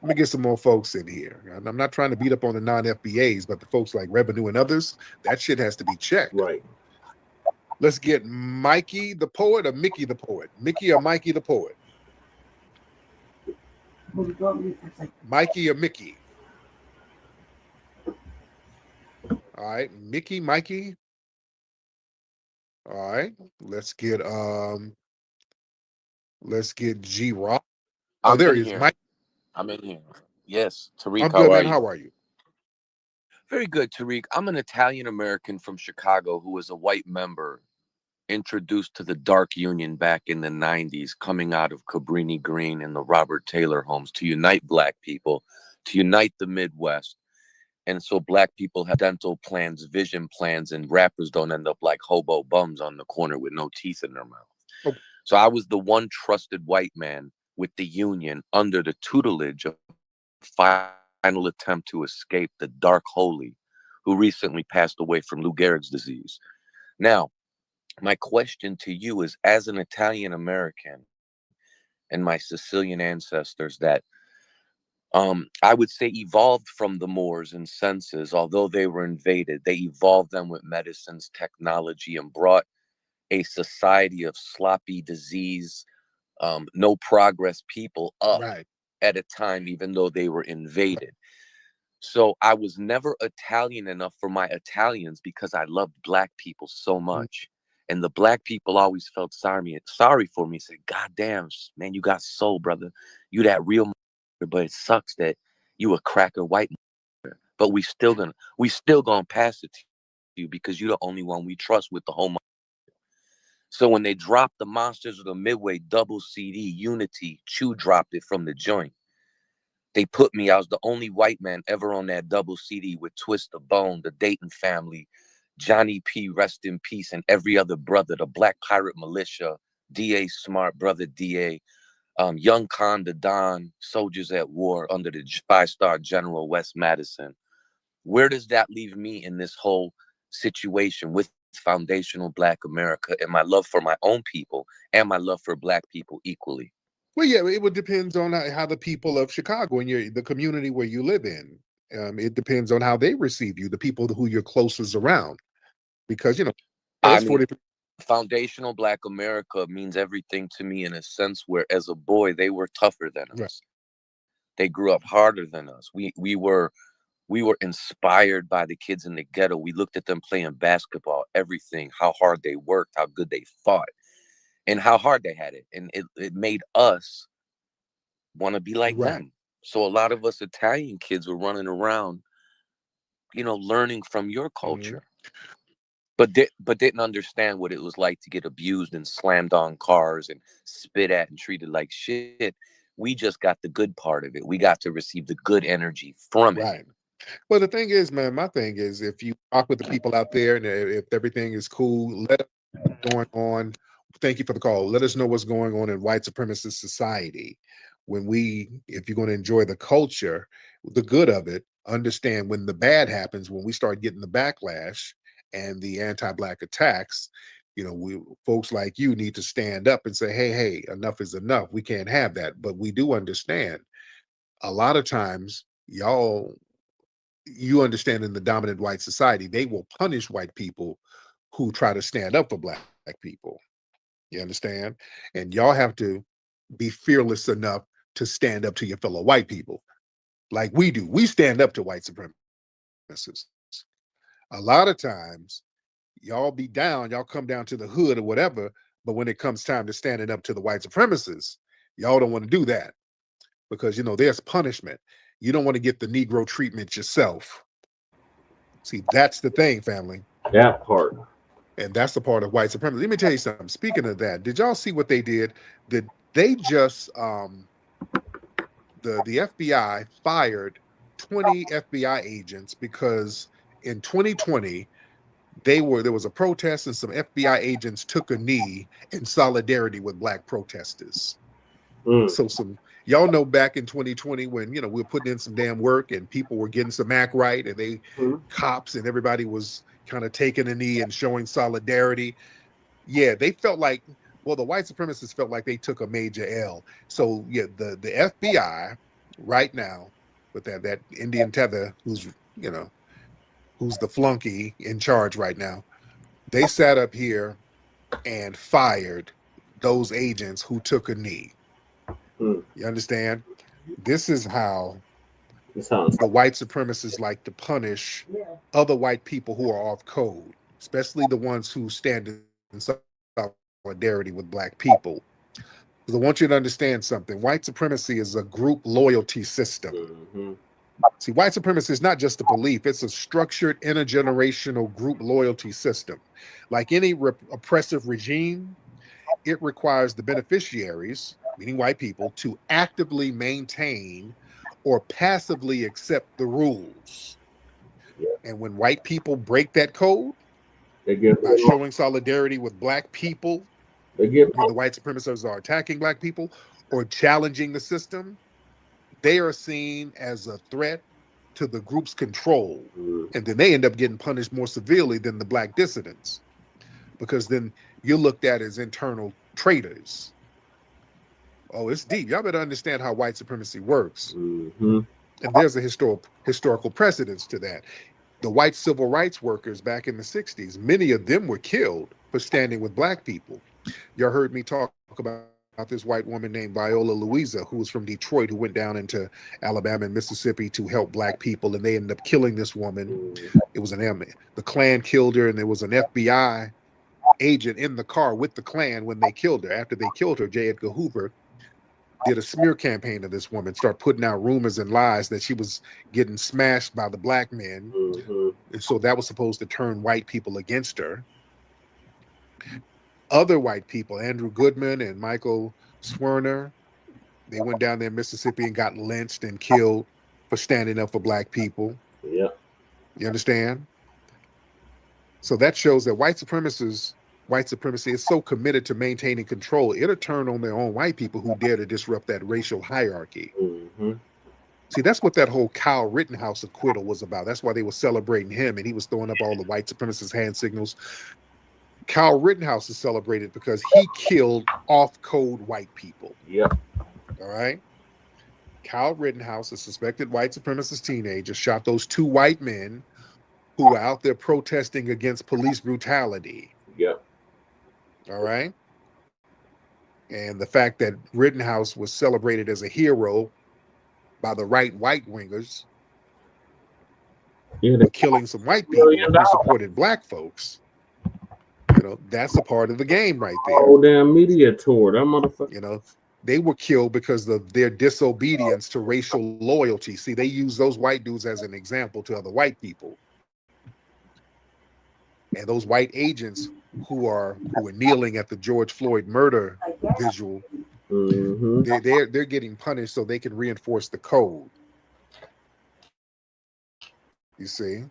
Let me get some more folks in here. I'm not trying to beat up on the non-FBAs, but the folks like Revenue and others, that shit has to be checked. Right. Let's get Mikey the Poet or Mickey the Poet? Mickey or Mikey the Poet? Mikey or Mickey? All right, Mickey, Mikey. All right, let's get G Rock. Oh, there he is, Mike. I'm in here. Yes, Tariq. I'm good, man. How are you? Very good, Tariq. I'm an Italian American from Chicago who was a white member introduced to the Dark Union back in the 90s, coming out of Cabrini Green and the Robert Taylor homes to unite Black people, to unite the Midwest. And so Black people have dental plans, vision plans, and rappers don't end up like hobo bums on the corner with no teeth in their mouth. Oh. So I was the one trusted white man with the Union under the tutelage of final attempt to escape the Dark Holy, who recently passed away from Lou Gehrig's disease. Now, my question to you is, as an Italian American and my Sicilian ancestors that I would say evolved from the Moors in senses, although they were invaded, they evolved them with medicines, technology, and brought a society of sloppy disease, no progress people up at a time, even though they were invaded. So I was never Italian enough for my Italians because I loved Black people so much. And the Black people always felt sorry for me. Said, God damn, man, you got soul, brother. You that real, but it sucks that you a cracker white. But we still gonna pass it to you because you're the only one we trust with the whole. So when they dropped the Monsters of the Midway double CD Unity, Chew dropped it from the joint. They put me, I was the only white man ever on that double CD with Twist the Bone, the Dayton Family, Johnny P, rest in peace, and every other brother, the Black Pirate Militia, D.A. Smart, Brother D.A., Young Khan, the Don, Soldiers at War under the 5-star General Wes Madison. Where does that leave me in this whole situation with foundational Black America and my love for my own people and my love for Black people equally? Well, yeah, it would depend on how the people of Chicago and the community where you live in. It depends on how they receive you, the people who you're closest around, because I mean, foundational Black America means everything to me in a sense where, as a boy, they were tougher than us. They grew up harder than us. We were inspired by the kids in the ghetto. We looked at them playing basketball, everything, how hard they worked, how good they fought, and how hard they had it. And it made us want to be like them. So a lot of us Italian kids were running around, learning from your culture, but didn't understand what it was like to get abused and slammed on cars and spit at and treated like shit. We just got the good part of it. We got to receive the good energy from it. Well, the thing is, man, my thing is, if you talk with the people out there and if everything is cool, let us know what's going on. Thank you for the call. Let us know what's going on in white supremacist society. If you're going to enjoy the culture, the good of it, understand when the bad happens, when we start getting the backlash and the anti-Black attacks, folks like you need to stand up and say, hey, enough is enough. We can't have that. But we do understand a lot of times, you understand in the dominant white society, they will punish white people who try to stand up for Black people. You understand? And y'all have to be fearless enough to stand up to your fellow white people like we do. We stand up to white supremacists. A lot of times, y'all come down to the hood or whatever, but when it comes time to standing up to the white supremacists, y'all don't want to do that because, there's punishment. You don't want to get the Negro treatment yourself. See, that's the thing, family. That part. And that's the part of white supremacy. Let me tell you something. Speaking of that, did y'all see what they did? Did they just the FBI fired 20 FBI agents because in 2020 there was a protest and some FBI agents took a knee in solidarity with Black protesters. So y'all know back in 2020 when we were putting in some damn work and people were getting some act right and cops and everybody was kind of taking a knee and showing solidarity. Yeah, they felt like, well, the white supremacists felt like they took a major L. So yeah, the FBI right now with that Indian tether who's the flunky in charge right now, they sat up here and fired those agents who took a knee. You understand? This is how the white supremacists like to punish other white people who are off code, especially the ones who stand in solidarity with Black people. Because I want you to understand something. White supremacy is a group loyalty system. See, white supremacy is not just a belief. It's a structured intergenerational group loyalty system. Like any oppressive regime, it requires the beneficiaries, meaning white people, to actively maintain or passively accept the rules. And when white people break that code by showing solidarity with Black people, when the white supremacists are attacking Black people or challenging the system, they are seen as a threat to the group's control. And then they end up getting punished more severely than the black dissidents, because then you're looked at as internal traitors. Oh, it's deep. Y'all better understand how white supremacy works. And there's a historical precedence to that. The white civil rights workers back in the 60s, many of them were killed for standing with black people. Y'all heard me talk about this white woman named Viola Louisa, who was from Detroit, who went down into Alabama and Mississippi to help black people, and they ended up killing this woman. It was the Klan killed her, and there was an FBI agent in the car with the Klan when they killed her. After they killed her, J. Edgar Hoover did a smear campaign of this woman, start putting out rumors and lies that she was getting smashed by the black men. And so that was supposed to turn white people against her. Other white people, Andrew Goodman and Michael Swerner, they went down there in Mississippi and got lynched and killed for standing up for black people. Yeah. You understand? So that shows that white supremacy is so committed to maintaining control, it'll turn on their own white people who dare to disrupt that racial hierarchy. See, that's what that whole Kyle Rittenhouse acquittal was about. That's why they were celebrating him, and he was throwing up all the white supremacist hand signals. Kyle Rittenhouse is celebrated because he killed off-code white people. Yep. All right? Kyle Rittenhouse, a suspected white supremacist teenager, shot those 2 white men who were out there protesting against police brutality. Yep. All right? And the fact that Rittenhouse was celebrated as a hero by the right white wingers for killing some white people who supported black folks, you know, that's a part of the game right there. Oh, damn media tour, that motherfucker. You know, they were killed because of their disobedience to racial loyalty. See, they use those white dudes as an example to other white people. And those white agents who were kneeling at the George Floyd murder visual, they're getting punished so they can reinforce the code. You see?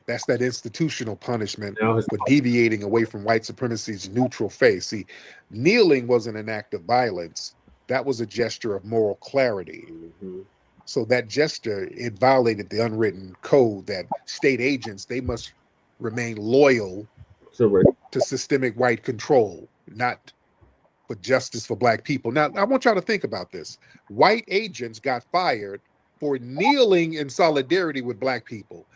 That's that institutional punishment for deviating away from white supremacy's neutral face. See, kneeling wasn't an act of violence. That was a gesture of moral clarity. So that gesture, it violated the unwritten code that state agents, they must remain loyal to systemic white control, not for justice for black people. Now, I want y'all to think about this. White agents got fired for kneeling in solidarity with black people.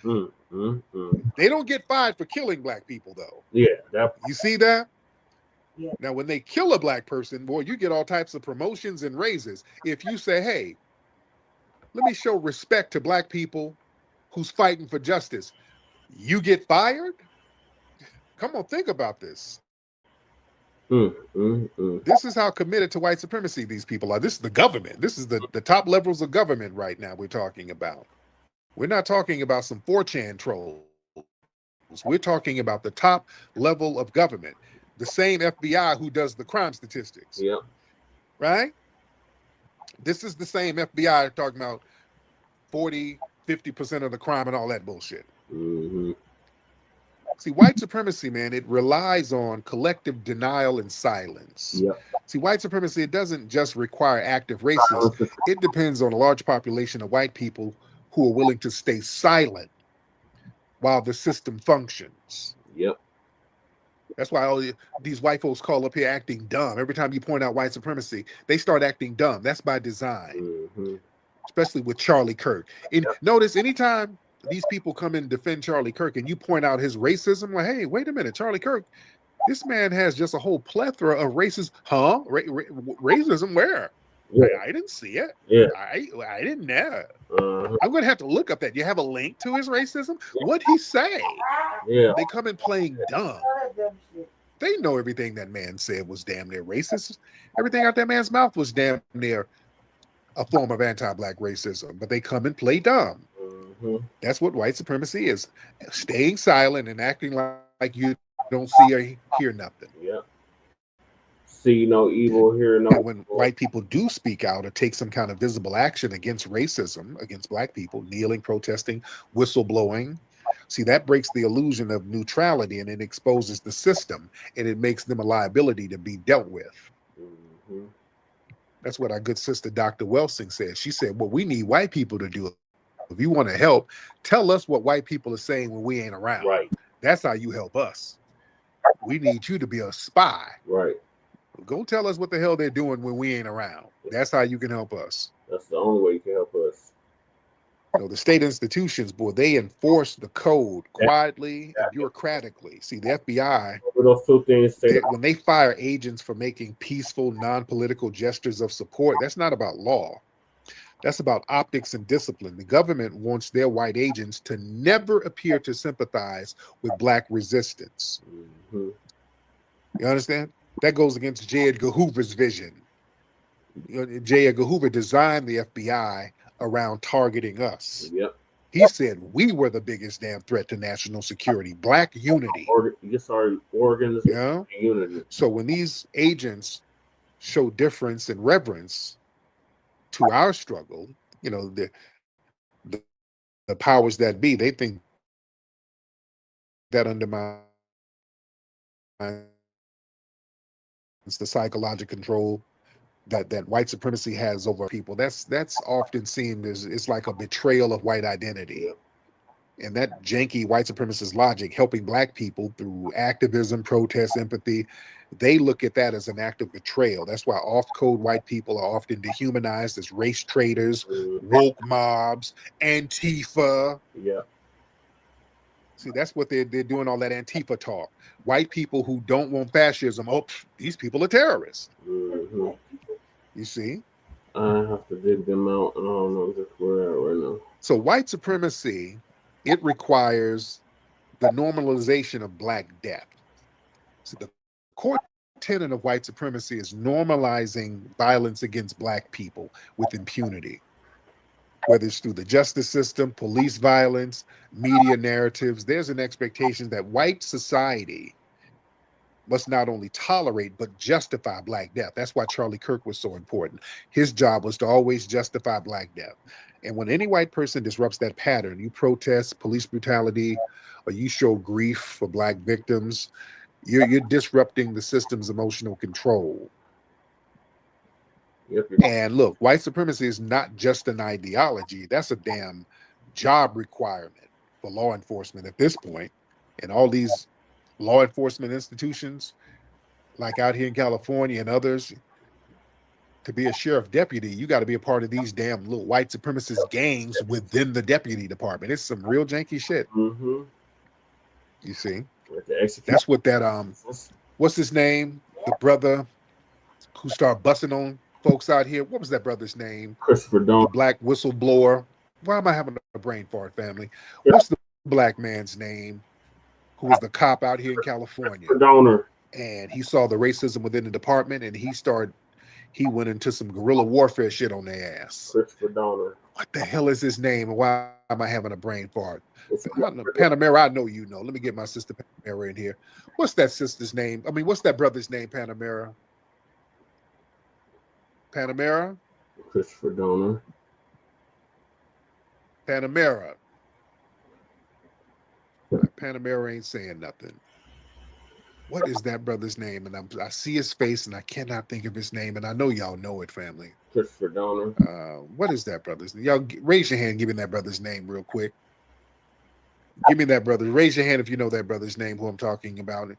They don't get fired for killing black people, though. Yeah. You see that? Yeah. Now, when they kill a black person, boy, you get all types of promotions and raises. If you say, hey, let me show respect to black people who's fighting for justice, you get fired? Come on, think about this. This is how committed to white supremacy these people are. This is the government. This is the top levels of government right now we're talking about. We're not talking about some 4chan trolls. We're talking about the top level of government. The same FBI who does the crime statistics. Yep. Right? This is the same FBI talking about 40, 50% of the crime and all that bullshit. See, white supremacy, man, it relies on collective denial and silence. Yep. See, white supremacy, it doesn't just require active racists. It depends on a large population of white people who are willing to stay silent while the system functions. Yep. That's why all these white folks call up here acting dumb. Every time you point out white supremacy, they start acting dumb. That's by design, especially with Charlie Kirk. And notice anytime these people come and defend Charlie Kirk and you point out his racism, like, hey, wait a minute, Charlie Kirk, this man has just a whole plethora of racism. Huh? Racism where? Yeah. I didn't see it. Yeah. I didn't know. I'm going to have to look up that. You have a link to his racism? What'd he say? Yeah. They come in playing dumb. They know everything that man said was damn near racist. Everything out that man's mouth was damn near a form of anti-black racism, but they come and play dumb. That's what white supremacy is. Staying silent and acting like you don't see or hear nothing. Yeah. See no evil, hear no evil. When white people do speak out or take some kind of visible action against racism, against black people, kneeling, protesting, whistleblowing, see, that breaks the illusion of neutrality and it exposes the system and it makes them a liability to be dealt with. That's what our good sister Dr. Welsing said. She said, what we need white people to do, if you want to help, tell us what white people are saying when we ain't around. Right. That's how you help us. We need you to be a spy. Right. Go tell us what the hell they're doing when we ain't around. That's how you can help us. That's the only way you can help us. You know, the state institutions, boy, they enforce the code quietly and bureaucratically. See, the FBI, those two things when they fire agents for making peaceful, non-political gestures of support, that's not about law. That's about optics and discipline. The government wants their white agents to never appear to sympathize with Black resistance. Mm-hmm. You understand? That goes against J. Edgar Hoover's vision. You know, J. Edgar Hoover designed the FBI around targeting us. Yep. He said we were the biggest damn threat to national security. Black unity. Unity. So when these agents show difference and reverence to our struggle, you know, the powers that be, they think that undermines the psychological control that white supremacy has over people. That's often seen as it's like a betrayal of white identity. And that janky white supremacist logic, helping Black people through activism, protest, empathy, they look at that as an act of betrayal. That's why off-code white people are often dehumanized as race traitors, woke mobs, Antifa. Yeah. See, that's what they're doing, all that Antifa talk. White people who don't want fascism, these people are terrorists. Mm-hmm. You see? I have to dig them out. I don't know just where they're at right now. So white supremacy, it requires the normalization of Black death. So the core tenet of white supremacy is normalizing violence against Black people with impunity, whether it's through the justice system, police violence, media narratives. There's an expectation that white society must not only tolerate but justify Black death. That's why Charlie Kirk was so important. His job was to always justify Black death. And when any white person disrupts that pattern, you protest police brutality or you show grief for Black victims, you're disrupting the system's emotional control. Yep. And look, white supremacy is not just an ideology. That's a damn job requirement for law enforcement at this point. And all these law enforcement institutions, like out here in California and others, to be a sheriff deputy, you got to be a part of these damn little white supremacist gangs within the deputy department. It's some real janky shit. Mm-hmm. You see? That's what that, what's his name? The brother who started busting on folks out here. What was that brother's name? Christopher Donner. The Black whistleblower. Why am I having a brain fart, family? What's the Black man's name who was the cop out here in California? Donner. And he saw the racism within the department and he went into some guerrilla warfare shit on their ass. Christopher Donner. What the hell is his name? And why am I having a brain fart? Panamera, I know you know. Let me get my sister Panamera in here. What's that sister's name? I mean, what's that brother's name, Panamera? Panamera? Christopher Donner. Panamera. Panamera ain't saying nothing. What is that brother's name? And I see his face and I cannot think of his name. And I know y'all know it, family. Christopher Donner. What is that brother's name? Y'all raise your hand, give me that brother's name real quick. Give me that brother. Raise your hand if you know that brother's name, who I'm talking about.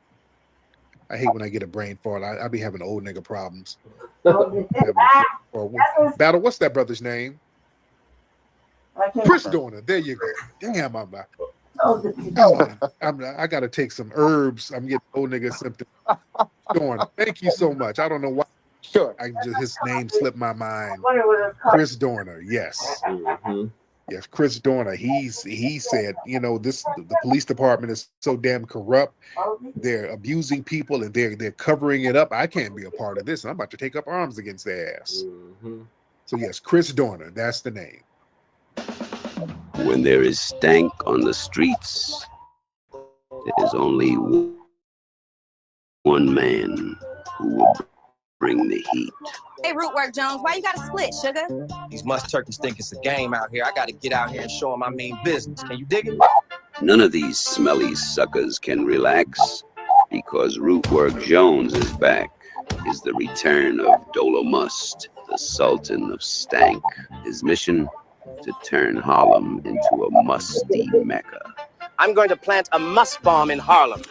I hate when I get a brain fart. I be having old nigga problems. Battle, what's that brother's name? Chris Dorner. There you go. Damn, I got to take some herbs. I'm getting old nigga symptoms. Dorner. Thank you so much. I don't know why. Sure. His name slipped my mind. Chris Dorner. Yes. Mm-hmm. Yes, Chris Dorner. He said, you know, the police department is so damn corrupt. They're abusing people and they're covering it up. I can't be a part of this. I'm about to take up arms against their ass. Mm-hmm. So yes, Chris Dorner. That's the name. When there is stank on the streets, there's only one man who will bring the heat. Hey, Rootwork Jones, why you gotta split, sugar? These must turkeys think it's a game out here. I gotta get out here and show them I mean business. Can you dig it? None of these smelly suckers can relax because Rootwork Jones is back. Is the return of Dolomust, the Sultan of Stank. His mission, to turn Harlem into a musty mecca. I'm going to plant a must bomb in Harlem.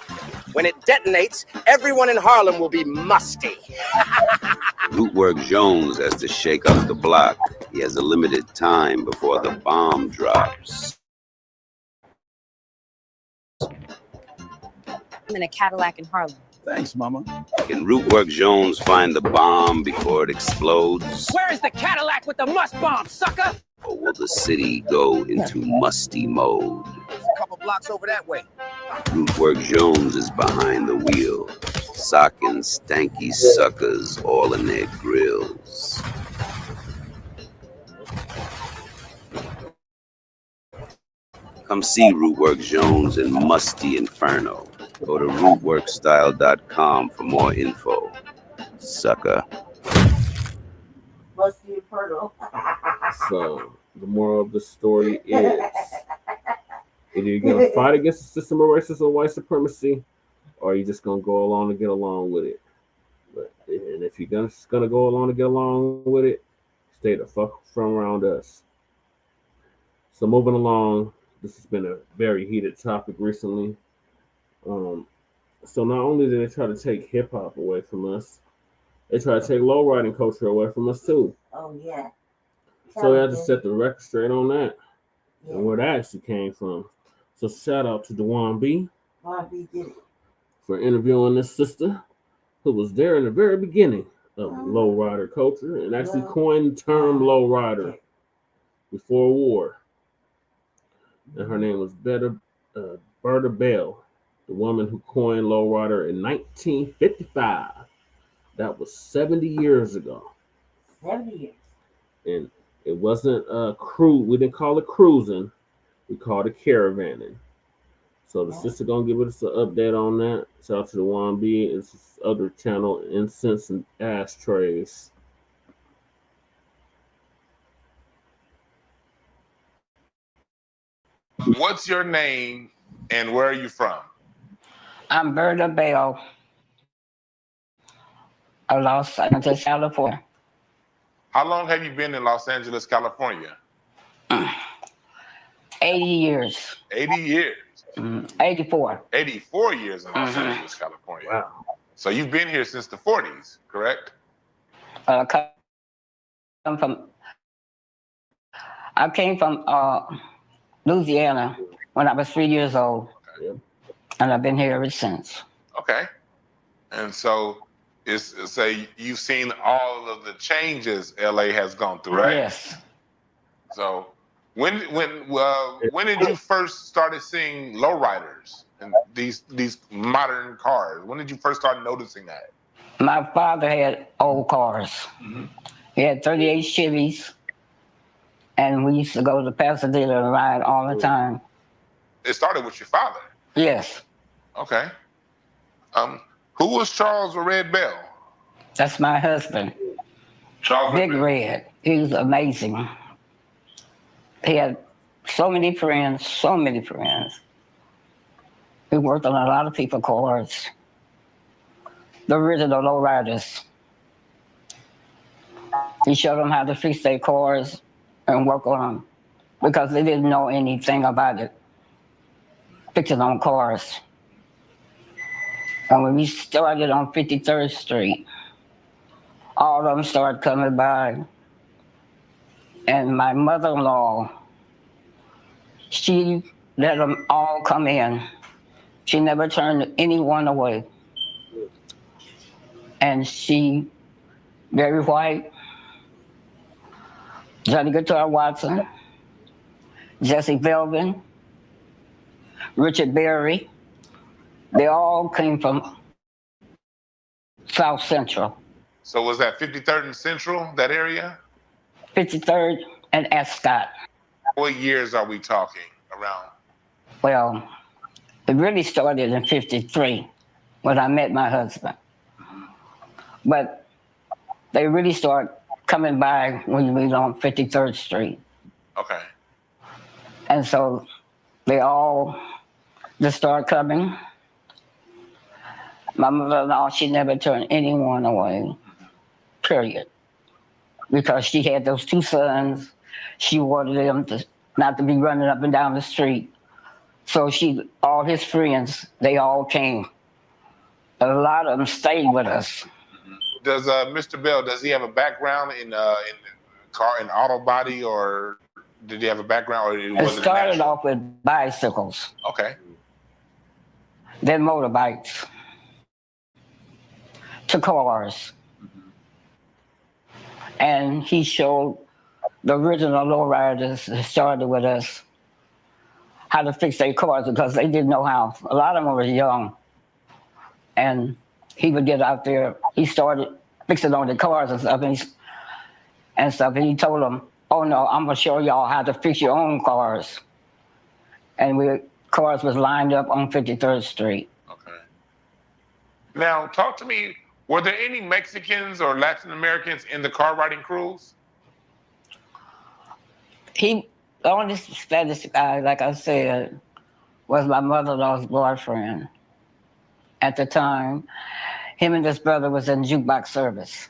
When it detonates, everyone in Harlem will be musty. Rootwork Jones has to shake up the block. He has a limited time before the bomb drops. I'm in a Cadillac in Harlem. Thanks, Mama. Can Rootwork Jones find the bomb before it explodes? Where is the Cadillac with the must bomb, sucker? Or will the city go into musty mode? There's a couple blocks over that way. Rootwork Jones is behind the wheel, socking stanky suckers all in their grills. Come see Rootwork Jones in Musty Inferno. Go to rootworkstyle.com for more info. Sucker. Musty Inferno. So the moral of the story is either you're gonna fight against the system of racism and white supremacy, or you're just gonna go along to get along with it. And if you're just gonna go along to get along with it, stay the fuck from around us. So moving along, this has been a very heated topic recently. So not only did they try to take hip hop away from us, they try to take lowriding culture away from us too. Oh yeah. So we had to set the record straight on that and where that actually came from. So shout out to Dewan B. Dewan B did it. For interviewing this sister who was there in the very beginning of lowrider culture and actually coined the term lowrider before war. And her name was Berta Bell, the woman who coined lowrider in 1955. That was 70 years ago. 70 years. And it wasn't we didn't call it cruising, we called it caravanning. So the sister gonna give us an update on that. Shout out to the B. It's this other channel, Incense and Ashtrays. What's your name and where are you from? I'm Berta Bell of Los Angeles, California. How long have you been in Los Angeles, California? 80 years. 80 years. 84. 84 years in Los Angeles, California. Wow. So you've been here since the 40s, correct? I came from Louisiana when I was 3 years old. Okay. And I've been here ever since. Okay. And so say you've seen all of the changes LA has gone through, right? Yes. So when did you first started seeing lowriders and these modern cars? When did you first start noticing that? My father had old cars. He had 38 Chevys, and we used to go to Pasadena and ride all the time. It started with your father? Yes. Okay. Who was Charles Red Bell? That's my husband. Charles Big Red. He was amazing. He had so many friends, so many friends. He worked on a lot of people's cars. The original lowriders. He showed them how to fix their cars and work on them because they didn't know anything about it. Fixing on cars. And when we started on 53rd Street, all of them started coming by. And my mother-in-law, she let them all come in. She never turned anyone away. And she, very white, Johnny Guitar Watson, Jesse Velvin, Richard Berry, they all came from South Central. So was that 53rd and Central, that area? 53rd and Ascot. What years are we talking around? Well, it really started in 53 when I met my husband. But they really started coming by when you was on 53rd Street. Okay. And so they all just started coming. My mother-in-law, she never turned anyone away, period. because she had those two sons. She wanted them not to be running up and down the street. So all his friends, they all came. A lot of them stayed with us. Does Mr. Bell, does he have a background in auto body, or did he have a background, or was it started off with bicycles. Okay. Then motorbikes. To cars. And he showed the original lowriders that started with us how to fix their cars because they didn't know how. A lot of them were young. And he would get out there. He started fixing on the cars and stuff. And he told them, oh no, I'm going to show y'all how to fix your own cars. And cars was lined up on 53rd Street. Okay. Now, talk to me. Were there any Mexicans or Latin Americans in the car riding crews? The only Spanish guy, like I said, was my mother-in-law's boyfriend. At the time, him and his brother was in jukebox service.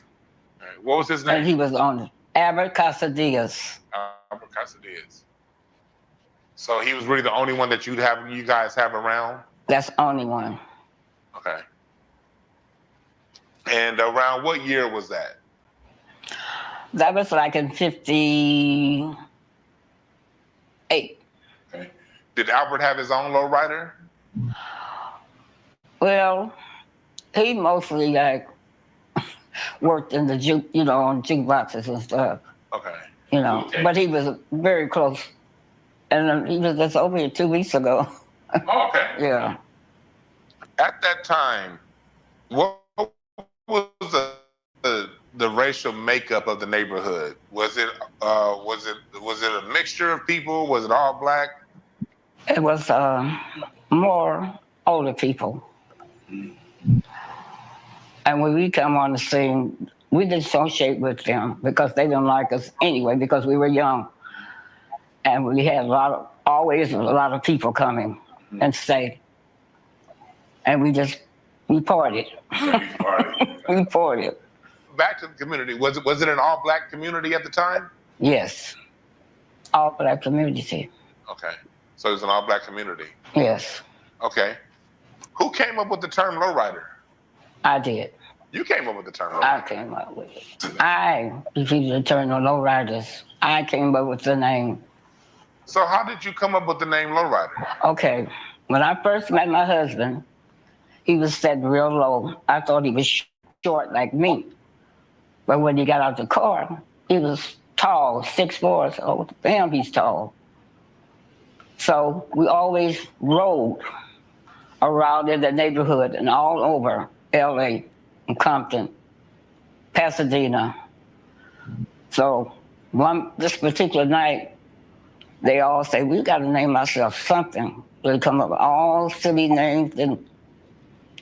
Right. What was his name? And he was on Albert Casadillas. Albert Casadillas. So he was really the only one that you guys have around? That's the only one. Okay. And around what year was that? That was like in 58. Okay. Did Albert have his own lowrider? Well, he mostly worked in the on jukeboxes and stuff. Okay. But he was very close. And he was just over here 2 weeks ago. Oh, okay. Yeah. At that time, what was the racial makeup of the neighborhood? Was it a mixture of people? Was it all black? It was more older people. And when we come on the scene, we didn't associate with them because they didn't like us anyway because we were young. And we had always a lot of people coming and stay. And we partied. We partied. Back to the community. Was it an all black community at the time? Yes. All black community. Okay. So it was an all black community. Yes. Okay. Who came up with the term lowrider? I did. You came up with the term lowrider. I came up with it. I defeated the term of lowriders. I came up with the name. So how did you come up with the name lowrider? Okay. When I first met my husband, he was set real low. I thought he was short like me. But when he got out the car, he was tall, 6'4", so damn, he's tall. So we always rode around in the neighborhood and all over LA and Compton, Pasadena. So this particular night, they all say, we got to name ourselves something. They come up with all silly names. And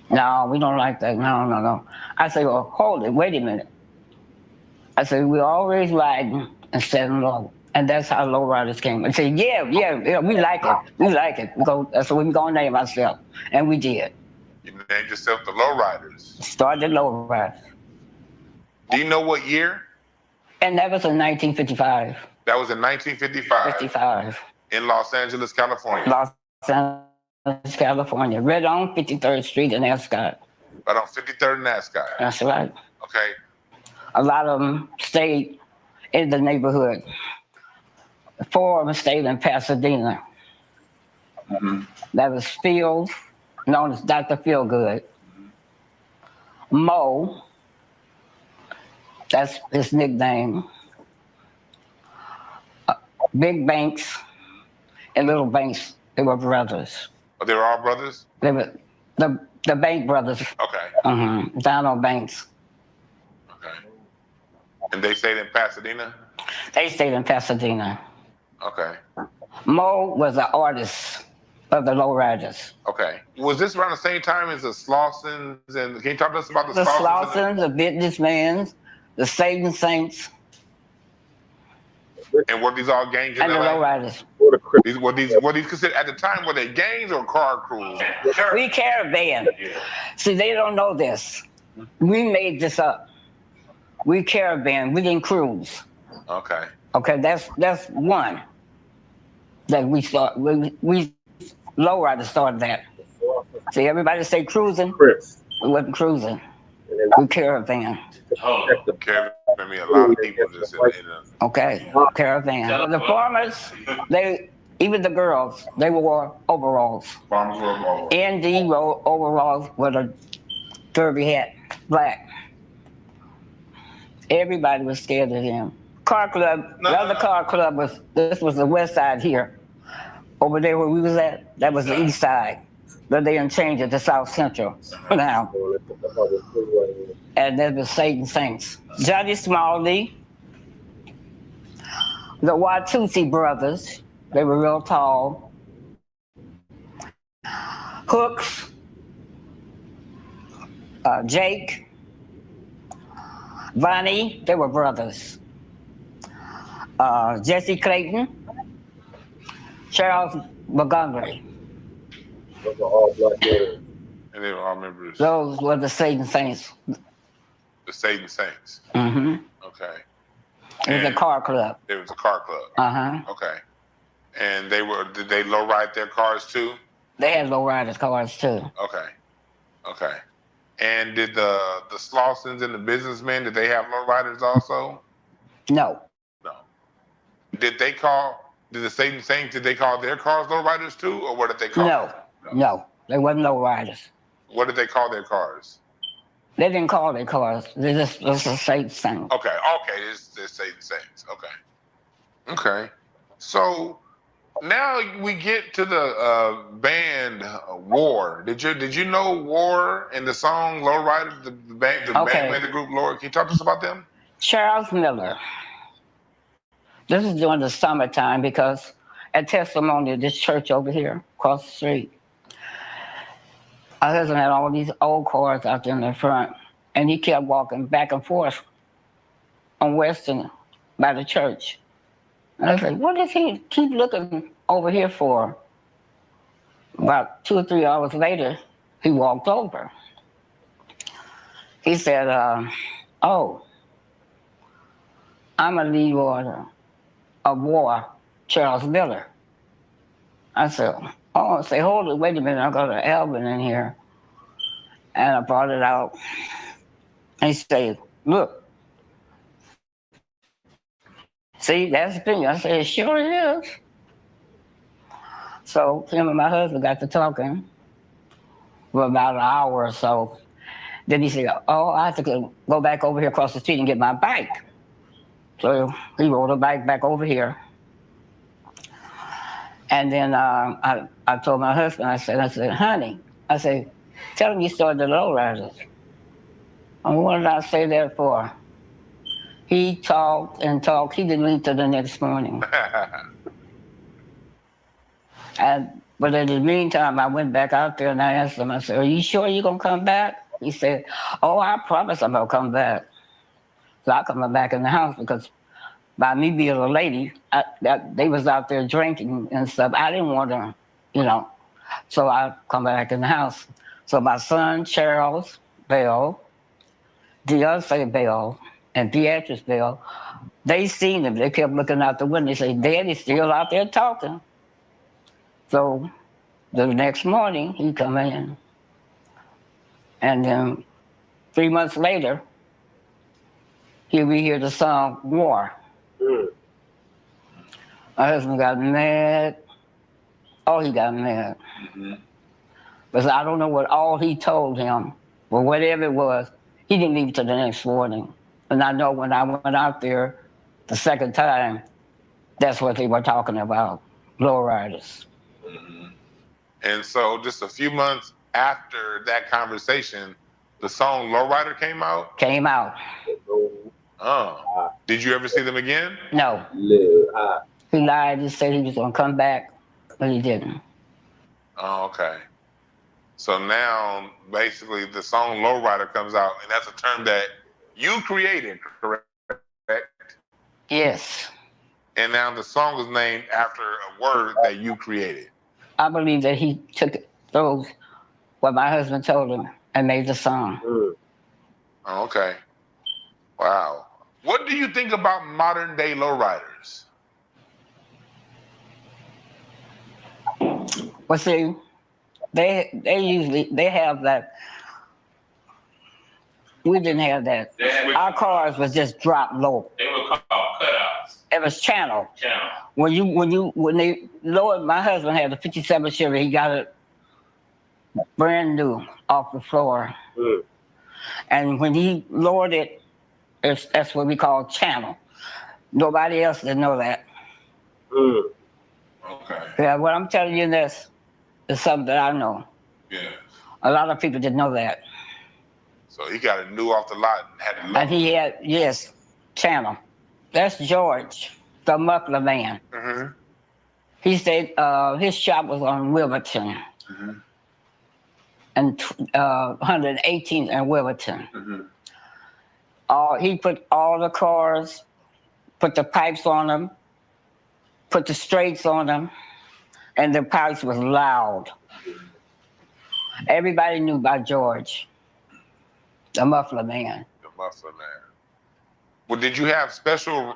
no, we don't like that. No. I say, well, hold it. Wait a minute. I said, we're always riding and setting low. And that's how lowriders came. And say, yeah, we like it. We like it. That's what we're going to name ourselves. And we did. You named yourself the Lowriders. Started Lowriders. Do you know what year? And that was in 1955. That was in 1955. 55. In Los Angeles, California. Los Angeles, California. Right on 53rd Street in Ascot. Right on 53rd and Ascot. That's right. Okay. A lot of them stayed in the neighborhood. 4 of them stayed in Pasadena. Mm-hmm. That was Fields, known as Dr. Feelgood. Mo, that's his nickname. Big Banks and Little Banks, they were brothers. Oh, they were all brothers? They were the Bank brothers. Okay. Donald Banks. Okay. And they stayed in Pasadena? They stayed in Pasadena. Okay. Mo was an artist of the Lowriders. Okay. Was this around the same time as the Slausons? And can you talk to us about the Slausons? The businessmen, the Satan Saints. And were these all gangs in and LA? The Lowriders. Were these considered at the time? Were they gangs or car crews? We caravan. See, they don't know this. We made this up. We caravan. We didn't cruise. Okay. Okay, that's one that we start. We Lowrider started that. See, everybody say cruising. Chris. We wasn't cruising. We caravan. Oh, Kevin, I mean, a lot of people just in the. Okay, caravan. The farmers, even the girls, they wore overalls. Farmers were overalls. ND overalls with a derby hat, black. Everybody was scared of them. Car club, the other car club this was the west side here. Over there where we was at, that was the east side. But they didn't change it to South Central now. And there was Satan Saints. Johnny Smalley, the Watusi brothers, they were real tall. Hooks, Jake, Vonnie, they were brothers. Jesse Clayton, Charles Montgomery. Those were all black men. And they were all members. Those were the Satan Saints. The Satan Saints. Mm-hmm. Okay. It was a car club. It was a car club. Uh-huh. Okay. And did they low ride their cars too? They had low riders cars too. Okay. Okay. And did the Slausons and the businessmen, did they have low riders also? No. No. Did the Satan Saints, did they call their cars low riders too? Or what did they call them? No. They wasn't low riders. What did they call their cars? They didn't call their cars. They just was a Satan Saint. Okay. It's Satan Saints. Okay. Okay. So now we get to the band War. Did you know War and the song Lowrider, the band the group Lord? Can you talk to us about them? Charles Miller. This is during the summertime because at Testimony, this church over here across the street, my husband had all these old cars out there in the front, and he kept walking back and forth on Western by the church. And I was like, what does he keep looking over here for? About 2 or 3 hours later, he walked over. He said, oh, I'm a lead order of War, Charles Miller. I said, oh, say, hold it, wait a minute, I got an album in here. And I brought it out. And he said, look, see, that's the thing. I said, sure it is. So him and my husband got to talking for about an hour or so. Then he said, oh, I have to go back over here across the street and get my bike. So he rode a bike back over here. And then I told my husband, I said, honey, I said, tell him you started the Lowriders. And what did I say that for? He talked and talked. He didn't leave till the next morning. But in the meantime, I went back out there and I asked him, I said, are you sure you're going to come back? He said, oh, I promise I'm going to come back. So I come back in the house because by me being a lady, they was out there drinking and stuff. I didn't want to, so I come back in the house. So my son, Charles Bell, Deontay Bell, and Beatrice Bell, they seen him. They kept looking out the window. They said, Daddy's still out there talking. So the next morning, he come in. And then 3 months later, here we hear the song War. My husband got mad. Oh, he got mad. Because I don't know what all he told him, but whatever it was, he didn't leave till the next morning. And I know when I went out there the second time, that's what they were talking about, Lowriders. And so just a few months after that conversation, the song Lowrider came out? Came out. Oh. Did you ever see them again? No. He lied. He said he was going to come back, but he didn't. Oh, okay. So now, basically, the song Lowrider comes out, and that's a term that you created, correct? Yes. And now the song is named after a word that you created. I believe that he took those, what my husband told him, and made the song. Oh, okay. Wow. What do you think about modern day lowriders? Well, see, they have that. We didn't have that. Our cars was just dropped low. They were called cutouts. It was channel. Channel. When they lowered, my husband had a '57 Chevy. He got it brand new off the floor. And when he lowered it, that's what we call channel. Nobody else didn't know that. Okay. Yeah, what I'm telling you this is something that I know. Yeah. A lot of people didn't know that. So he got it new off the lot and had it low. And he had, yes, channel. That's George, the muffler man. Mm-hmm. He said his shop was on Wilmington. Mm-hmm. And 118th and Wilmington. Mm-hmm. He put all the cars, put the pipes on them, put the straights on them, and the pipes was loud. Everybody knew about George, the muffler man. The muffler man. Well, did you have special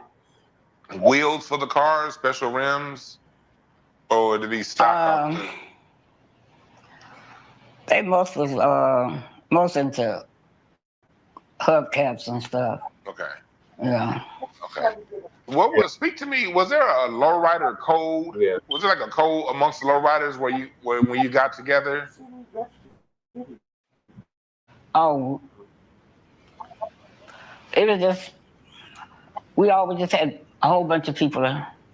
wheels for the cars, special rims, or did he stock up? They most was most into hubcaps and stuff. Okay. Yeah. Okay. Speak to me? Was there a lowrider code? Yeah. Was there like a code amongst the lowriders when you got together? Oh, it was just we always just had a whole bunch of people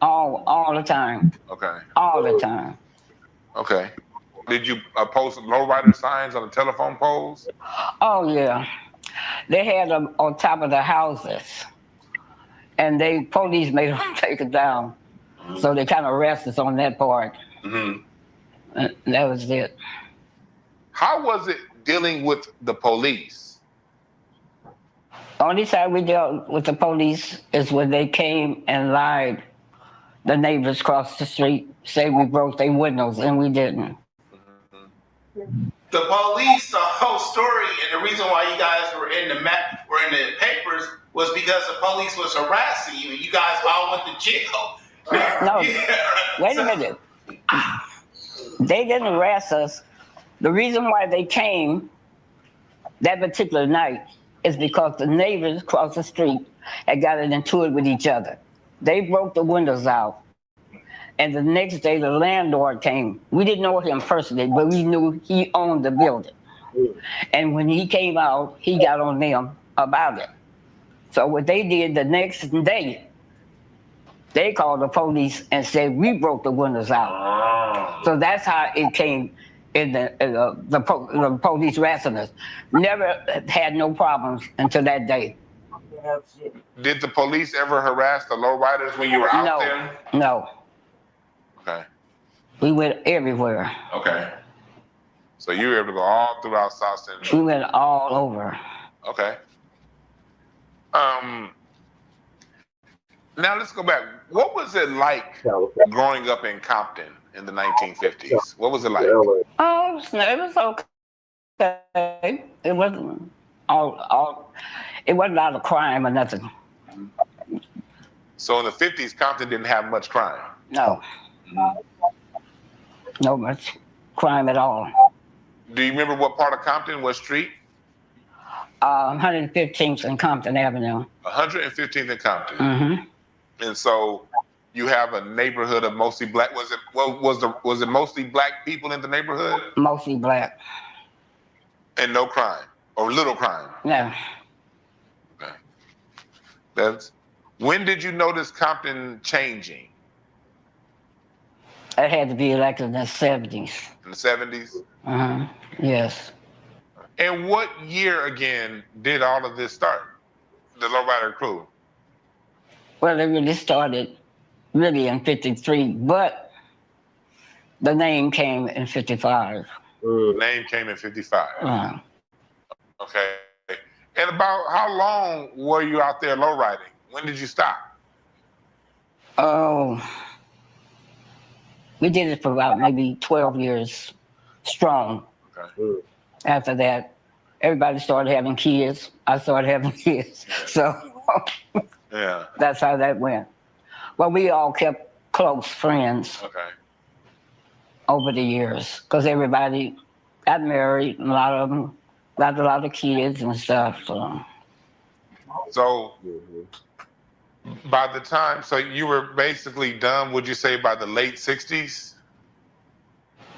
all the time. Okay. All the time. Okay. Did you post lowrider signs on the telephone poles? Oh yeah, they had them on top of the houses, and police made them take it down. So they kind of arrested us on that part. Mm-hmm. And that was it. How was it dealing with the police? Only time we dealt with the police is when they came and lied. The neighbors across the street say we broke their windows, and we didn't. The police, the whole story, and the reason why you guys were in the papers was because the police was harassing you, and you guys all went to jail. No, wait a minute. They didn't harass us. The reason why they came that particular night is because the neighbors across the street had gotten into it with each other. They broke the windows out. And the next day, the landlord came. We didn't know him personally, but we knew he owned the building. And when he came out, he got on them about it. So what they did the next day, they called the police and said, we broke the windows out. So that's how it came in the police harassing us. Never had no problems until that day. Did the police ever harass the lowriders when you were out there? No. Okay. We went everywhere. Okay. So you were able to go all throughout South Central? We went all over. Okay. Now let's go back. What was it like growing up in Compton in the 1950s? What was it like? Oh, it was okay. It wasn't it wasn't a lot of crime or nothing. So in the 50s, Compton didn't have much crime? No. No much crime at all. Do you remember what part of Compton, what street? 115th and Compton Avenue. 115th and Compton. Mm-hmm. And so you have a neighborhood of mostly black. Was it mostly black people in the neighborhood? Mostly black. And no crime or little crime? No. Okay. When did you notice Compton changing? It had to be elected in the 70s. In the 70s? Uh-huh. Yes. And what year again did all of this start? The Lowrider crew? Well, it really started in 53, but the name came in 55. The name came in 55. Okay. And about how long were you out there lowriding? When did you stop? Oh, we did it for about maybe 12 years strong. Okay. After that, everybody started having kids. I started having kids. So Yeah. that's how that went. Well, we all kept close friends Okay. over the years because everybody got married. A lot of them got a lot of kids and stuff. So by the time, so you were basically done, would you say by the late 60s?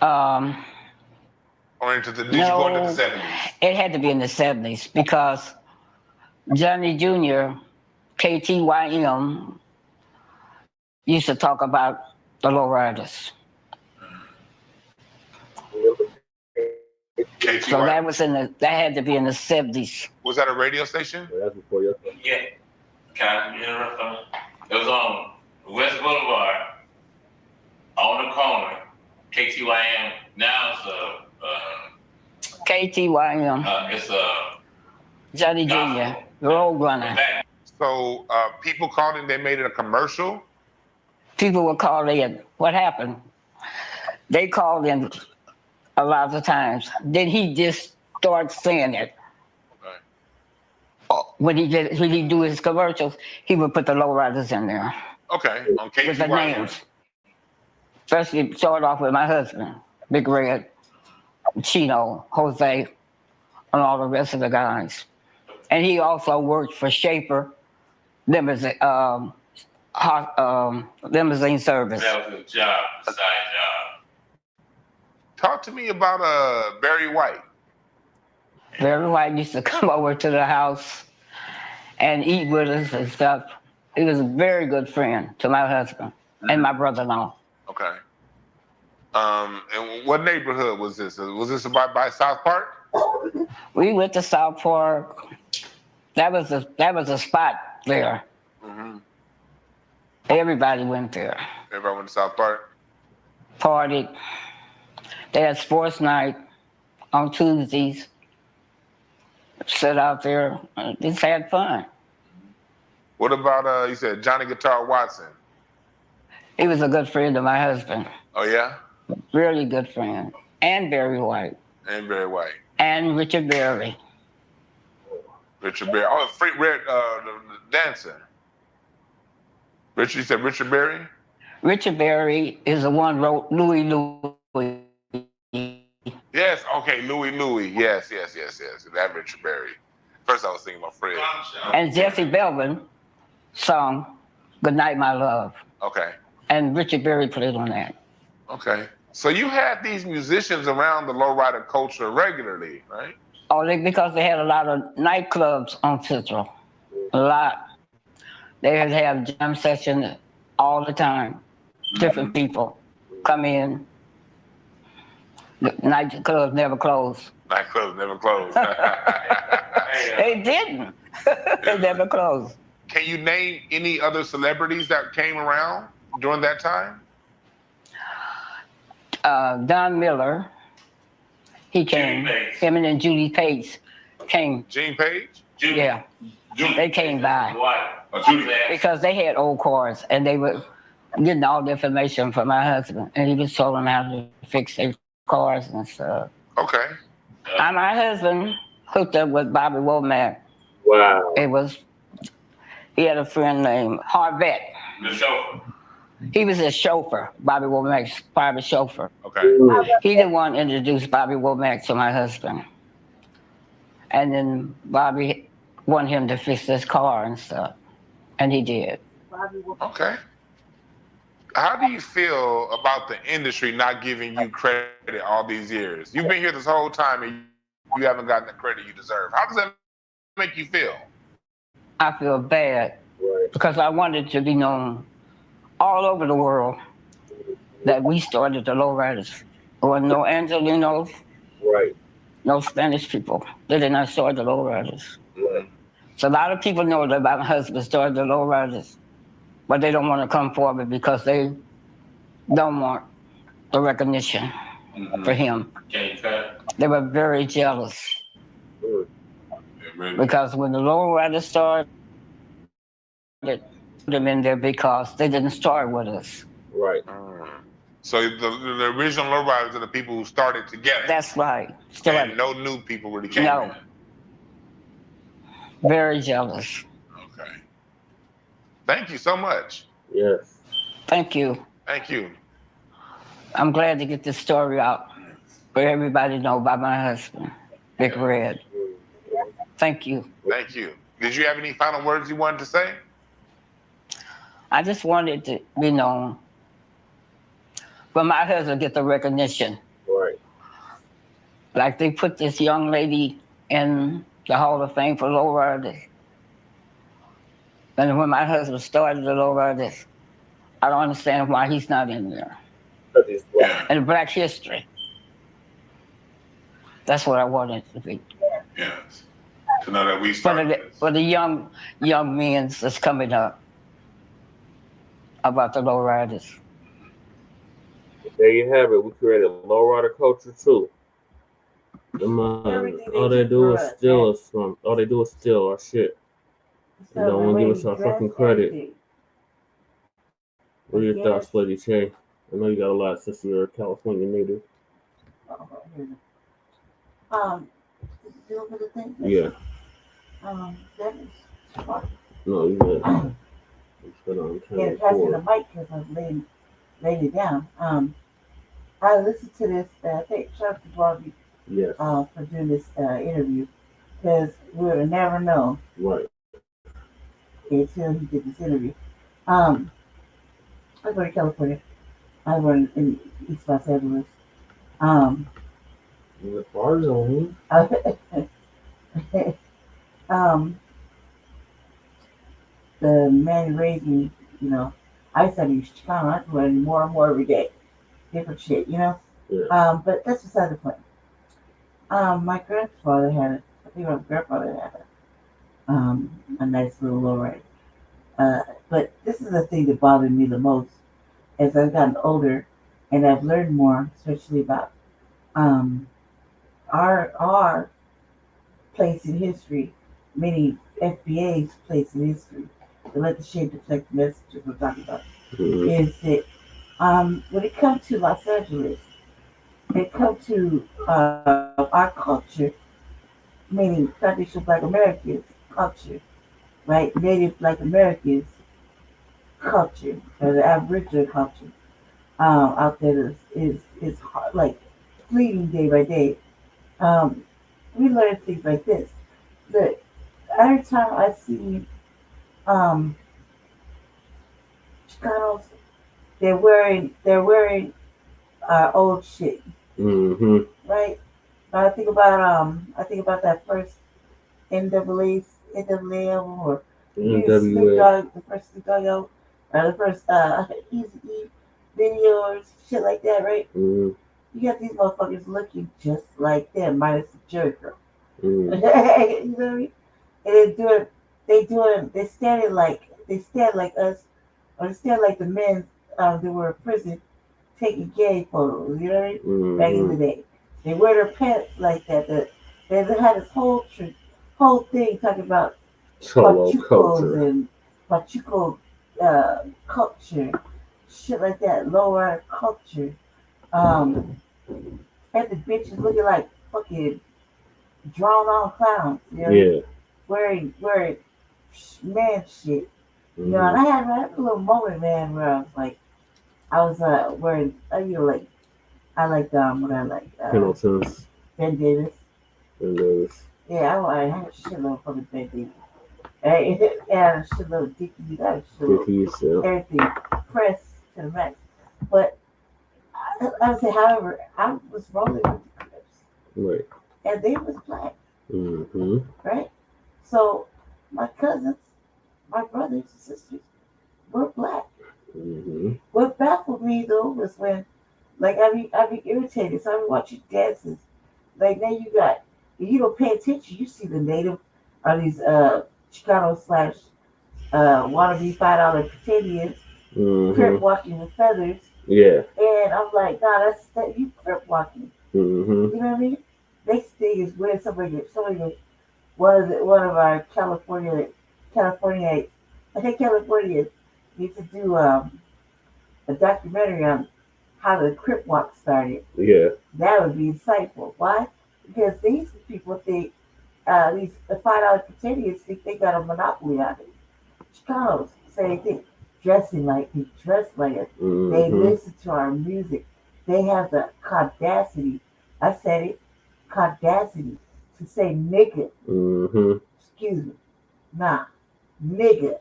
Or into the, did you go into the 70s? It had to be in the 70s because Johnny Jr., KTYM, used to talk about the Lowriders. So that was that had to be in the 70s. Was that a radio station? That's before your time. Yeah. Can I interrupt? It was on West Boulevard, on the corner, KTYM. Now it's KTYM. It's Johnny Jr., Road Runner. So people called and they made it a commercial? People would call in. What happened? They called in a lot of times. Then he just started saying it. When he do his commercials, he would put the Lowriders in there. Okay, on KTYM. With the names. Especially started off with my husband, Big Red, Chino, Jose, and all the rest of the guys. And he also worked for Schaefer Limousine Service. That was a job, side job. Talk to me about Barry White. Barry White used to come over to the house and eat with us and stuff. He was a very good friend to my husband and my brother-in-law. Okay. And what neighborhood was this? Was this by South Park? We went to South Park. That was a spot there. Mm-hmm. Everybody went there. Everybody went to South Park? Partied. They had sports night on Tuesdays. Sit out there, just had fun. What about, you said Johnny Guitar Watson? He was a good friend of my husband. Oh, yeah? Really good friend. And Barry White. And Barry White. And Richard Berry. Richard Berry. Oh, the dancer. Richard, you said Richard Berry? Richard Berry is the one who wrote Louie Louie. Yes, okay, Louie. Yes. That Richard Berry. First I was thinking about Fred. And Jesse Belvin sung Good Night, My Love. Okay. And Richard Berry played on that. Okay. So you had these musicians around the lowrider culture regularly, right? Oh, because they had a lot of nightclubs on Central. A lot. They would have jam sessions all the time. Different people come in. The nightclubs never closed. Nightclubs never closed. They didn't. They never closed. Can you name any other celebrities that came around during that time? Don Miller, he came. Him and then Judy Page came. Gene Page? Yeah. They came by. Judy. Because they had old cars and they were getting all the information from my husband. And he was telling them how to fix their cars and stuff. Okay. My husband hooked up with Bobby Womack. Wow. He had a friend named Harvette. The chauffeur. He was a chauffeur, Bobby Womack's private chauffeur. Okay. He the one introduced Bobby Womack to my husband. And then Bobby wanted him to fix his car and stuff. And he did. Okay. How do you feel about the industry not giving you credit all these years? You've been here this whole time and you haven't gotten the credit you deserve. How does that make you feel? I feel bad because I wanted to be known all over the world that we started the Lowriders. There were no Angelinos, no Spanish people. They did not start the Lowriders. So a lot of people know that my husband started the Lowriders, but they don't want to come forward because they don't want the recognition for him. They were very jealous. Because when the Lowriders started, they put them in there because they didn't start with us. Right. So the original Lowriders are the people who started together. That's right. And no new people really came in. Very jealous. Okay. Thank you so much. Yes. Thank you. Thank you. I'm glad to get this story out for everybody to know about my husband, Big Red. Thank you. Thank you. Did you have any final words you wanted to say? I just wanted to be known for my husband to get the recognition. Right. Like they put this young lady in the Hall of Fame for Lowrider. And when my husband started the Lowrider, I don't understand why he's not in there. In Black history. That's what I wanted to be. Yes. To know that we started For the young men that's coming up about the Lowriders. There you have it. We created lowrider culture too. All they do is steal us from. All they do is steal our shit. They don't want to give us our fucking credit. What are your thoughts, Lady Che? I know you got a lot since you're a California native. Still for the thing? Yeah. That is smart. No, you good. Yeah, passing the mic because I was laying it down. I listened to this. I think shout out to Barbie for doing this interview because we would have never known. Right. Until he did this interview. I was born in California. I was born in East Los Angeles. The bar zone. The man who raised me, you know, I studied Chicano. I learned more and more every day. Different shit, you know? Yeah. But that's beside the point. My grandfather had I think my grandfather had a nice little lowrider. But this is the thing that bothered me the most as I've gotten older and I've learned more, especially about our place in history, many FBA's place in history, to let the shade deflect the messages we're talking about, is that when it comes to Los Angeles, when it comes to our culture, meaning traditional Black Americans culture, right? Native Black Americans culture, or the Aboriginal culture out there is hard, like fleeting day by day. We learn things like this. That every time I see Chicanos, they're wearing old shit, right? I think about that first NWA album or Snoop Dogg, the first Snoop Dogg album, or the first Eazy-E videos, shit like that, right? You got these motherfuckers looking just like them, minus the Jerry Curl. You know what I mean? And they stand like us, or they stand like the men that were in prison taking gay photos, you know what I mean? Back in the day. They wear their pants like that. They had this whole thing talking about Pachucos and Pachuco culture, shit like that, lower culture. And the bitches looking like fucking drawn on clowns, you know? Yeah. Wearing man shit. You know, and I had a little moment, man, where I was wearing, you know, like, I like, what I like? Pendletons. Ben Davis. Ben Davis. Yeah, I had a shitload from Ben Davis. I had a shitload of Dickies, I had a shitload everything, press to the max. But I would say, however, I was rolling with the Crips. Right. And they was Black. Right? So my cousins, my brothers and sisters were Black. What baffled me though was when, like, I'd be irritated. So I would watch dances. Like now you don't pay attention, you see the native or these Chicano / wannabe $5 Canadians, crip walking with feathers. Yeah. And I'm like, God, that's you crip walking. You know what I mean? Next thing is when somebody one of our Californians, I think Californians need to do a documentary on how the Crip Walk started. Yeah. That would be insightful. Why? Because these people think these the $5 pretenders think they got a monopoly on it. Chicanos, same thing. Dressing like they dress like us. They listen to our music. They have the audacity. I said it. Audacity to say nigga. Excuse me. Nah, nigga,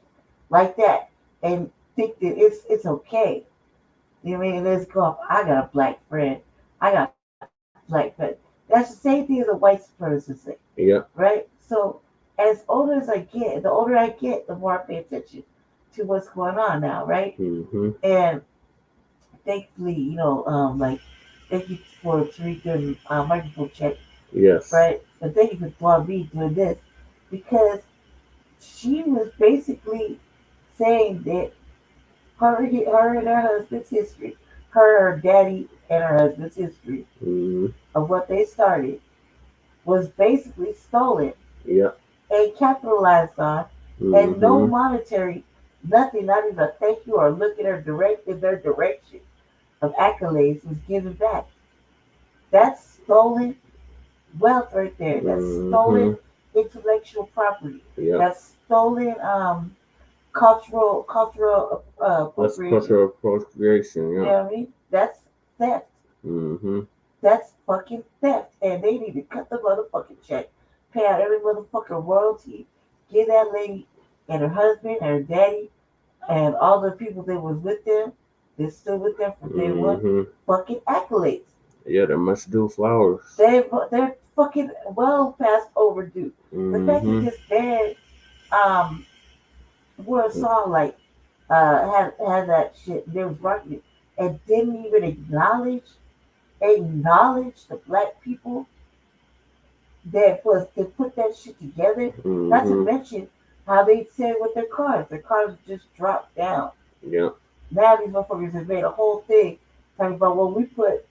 like that, and think that it's okay. You know what I mean? Let's go off. I got a black friend. I got black friend. That's the same thing as a white supremacist say. Yeah. Right? So as older as I get, the older I get, the more I pay attention to what's going on now, right? And thankfully, you know, like thank you for Tariq doing microphone check. Yes. Right? But thank you for Blacc doing this because she was basically saying that her and her husband's history, her daddy and her husband's history of what they started was basically stolen Yeah. and capitalized on, and no monetary, nothing, not even a thank you or look at her direct in their direction of accolades was given back. That's stolen wealth right there. That's stolen intellectual property. Yeah. That's stolen cultural That's appropriation. cultural appropriation. You know Yeah. what I mean? That's theft. That's fucking theft. And they need to cut the motherfucking check. Pay out every motherfucking royalty. Give that lady and her husband and her daddy and all the people that was with them, that stood with them from day one, fucking accolades. Yeah, they're much due flowers. They're fucking well past overdue. The fact that this band wrote a song like had that shit, they was rocking it, and didn't even acknowledge the black people that put that shit together. Not to mention how they said with their cars just dropped down. Yeah. Now these motherfuckers have made a whole thing talking about well we put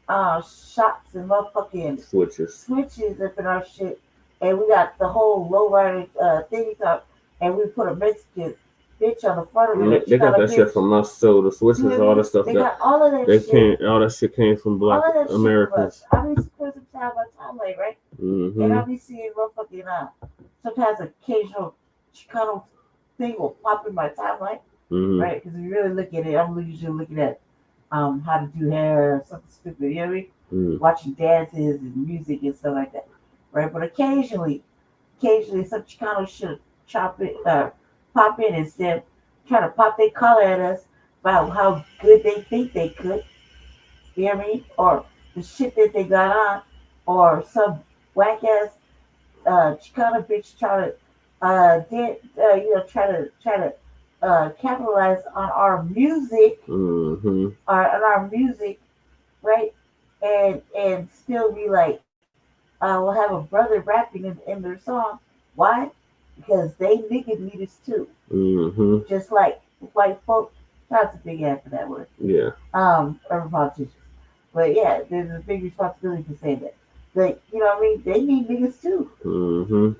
shots and motherfucking switches up in our shit, and we got the whole lowrider thingy top, and we put a Mexican bitch on the front of it. They got that shit from us too. The switches, all that stuff. They got all of that shit. All that shit came from black Americans. I mean, because of time by timeline, right? And I'll be seeing motherfucking sometimes occasional Chicano thing will pop in my timeline, right? Because if you really look at it, I'm usually looking at how to do hair or something stupid, you know what I mean? Watching dances and music and stuff like that, right? But occasionally some Chicano should pop in instead of trying to pop their collar at us about how good they think they could, you know what I mean? Or the shit that they got on, or some whack ass Chicano bitch try to capitalize on our music, on our music, right? And still be like, we'll have a brother rapping in their song. Why? Because they nigga need us too. Just like white folk. That's a big ass for that word. Yeah. Urban politicians. But yeah, there's a big responsibility for saying that. Like, you know what I mean? They need niggas too.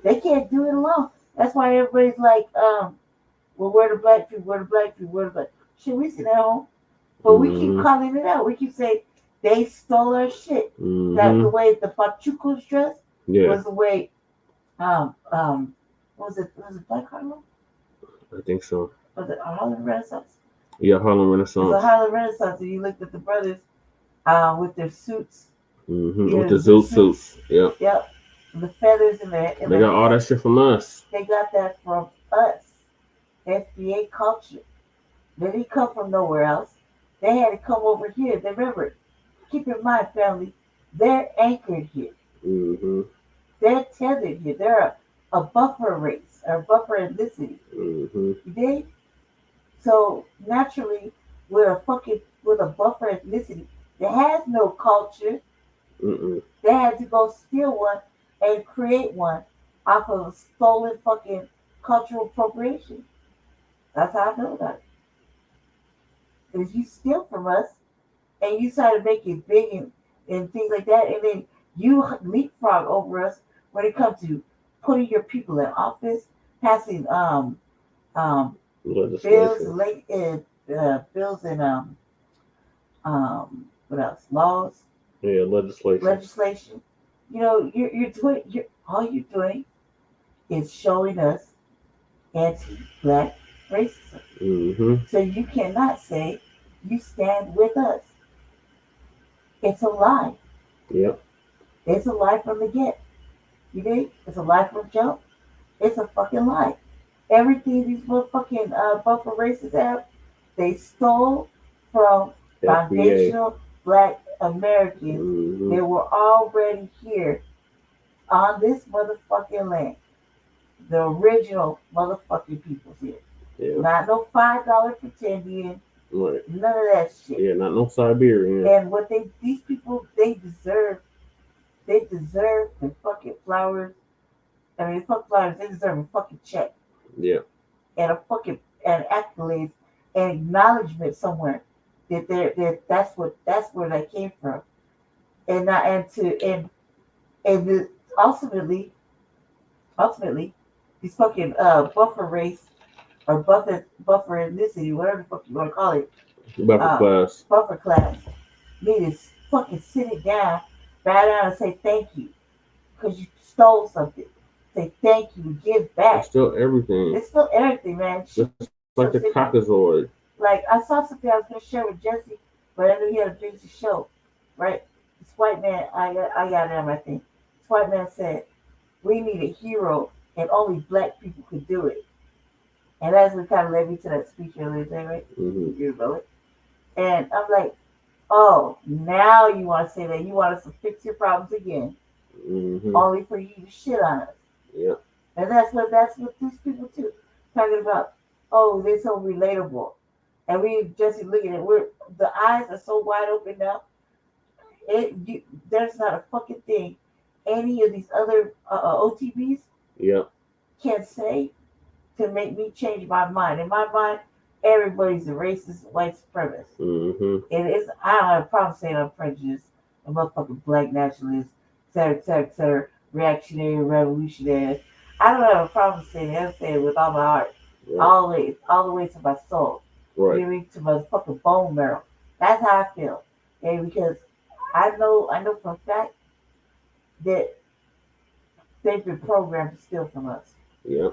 They can't do it alone. That's why everybody's like, well, where the black people, where the black people, where the black shit, we sit at home. But we keep calling it out. We keep saying they stole our shit. That the way the Pachucos dressed was the way was it Black Harlem? I think so. Was it Harlem Renaissance? Yeah, Harlem It Renaissance. was a Harlem Renaissance, and you looked at the brothers with their suits. With the zoot suits. Yeah. Yep. The feathers in their They got all that shit from us. They got that from us. FBA culture. They didn't come from nowhere else. They had to come over here. They remember, keep in mind, family, they're anchored here. They're tethered here. They're a buffer race, or buffer ethnicity. You dig? So naturally, with a buffer ethnicity that has no culture, they had to go steal one and create one off of stolen fucking cultural appropriation. That's how I feel about it. If you steal from us and you try to make it big and things like that, and then you leapfrog over us when it comes to putting your people in office, passing bills and what else? Laws. Yeah, legislation. You know, all you're doing is showing us anti-black racism. Mm-hmm. So you cannot say you stand with us. It's a lie. Yep. It's a lie from the get. You dig? It's a lie from jump. It's a fucking lie. Everything these motherfucking buffer races have, they stole from FBA. foundational black Americans Mm-hmm. that were already here on this motherfucking land. The original motherfucking peoples here. Yeah. Not no $5 pretendian. Right. None of that shit. Yeah, not no Siberian. And what these people, they deserve the fucking flowers. I mean, fuck flowers. They deserve a fucking check. Yeah. And a fucking and accolades and acknowledgement somewhere that's where that came from. And not ultimately these fucking buffer race or buffer ethnicity, whatever the fuck you want to call it, buffer class, need to fucking sit it down, bow down, and say thank you because you stole something. Say thank you, give back. It's still everything. It's still everything, man. Just like the Caucasoid. Like I saw something I was gonna share with Jesse, but I knew he had a busy show, right? This white man, I got him, I think. This white man said, "We need a hero, and only black people could do it." And that's what kind of led me to that speech earlier today, right? Mm-hmm. You know it. And I'm like, oh, now you want to say that you want us to fix your problems again, only for you to shit on us. Yeah. And that's what these people do. Talking about, oh, they're so relatable. And we just looking at the eyes are so wide open now. There's not a fucking thing any of these other OTBs can say to make me change my mind. In my mind, everybody's a racist white supremacist. I don't have a problem saying I'm prejudiced, a motherfucking black nationalist, et cetera, reactionary, revolutionary. I don't have a problem saying it. I'm saying it with all my heart, all the way to my soul, to my fucking bone marrow. That's how I feel, okay? Because I know for a fact that they've been programmed to steal from us. Yeah.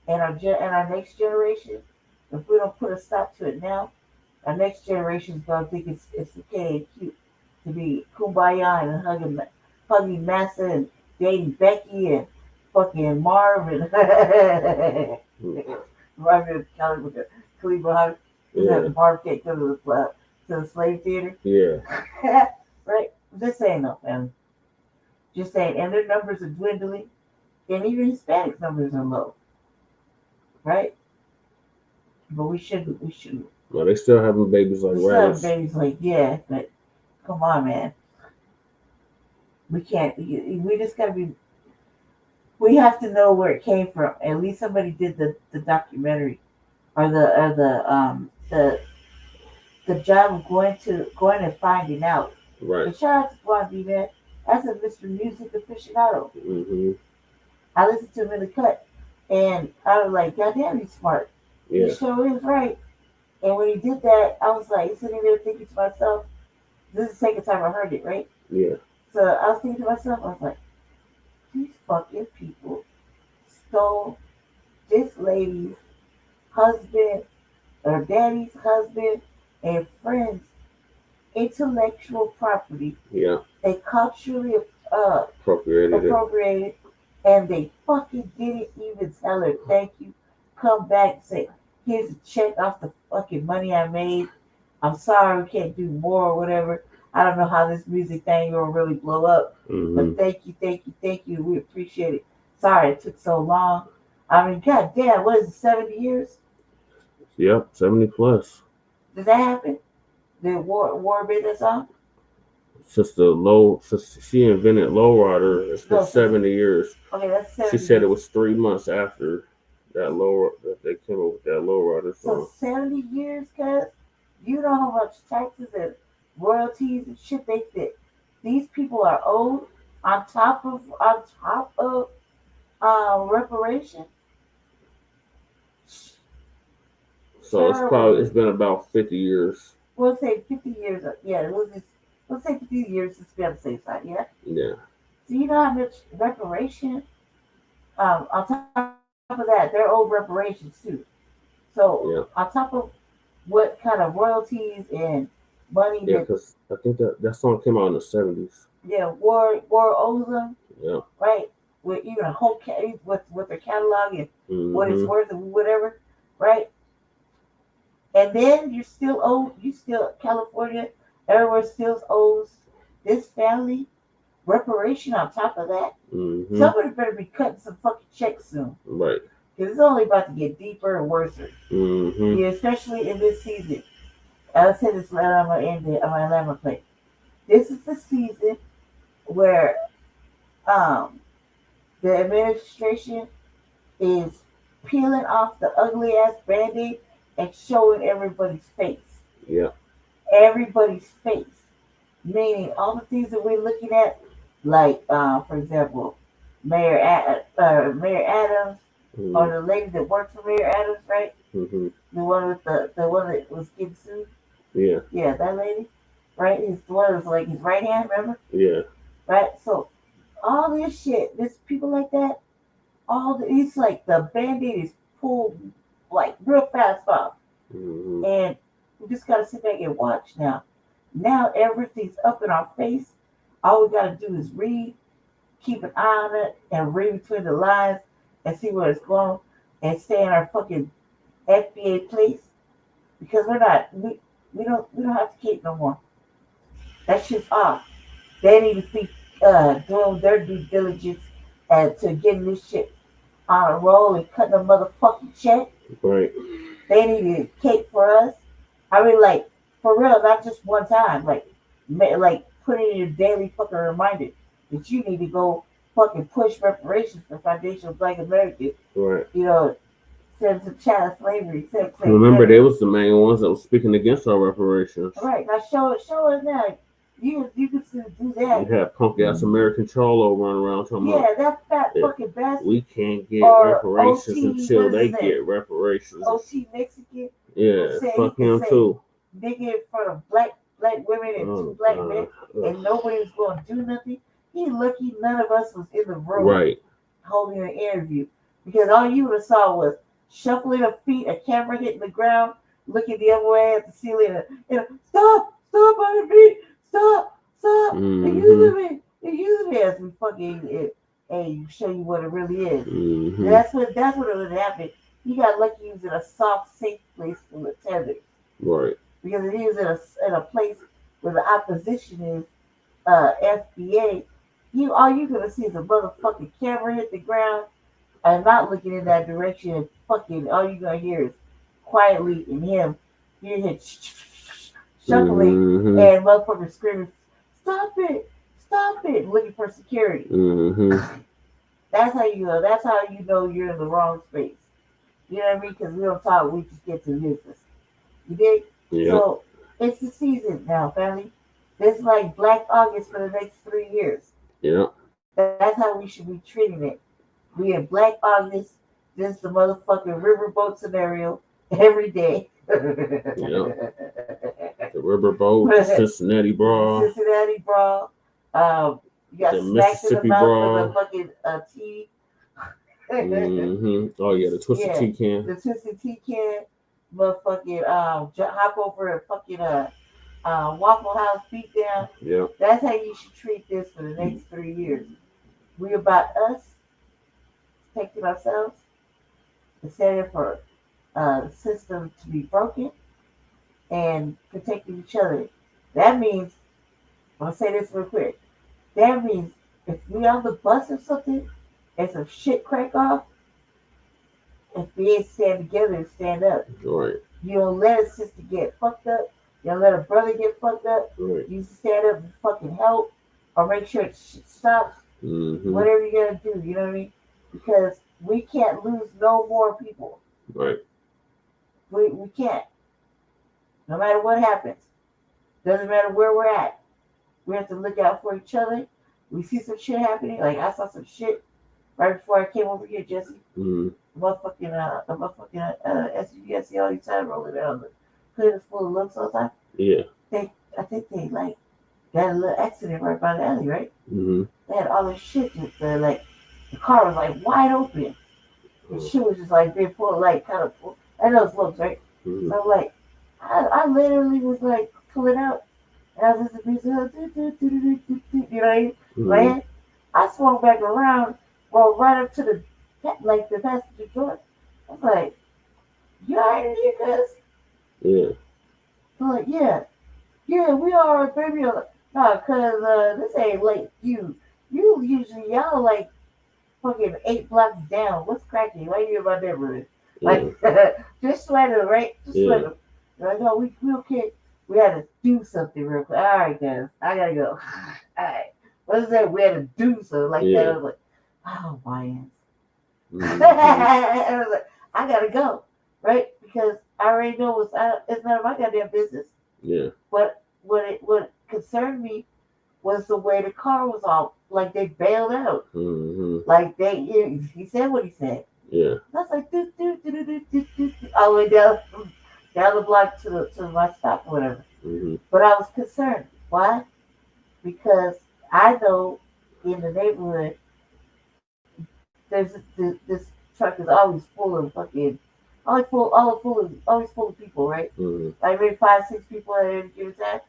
And our next generation, if we don't put a stop to it now, our next generation is gonna think it's okay and cute to be kumbaya and hugging Massa and dating Becky and fucking Marvin. Marvin Khalifa, Marv can't go to the slave theater. Yeah. Right? Just saying though, family. Just saying, and their numbers are dwindling, and even Hispanic numbers are low. Right? But we shouldn't. Well, they still having babies like rabbits. Yeah, but come on, man. We can't. We just gotta be. We have to know where it came from. At least somebody did the documentary, or the job of going and finding out. Right. But shout out to Blondie, man. That's a Mr. Music aficionado. Mm-hmm. I listened to him in the cut, and I was like, God damn, he's smart. Yeah. He sure is right. And when he did that, I was like sitting there thinking to myself, this is the second time I heard it, right? Yeah. So I was thinking to myself, I was like, these fucking people stole this lady's husband or daddy's husband and friends' intellectual property. Yeah. They culturally appropriated, and they fucking didn't even tell her thank you. Come back and say, here's a check off the fucking money I made. I'm sorry we can't do more or whatever. I don't know how this music thing will really blow up. But thank you. We appreciate it. Sorry it took so long. I mean, god damn, what is it, 70 years? Yep, 70 plus. Did that happen? Did War made that song? Since she invented Lowrider, it's been 70 years. Okay, that's 70 She said it was 3 months after that they came up with that Lowrider song. So 70 years, cuz you know how much taxes and royalties and shit they fit. These people are owed on top of reparation. So it's been about 50 years. We'll say 50 years. Yeah, let's say 50 years to be on the safe side. Yeah. Yeah. Do you know how much reparation? On top of that, they're old reparations too. So on top of what kind of royalties and money Yeah, that because I think that song came out in the 70s. war owes them, Yeah. right? With even a whole with their catalog and what it's Mhm. worth and whatever, right? And then you still California, everywhere still owes this family reparation on top of that. Mhm. Somebody better be cutting some fucking checks soon. Right. Because it's only about to get deeper and worse. Mhm. Yeah, especially in this season. I'll say this right on my end on my lemon plate. This is the season where the administration is peeling off the ugly ass band-aid and showing everybody's face. Yeah. Everybody's face. Meaning all the things that we're looking at, like for example, Mayor Adams, or the lady that worked for Mayor Adams, right? Mhm. The one with the one that was getting sued. Yeah. Yeah, that lady, right? His one was like his right hand, remember? Yeah. Right. So all this shit, this people like that, it's like the band-aid is pulled like real fast off, and we just gotta sit back and watch now. Now everything's up in our face. All we gotta do is read, keep an eye on it, and read between the lines and see where it's going, and stay in our fucking FBA place because we don't have to keep no more. That shit's off. They need to be doing their due diligence and to getting this shit on a roll and cutting a motherfucking check. Right. They need to cake for us. I mean, like for real, not just one time. Like put it in your daily fucking reminder that you need to go fucking push reparations for Foundation of Black Americans. Right. You know, since the child slavery. Remember, they was the main ones that was speaking against our reparations. Right. Now show us now. You can still do that. You had punk ass American Cholo running around talking Yeah, about that fat fucking bastard. we can't get Or reparations OT, until what they is his get name? reparations. OT Mexican. Yeah, fuck him too. Nigga in front of black women and two black men, and nobody was going to do nothing. He lucky none of us was in the room Right. holding an interview, because all you would have saw was shuffling of feet, a camera hitting the ground, looking the other way at the ceiling, and stop on the beat, stop. They're using me as we fucking and show you what it really is. Mhm. That's what it would happen. He got lucky he was in a soft, safe place full of tethers. Right. Because if he was in a place where the opposition is FBA, all you're gonna see is a motherfucking camera hit the ground and not looking in that direction, and fucking all you're gonna hear is quietly in him, you hear shuffling and motherfuckers screaming, stop it, looking for security. That's how you know. That's how you know you're in the wrong space. You know what I mean? Because we don't talk, we just get to business. You dig? Yeah. So it's the season now, family. This is like Black August for the next 3 years. Yeah. That's how we should be treating it. We in Black August. This is the motherfucking riverboat scenario every day. Yeah. The riverboat, the Cincinnati brawl. Cincinnati brawl. You got the smacked in the Mississippi mouth brawl. with a fucking tea. Oh yeah, the twisted tea can. The twisted tea can. Motherfucking hop over a fucking Waffle House beatdown. Yeah. That's how you should treat this for the next 3 years. We about us, protecting ourselves, instead for the system to be broken, and protecting each other. That means, I'm gonna say this real quick. That means if we on the bus or something and some shit crack off, if we ain't stand together and stand up. Right. You don't let a sister get fucked up. You don't let a brother get fucked up. Right. You stand up and fucking help or make sure shit stops. Whatever you gotta do, you know what I mean? Because we can't lose no more people. Right. We can't. No matter what happens. Doesn't matter where we're at. We have to look out for each other. We see some shit happening. Like I saw some shit right before I came over here, Jesse. Motherfucking SUV, I see all these time rolling down the hood is full of looks all the time. Yeah. I think they like got a little accident right by the alley, right? They had all this shit like the car was like wide open. And shit was just like being pulled, like kind of pulled. I know it's looks right. Mm-hmm. So like, I literally was like pulling out, and I was listening to music, you know what I mean? Right? I swung back around, rolled right up to the passenger door. I was like, "You alright here, cuz?" Yeah. I'm like, "Yeah, we all right, baby." I'm like, "Nah, cuz this ain't like you. You usually y'all like fucking 8 blocks down. What's cracking? Why you in my neighborhood?" Like, just sweater, right? Just sweater. Like, no, we okay. We had to do something real quick. All right, guys, I gotta go. All right. What is that? We had to do something like that. I was like, oh, my ass. I was like, I gotta go, right? Because I already know it's none of my goddamn business. Yeah. But what concerned me was the way the car was all like they bailed out. Mm-hmm. Like he said what he said. Yeah. I was like, all the way down the block to my stop or whatever. Mm-hmm. But I was concerned. Why? Because I know in the neighborhood, this truck is always full of fucking, always full of people, right? Mm-hmm. Like maybe 5-6 people at any given time.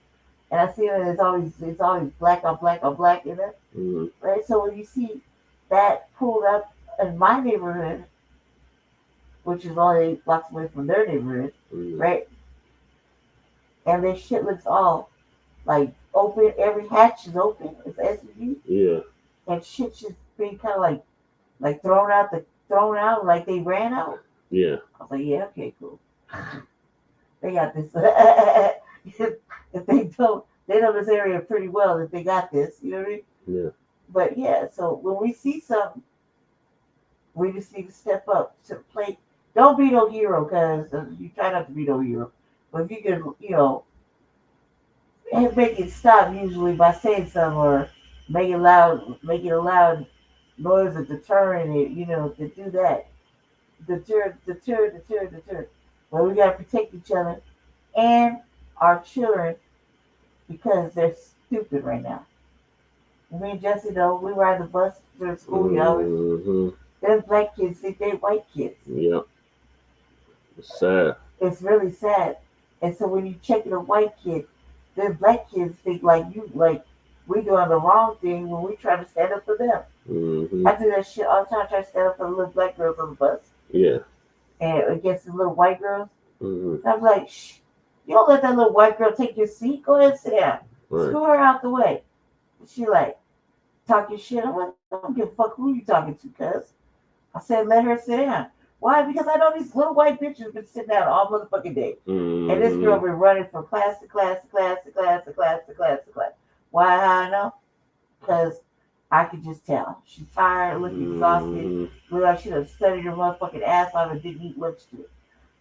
And I see that it's always black on black on black in it, right? So when you see that pulled up in my neighborhood, which is only 8 blocks away from their neighborhood, right? And this shit looks all like open. Every hatch is open. It's SUV. Yeah. And shit just being kind of like thrown out like they ran out. Yeah. I was like, yeah, okay, cool. They got this. If they don't, they know this area pretty well. If they got this, you know what I mean? Yeah. But yeah, so when we see something, we just need to step up to the plate. Don't be no hero, because you try not to be no hero. But if you can, and make it stop usually by saying something or make it a loud noise or deterring it, to do that. Deter. But we gotta protect each other and our children because they're stupid right now. Me and Jesse, though, we ride the bus to the schoolyard. Them black kids think they white kids. Yeah. It's sad. It's really sad. And so when you check in a white kid, them black kids think like we doing the wrong thing when we try to stand up for them. I do that shit all the time. I try to stand up for the little black girls on the bus. Yeah. And against the little white girls. I'm like, shh, you don't let that little white girl take your seat. Go ahead and sit down. Right. Screw her out the way. She like, talking shit. I'm like, I don't give a fuck who you talking to, cuz. I said, let her sit down. Why? Because I know these little white bitches been sitting down all motherfucking day. And this girl been running from class to class to class to class to class to class to class. Why? How I know? Because I could just tell. She's tired, looking exhausted. Look like she done studied her motherfucking ass off and didn't eat lunch to it.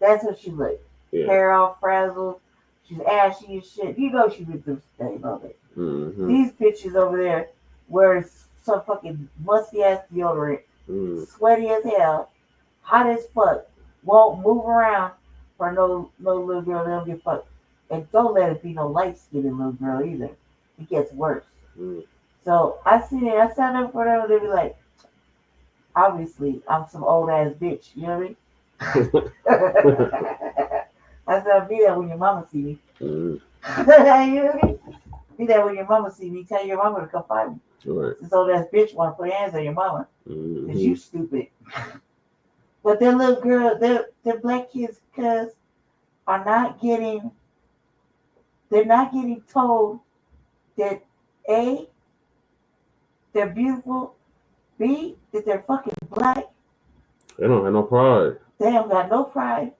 That's what she looked. Yeah. Hair all frazzled. She's ashy and shit. You know she's been through some things of it. These bitches over there wearing some fucking musty ass deodorant, sweaty as hell, hot as fuck, won't move around for no little girl that don't give a fuck. And don't let it be no light skinned little girl either. It gets worse. So I see it, I signed up for them and they be like, obviously I'm some old ass bitch, you know what I mean? I said I'll be there when your mama see me. You know what I mean? Be there when your mama see me. Tell your mama to come find me. Right. This old ass bitch want to put hands on your mama. Because you stupid. But their little girl, their black kids, cuz, are not getting, they're not getting told that A, they're beautiful, B, that they're fucking black. They don't have no pride. They don't got no pride.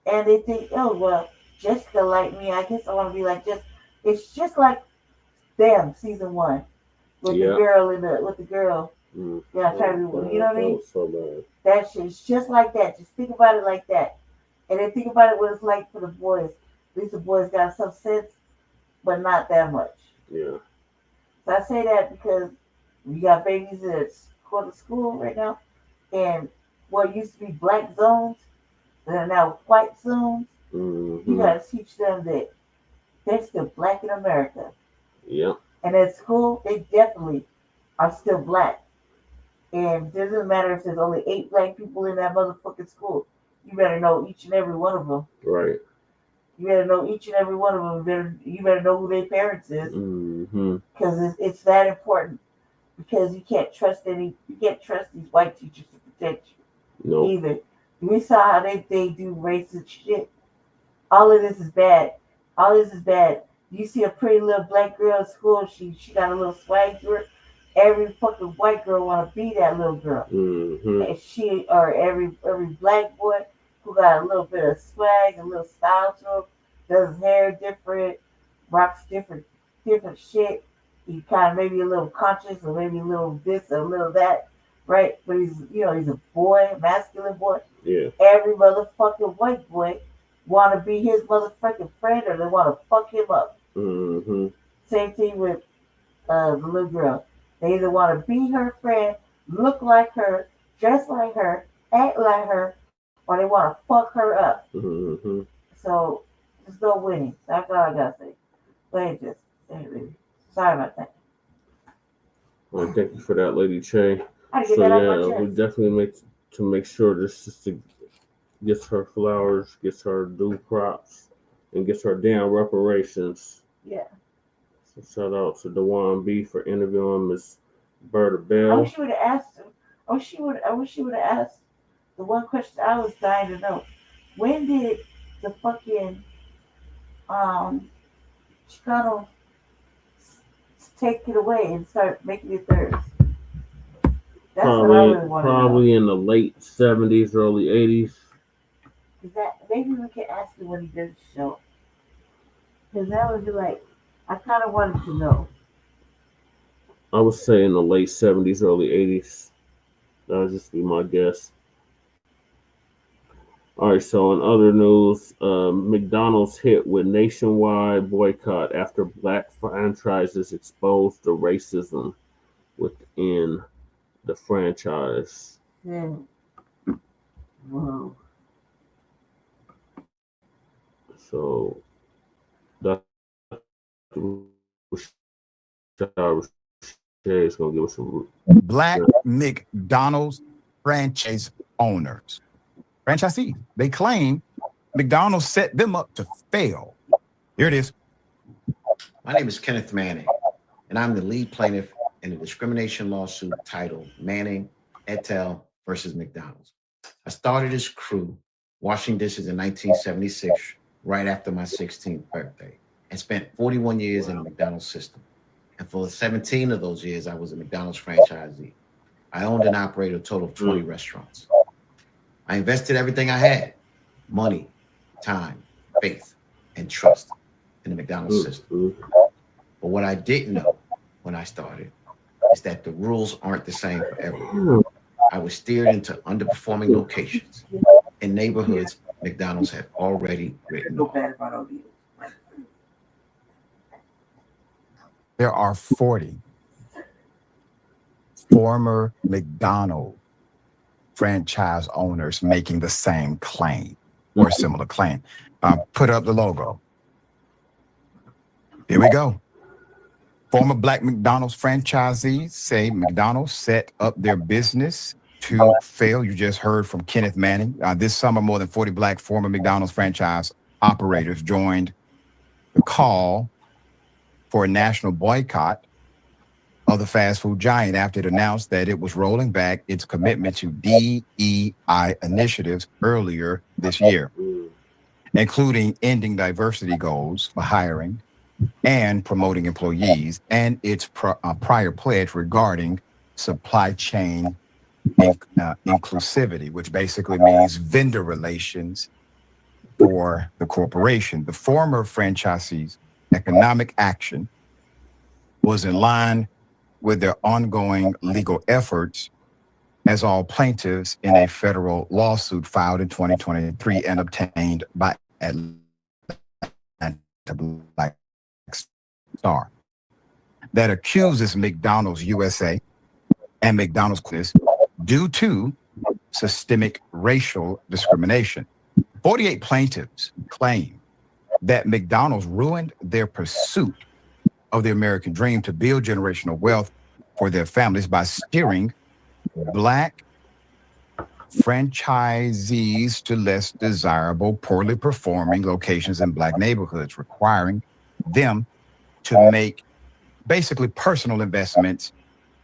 And they think, oh, well, Jessica like me. I guess I want to be like Jessica. It's just like them, season 1. With the girl with the girl. Yeah, trying to, you know what I mean? So bad. That shit's just like that. Just think about it like that. And then think about it what it's like for the boys. At least the boys got some sense, but not that much. Yeah. So I say that because we got babies that's going to school right now. And what used to be black zones, that are now white zones, you got to teach them that they're still black in America. Yeah. And at school, they definitely are still black. And it doesn't matter if there's only 8 black people in that motherfucking school. You better know each and every one of them. Right. You better know each and every one of them. You better know who their parents is. Because it's that important. Because you can't trust these white teachers to protect you either. We saw how they do racist shit. All of this is bad. All this is bad. You see a pretty little black girl at school, she got a little swag to her. Every fucking white girl want to be that little girl. And she, or every black boy who got a little bit of swag, a little style to him, does his hair different, rocks different shit. He kind of maybe a little conscious, or maybe a little this, or a little that, right? But he's a boy, a masculine boy. Yeah. Every motherfucking white boy want to be his motherfucking friend, or they want to fuck him up. Same thing with the little girl. They either want to be her friend, look like her, dress like her, act like her, or they want to fuck her up. So there's no winning. That's all I gotta say. But sorry about that. Well, thank you for that, Lady Che. I get So that off yeah, my we chest. definitely make sure this sister gets her flowers, gets her due props, and gets her damn reparations. Yeah. So shout out to Dewan B for interviewing Miss Berta I Bell. wish you would have asked him. I wish you would have asked the one question I was dying to know. When did the fucking Chicano take it away and start making it theirs? That's what I really want to know. Probably in the late 70s, early 80s. Maybe we can ask him when he does the show. Because that would be like, I kind of wanted to know. I would say in the late 70s, early 80s. That would just be my guess. All right, so in other news, McDonald's hit with nationwide boycott after black franchises exposed the racism within the franchise. Yeah. Whoa. So that's is going to give us some Black McDonald's franchise owners, franchisees. They claim McDonald's set them up to fail. Here it is. My name is Kenneth Manning, and I'm the lead plaintiff in a discrimination lawsuit titled Manning et al. Versus McDonald's. I started this crew washing dishes in 1976, right after my 16th birthday, and spent 41 years in the McDonald's system. And for 17 of those years, I was a McDonald's franchisee. I owned and operated a total of 20 restaurants. I invested everything I had, money, time, faith, and trust in the McDonald's system. But what I didn't know when I started is that the rules aren't the same for everyone. I was steered into underperforming locations in neighborhoods McDonald's had already written off. There are 40 former McDonald's franchise owners making the same claim or a similar claim. Put up the logo. Here we go. Former Black McDonald's franchisees say McDonald's set up their business to fail. You just heard from Kenneth Manning. This summer, more than 40 Black former McDonald's franchise operators joined the call for a national boycott of the fast food giant after it announced that it was rolling back its commitment to DEI initiatives earlier this year, including ending diversity goals for hiring and promoting employees, and its prior pledge regarding supply chain inclusivity, which basically means vendor relations for the corporation. The former franchisees' economic action was in line with their ongoing legal efforts, as all plaintiffs in a federal lawsuit filed in 2023 and obtained by Atlanta Black Star that accuses McDonald's USA and McDonald's due to systemic racial discrimination. 48 plaintiffs claim that McDonald's ruined their pursuit of the American dream to build generational wealth for their families by steering Black franchisees to less desirable, poorly performing locations in Black neighborhoods, requiring them to make basically personal investments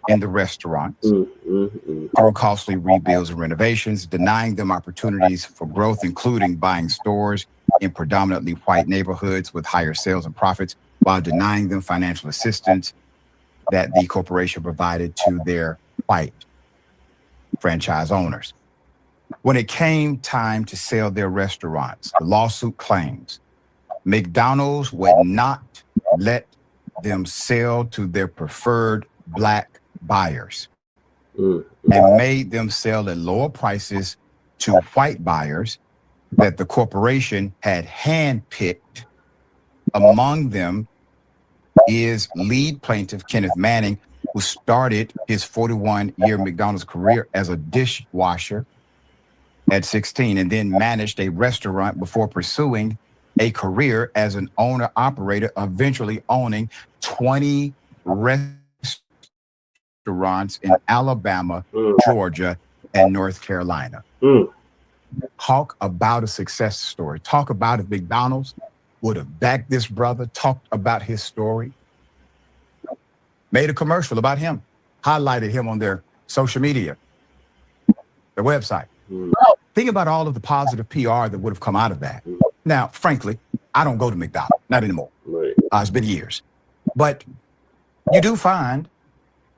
in the restaurants through costly rebuilds and renovations, denying them opportunities for growth, including buying stores in predominantly white neighborhoods with higher sales and profits, while denying them financial assistance that the corporation provided to their white franchise owners. When it came time to sell their restaurants, the lawsuit claims McDonald's would not let them sell to their preferred Black buyers and made them sell at lower prices to white buyers that the corporation had handpicked. Among them is lead plaintiff Kenneth Manning, who started his 41-year McDonald's career as a dishwasher at 16 and then managed a restaurant before pursuing a career as an owner-operator, eventually owning 20 restaurants in Alabama, Georgia, and North Carolina. Talk about a success story. Talk about if McDonald's would have backed this brother, talked about his story, made a commercial about him, highlighted him on their social media, their website. Think about all of the positive PR that would have come out of that. Now, frankly, I don't go to McDonald's, not anymore. It's been years. But you do find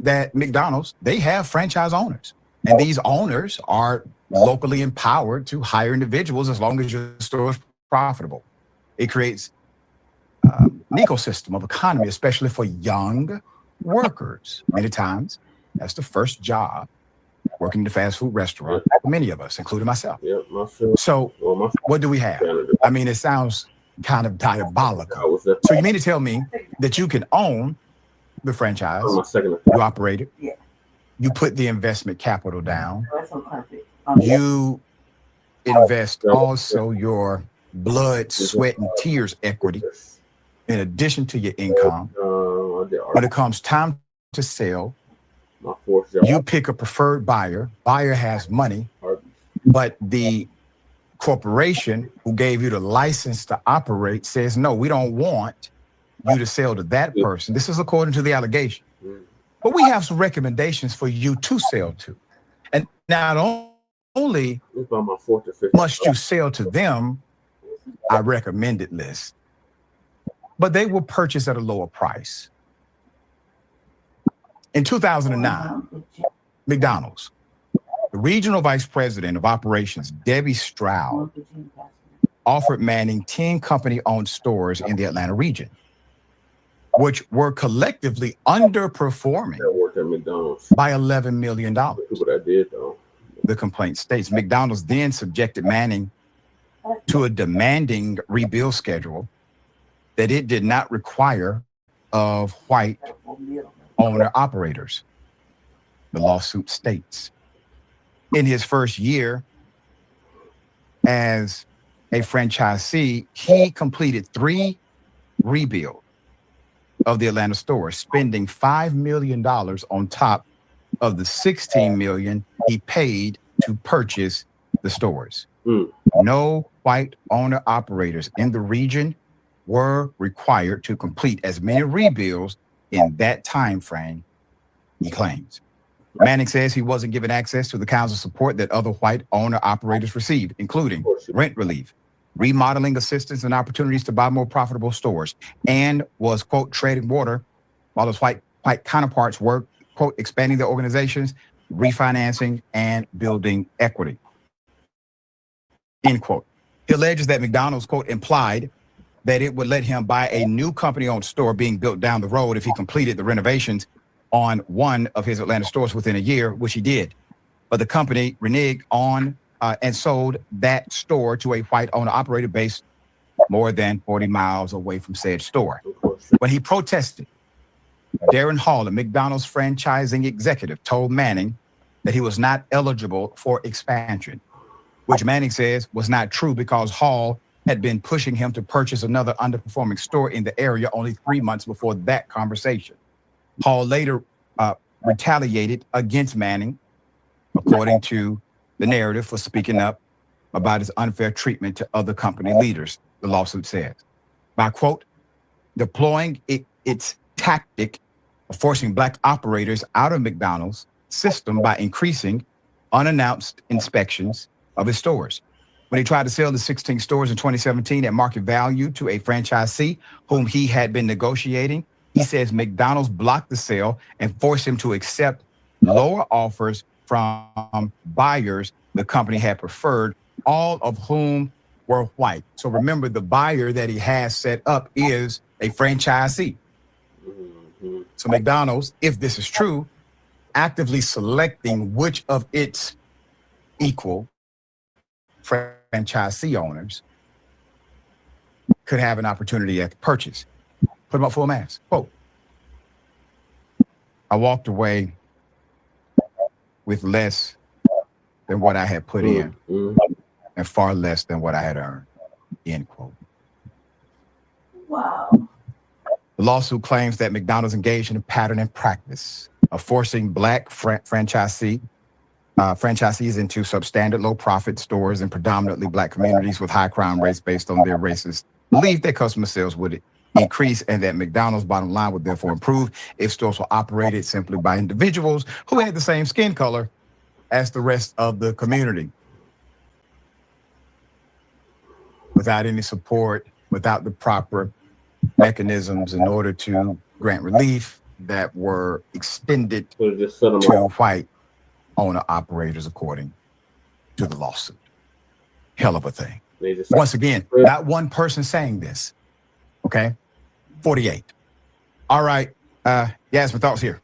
that McDonald's, they have franchise owners. And these owners are locally empowered to hire individuals as long as your store is profitable. It creates an ecosystem of economy, especially for young workers. Many times, that's the first job, working in the fast food restaurant, for many of us, including myself. So what do we have? I mean, it sounds kind of diabolical. So you mean to tell me that you can own the franchise, you operate it, you put the investment capital down, you invest also your blood, sweat, and tears equity in addition to your income. When it comes time to sell, you pick a preferred buyer. Buyer has money, but the corporation who gave you the license to operate says, no, we don't want you to sell to that person. This is according to the allegation. But we have some recommendations for you to sell to. And not only must you sell to them, I recommended list, but they will purchase at a lower price. In 2009, McDonald's, the regional vice president of operations, Debbie Stroud, offered Manning 10 company-owned stores in the Atlanta region, which were collectively underperforming by $11 million. The complaint states McDonald's then subjected Manning to a demanding rebuild schedule that it did not require of white owner-operators. The lawsuit states, in his first year as a franchisee, he completed 3 rebuilds of the Atlanta stores, spending $5 million on top of the $16 million he paid to purchase the stores. No white owner-operators in the region were required to complete as many rebuilds in that time frame, he claims. Manning says he wasn't given access to the kinds of support that other white owner-operators received, including rent relief, remodeling assistance, and opportunities to buy more profitable stores, and was, quote, treading water while his white counterparts were, quote, expanding their organizations, refinancing, and building equity, end quote. He alleges that McDonald's, quote, implied that it would let him buy a new company-owned store being built down the road if he completed the renovations on one of his Atlanta stores within a year, which he did. But the company reneged on and sold that store to a white owner-operator based more than 40 miles away from said store. When he protested, Darren Hall, a McDonald's franchising executive, told Manning that he was not eligible for expansion, which Manning says was not true because Hall had been pushing him to purchase another underperforming store in the area only 3 months before that conversation. Hall later retaliated against Manning, according to the narrative, for speaking up about his unfair treatment to other company leaders, the lawsuit says. By, quote, deploying its tactic of forcing Black operators out of McDonald's system by increasing unannounced inspections of his stores. When he tried to sell the 16 stores in 2017 at market value to a franchisee whom he had been negotiating, he says McDonald's blocked the sale and forced him to accept lower offers from buyers the company had preferred, all of whom were white. So remember, the buyer that he has set up is a franchisee. So McDonald's, if this is true, actively selecting which of its equal franchisee owners could have an opportunity at the purchase. Put them up full mass. Quote, I walked away with less than what I had put in and far less than what I had earned, end quote. Wow. The lawsuit claims that McDonald's engaged in a pattern and practice of forcing Black franchisees into substandard low-profit stores in predominantly Black communities with high crime rates based on their racist belief that customer sales would increase and that McDonald's bottom line would therefore improve if stores were operated simply by individuals who had the same skin color as the rest of the community. Without any support, without the proper mechanisms in order to grant relief that were extended to white owner operators, according to the lawsuit. Hell of a thing. Once again, not one person saying this. Okay? 48. All right. Yasmin, thoughts here.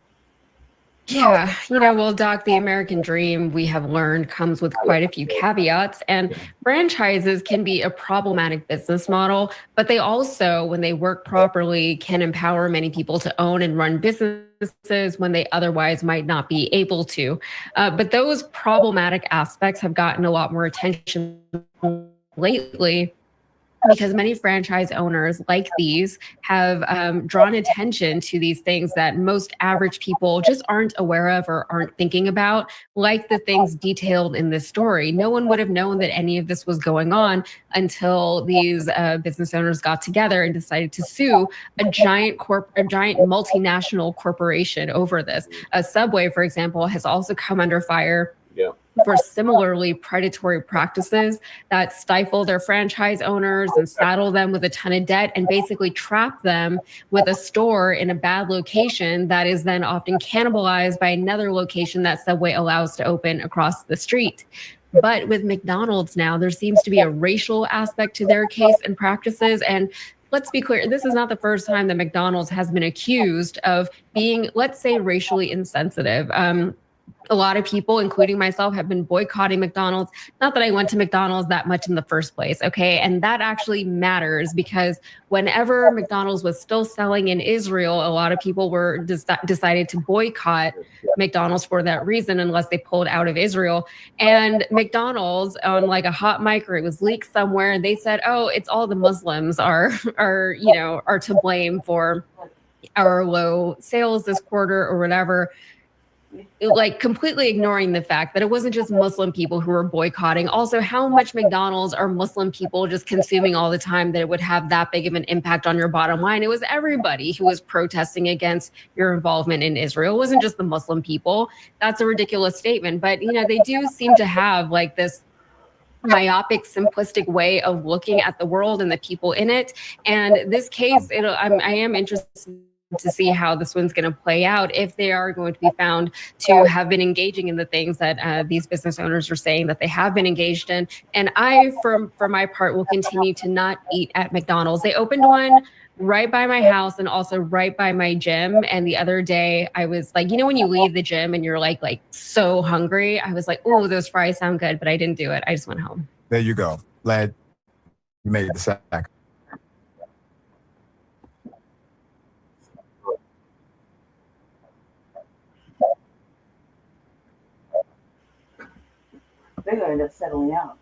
Yeah, well, Doc, the American dream, we have learned, comes with quite a few caveats, and franchises can be a problematic business model, but they also, when they work properly, can empower many people to own and run businesses when they otherwise might not be able to. But those problematic aspects have gotten a lot more attention lately, because many franchise owners like these have drawn attention to these things that most average people just aren't aware of or aren't thinking about, like the things detailed in this story. No one would have known that any of this was going on until these business owners got together and decided to sue a giant multinational corporation over this. Subway, for example, has also come under fire for similarly predatory practices that stifle their franchise owners and saddle them with a ton of debt and basically trap them with a store in a bad location that is then often cannibalized by another location that Subway allows to open across the street. But with McDonald's now, there seems to be a racial aspect to their case and practices. And let's be clear, this is not the first time that McDonald's has been accused of being, let's say, racially insensitive. A lot of people, including myself, have been boycotting McDonald's. Not that I went to McDonald's that much in the first place, okay? And that actually matters because whenever McDonald's was still selling in Israel, a lot of people were decided to boycott McDonald's for that reason unless they pulled out of Israel. And McDonald's, on like a hot mic, or it was leaked somewhere, and they said, oh, it's all the Muslims are to blame for our low sales this quarter or whatever. Like completely ignoring the fact that it wasn't just Muslim people who were boycotting. Also, how much McDonald's are Muslim people just consuming all the time that it would have that big of an impact on your bottom line? It was everybody who was protesting against your involvement in Israel. It wasn't just the Muslim people. That's a ridiculous statement. But, they do seem to have like this myopic, simplistic way of looking at the world and the people in it. And this case, I am interested to see how this one's going to play out, if they are going to be found to have been engaging in the things that these business owners are saying that they have been engaged in. And I, for my part, will continue to not eat at McDonald's. They opened one right by my house and also right by my gym. And the other day I was like, when you leave the gym and you're like so hungry, I was like, oh, those fries sound good, but I didn't do it. I just went home. There you go. Glad you made the sack. They're gonna end up settling out.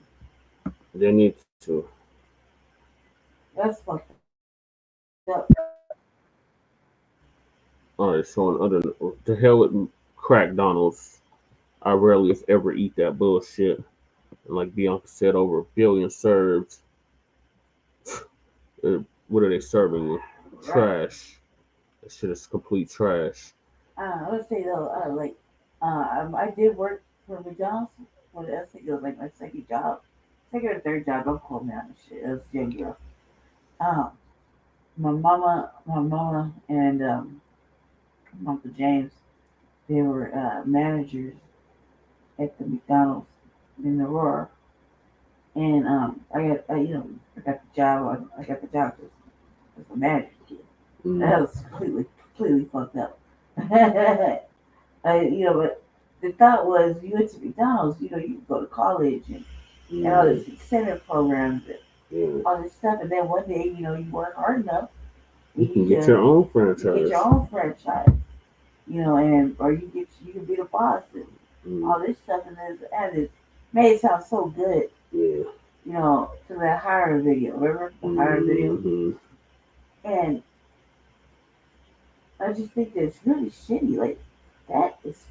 They need to. That's fucked up. All right, so on other, the hell with crack Donald's. I rarely, if ever, eat that bullshit. And like Bianca said, over 1 billion served. What are they serving you? Trash. That shit is complete trash. I would say though, I did work for McDonald's. Well, I think it was like my second or third job. Don't quote me on this shit. It was young girl. My mama, and Uncle James, they were managers at the McDonald's in Aurora, and I got the job. I got the job as a manager kid. That was completely fucked up. But the thought was, you went to McDonald's, you could go to college and all this incentive programs and all this stuff, and then one day, you work hard enough, you can get your own franchise. You get your own franchise, and or you can be the boss and all this stuff, and it made it sound so good. Yeah. To that hire video, remember the hire video? And I just think that it's really shitty. Like that is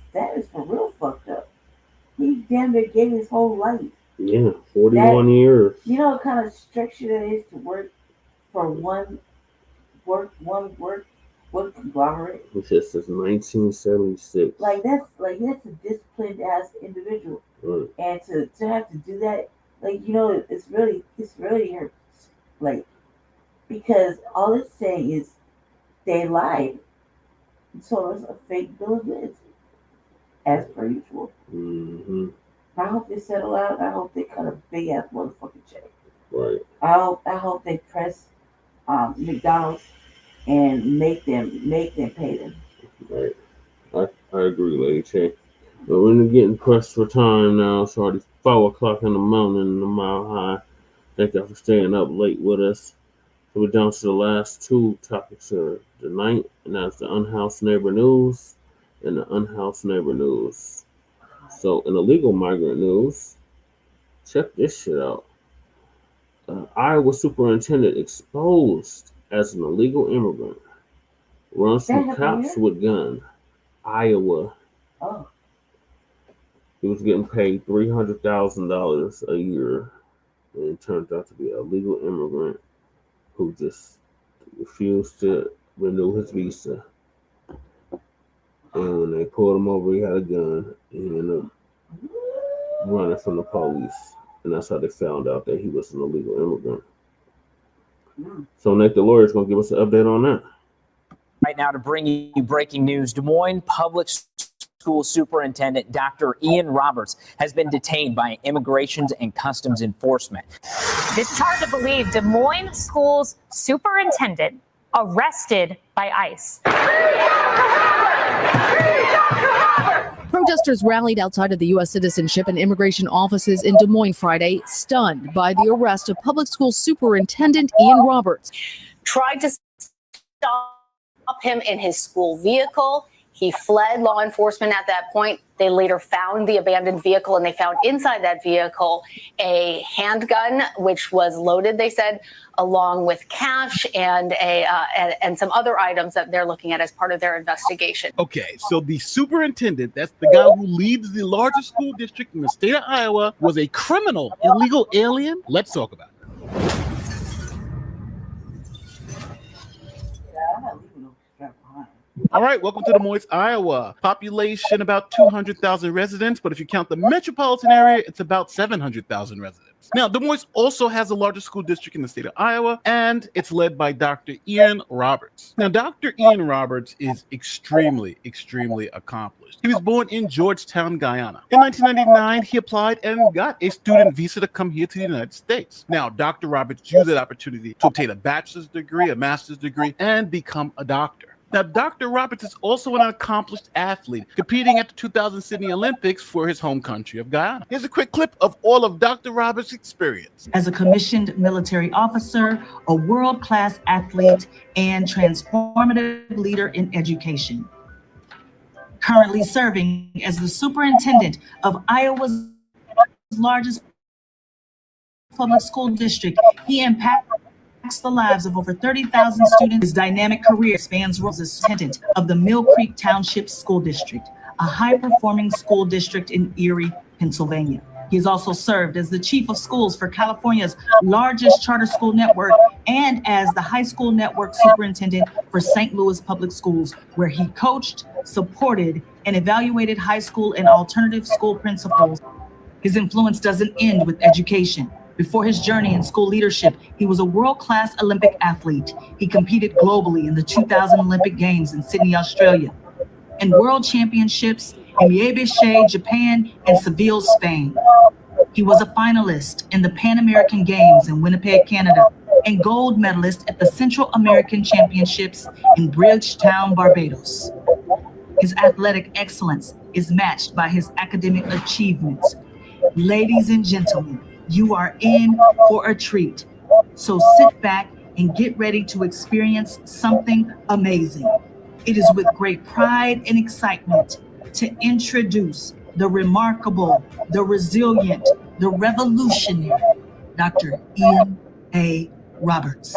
for real fucked up. He damn near gave his whole life. Yeah, 41 years. You know what kind of structure that is to work for one conglomerate? It just says 1976. Like that's a disciplined ass individual. Right. And to have to do that, it's really hurts. Like, because all it's saying is they lied. So it's a fake bill of goods, as per usual. I hope they settle out. I hope they cut a big ass motherfucking check. Right. I hope they press McDonald's and make them pay them. Right. I agree, Lady Che. But we're getting pressed for time now. It's already 4 o'clock in the morning in the Mile High. Thank y'all for staying up late with us. So we're down to the last 2 topics of the night, and that's the Unhoused Neighbor News and the Unhoused Neighbor News. So in illegal migrant news, check this shit out. Iowa superintendent exposed as an illegal immigrant. Runs from cops with gun. Iowa. Oh. He was getting paid $300,000 a year. And it turned out to be a legal immigrant who just refused to renew his visa. And when they pulled him over, he had a gun. And he ended up running from the police. And that's how they found out that he was an illegal immigrant. So Nate, the lawyer, is going to give us an update on that. Right now to bring you breaking news, Des Moines Public School Superintendent Dr. Ian Roberts has been detained by Immigration and Customs Enforcement. It's hard to believe. Des Moines Schools Superintendent arrested by ICE. Protesters rallied outside of the U.S. Citizenship and Immigration offices in Des Moines Friday, stunned by the arrest of Public School Superintendent Ian Roberts. Tried to stop him in his school vehicle. He fled law enforcement at that point. They later found the abandoned vehicle, and they found inside that vehicle a handgun, which was loaded, they said, along with cash and some other items that they're looking at as part of their investigation. Okay, so the superintendent, that's the guy who leads the largest school district in the state of Iowa, was a criminal, illegal alien. Let's talk about it. All right, welcome to Des Moines, Iowa. Population about 200,000 residents, but if you count the metropolitan area, it's about 700,000 residents. Now, Des Moines also has the largest school district in the state of Iowa, and it's led by Dr. Ian Roberts. Now, Dr. Ian Roberts is extremely accomplished. He was born in Georgetown, Guyana. In 1999, he applied and got a student visa to come here to the United States. Now, Dr. Roberts used that opportunity to obtain a bachelor's degree, a master's degree, and become a doctor. Now, Dr. Roberts is also an accomplished athlete, competing at the 2000 Sydney Olympics for his home country of Guyana. Here's a quick clip of all of Dr. Roberts' experience. As a commissioned military officer, a world-class athlete, and transformative leader in education. Currently serving as the superintendent of Iowa's largest public school district, he impacts the lives of over 30,000 students. His dynamic career spans roles as superintendent of the Mill Creek Township School District, a high-performing school district in Erie, Pennsylvania. He has also served as the chief of schools for California's largest charter school network and as the high school network superintendent for St. Louis Public Schools, where he coached, supported, and evaluated high school and alternative school principals. His influence doesn't end with education. Before his journey in school leadership, he was a world-class Olympic athlete. He competed globally in the 2000 Olympic Games in Sydney, Australia, and World Championships in Liège, Japan, and Seville, Spain. He was a finalist in the Pan American Games in Winnipeg, Canada, and gold medalist at the Central American Championships in Bridgetown, Barbados. His athletic excellence is matched by his academic achievements. Ladies and gentlemen, you are in for a treat. So sit back and get ready to experience something amazing. It is with great pride and excitement to introduce the remarkable, the resilient, the revolutionary, Dr. Ian A. Roberts.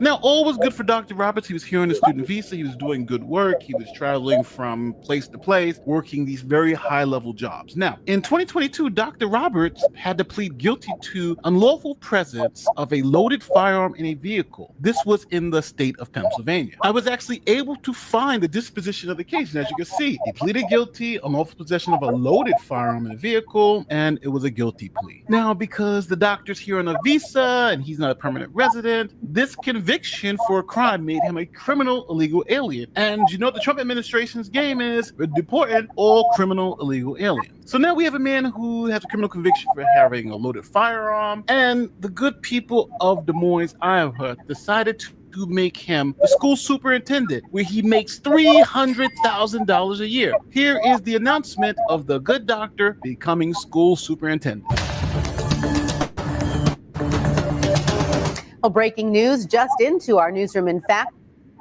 Now, all was good for Dr. Roberts. He was here on a student visa. He was doing good work. He was traveling from place to place, working these very high-level jobs. Now, in 2022, Dr. Roberts had to plead guilty to unlawful presence of a loaded firearm in a vehicle. This was in the state of Pennsylvania. I was actually able to find the disposition of the case, and as you can see, he pleaded guilty, unlawful possession of a loaded firearm in a vehicle, and it was a guilty plea. Now, because the doctor's here on a visa and he's not a permanent resident, this conviction for a crime made him a criminal illegal alien. And you know what the Trump administration's game is? We're deporting all criminal illegal aliens. So now we have a man who has a criminal conviction for having a loaded firearm, and the good people of Des Moines, Iowa decided to make him the school superintendent, where he makes $300,000 a year. Here is the announcement of the good doctor becoming school superintendent. Well, breaking news just into our newsroom. In fact,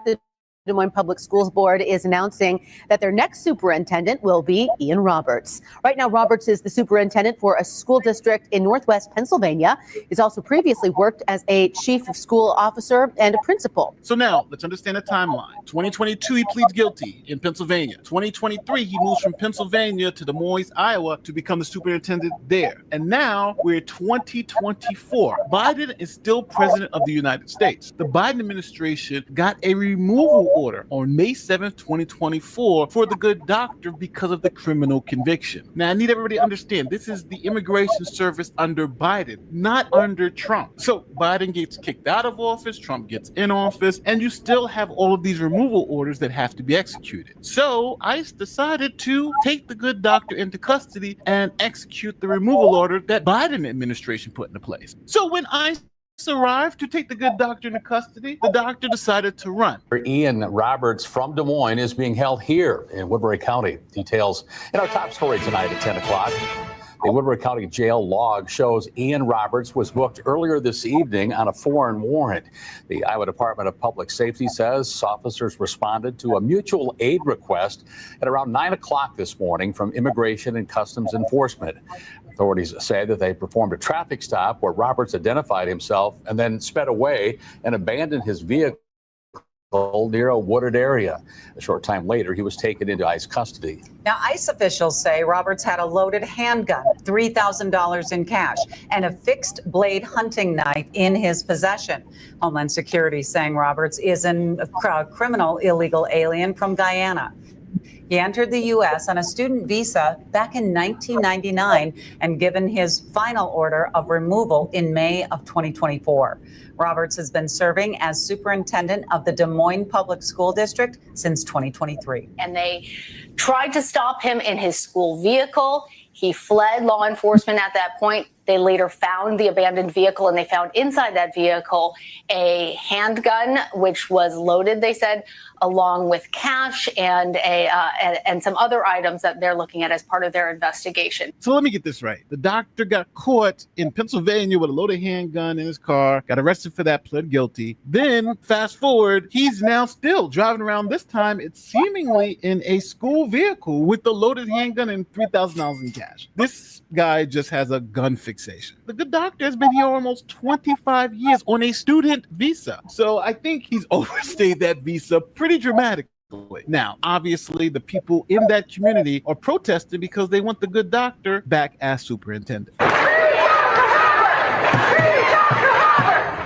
the Des Moines Public Schools Board is announcing that their next superintendent will be Ian Roberts. Right now, Roberts is the superintendent for a school district in Northwest Pennsylvania. He's also previously worked as a chief of school officer and a principal. So now let's understand the timeline. 2022, he pleads guilty in Pennsylvania. 2023, he moves from Pennsylvania to Des Moines, Iowa to become the superintendent there. And now we're 2024. Biden is still president of the United States. The Biden administration got a removal order on May 7th, 2024 for the good doctor because of the criminal conviction. Now, I need everybody to understand this is the immigration service under Biden, not under Trump. So Biden gets kicked out of office, Trump gets in office, and you still have all of these removal orders that have to be executed. So ICE decided to take the good doctor into custody and execute the removal order that Biden administration put into place. So when ICE arrived to take the good doctor into custody, the doctor decided to run. Ian Roberts from Des Moines is being held here in Woodbury County. Details in our top story tonight at 10 o'clock. The Woodbury County Jail log shows Ian Roberts was booked earlier this evening on a foreign warrant. The Iowa Department of Public Safety says officers responded to a mutual aid request at around 9 o'clock this morning from Immigration and Customs Enforcement. Authorities say that they performed a traffic stop where Roberts identified himself and then sped away and abandoned his vehicle near a wooded area. A short time later, he was taken into ICE custody. Now, ICE officials say Roberts had a loaded handgun, $3,000 in cash, and a fixed blade hunting knife in his possession. Homeland Security saying Roberts is a criminal illegal alien from Guyana. He entered the U.S. on a student visa back in 1999 and given his final order of removal in May of 2024. Roberts has been serving as superintendent of the Des Moines Public School District since 2023. And they tried to stop him in his school vehicle. He fled law enforcement at that point. They later found the abandoned vehicle, and they found inside that vehicle a handgun, which was loaded, they said, along with cash and some other items that they're looking at as part of their investigation. So let me get this right. The doctor got caught in Pennsylvania with a loaded handgun in his car, got arrested for that, pled guilty. Then fast forward, he's now still driving around. This time it's seemingly in a school vehicle with the loaded handgun and $3,000 in cash. This guy just has a gun fixation. The good doctor has been here almost 25 years on a student visa. So I think he's overstayed that visa pretty dramatically. Now, obviously, the people in that community are protesting because they want the good doctor back as superintendent.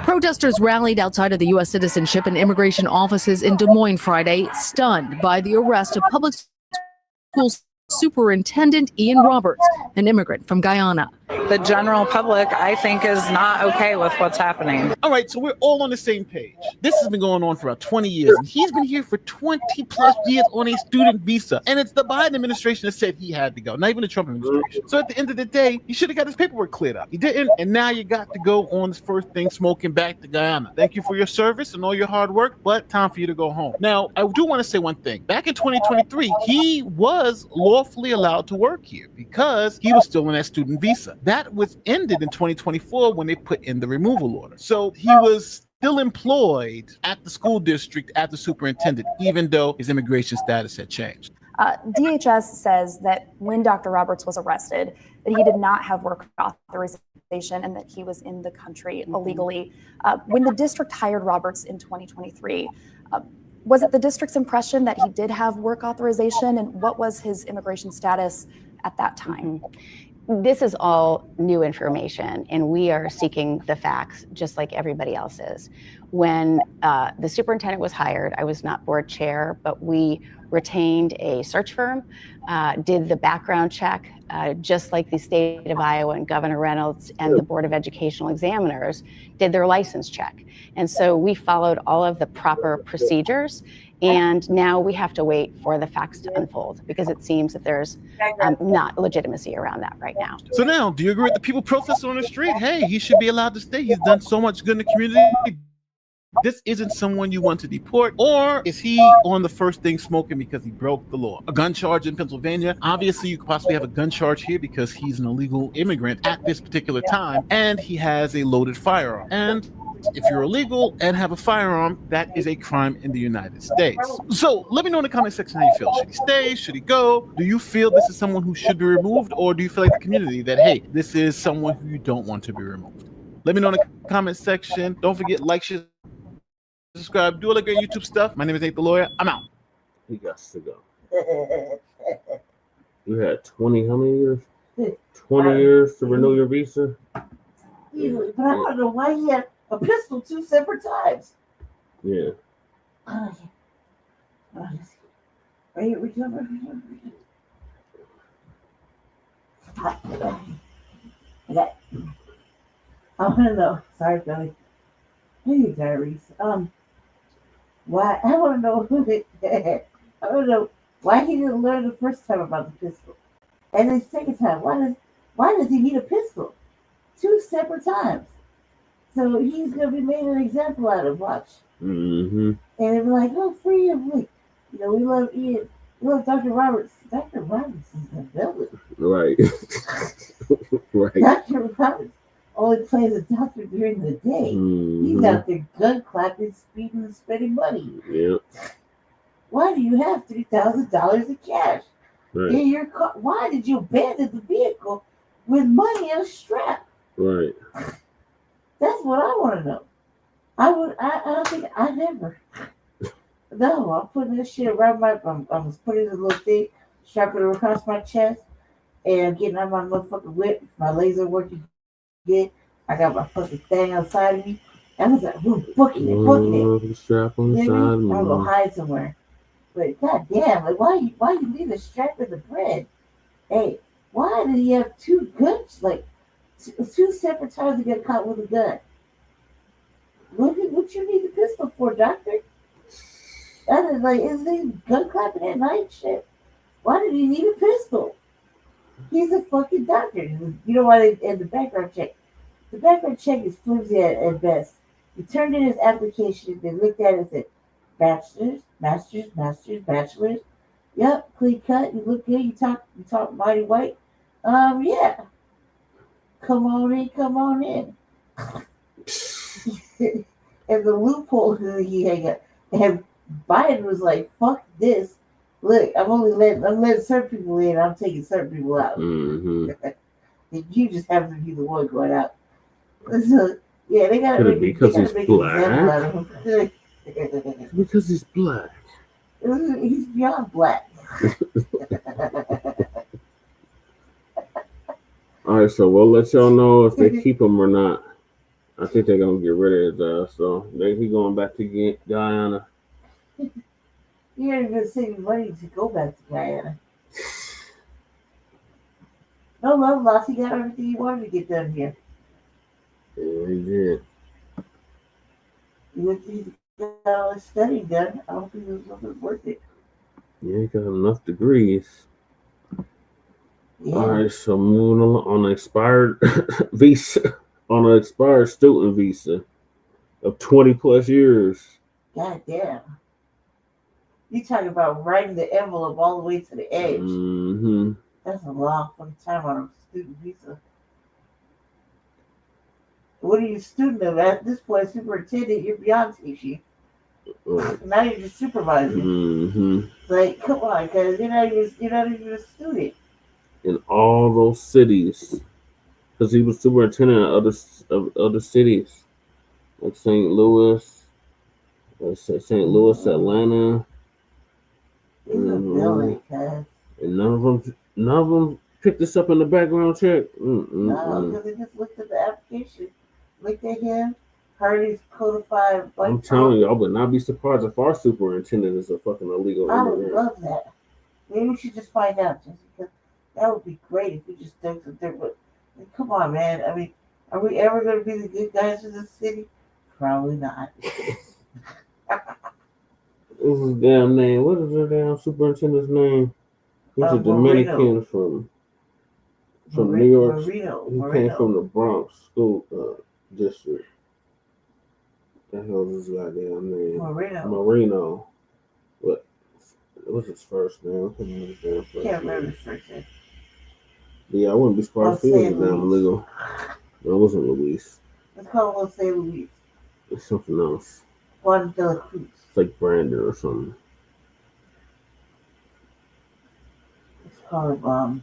Protesters rallied outside of the U.S. Citizenship and Immigration offices in Des Moines Friday, stunned by the arrest of public school Superintendent Ian Roberts, an immigrant from Guyana. The general public, I think, is not okay with what's happening. All right, so we're all on the same page. This has been going on for about 20 years, and he's been here for 20 plus years on a student visa. And it's the Biden administration that said he had to go, not even the Trump administration. So at the end of the day, he should have got his paperwork cleared up. He didn't, and now you got to go on this first thing smoking back to Guyana. Thank you for your service and all your hard work, but time for you to go home. Now, I do want to say one thing. Back in 2023, he was lawfully allowed to work here because he was still on that student visa. That was ended in 2024 when they put in the removal order. So he was still employed at the school district as the superintendent, even though his immigration status had changed. DHS says that when Dr. Roberts was arrested, that he did not have work authorization and that he was in the country illegally. When the district hired Roberts in 2023, was it the district's impression that he did have work authorization, and what was his immigration status at that time? This is all new information, and we are seeking the facts just like everybody else is. When the superintendent was hired, I was not board chair, but we retained a search firm, did the background check, just like the state of Iowa and Governor Reynolds and the Board of Educational Examiners did their license check. And so we followed all of the proper procedures. And now we have to wait for the facts to unfold because it seems that there's not legitimacy around that right now. So now, do you agree with the people protesting on the street? Hey, he should be allowed to stay. He's done so much good in the community. This isn't someone you want to deport. Or is he on the first thing smoking because he broke the law? A gun charge in Pennsylvania. Obviously, you could possibly have a gun charge here because he's an illegal immigrant at this particular time, and he has a loaded firearm. And if you're illegal and have a firearm, that is a crime in the United States. So let me know in the comment section how you feel. Should he stay? Should he go? Do you feel this is someone who should be removed? Or do you feel like the community that, hey, this is someone who you don't want to be removed? Let me know in the comment section. Don't forget, like, share, subscribe, do all the great YouTube stuff. My name is Nate the Lawyer. I'm out. He got to go. You had 20, how many years? 20 years to renew your visa? Easily, but I don't know why he had a pistol 2 separate times. Yeah. Are you recovering? I want to know. Sorry, Billy. Hey, diaries. Why? I want to know who I want to know why he didn't learn the first time about the pistol, and the second time. Why does he need a pistol 2 separate times? So he's gonna be made an example out of. Watch. Mm-hmm. And they're like, oh, free him. Like, we love Ian. We love Dr. Roberts. Dr. Roberts is the villain. Right. Right. Dr. Roberts only plays a doctor during the day. He's out there gun clapping, speeding, and spending money. Yeah. Why do you have $3,000 in cash Right. in your car? Why did you abandon the vehicle with money in a strap? Right. That's what I want to know. I don't think I never. No, I'm putting this shit around I'm putting a little thing, strapping it across my chest, and getting out my motherfucking whip. My laser working good. I got my fucking thing outside of me. I was like, we're booking it. Strap on the side. I'm gonna hide somewhere. But goddamn, like why you leave the strap in the bread? Hey, why did he have 2 guns? Like 2 separate times he got caught with a gun. What you need the pistol for, doctor? That is like, is he gun clapping at night shit? Why did he need a pistol? He's a fucking doctor. You know why they in the background check? The background check is flimsy at best. He turned in his application, they looked at it and said, bachelor's, master's, bachelor's. Yep, clean cut, you look good, you talk mighty white. Yeah. Come on in. And the loophole that he had, and Biden was like, fuck this. Look, I'm letting certain people in, I'm taking certain people out. Mm-hmm. And you just happen to be the one going out. So, yeah, they got to make because he's make black. an example out of him. Because he's black. He's beyond black. All right, so we'll let y'all know if they keep him or not. I think they're gonna get rid of his ass. So he going back to Guyana. You ain't even saving money to go back to Guyana. No love lost. He got everything he wanted to get done here. Yeah, he did. He got all his study done. I don't think it was worth it. Yeah, he got enough degrees. Yeah. All right, so moving on an expired visa, on an expired student visa of 20 plus years. God damn. You talking about writing the envelope all the way to the edge. Mm-hmm. That's a long fucking time on a student visa. What are you a student of? At this point, superintendent, you're beyond teaching. Right. Now you're just supervising. Mm-hmm. Like, come on, guys, you're not even a student. In all those cities, because he was superintendent of other cities, like St. Louis, Atlanta. And none of them picked this up in the background check. No, because they just looked at the application, looked at him, heard his codified. I'm telling you, I would not be surprised if our superintendent is a fucking illegal I would immigrant. love that. Maybe we should just find out, just because that would be great if we just did something. But come on, man. I mean, are we ever going to be the good guys in this city? Probably not. What's his damn name? What is the damn superintendent's name? He's a Dominican from New York. He came from the Bronx school district. The hell is his goddamn name? Marino. What's his first name? Can't remember his first name. Yeah, I wouldn't be surprised if he was damn illegal. No, it wasn't Luis. Let's call him Jose Luis. It's something else. Juan de la Cruz. It's like Brandon or something. Let's call him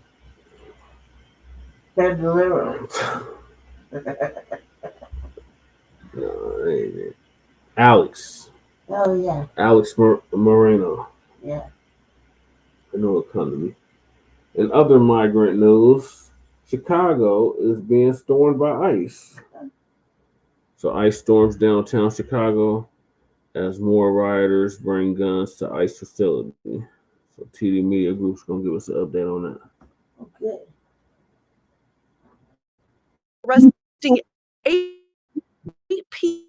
Bandolero. No, ain't it. Alex. Oh, yeah. Alex Moreno. Yeah. I know it come to me. In other migrant news, Chicago is being stormed by ICE. So ICE storms downtown Chicago as more rioters bring guns to ICE facility. So TD Media Group's going to give us an update on that. Okay. Arresting 8 people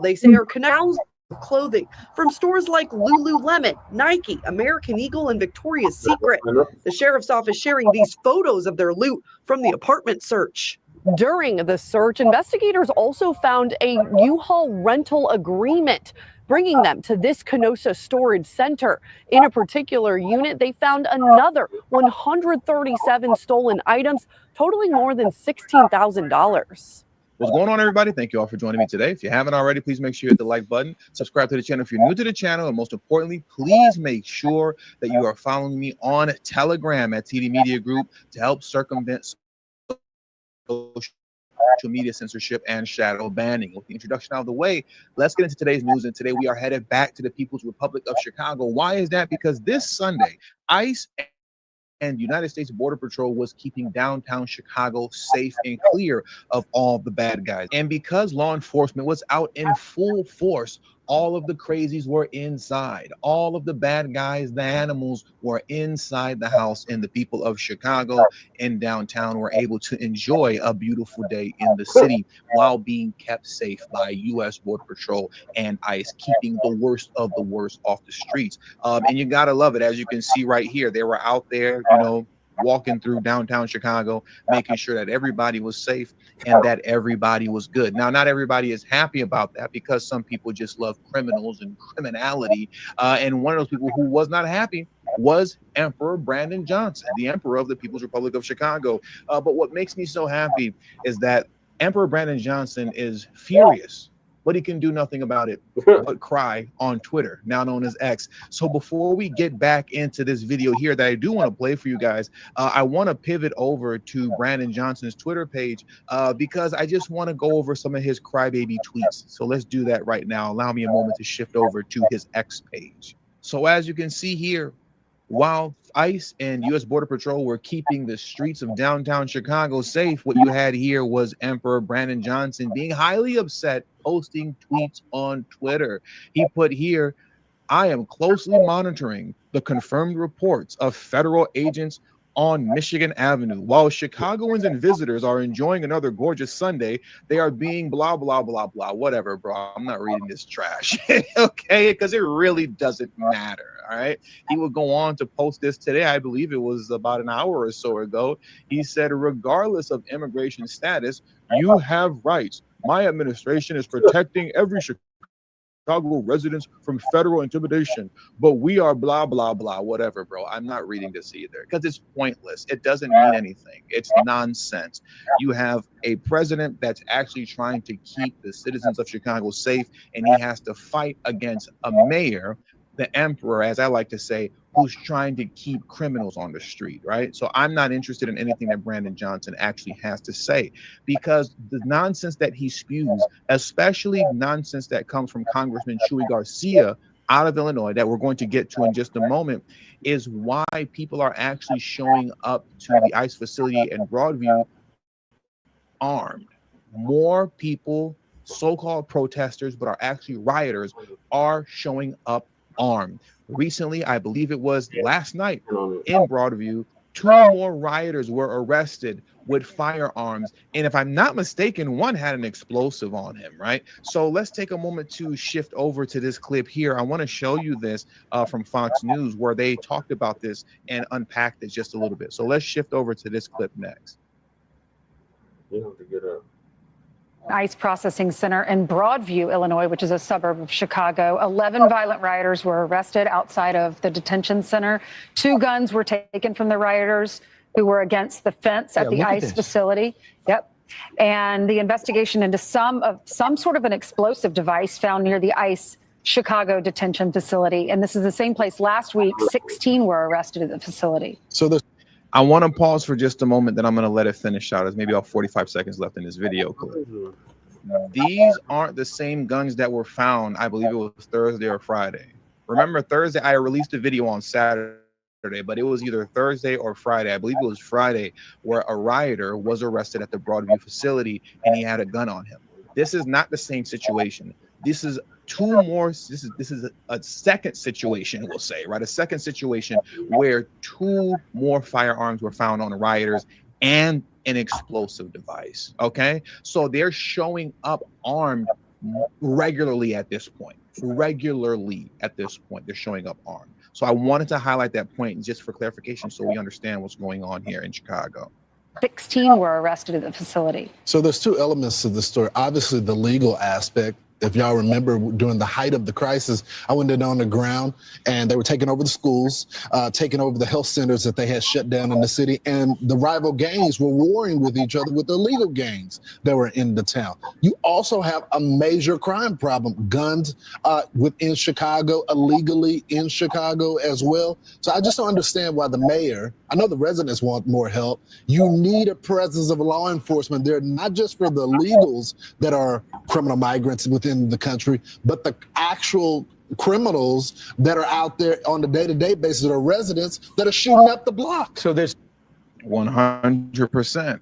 they say are connected to clothing from stores like Lululemon, Nike, American Eagle, and Victoria's Secret. The sheriff's office sharing these photos of their loot from the apartment search. During the search, investigators also found a U-Haul rental agreement, bringing them to this Kenosha storage center. In a particular unit, they found another 137 stolen items, totaling more than $16,000. What's going on, everybody? Thank you all for joining me today. If you haven't already, please make sure you hit the like button, subscribe to the channel if you're new to the channel, and most importantly, please make sure that you are following me on Telegram at TD Media Group to help circumvent social media censorship and shadow banning. With the introduction out of the way, let's get into today's news. And today we are headed back to the People's Republic of Chicago. Why is that? Because this Sunday, ICE and United States Border Patrol was keeping downtown Chicago safe and clear of all the bad guys. And because law enforcement was out in full force, all of the crazies were inside. All of the bad guys, the animals, were inside the house, and the people of Chicago and downtown were able to enjoy a beautiful day in the city while being kept safe by U.S. Border Patrol and ICE, keeping the worst of the worst off the streets. And you gotta love it. As you can see right here, they were out there, you know, walking through downtown Chicago, making sure that everybody was safe and that everybody was good. Now, not everybody is happy about that, because some people just love criminals and criminality. And one of those people who was not happy was Emperor Brandon Johnson, the Emperor of the People's Republic of Chicago. But what makes me so happy is that Emperor Brandon Johnson is furious but he can do nothing about it but cry on Twitter, now known as X. So before we get back into this video here that I do want to play for you guys, I want to pivot over to Brandon Johnson's Twitter page because I just want to go over some of his crybaby tweets. So let's do that right now. Allow me a moment to shift over to his X page. So as you can see here, while ICE and U.S. Border Patrol were keeping the streets of downtown Chicago safe, what you had here was Emperor Brandon Johnson being highly upset, posting tweets on Twitter. He put here, "I am closely monitoring the confirmed reports of federal agents on Michigan Avenue. While Chicagoans and visitors are enjoying another gorgeous Sunday, they are being blah, blah, blah, blah." Whatever, bro. I'm not reading this trash, okay? Because it really doesn't matter, all right? He would go on to post this today. I believe it was about an hour or so ago. He said, "Regardless of immigration status, you have rights. My administration is protecting every Chicago residents from federal intimidation, but we are blah, blah, blah," whatever, bro. I'm not reading this either because it's pointless. It doesn't mean anything. It's nonsense. You have a president that's actually trying to keep the citizens of Chicago safe, and he has to fight against a mayor, the emperor, as I like to say, who's trying to keep criminals on the street, right? So I'm not interested in anything that Brandon Johnson actually has to say, because the nonsense that he spews, especially nonsense that comes from Congressman Chuy Garcia out of Illinois, that we're going to get to in just a moment, is why people are actually showing up to the ICE facility in Broadview armed. More people, so-called protesters, but are actually rioters, are showing up armed. Recently, I believe it was last night in Broadview, 2 more rioters were arrested with firearms. And if I'm not mistaken, one had an explosive on him, right? So let's take a moment to shift over to this clip here. I want to show you this from Fox News, where they talked about this and unpacked it just a little bit. So let's shift over to this clip next. You have to get up. ICE processing center in Broadview, Illinois, which is a suburb of Chicago. 11 violent rioters were arrested outside of the detention center. 2 guns were taken from the rioters who were against the fence at the ICE facility. Yep. And the investigation into some sort of an explosive device found near the ICE Chicago detention facility. And this is the same place last week. 16 were arrested at the facility. So I want to pause for just a moment, then I'm going to let it finish out. There's maybe about 45 seconds left in this video clip. These aren't the same guns that were found, I believe it was Thursday or Friday. Remember, Thursday, I released a video on Saturday, but it was either Thursday or Friday. I believe it was Friday, where a rioter was arrested at the Broadview facility and he had a gun on him. This is not the same situation. This is 2 more. This is a second situation, we'll say, right? A second situation where 2 more firearms were found on the rioters and an explosive device. Okay, so they're showing up armed regularly at this point. They're showing up armed. So I wanted to highlight that point just for clarification, so we understand what's going on here in Chicago. 16 were arrested at the facility. So there's 2 elements to the story. Obviously, the legal aspect. If y'all remember, during the height of the crisis, I went in on the ground and they were taking over the schools, taking over the health centers that they had shut down in the city. And the rival gangs were warring with each other with the illegal gangs that were in the town. You also have a major crime problem, guns within Chicago, illegally in Chicago as well. So I just don't understand why the mayor, I know the residents want more help. You need a presence of law enforcement there, not just for the illegals that are criminal migrants within the country, but the actual criminals that are out there on a day-to-day basis that are residents that are shooting up the block. So there's 100%,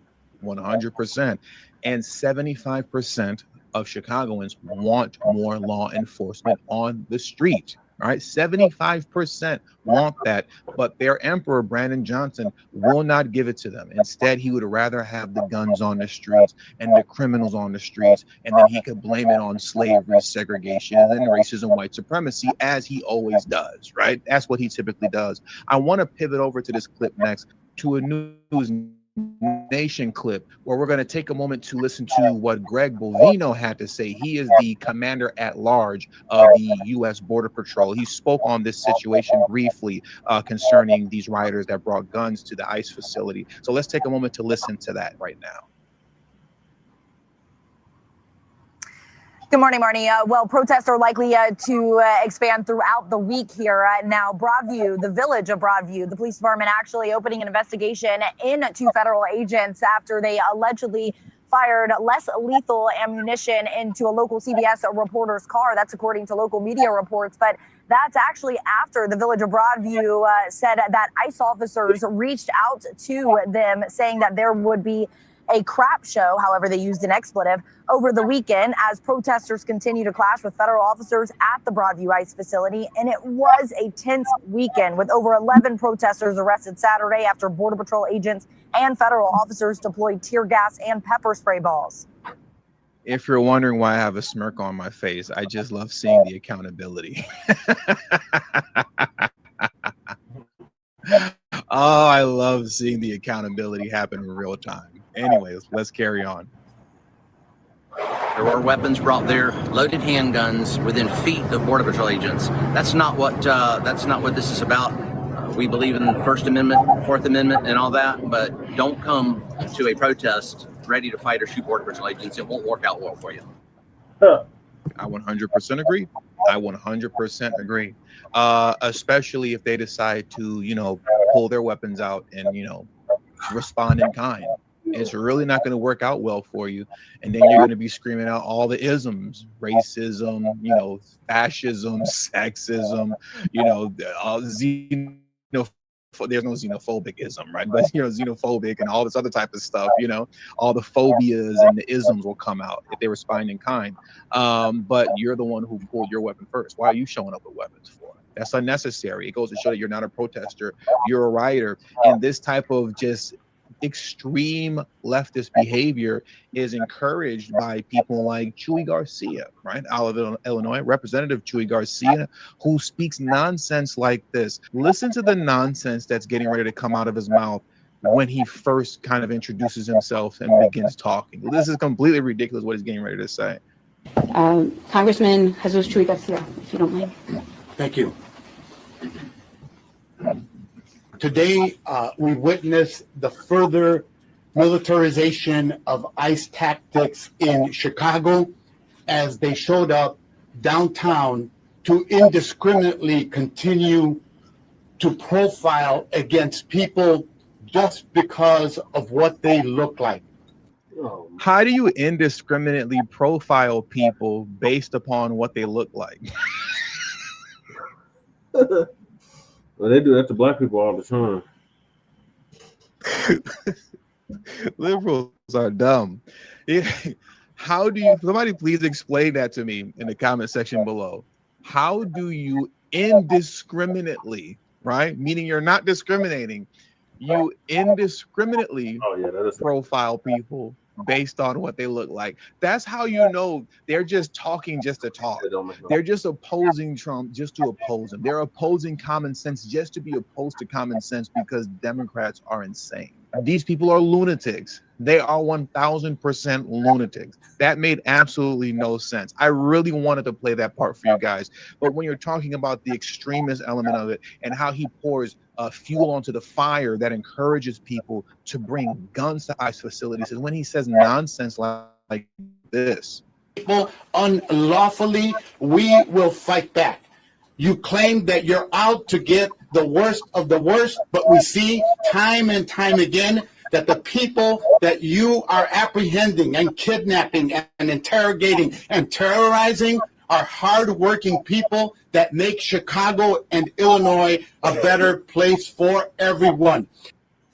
and 75% of Chicagoans want more law enforcement on the street. All right, 75% want that, but their emperor, Brandon Johnson, will not give it to them. Instead, he would rather have the guns on the streets and the criminals on the streets, and then he could blame it on slavery, segregation, and then racism, white supremacy, as he always does, right? That's what he typically does. I want to pivot over to this clip next, to a News Nation clip, where we're going to take a moment to listen to what Greg Bovino had to say. He is the commander at large of the U.S. Border Patrol. He spoke on this situation briefly concerning these rioters that brought guns to the ICE facility. So let's take a moment to listen to that right now. Good morning, Marnie. Well, protests are likely to expand throughout the week here. Now, Broadview, the village of Broadview, the police department actually opening an investigation into federal agents after they allegedly fired less lethal ammunition into a local CBS reporter's car. That's according to local media reports. But that's actually after the village of Broadview said that ICE officers reached out to them saying that there would be a crap show, however they used an expletive, over the weekend as protesters continue to clash with federal officers at the Broadview ICE facility. And it was a tense weekend with over 11 protesters arrested Saturday after Border Patrol agents and federal officers deployed tear gas and pepper spray balls. If you're wondering why I have a smirk on my face, I just love seeing the accountability. Oh, I love seeing the accountability happen in real time. Anyways, let's carry on. There were weapons brought there, loaded handguns within feet of Border Patrol agents. That's not what this is about. We believe in the First Amendment, Fourth Amendment, and all that, but don't come to a protest ready to fight or shoot Border Patrol agents. It won't work out well for you. I 100% agree. I 100% agree. Especially if they decide to, pull their weapons out and, respond in kind. It's really not going to work out well for you. And then you're going to be screaming out all the isms, racism, fascism, sexism, there's no xenophobic-ism, right? But, xenophobic and all this other type of stuff, all the phobias and the isms will come out if they respond in kind. But you're the one who pulled your weapon first. Why are you showing up with weapons for? That's unnecessary. It goes to show that you're not a protester, you're a rioter. And this type of just extreme leftist behavior is encouraged by people like Chuy Garcia, right? Out of Illinois, Representative Chuy Garcia, who speaks nonsense like this. Listen to the nonsense that's getting ready to come out of his mouth when he first kind of introduces himself and begins talking. This is completely ridiculous what he's getting ready to say. Congressman Jesus Chuy Garcia, if you don't mind. Thank you. Today, we witnessed the further militarization of ICE tactics in Chicago as they showed up downtown to indiscriminately continue to profile against people just because of what they look like. How do you indiscriminately profile people based upon what they look like? Well, they do that to black people all the time. Liberals are dumb. How do you, somebody please explain that to me in the comment section below. How do you indiscriminately, right? Meaning you're not discriminating. You indiscriminately profile people based on what they look like. That's how you know they're just talking just to talk. They're just opposing Trump just to oppose him. They're opposing common sense just to be opposed to common sense because Democrats are insane. These people are lunatics. They are 1000% lunatics. That made absolutely no sense. I really wanted to play that part for you guys. But when you're talking about the extremist element of it and how he pours fuel onto the fire that encourages people to bring guns to ICE facilities, and when he says nonsense like this. People unlawfully, we will fight back. You claim that you're out to get the worst of the worst, but we see time and time again that the people that you are apprehending and kidnapping and interrogating and terrorizing are hardworking people that make Chicago and Illinois a better place for everyone.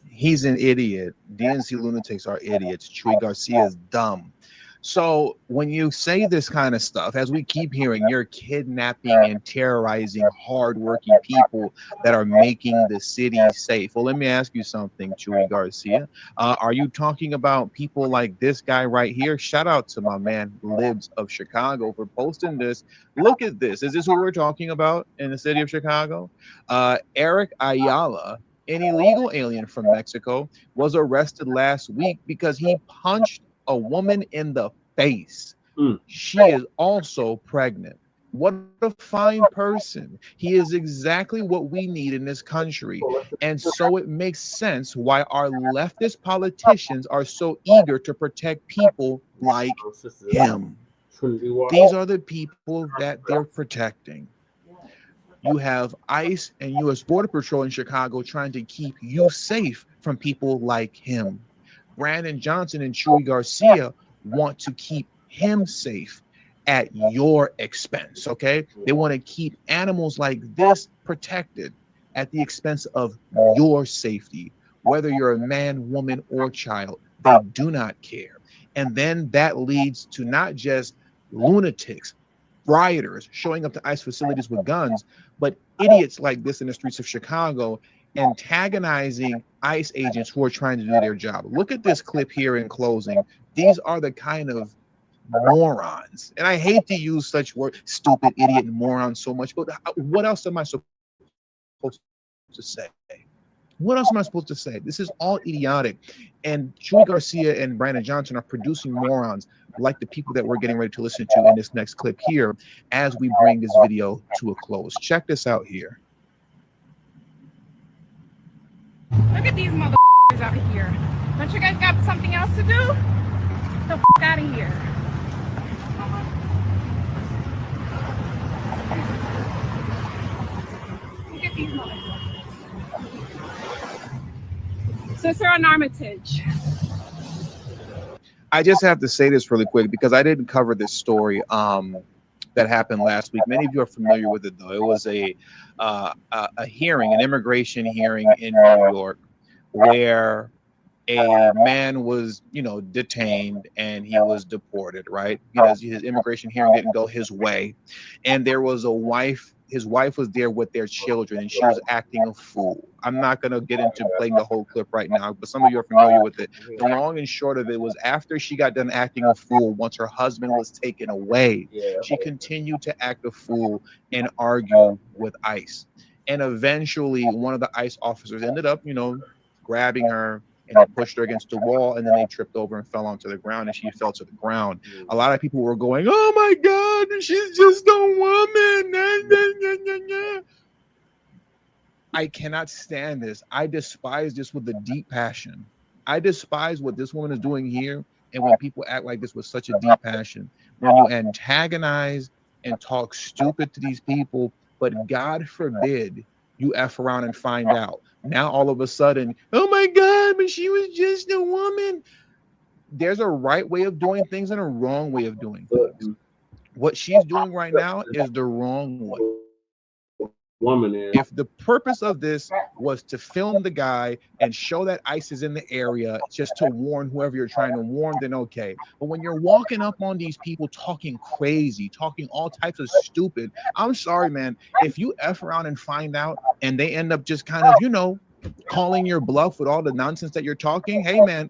He's an idiot. DNC lunatics are idiots. Chuy Garcia is dumb. So when you say this kind of stuff, as we keep hearing, you're kidnapping and terrorizing hardworking people that are making the city safe. Well, let me ask you something, Chuy Garcia. Are you talking about people like this guy right here? Shout out to my man, Libs of Chicago, for posting this. Look at this. Is this who we're talking about in the city of Chicago? Eric Ayala, an illegal alien from Mexico, was arrested last week because he punched a woman in the face. She is also pregnant. What a fine person. He is exactly what we need in this country. And so it makes sense why our leftist politicians are so eager to protect people like him. These are the people that they're protecting. You have ICE and U.S. Border Patrol in Chicago trying to keep you safe from people like him. Brandon Johnson and Chuy Garcia want to keep him safe at your expense, okay? They want to keep animals like this protected at the expense of your safety. Whether you're a man, woman, or child, they do not care. And then that leads to not just lunatics, rioters showing up to ICE facilities with guns, but idiots like this in the streets of Chicago antagonizing ICE agents who are trying to do their job. Look at this clip here in closing. These are the kind of morons, and I hate to use such word, stupid, idiot, and moron so much, but what else am I supposed to say? What else am I supposed to say? This is all idiotic. And Chuy Garcia and Brandon Johnson are producing morons like the people that we're getting ready to listen to in this next clip here as we bring this video to a close. Check this out here. Look at these motherfuckers out here. Don't you guys got something else to do? Get the fuck out of here. Look at these motherfuckers. Sister on Armitage. I just have to say this really quick because I didn't cover this story that happened last week. Many of you are familiar with it, though. It was a hearing, an immigration hearing in New York, where a man was, detained and he was deported, right? Because his immigration hearing didn't go his way, and there was a wife. His wife was there with their children, and she was acting a fool. I'm not going to get into playing the whole clip right now, but some of you are familiar with it. The long and short of it was after she got done acting a fool, once her husband was taken away, she continued to act a fool and argue with ICE. And eventually, one of the ICE officers ended up, grabbing her, and they pushed her against the wall, and then they tripped over and fell onto the ground, and she fell to the ground. A lot of people were going, "Oh my God, she's just a woman." I cannot stand this. I despise this with a deep passion. I despise what this woman is doing here, and when people act like this with such a deep passion. When you antagonize and talk stupid to these people, but God forbid you F around and find out. Now all of a sudden, oh my God, but she was just a woman. There's a right way of doing things and a wrong way of doing things. What she's doing right now is the wrong way. If the purpose of this was to film the guy and show that ICE is in the area just to warn whoever you're trying to warn, then okay. But when you're walking up on these people talking crazy, talking all types of stupid, I'm sorry, man. If you F around and find out and they end up just kind of, calling your bluff with all the nonsense that you're talking, hey, man,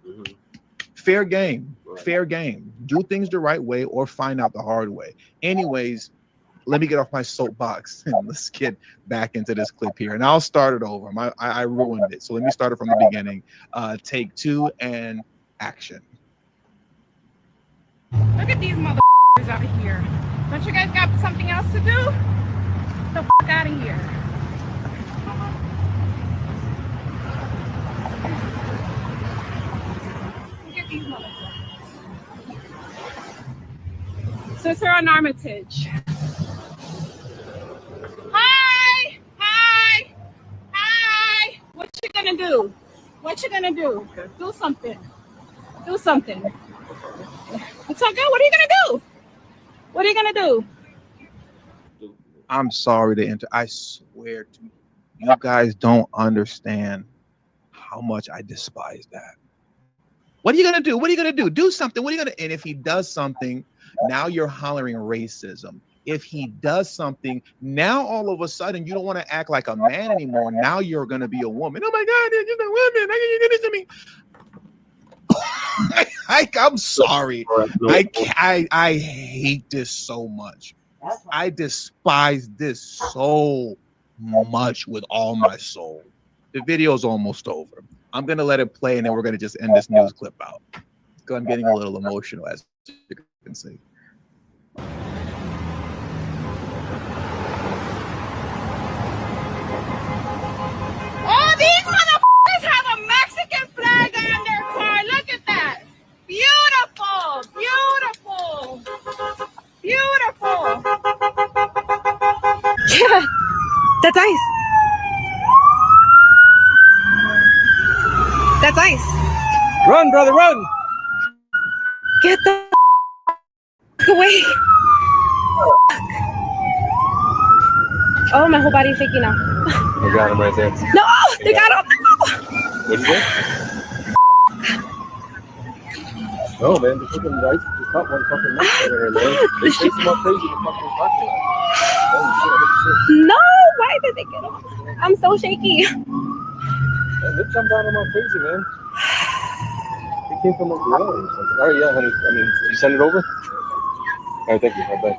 fair game, fair game. Do things the right way or find out the hard way. Anyways, let me get off my soapbox and let's get back into this clip here. And I'll start it over. I ruined it. So let me start it from the beginning. Take 2 and action. Look at these motherfuckers out here. Don't you guys got something else to do? Get the fuck out of here. Look at these motherfuckers. Sister on Armitage. What you gonna do? What you gonna do? Do something. Do something. It's okay. What are you gonna do? What are you gonna do? I'm sorry to enter. I swear to you, you guys don't understand how much I despise that. What are you gonna do? What are you gonna do? Do something. What are you gonna? And if he does something, now you're hollering racism. If he does something, now all of a sudden you don't want to act like a man anymore. Now you're going to be a woman. Oh my God, you're a woman. How can you do this to me? I'm sorry. I hate this so much. I despise this so much with all my soul. The video's almost over. I'm going to let it play and then we're going to just end this news clip out. Because I'm getting a little emotional, as you can see. Oh, these motherfuckers have a Mexican flag on their car. Look at that. Beautiful. Beautiful. That's ice. That's ice. Run, brother, run! Get the away. Oh, my whole body's shaking now. I got him right there. No, they got him. What'd you say? No, man, the fucking rice just caught one fucking knife over here, man. They chased him up crazy in the fucking parking lot. Oh, shit. No, why did they get him? I'm so shaky. Man, they jumped out on my crazy, man. He came from over there or something. All right, yeah, honey. I mean, you send it over? All right, thank you. Bye-bye.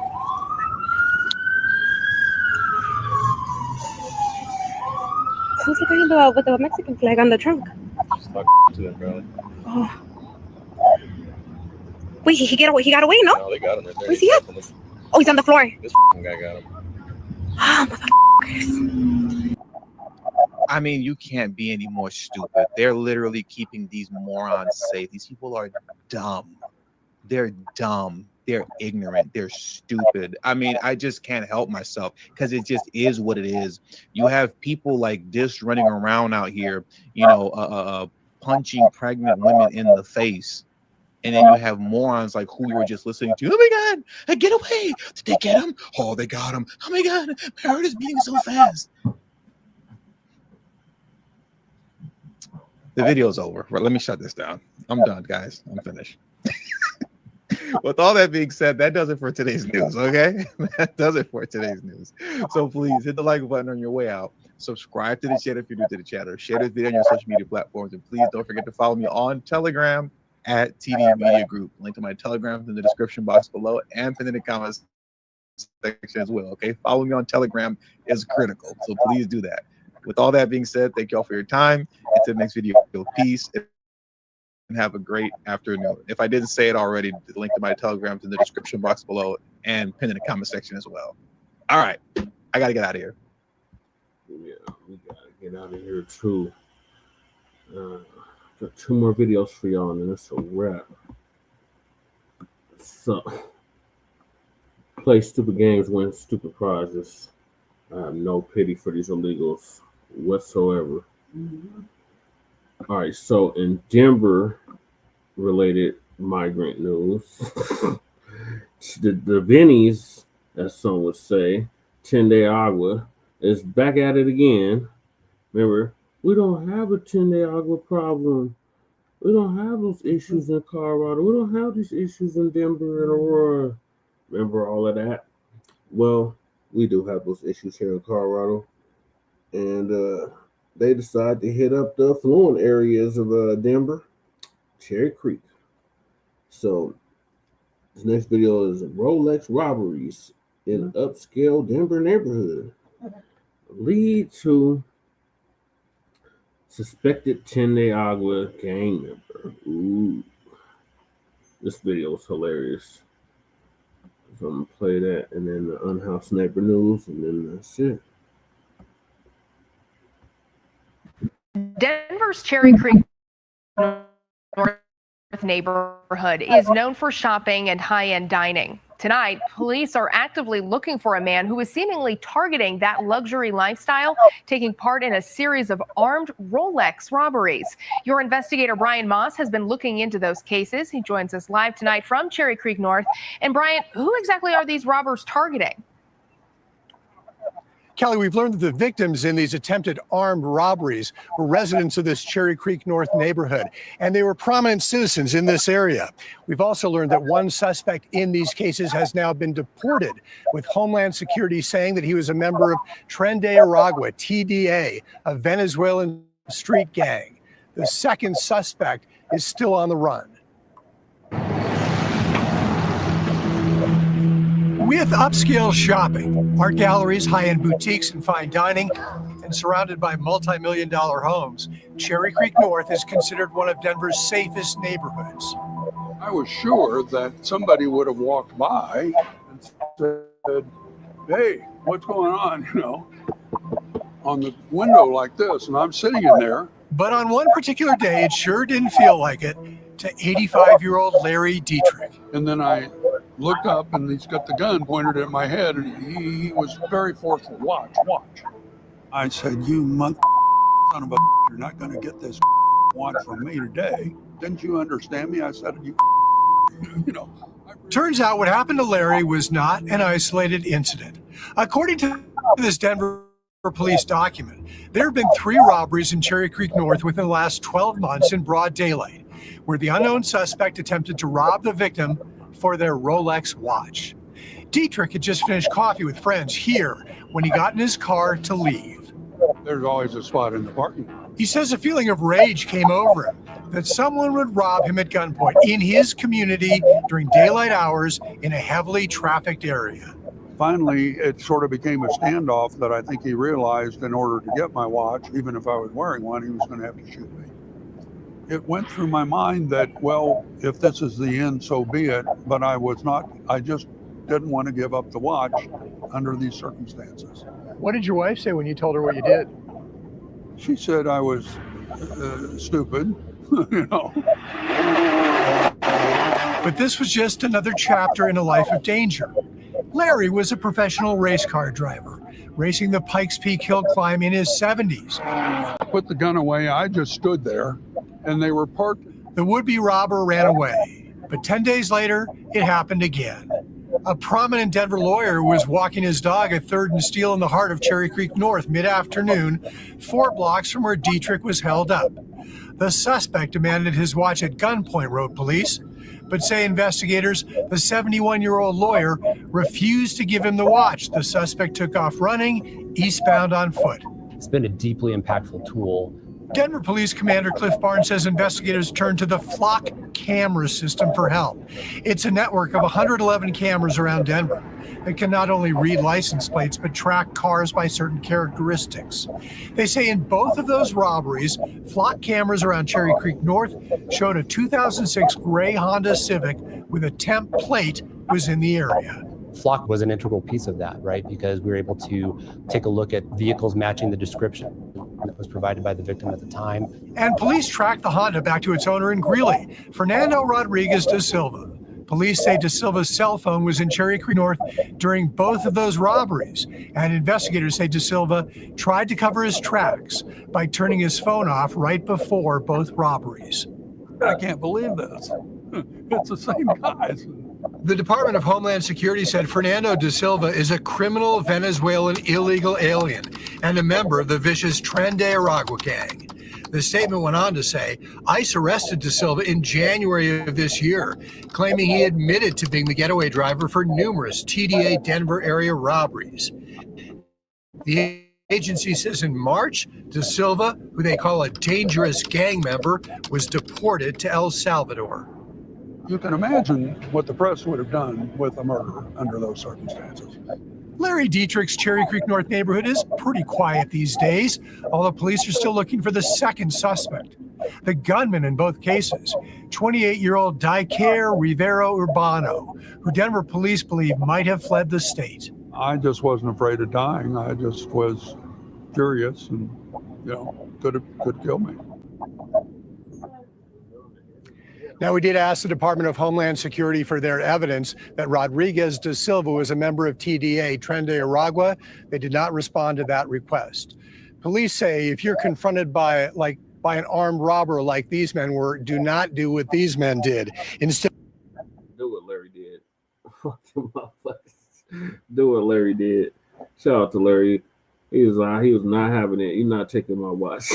Who's the guy with the Mexican flag on the trunk? Just talk to them, bro. Oh. Wait, he got away. He got away, no? No, they got him right there. Where's he at? Oh, he's on the floor. This guy got him. Oh, motherfuckers. I mean, you can't be any more stupid. They're literally keeping these morons safe. These people are dumb. They're dumb. They're ignorant. They're stupid. I mean, I just can't help myself because it just is what it is. You have people like this running around out here, you know, punching pregnant women in the face. And then you have morons like who we were just listening to. Oh my God, get away. Did they get him? Oh, they got him. Oh my God, my heart is beating so fast. The video's over. Let me shut this down. I'm done, guys. I'm finished. With all that being said, that does it for today's news, okay? That does it for today's news. So please hit the like button on your way out. Subscribe to the channel if you're new to the channel. Share this video on your social media platforms. And please don't forget to follow me on Telegram at TD Media Group. Link to my Telegram in the description box below and pin in the comments section as well, okay? Following me on Telegram is critical, so please do that. With all that being said, thank you all for your time. Until the next video, peace and have a great afternoon. If I didn't say it already, the link to my Telegram in the description box below and pin in the comment section as well. All right, I gotta get out of here. Yeah, we gotta get out of here too. Got 2 more videos for y'all, and then it's a wrap. So, play stupid games, win stupid prizes. I have no pity for these illegals whatsoever. All right, so in Denver related migrant news, the Bennies, as some would say, 10-day agua, is back at it again. Remember, we don't have a 10-day agua problem. We don't have those issues in Colorado. We don't have these issues in Denver and Aurora. Remember all of that? Well, we do have those issues here in Colorado. And they decide to hit up the affluent areas of Denver, Cherry Creek. So this next video is Rolex robberies in upscale Denver neighborhood lead to suspected 10-day agua gang member. Ooh, this video is hilarious. So I'm gonna play that, and then the Unhoused neighbor news, and then that's it. Denver's Cherry Creek North neighborhood is known for shopping and high-end dining. Tonight, police are actively looking for a man who is seemingly targeting that luxury lifestyle, taking part in a series of armed Rolex robberies. Your investigator, Brian Moss, has been looking into those cases. He joins us live tonight from Cherry Creek North. And Brian, who exactly are these robbers targeting? Kelly, we've learned that the victims in these attempted armed robberies were residents of this Cherry Creek North neighborhood, and they were prominent citizens in this area. We've also learned that one suspect in these cases has now been deported, with Homeland Security saying that he was a member of Tren de Aragua, TDA, a Venezuelan street gang. The second suspect is still on the run. With upscale shopping, art galleries, high-end boutiques, and fine dining, and surrounded by multi-million-dollar homes, Cherry Creek North is considered one of Denver's safest neighborhoods. I was sure that somebody would have walked by and said, hey, what's going on, you know, on the window like this, and I'm sitting in there. But on one particular day, it sure didn't feel like it to 85-year-old Larry Dietrich. And then I looked up, and he's got the gun pointed at my head, and he was very forceful. Watch. I said, you son of a, you're not going to get this watch from me today. Didn't you understand me? I said, you know. Turns out what happened to Larry was not an isolated incident. According to this Denver police document, there have been 3 robberies in Cherry Creek North within the last 12 months in broad daylight, where the unknown suspect attempted to rob the victim for their Rolex watch. Dietrich had just finished coffee with friends here when he got in his car to leave. There's always a spot in the parking lot. He says a feeling of rage came over him that someone would rob him at gunpoint in his community during daylight hours in a heavily trafficked area. Finally, it sort of became a standoff that I think he realized in order to get my watch, even if I was wearing one, he was going to have to shoot me. It went through my mind that, well, if this is the end, so be it. But I just didn't want to give up the watch under these circumstances. What did your wife say when you told her what you did? She said I was stupid, you know. But this was just another chapter in a life of danger. Larry was a professional race car driver, racing the Pikes Peak Hill climb in his 70s. Put the gun away, I just stood there, and they were parked. The would-be robber ran away, but 10 days later, it happened again. A prominent Denver lawyer was walking his dog at 3rd and Steel in the heart of Cherry Creek North mid-afternoon, 4 blocks from where Dietrich was held up. The suspect demanded his watch at gunpoint, wrote police, but say investigators, the 71-year-old lawyer refused to give him the watch. The suspect took off running, eastbound on foot. It's been a deeply impactful tool. Denver Police Commander Cliff Barnes says investigators turned to the Flock camera system for help. It's a network of 111 cameras around Denver that can not only read license plates, but track cars by certain characteristics. They say in both of those robberies, Flock cameras around Cherry Creek North showed a 2006 gray Honda Civic with a temp plate was in the area. Flock was an integral piece of that, right? Because we were able to take a look at vehicles matching the description that was provided by the victim at the time. And police tracked the Honda back to its owner in Greeley, Fernando Rodriguez da Silva. Police say da Silva's cell phone was in Cherry Creek North during both of those robberies. And investigators say da Silva tried to cover his tracks by turning his phone off right before both robberies. I can't believe this. It's the same guys. The Department of Homeland Security said Fernando da Silva is a criminal Venezuelan illegal alien and a member of the vicious Tren de Aragua gang. The statement went on to say, ICE arrested da Silva in January of this year, claiming he admitted to being the getaway driver for numerous TDA Denver area robberies. The agency says in March, da Silva, who they call a dangerous gang member, was deported to El Salvador. You can imagine what the press would have done with a murderer under those circumstances. Larry Dietrich's Cherry Creek North neighborhood is pretty quiet these days, although police are still looking for the second suspect. The gunman in both cases, 28-year-old Diker Rivero Urbano, who Denver police believe might have fled the state. I just wasn't afraid of dying. I just was curious and, could kill me. Now, we did ask the Department of Homeland Security for their evidence that Rodriguez da Silva was a member of TDA Tren de Aragua. They did not respond to that request. Police say if you're confronted by an armed robber like these men were, do not do what these men did. Instead, do what Larry did. Fucking motherfuckers. Do what Larry did. Shout out to Larry. He was not having it. You're not taking my watch.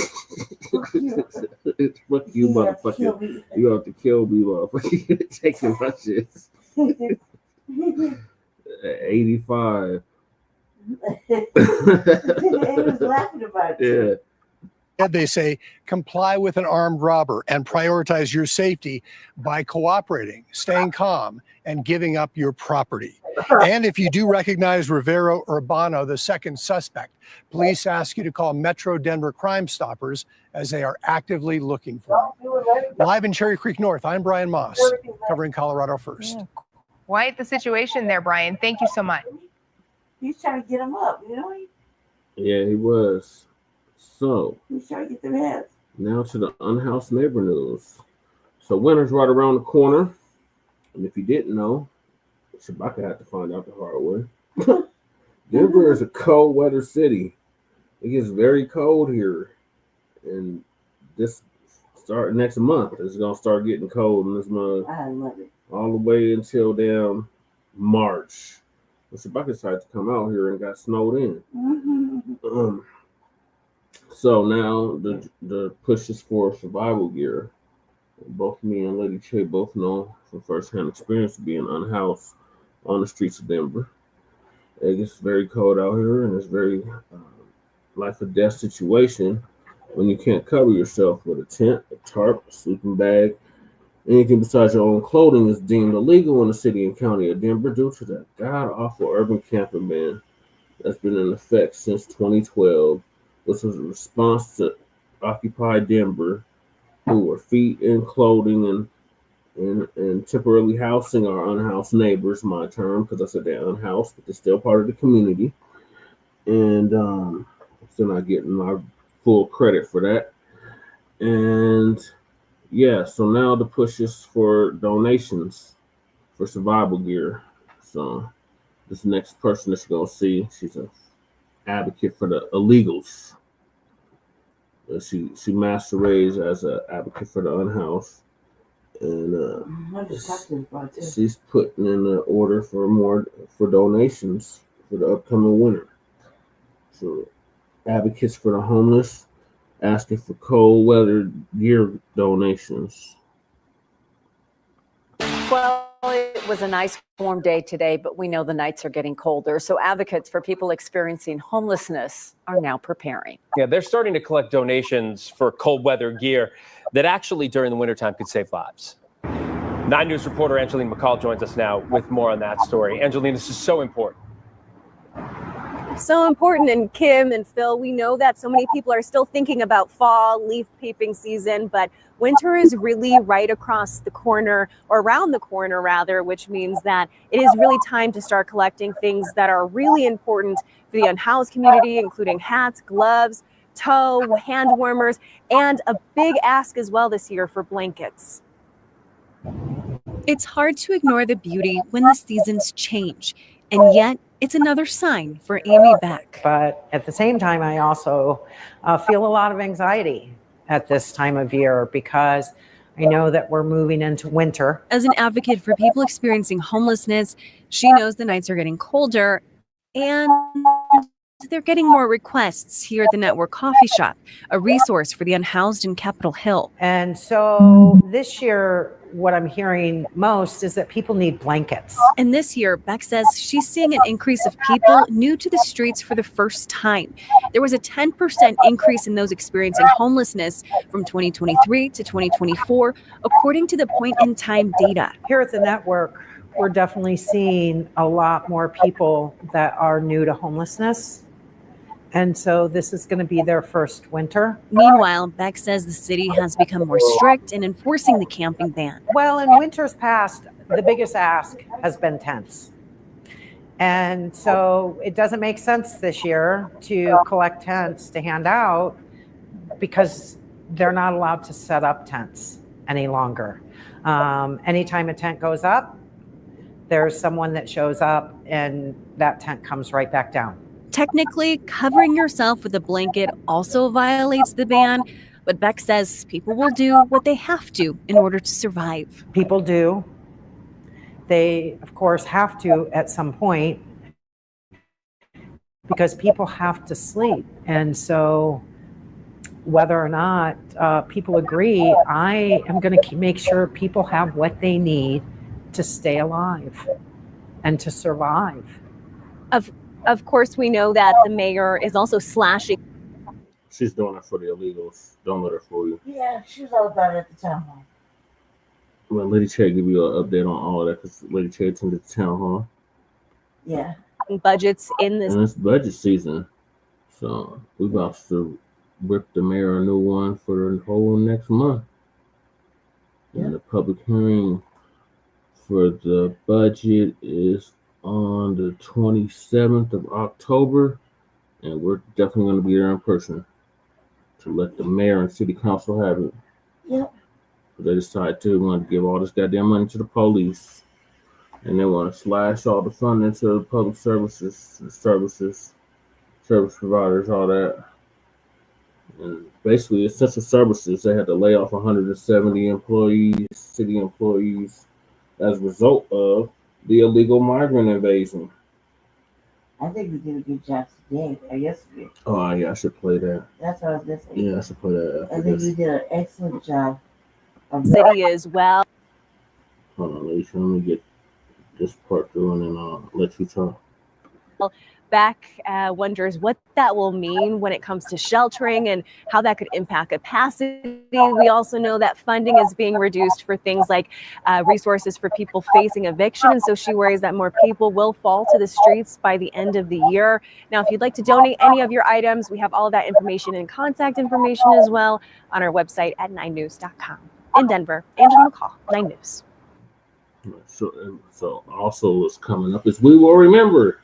Fuck you, motherfucker. You have to kill me, motherfucker. You're taking my shit. 85. He was laughing about it. Yeah. they say, comply with an armed robber and prioritize your safety by cooperating, staying calm, and giving up your property. And if you do recognize Rivero Urbano, the second suspect, police ask you to call Metro Denver Crime Stoppers as they are actively looking for him. Live in Cherry Creek North, I'm Brian Moss, covering Colorado First. Quite the situation there, Brian. Thank you so much. He's trying to get them up, you know? Yeah, he was. So, He's trying to get their heads. now to the Unhoused neighbor news. So, winter's right around the corner. And if you didn't know, Shabaka had to find out the hard way. Denver is a cold weather city. it gets very cold here, and this start next month it's gonna start getting cold in this month. I love it. All the way until down March. The bucket decided to come out here and got snowed in. Mm-hmm. So now the push is for survival gear. Both me and Lady Che both know from first-hand experience being unhoused on the streets of Denver. It gets very cold out here, and it's very life or death situation when you can't cover yourself with a tent, a tarp, a sleeping bag. Anything besides your own clothing is deemed illegal in the city and county of Denver due to that god-awful urban camping ban that's been in effect since 2012, which was a response to Occupy Denver, who were feet in clothing and temporarily housing our unhoused neighbors, my term, because I said they're unhoused, but they're still part of the community. And still not getting my full credit for that. And yeah, so now the push is for donations for survival gear. So this next person that you're gonna see, she's an advocate for the illegals. She masquerades as an advocate for the unhoused, and she's putting in an order for donations for the upcoming winter. So advocates for the homeless asking for cold weather gear donations. Well, it was a nice warm day today, but we know the nights are getting colder. So advocates for people experiencing homelessness are now preparing. Yeah, they're starting to collect donations for cold weather gear that actually during the wintertime could save lives. 9 News reporter Angeline McCall joins us now with more on that story. Angeline, this is so important. So important. And Kim and Phil, we know that so many people are still thinking about fall leaf peeping season, but winter is really right across the corner, or around the corner rather, which means that it is really time to start collecting things that are really important for the unhoused community, including hats, gloves, toe, hand warmers, and a big ask as well this year for blankets. It's hard to ignore the beauty when the seasons change, and yet it's another sign for Amy Beck. But at the same time, I also feel a lot of anxiety at this time of year because I know that we're moving into winter. As an advocate for people experiencing homelessness, she knows the nights are getting colder and they're getting more requests here at the Network Coffee Shop, a resource for the unhoused in Capitol Hill. And so this year, what I'm hearing most is that people need blankets. And this year, Beck says she's seeing an increase of people new to the streets for the first time. There was a 10% increase in those experiencing homelessness from 2023 to 2024, according to the point-in-time data. Here at the network, we're definitely seeing a lot more people that are new to homelessness. And so this is going to be their first winter. Meanwhile, Beck says the city has become more strict in enforcing the camping ban. Well, in winters past, the biggest ask has been tents. And so it doesn't make sense this year to collect tents to hand out because they're not allowed to set up tents any longer. Anytime a tent goes up, there's someone that shows up and that tent comes right back down. Technically, covering yourself with a blanket also violates the ban, but Beck says people will do what they have to in order to survive. People do. They, of course, have to at some point because people have to sleep. And so whether or not people agree, I am going to make sure people have what they need to stay alive and to survive. Of course, we know that the mayor is also slashing. She's doing it for the illegals. Don't let her fool you. Yeah, she was all about it at the town hall. Well, Lady Che give you an update on all of that because Lady Che attended the town hall. Yeah. Budgets in this. And it's budget season. So we're about to rip the mayor a new one for the whole next month. Yeah. And the public hearing for the budget is on the 27th of October, and we're definitely going to be there in person to let the mayor and city council have it. Yep. They decide to want to give all this goddamn money to the police, and they want to slash all the funding to the public services, service providers, all that. And basically, essential services, they had to lay off 170 employees, city employees, as a result of the illegal migrant invasion. I think we did a good job today or yesterday. Oh, yeah, I should play that. That's what I was going to say. Yeah, I should play that I after think this. we did an excellent job. City as well. Hold on, Alicia, let me get this part through and then let you talk. Blacc wonders what that will mean when it comes to sheltering and how that could impact capacity. We also know that funding is being reduced for things like resources for people facing eviction. And so she worries that more people will fall to the streets by the end of the year. Now, if you'd like to donate any of your items, we have all of that information and contact information as well on our website at 9news.com. In Denver, Angela McCall, 9 News. So also what's coming up is we will remember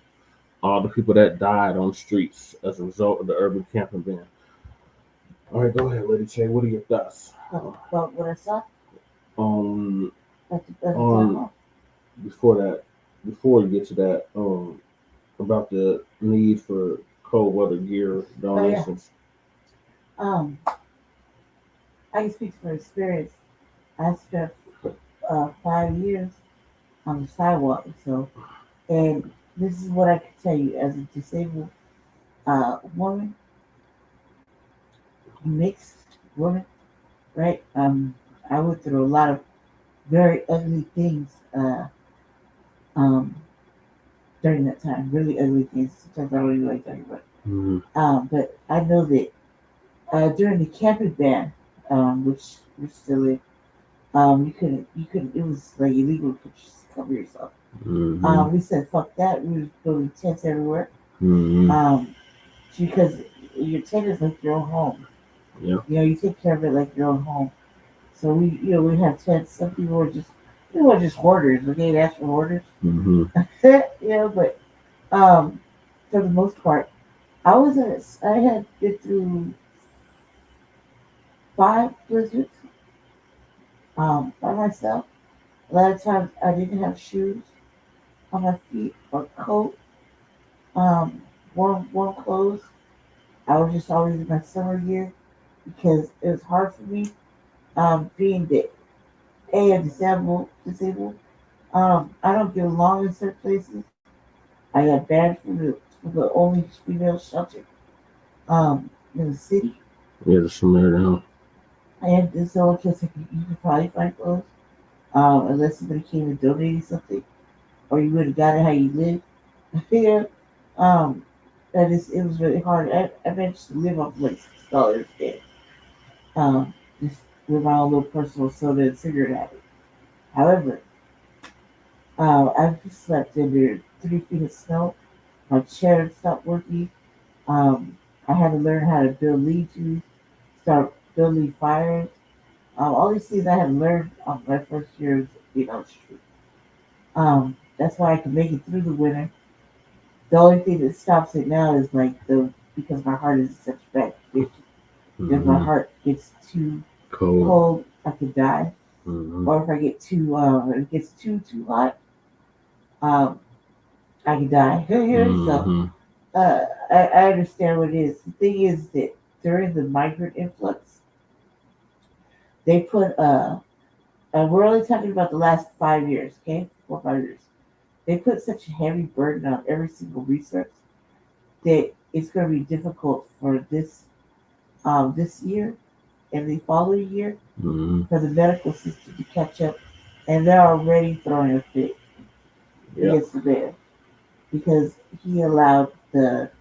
all the people that died on the streets as a result of the urban camping ban. All right, go ahead, Lady Che. What are your thoughts? About what I saw? Before you get to that, about the need for cold weather gear donations. I can speak from experience. I spent 5 years on the sidewalk, and this is what I can tell you as a disabled woman, mixed woman, right? I went through a lot of very ugly things during that time, really ugly things. Sometimes I don't even like talking about it. But I know that during the camping ban, which we're still in, you couldn't, it was like illegal to just cover yourself. We said, fuck that. We were building tents everywhere. Because your tent is like your own home. Yeah. You know, you take care of it like your own home. So we have tents. Some people were just hoarders. Okay, that's for hoarders. But for the most part, I had been through 5 blizzards by myself. A lot of times I didn't have shoes on my feet or coat, warm clothes. I was just always in my summer gear because it was hard for me being disabled. I don't get along in certain places. I got banned from the only female shelter in the city. Yeah, the Samaritan. And it's so because you could probably find clothes unless somebody came and donated something, or you would have got it how you live. It was really hard. I managed to live off like $6 a day. Just with my own little personal soda and cigarette habit. However, I've slept under 3 feet of snow. My chair stopped working. I had to learn how to build lean-tos, start building fires. All these things I had learned on my first year of being on the street. That's why I can make it through the winter. The only thing that stops it now is because my heart is in such bad condition. If my heart gets too cold, I could die. Or if I get it gets too hot, I could die. So I understand what it is. The thing is that during the migrant influx, they put and we're only talking about the last 5 years, okay? 4 or 5 years. They put such a heavy burden on every single resource that it's going to be difficult for this year and the following year for the medical system to catch up, and they're already throwing a fit against the man because he allowed the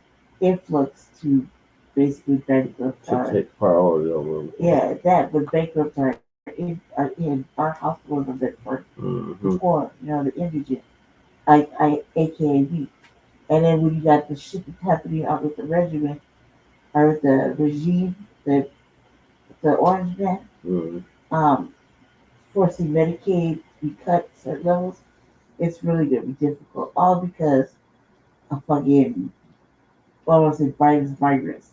influx to basically bankrupt take priority over them. Yeah, that would bankrupt in our hospitals of Bedford before, the indigent, aka me. And then when you got the shit that's happening out with the regiment or with the regime, the orange man, forcing Medicaid to be cut certain levels, it's really gonna be difficult. All because of fucking, I want to say Biden's migrants.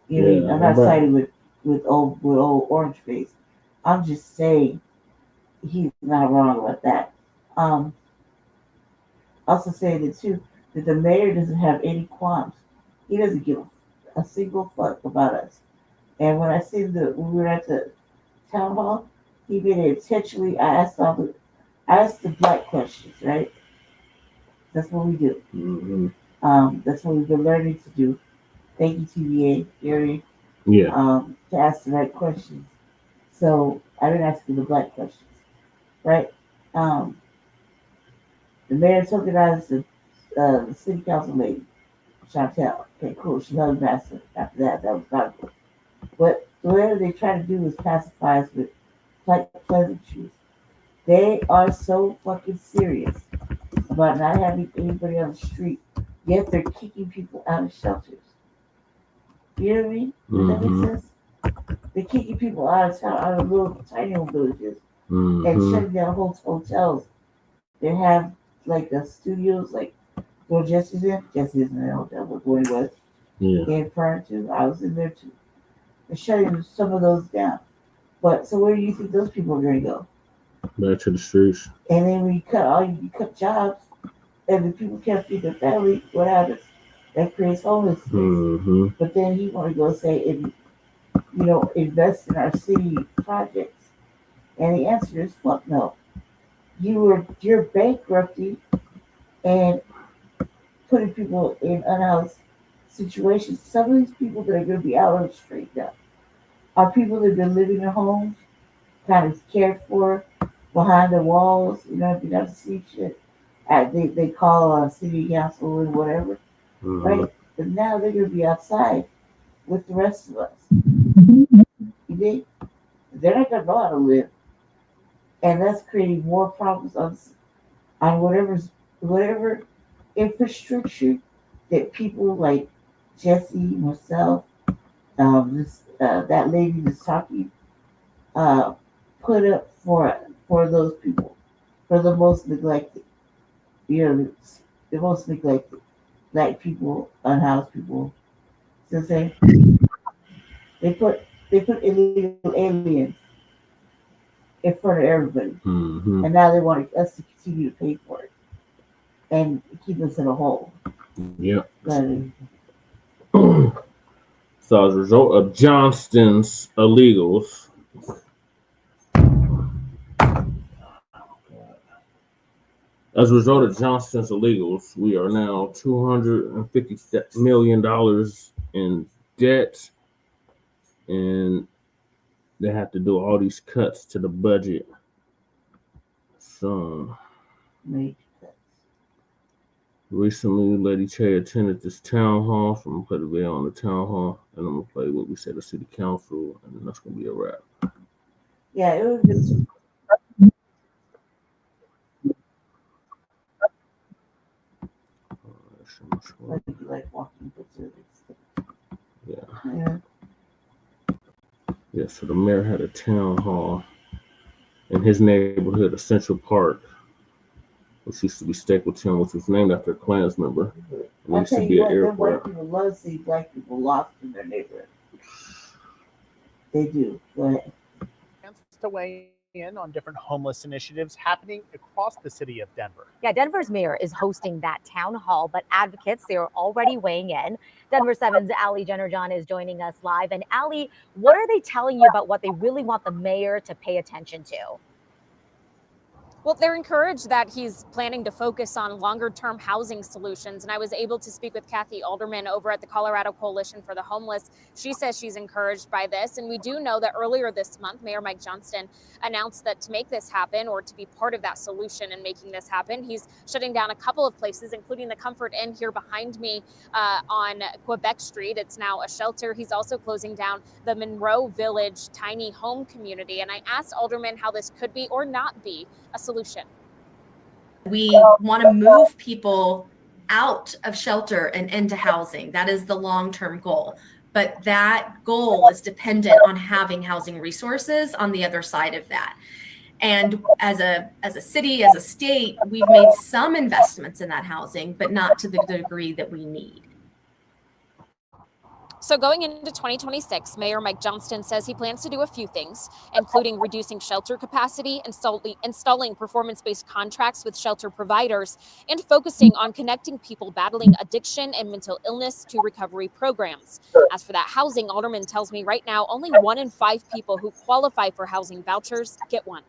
I'm not siding with old orange face. I'm just saying he's not wrong about that. Also saying it too that the mayor doesn't have any qualms. He doesn't give a single fuck about us. And when when we were at the town hall, he made it intentionally. I asked the black questions, right? That's what we do. That's what we've been learning to do. Thank you, TVA, Gary. Yeah. To ask the right questions. So I didn't ask you the black questions, right? The mayor took it as the city council lady, Chantel. Okay, cool. She held master. After that was not good. But whatever they try to do is pacify us with pleasantries. They are so fucking serious about not having anybody on the street, yet they're kicking people out of shelters. You know what I mean? Does that make sense? They're kicking people out of town, out of little tiny home villages, and shutting down whole hotels. They have like studios, like where Jesse's in. Jesse isn't in a hotel, but where he was. In prior to, I was in there too. They're shutting some of those down. But so where do you think those people are going to go? Back to the streets. And then when you cut jobs, and the people can't feed their family, what happens? That creates homelessness. But then he want to go say, invest in our city projects. And the answer is fuck no. You're bankrupting and putting people in unhoused situations. Some of these people that are going to be out on the street now are people that have been living in homes, kind of cared for, behind the walls. You know, if you don't see shit, they call city council and whatever, right? But now they're going to be outside with the rest of us. You think? They're not going to know how to live. And that's creating more problems on whatever infrastructure that people like Jesse, myself, that lady that's talking, put up for those people, for the most neglected, the most neglected, black people, unhoused people. See what I'm saying? They put illegal aliens in front of everybody, and now they want us to continue to pay for it and keep us in a hole. Yep. So as a result of Johnston's illegals, we are now $250 million in debt, and they have to do all these cuts to the budget. So recently, Lady Che attended this town hall. So I'm gonna play the video on the town hall, and I'm gonna play what we said to city council, and then that's gonna be a wrap. Yeah, it was just. Like walking Yeah, so the mayor had a town hall in his neighborhood, a Central Park, which used to be Stapleton, which was named after a Klans member. It used to be an airport. White people love to see black people lost in their neighborhood. They do. Go ahead. To weigh in on different homeless initiatives happening across the city of Denver. Yeah, Denver's mayor is hosting that town hall, but advocates, they are already weighing in. Denver 7's Ali Jennerjohn is joining us live. And Ali, what are they telling you about what they really want the mayor to pay attention to? Well, they're encouraged that he's planning to focus on longer-term housing solutions. And I was able to speak with Kathy Alderman over at the Colorado Coalition for the Homeless. She says she's encouraged by this. And we do know that earlier this month, Mayor Mike Johnston announced that to make this happen, or to be part of that solution in making this happen, he's shutting down a couple of places, including the Comfort Inn here behind me on Quebec Street. It's now a shelter. He's also closing down the Monroe Village tiny home community. And I asked Alderman how this could be or not be a solution. We want to move people out of shelter and into housing. That is the long-term goal. But that goal is dependent on having housing resources on the other side of that. And as a city, as a state, we've made some investments in that housing, but not to the degree that we need. So going into 2026, Mayor Mike Johnston says he plans to do a few things, including reducing shelter capacity, installing performance-based contracts with shelter providers, and focusing on connecting people battling addiction and mental illness to recovery programs. As for that housing, Alderman tells me right now only 1 in 5 people who qualify for housing vouchers get one.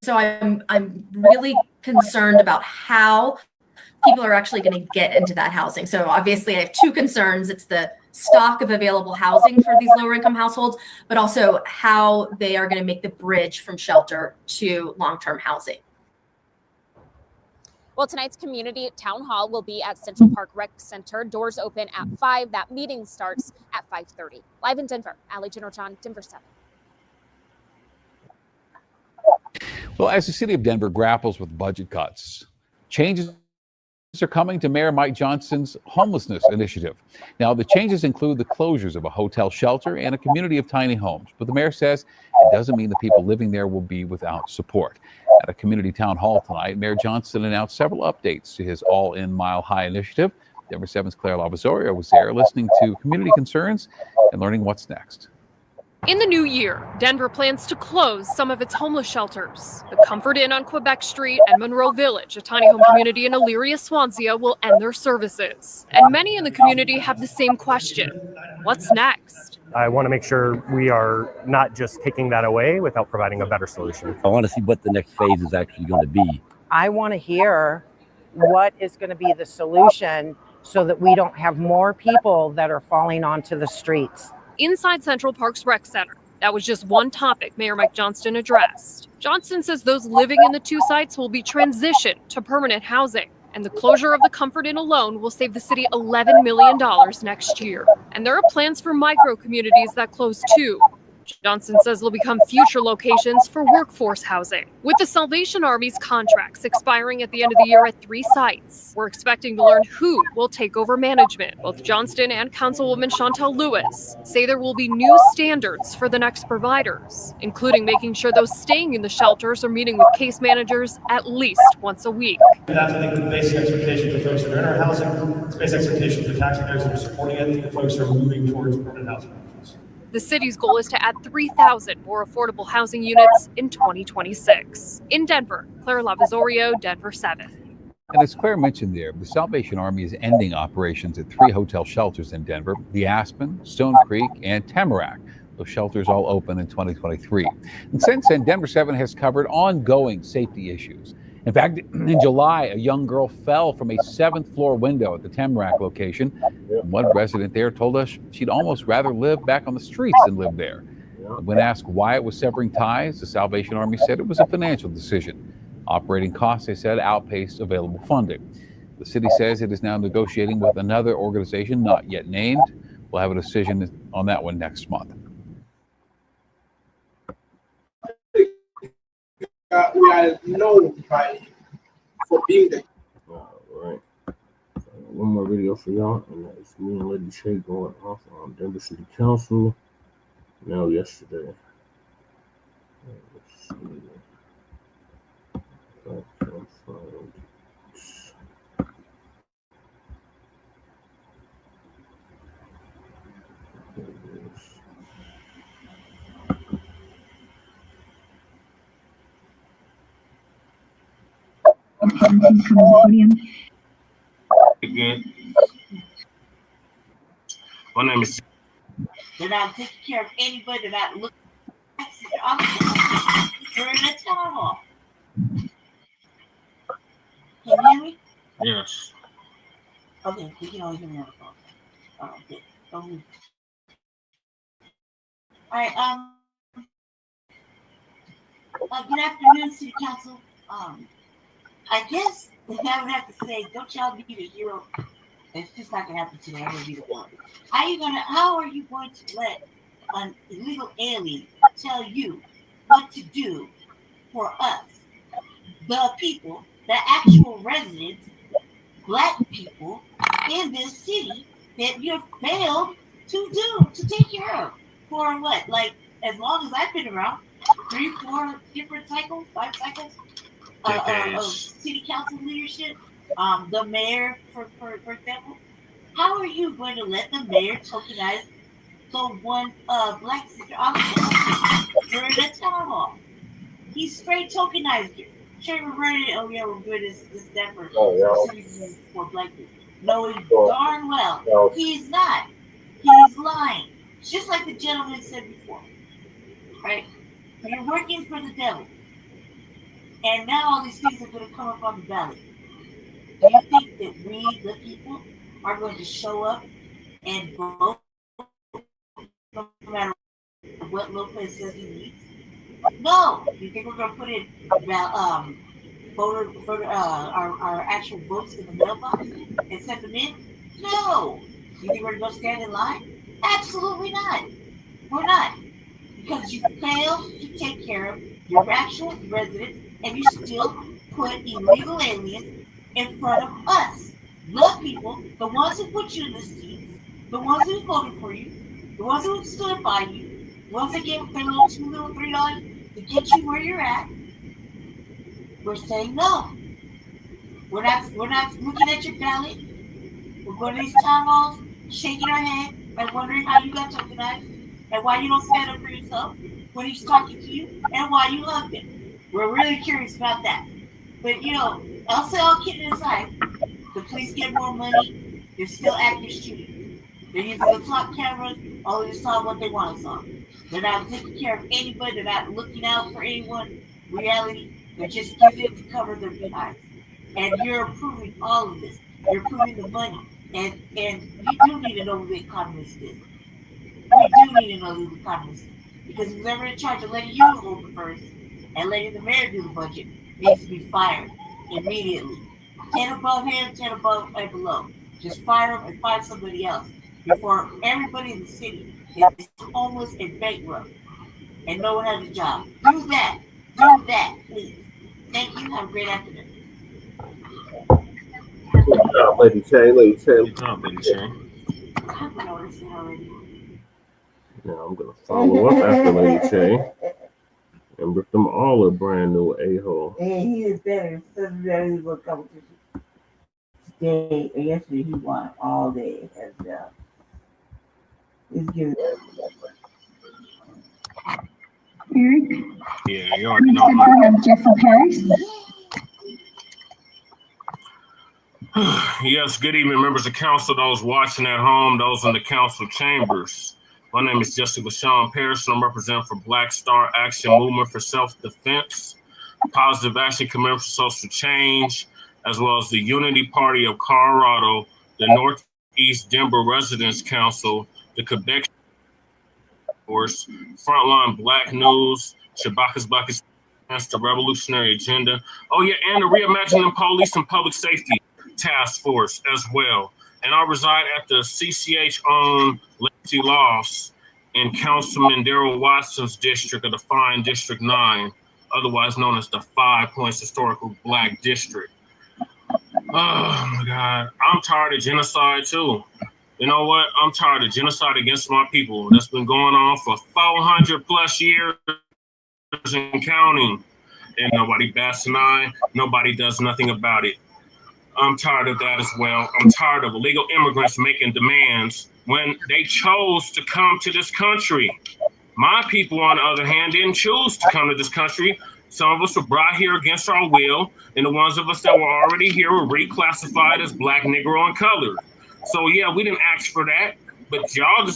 So I'm really concerned about how people are actually going to get into that housing. So obviously I have two concerns. It's the stock of available housing for these lower income households, but also how they are going to make the bridge from shelter to long-term housing. Well, tonight's community town hall will be at Central Park Rec Center. Doors open at 5. That meeting starts at 5:30. Live in Denver, Ali General, Denver 7. Well, as the city of Denver grapples with budget cuts, changes are coming to Mayor Mike Johnston's homelessness initiative. Now, the changes include the closures of a hotel shelter and a community of tiny homes. But the mayor says it doesn't mean the people living there will be without support. At a community town hall tonight, Mayor Johnston announced several updates to his All-In Mile High initiative. Denver 7's Claire Lavazorio was there listening to community concerns and learning what's next. In the new year, Denver plans to close some of its homeless shelters. The Comfort Inn on Quebec Street and Monroe Village, a tiny home community in Elyria, Swansea, will end their services. And many in the community have the same question. What's next? I want to make sure we are not just taking that away without providing a better solution. I want to see what the next phase is actually going to be. I want to hear what is going to be the solution so that we don't have more people that are falling onto the streets. Inside Central Park's Rec Center, that was just one topic Mayor Mike Johnston addressed. Johnston says those living in the two sites will be transitioned to permanent housing, and the closure of the Comfort Inn alone will save the city $11 million next year. And there are plans for micro communities that close too. Johnston says they'll become future locations for workforce housing. With the Salvation Army's contracts expiring at the end of the year at 3 sites, we're expecting to learn who will take over management. Both Johnston and Councilwoman Chantel Lewis say there will be new standards for the next providers, including making sure those staying in the shelters are meeting with case managers at least once a week. That's, I think, the basic expectation for folks that are in our housing. It's basic expectation for taxpayers that are supporting it, the folks who are moving towards permanent housing. The city's goal is to add 3,000 more affordable housing units in 2026. In Denver, Claire Lavazorio, Denver 7. And as Claire mentioned there, the Salvation Army is ending operations at 3 hotel shelters in Denver, the Aspen, Stone Creek, and Tamarack. Those shelters all open in 2023. And since then, Denver 7 has covered ongoing safety issues. In fact, in July, a young girl fell from a 7th floor window at the Tamarack location. One resident there told us she'd almost rather live back on the streets than live there. When asked why it was severing ties, the Salvation Army said it was a financial decision. Operating costs, they said, outpaced available funding. The city says it is now negotiating with another organization not yet named. We'll have a decision on that one next month. We are known for being the. All right. One more video for y'all, and that's me and Lady Shay going off on Denver City Council. Now, yesterday. Let's see. If I can find. Again. My name is. They're not taking care of anybody. They're not looking. We're in a town hall. Can you hear me? Yes. Okay, you can only hear me on the phone. Oh, okay. Don't move. All right. Good afternoon, City Council. I guess I would have to say, don't y'all be the hero. It's just not gonna happen today. I'm gonna be the one. How are you going to let an illegal alien tell you what to do for us, the people, the actual residents, Black people in this city that you failed to take care of for what? Like, as long as I've been around, 3, 4 different cycles, 5 cycles of city council leadership. The mayor, for example, How are you going to let the mayor tokenize the one black sister on the council during the town hall? He straight tokenized it. Sure, we're running it. Oh yeah, we're good. This that for black people. No, darn well he's not. He's lying. Just like the gentleman said before, right? You're working for the devil, and now all these things are going to come up on the ballot. Do you think that we, the people, are going to show up and vote no matter what Lopez says he needs? No. You think we're going to put in our actual votes in the mailbox and send them in? No. You think we're going to go stand in line? Absolutely not. We're not. Because you failed to take care of your actual residents and you still put illegal aliens in front of us. The people, the ones who put you in the seats, the ones who voted for you, the ones who stood by you, the ones that gave their little $3 to get you where you're at, we're saying no. We're not looking at your ballot. We're going to these town halls, shaking our head and wondering how you got tokenized and why you don't stand up for yourself when he's talking to you and why you hugged him. We're really curious about that. But I'll say all kidding aside, the police get more money, they're still active shooting. They're using the top cameras only to solve what they want to solve. They're not taking care of anybody, they're not looking out for anyone. Reality, they're just using it to cover their behinds. And you're approving all of this. You're approving the money. And you do need to know who the economist is. We do need to know who the economist is. Because who's ever in charge of letting you hold the first and letting the mayor do the budget needs to be fired immediately. 10 above him, 10 above and below. Just fire him and find somebody else before everybody in the city is homeless and bankrupt and no one has a job. Do that. Do that, please. Thank you. Have a great afternoon. Good job, Lady Chain. Lady Chain. Good job, Lady Chain. I've noticed it already. Now I'm going to follow up after Lady Chain and rip them all a brand new a-hole. And he is better. He will competition. Today or yesterday he won all day. He's giving Yeah, you already know. Jeffrey Paris. Yes, good evening, members of council, those watching at home, those in the council chambers. My name is Jesse LaShawn Paris, and I'm representing for Black Star Action Movement for Self-Defense, Positive Action Committee for Social Change, as well as the Unity Party of Colorado, the Northeast Denver Residents Council, the Quebec Force, Frontline Black News, Shabaka's Black Against the Revolutionary Agenda. Oh yeah, and the Reimagining Police and Public Safety Task Force as well. And I reside at the CCH-owned Legacy Lofts in Councilman Darrell Watson's district of the Fine District 9, otherwise known as the 5 Points Historical Black District. Oh my God, I'm tired of genocide too. You know what? I'm tired of genocide against my people that's been going on for 400 plus years and counting. And nobody bats an eye, nobody does nothing about it. I'm tired of that as well. I'm tired of illegal immigrants making demands when they chose to come to this country. My people, on the other hand, didn't choose to come to this country. Some of us were brought here against our will, and the ones of us that were already here were reclassified as Black, Negro, and colored. So yeah, we didn't ask for that, but y'all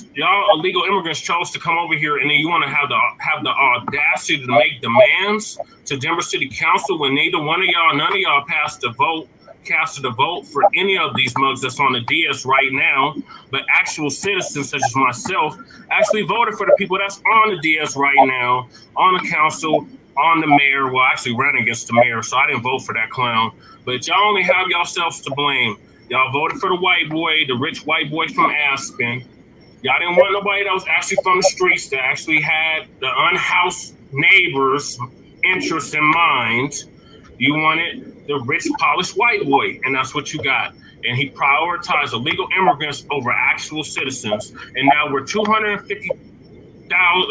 illegal immigrants chose to come over here, and then you want to have the audacity to make demands to Denver City Council when none of y'all casted a vote for any of these mugs that's on the DS right now, but actual citizens such as myself actually voted for the people that's on the DS right now, on the council, on the mayor. Well, I actually ran against the mayor, so I didn't vote for that clown. But y'all only have yourselves to blame. Y'all voted for the white boy, the rich white boy from Aspen. Y'all didn't want nobody that was actually from the streets, that actually had the unhoused neighbors' interests in mind. You wanted the rich, polished white boy, and that's what you got. And he prioritized illegal immigrants over actual citizens. And now we're $250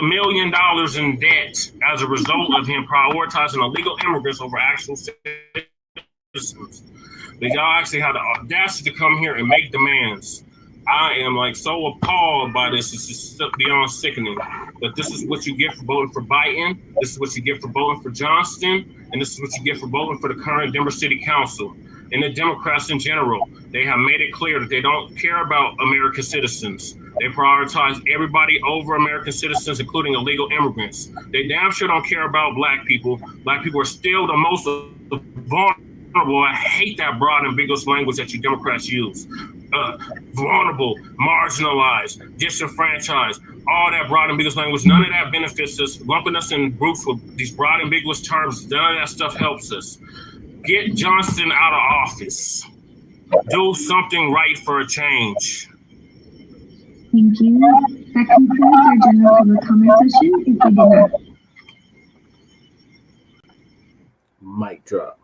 million in debt as a result of him prioritizing illegal immigrants over actual citizens. But y'all actually had the audacity to come here and make demands. I am like so appalled by this. It's just beyond sickening. But this is what you get for voting for Biden. This is what you get for voting for Johnston. And this is what you get for voting for the current Denver City Council. And the Democrats in general, they have made it clear that they don't care about American citizens. They prioritize everybody over American citizens, including illegal immigrants. They damn sure don't care about Black people. Black people are still the most vulnerable. I hate that broad and ambiguous language that you Democrats use. Vulnerable, marginalized, disenfranchised, all that broad and ambiguous language, none of that benefits us. Lumping us in groups with these broad ambiguous terms, none of that stuff helps us. Get Johnson out of office. Do something right for a change. Thank you. That concludes our general public comment session. If we did not. Mic drop.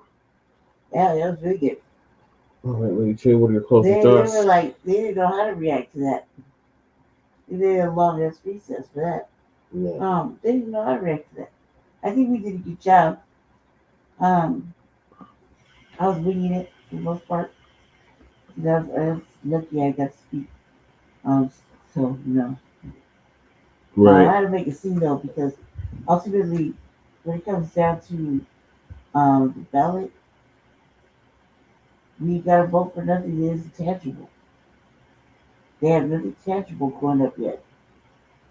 Yeah, that was really good. All right, Lady J, what are your closing They thoughts? were like, they didn't know how to react to that. They didn't have long enough recess for that. Yeah. They didn't know how to react to that. I think we did a good job. I was winging it for the most part. I was lucky I got to speak. So, you know. Right. I had to make a scene though, because ultimately, when it comes down to the ballot, we got to vote for nothing that isn't tangible. They have nothing tangible going up yet.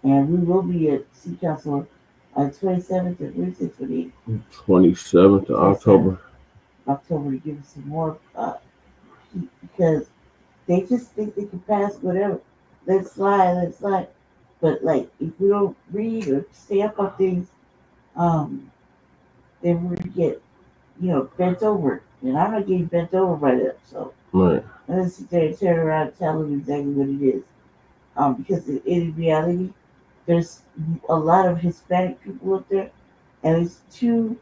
And we will be at City Council on 27th and 26th, 27th of October. October to give us some more heat, because they just think they can pass whatever. Let's slide. But like, if we don't read or stay up on things, then we get, bent over. And I'm not getting bent over by them. So Right. I'm gonna sit there and turn around and tell them exactly what it is. Because in reality, there's a lot of Hispanic people up there, and it's two.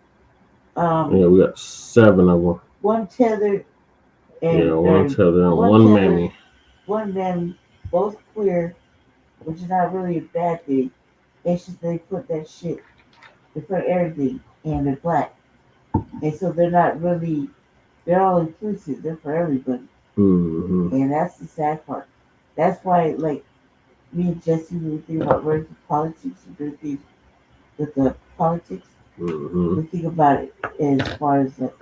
Yeah, we got 7 of them. One tethered. And, one tethered and one mammy. One mammy, both queer, which is not really a bad thing. It's just they put that shit in front of everything, and they're Black, and so they're not really. They're all inclusive. They're for everybody, and that's the sad part. That's why, like, me and Jesse, when we think about running for politics and doing things with the politics, we think about it as far as like,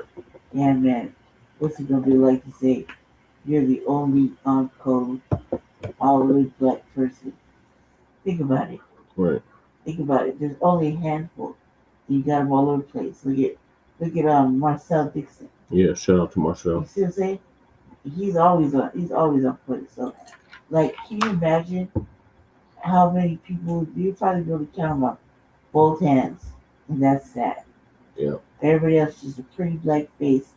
yeah, man, what's it gonna be like to say you're the only on code, all Black person? Think about it. Right. Think about it. There's only a handful. You got them all over the place. Look at Marcel Dixon. Yeah, shout out to Marcel. You see what I'm saying? He's always on point. So, like, can you imagine how many people you probably be able to count them on both hands? And that's sad. Yeah. Everybody else just a pretty Black face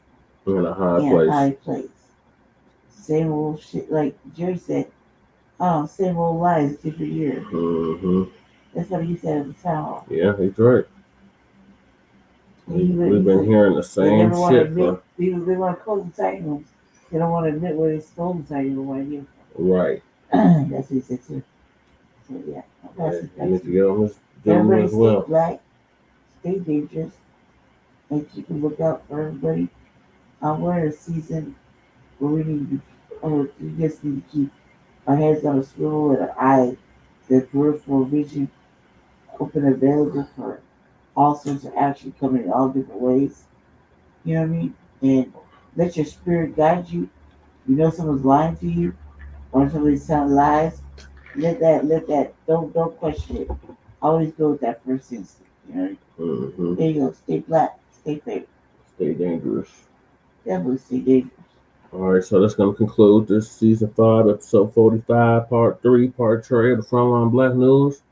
in a high place. Same old shit, like Jerry said. Same old lies, different year. That's what he said at the town hall. Yeah, he's right. We've been hearing the same shit. They want to close the tiny rooms. They don't want to admit where they stole the tiny room. Right. That's what he said too. So yeah, you need to get on this gentleman as well. Stay Black, stay dangerous, and keep a lookout for everybody. We're in a season where we just need to keep our heads on a swivel and our eyes, the peripheral vision open and available for all sorts of action coming in all different ways. You know what I mean? And let your spirit guide you. You know someone's lying to you, or somebody's telling lies. Let that. Don't question it. Always go with that first instinct. You know. There you go. Stay Black. Stay faithful. Stay dangerous. Definitely stay dangerous. All right, so that's going to conclude this season 5, episode 45, part 3, part 3 of the Frontline Black News.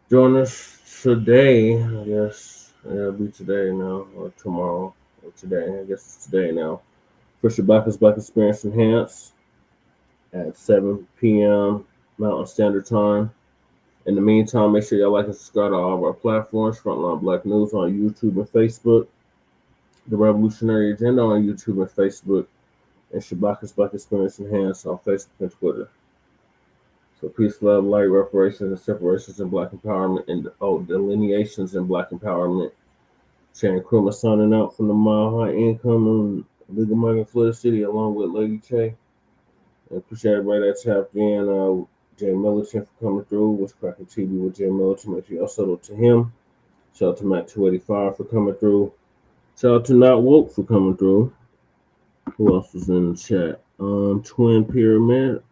Join us today, I guess. It'll be today now, or tomorrow, or today. I guess it's today now. For Shabaka's Black Experience Enhanced at 7 p.m. Mountain Standard Time. In the meantime, make sure y'all like and subscribe to all of our platforms. Frontline Black News on YouTube and Facebook. The Revolutionary Agenda on YouTube and Facebook. And Shabaka's Black Experience Enhanced on Facebook and Twitter. So peace, love, light, reparations, and separations in Black empowerment, and delineations in Black empowerment. Sharon Kruma signing out from the Mile High Income and Legal Migrant Florida City, along with Lady Che. I appreciate everybody that tapped in. Jay Militant for coming through. What's Cracking TV with Jay Militant? Make sure y'all settle to him. Shout out to Matt 285 for coming through. Shout out to Not Woke for coming through. Who else was in the chat? Twin Pyramid,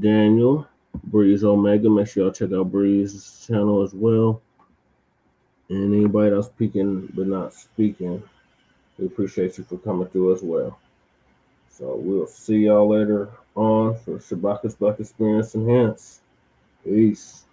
Daniel, Breeze Omega. Make sure y'all check out Breeze's channel as well. And anybody else speaking but not speaking, we appreciate you for coming through as well. So we'll see y'all later on for Shabaka's Black Experience Enhanced. Peace.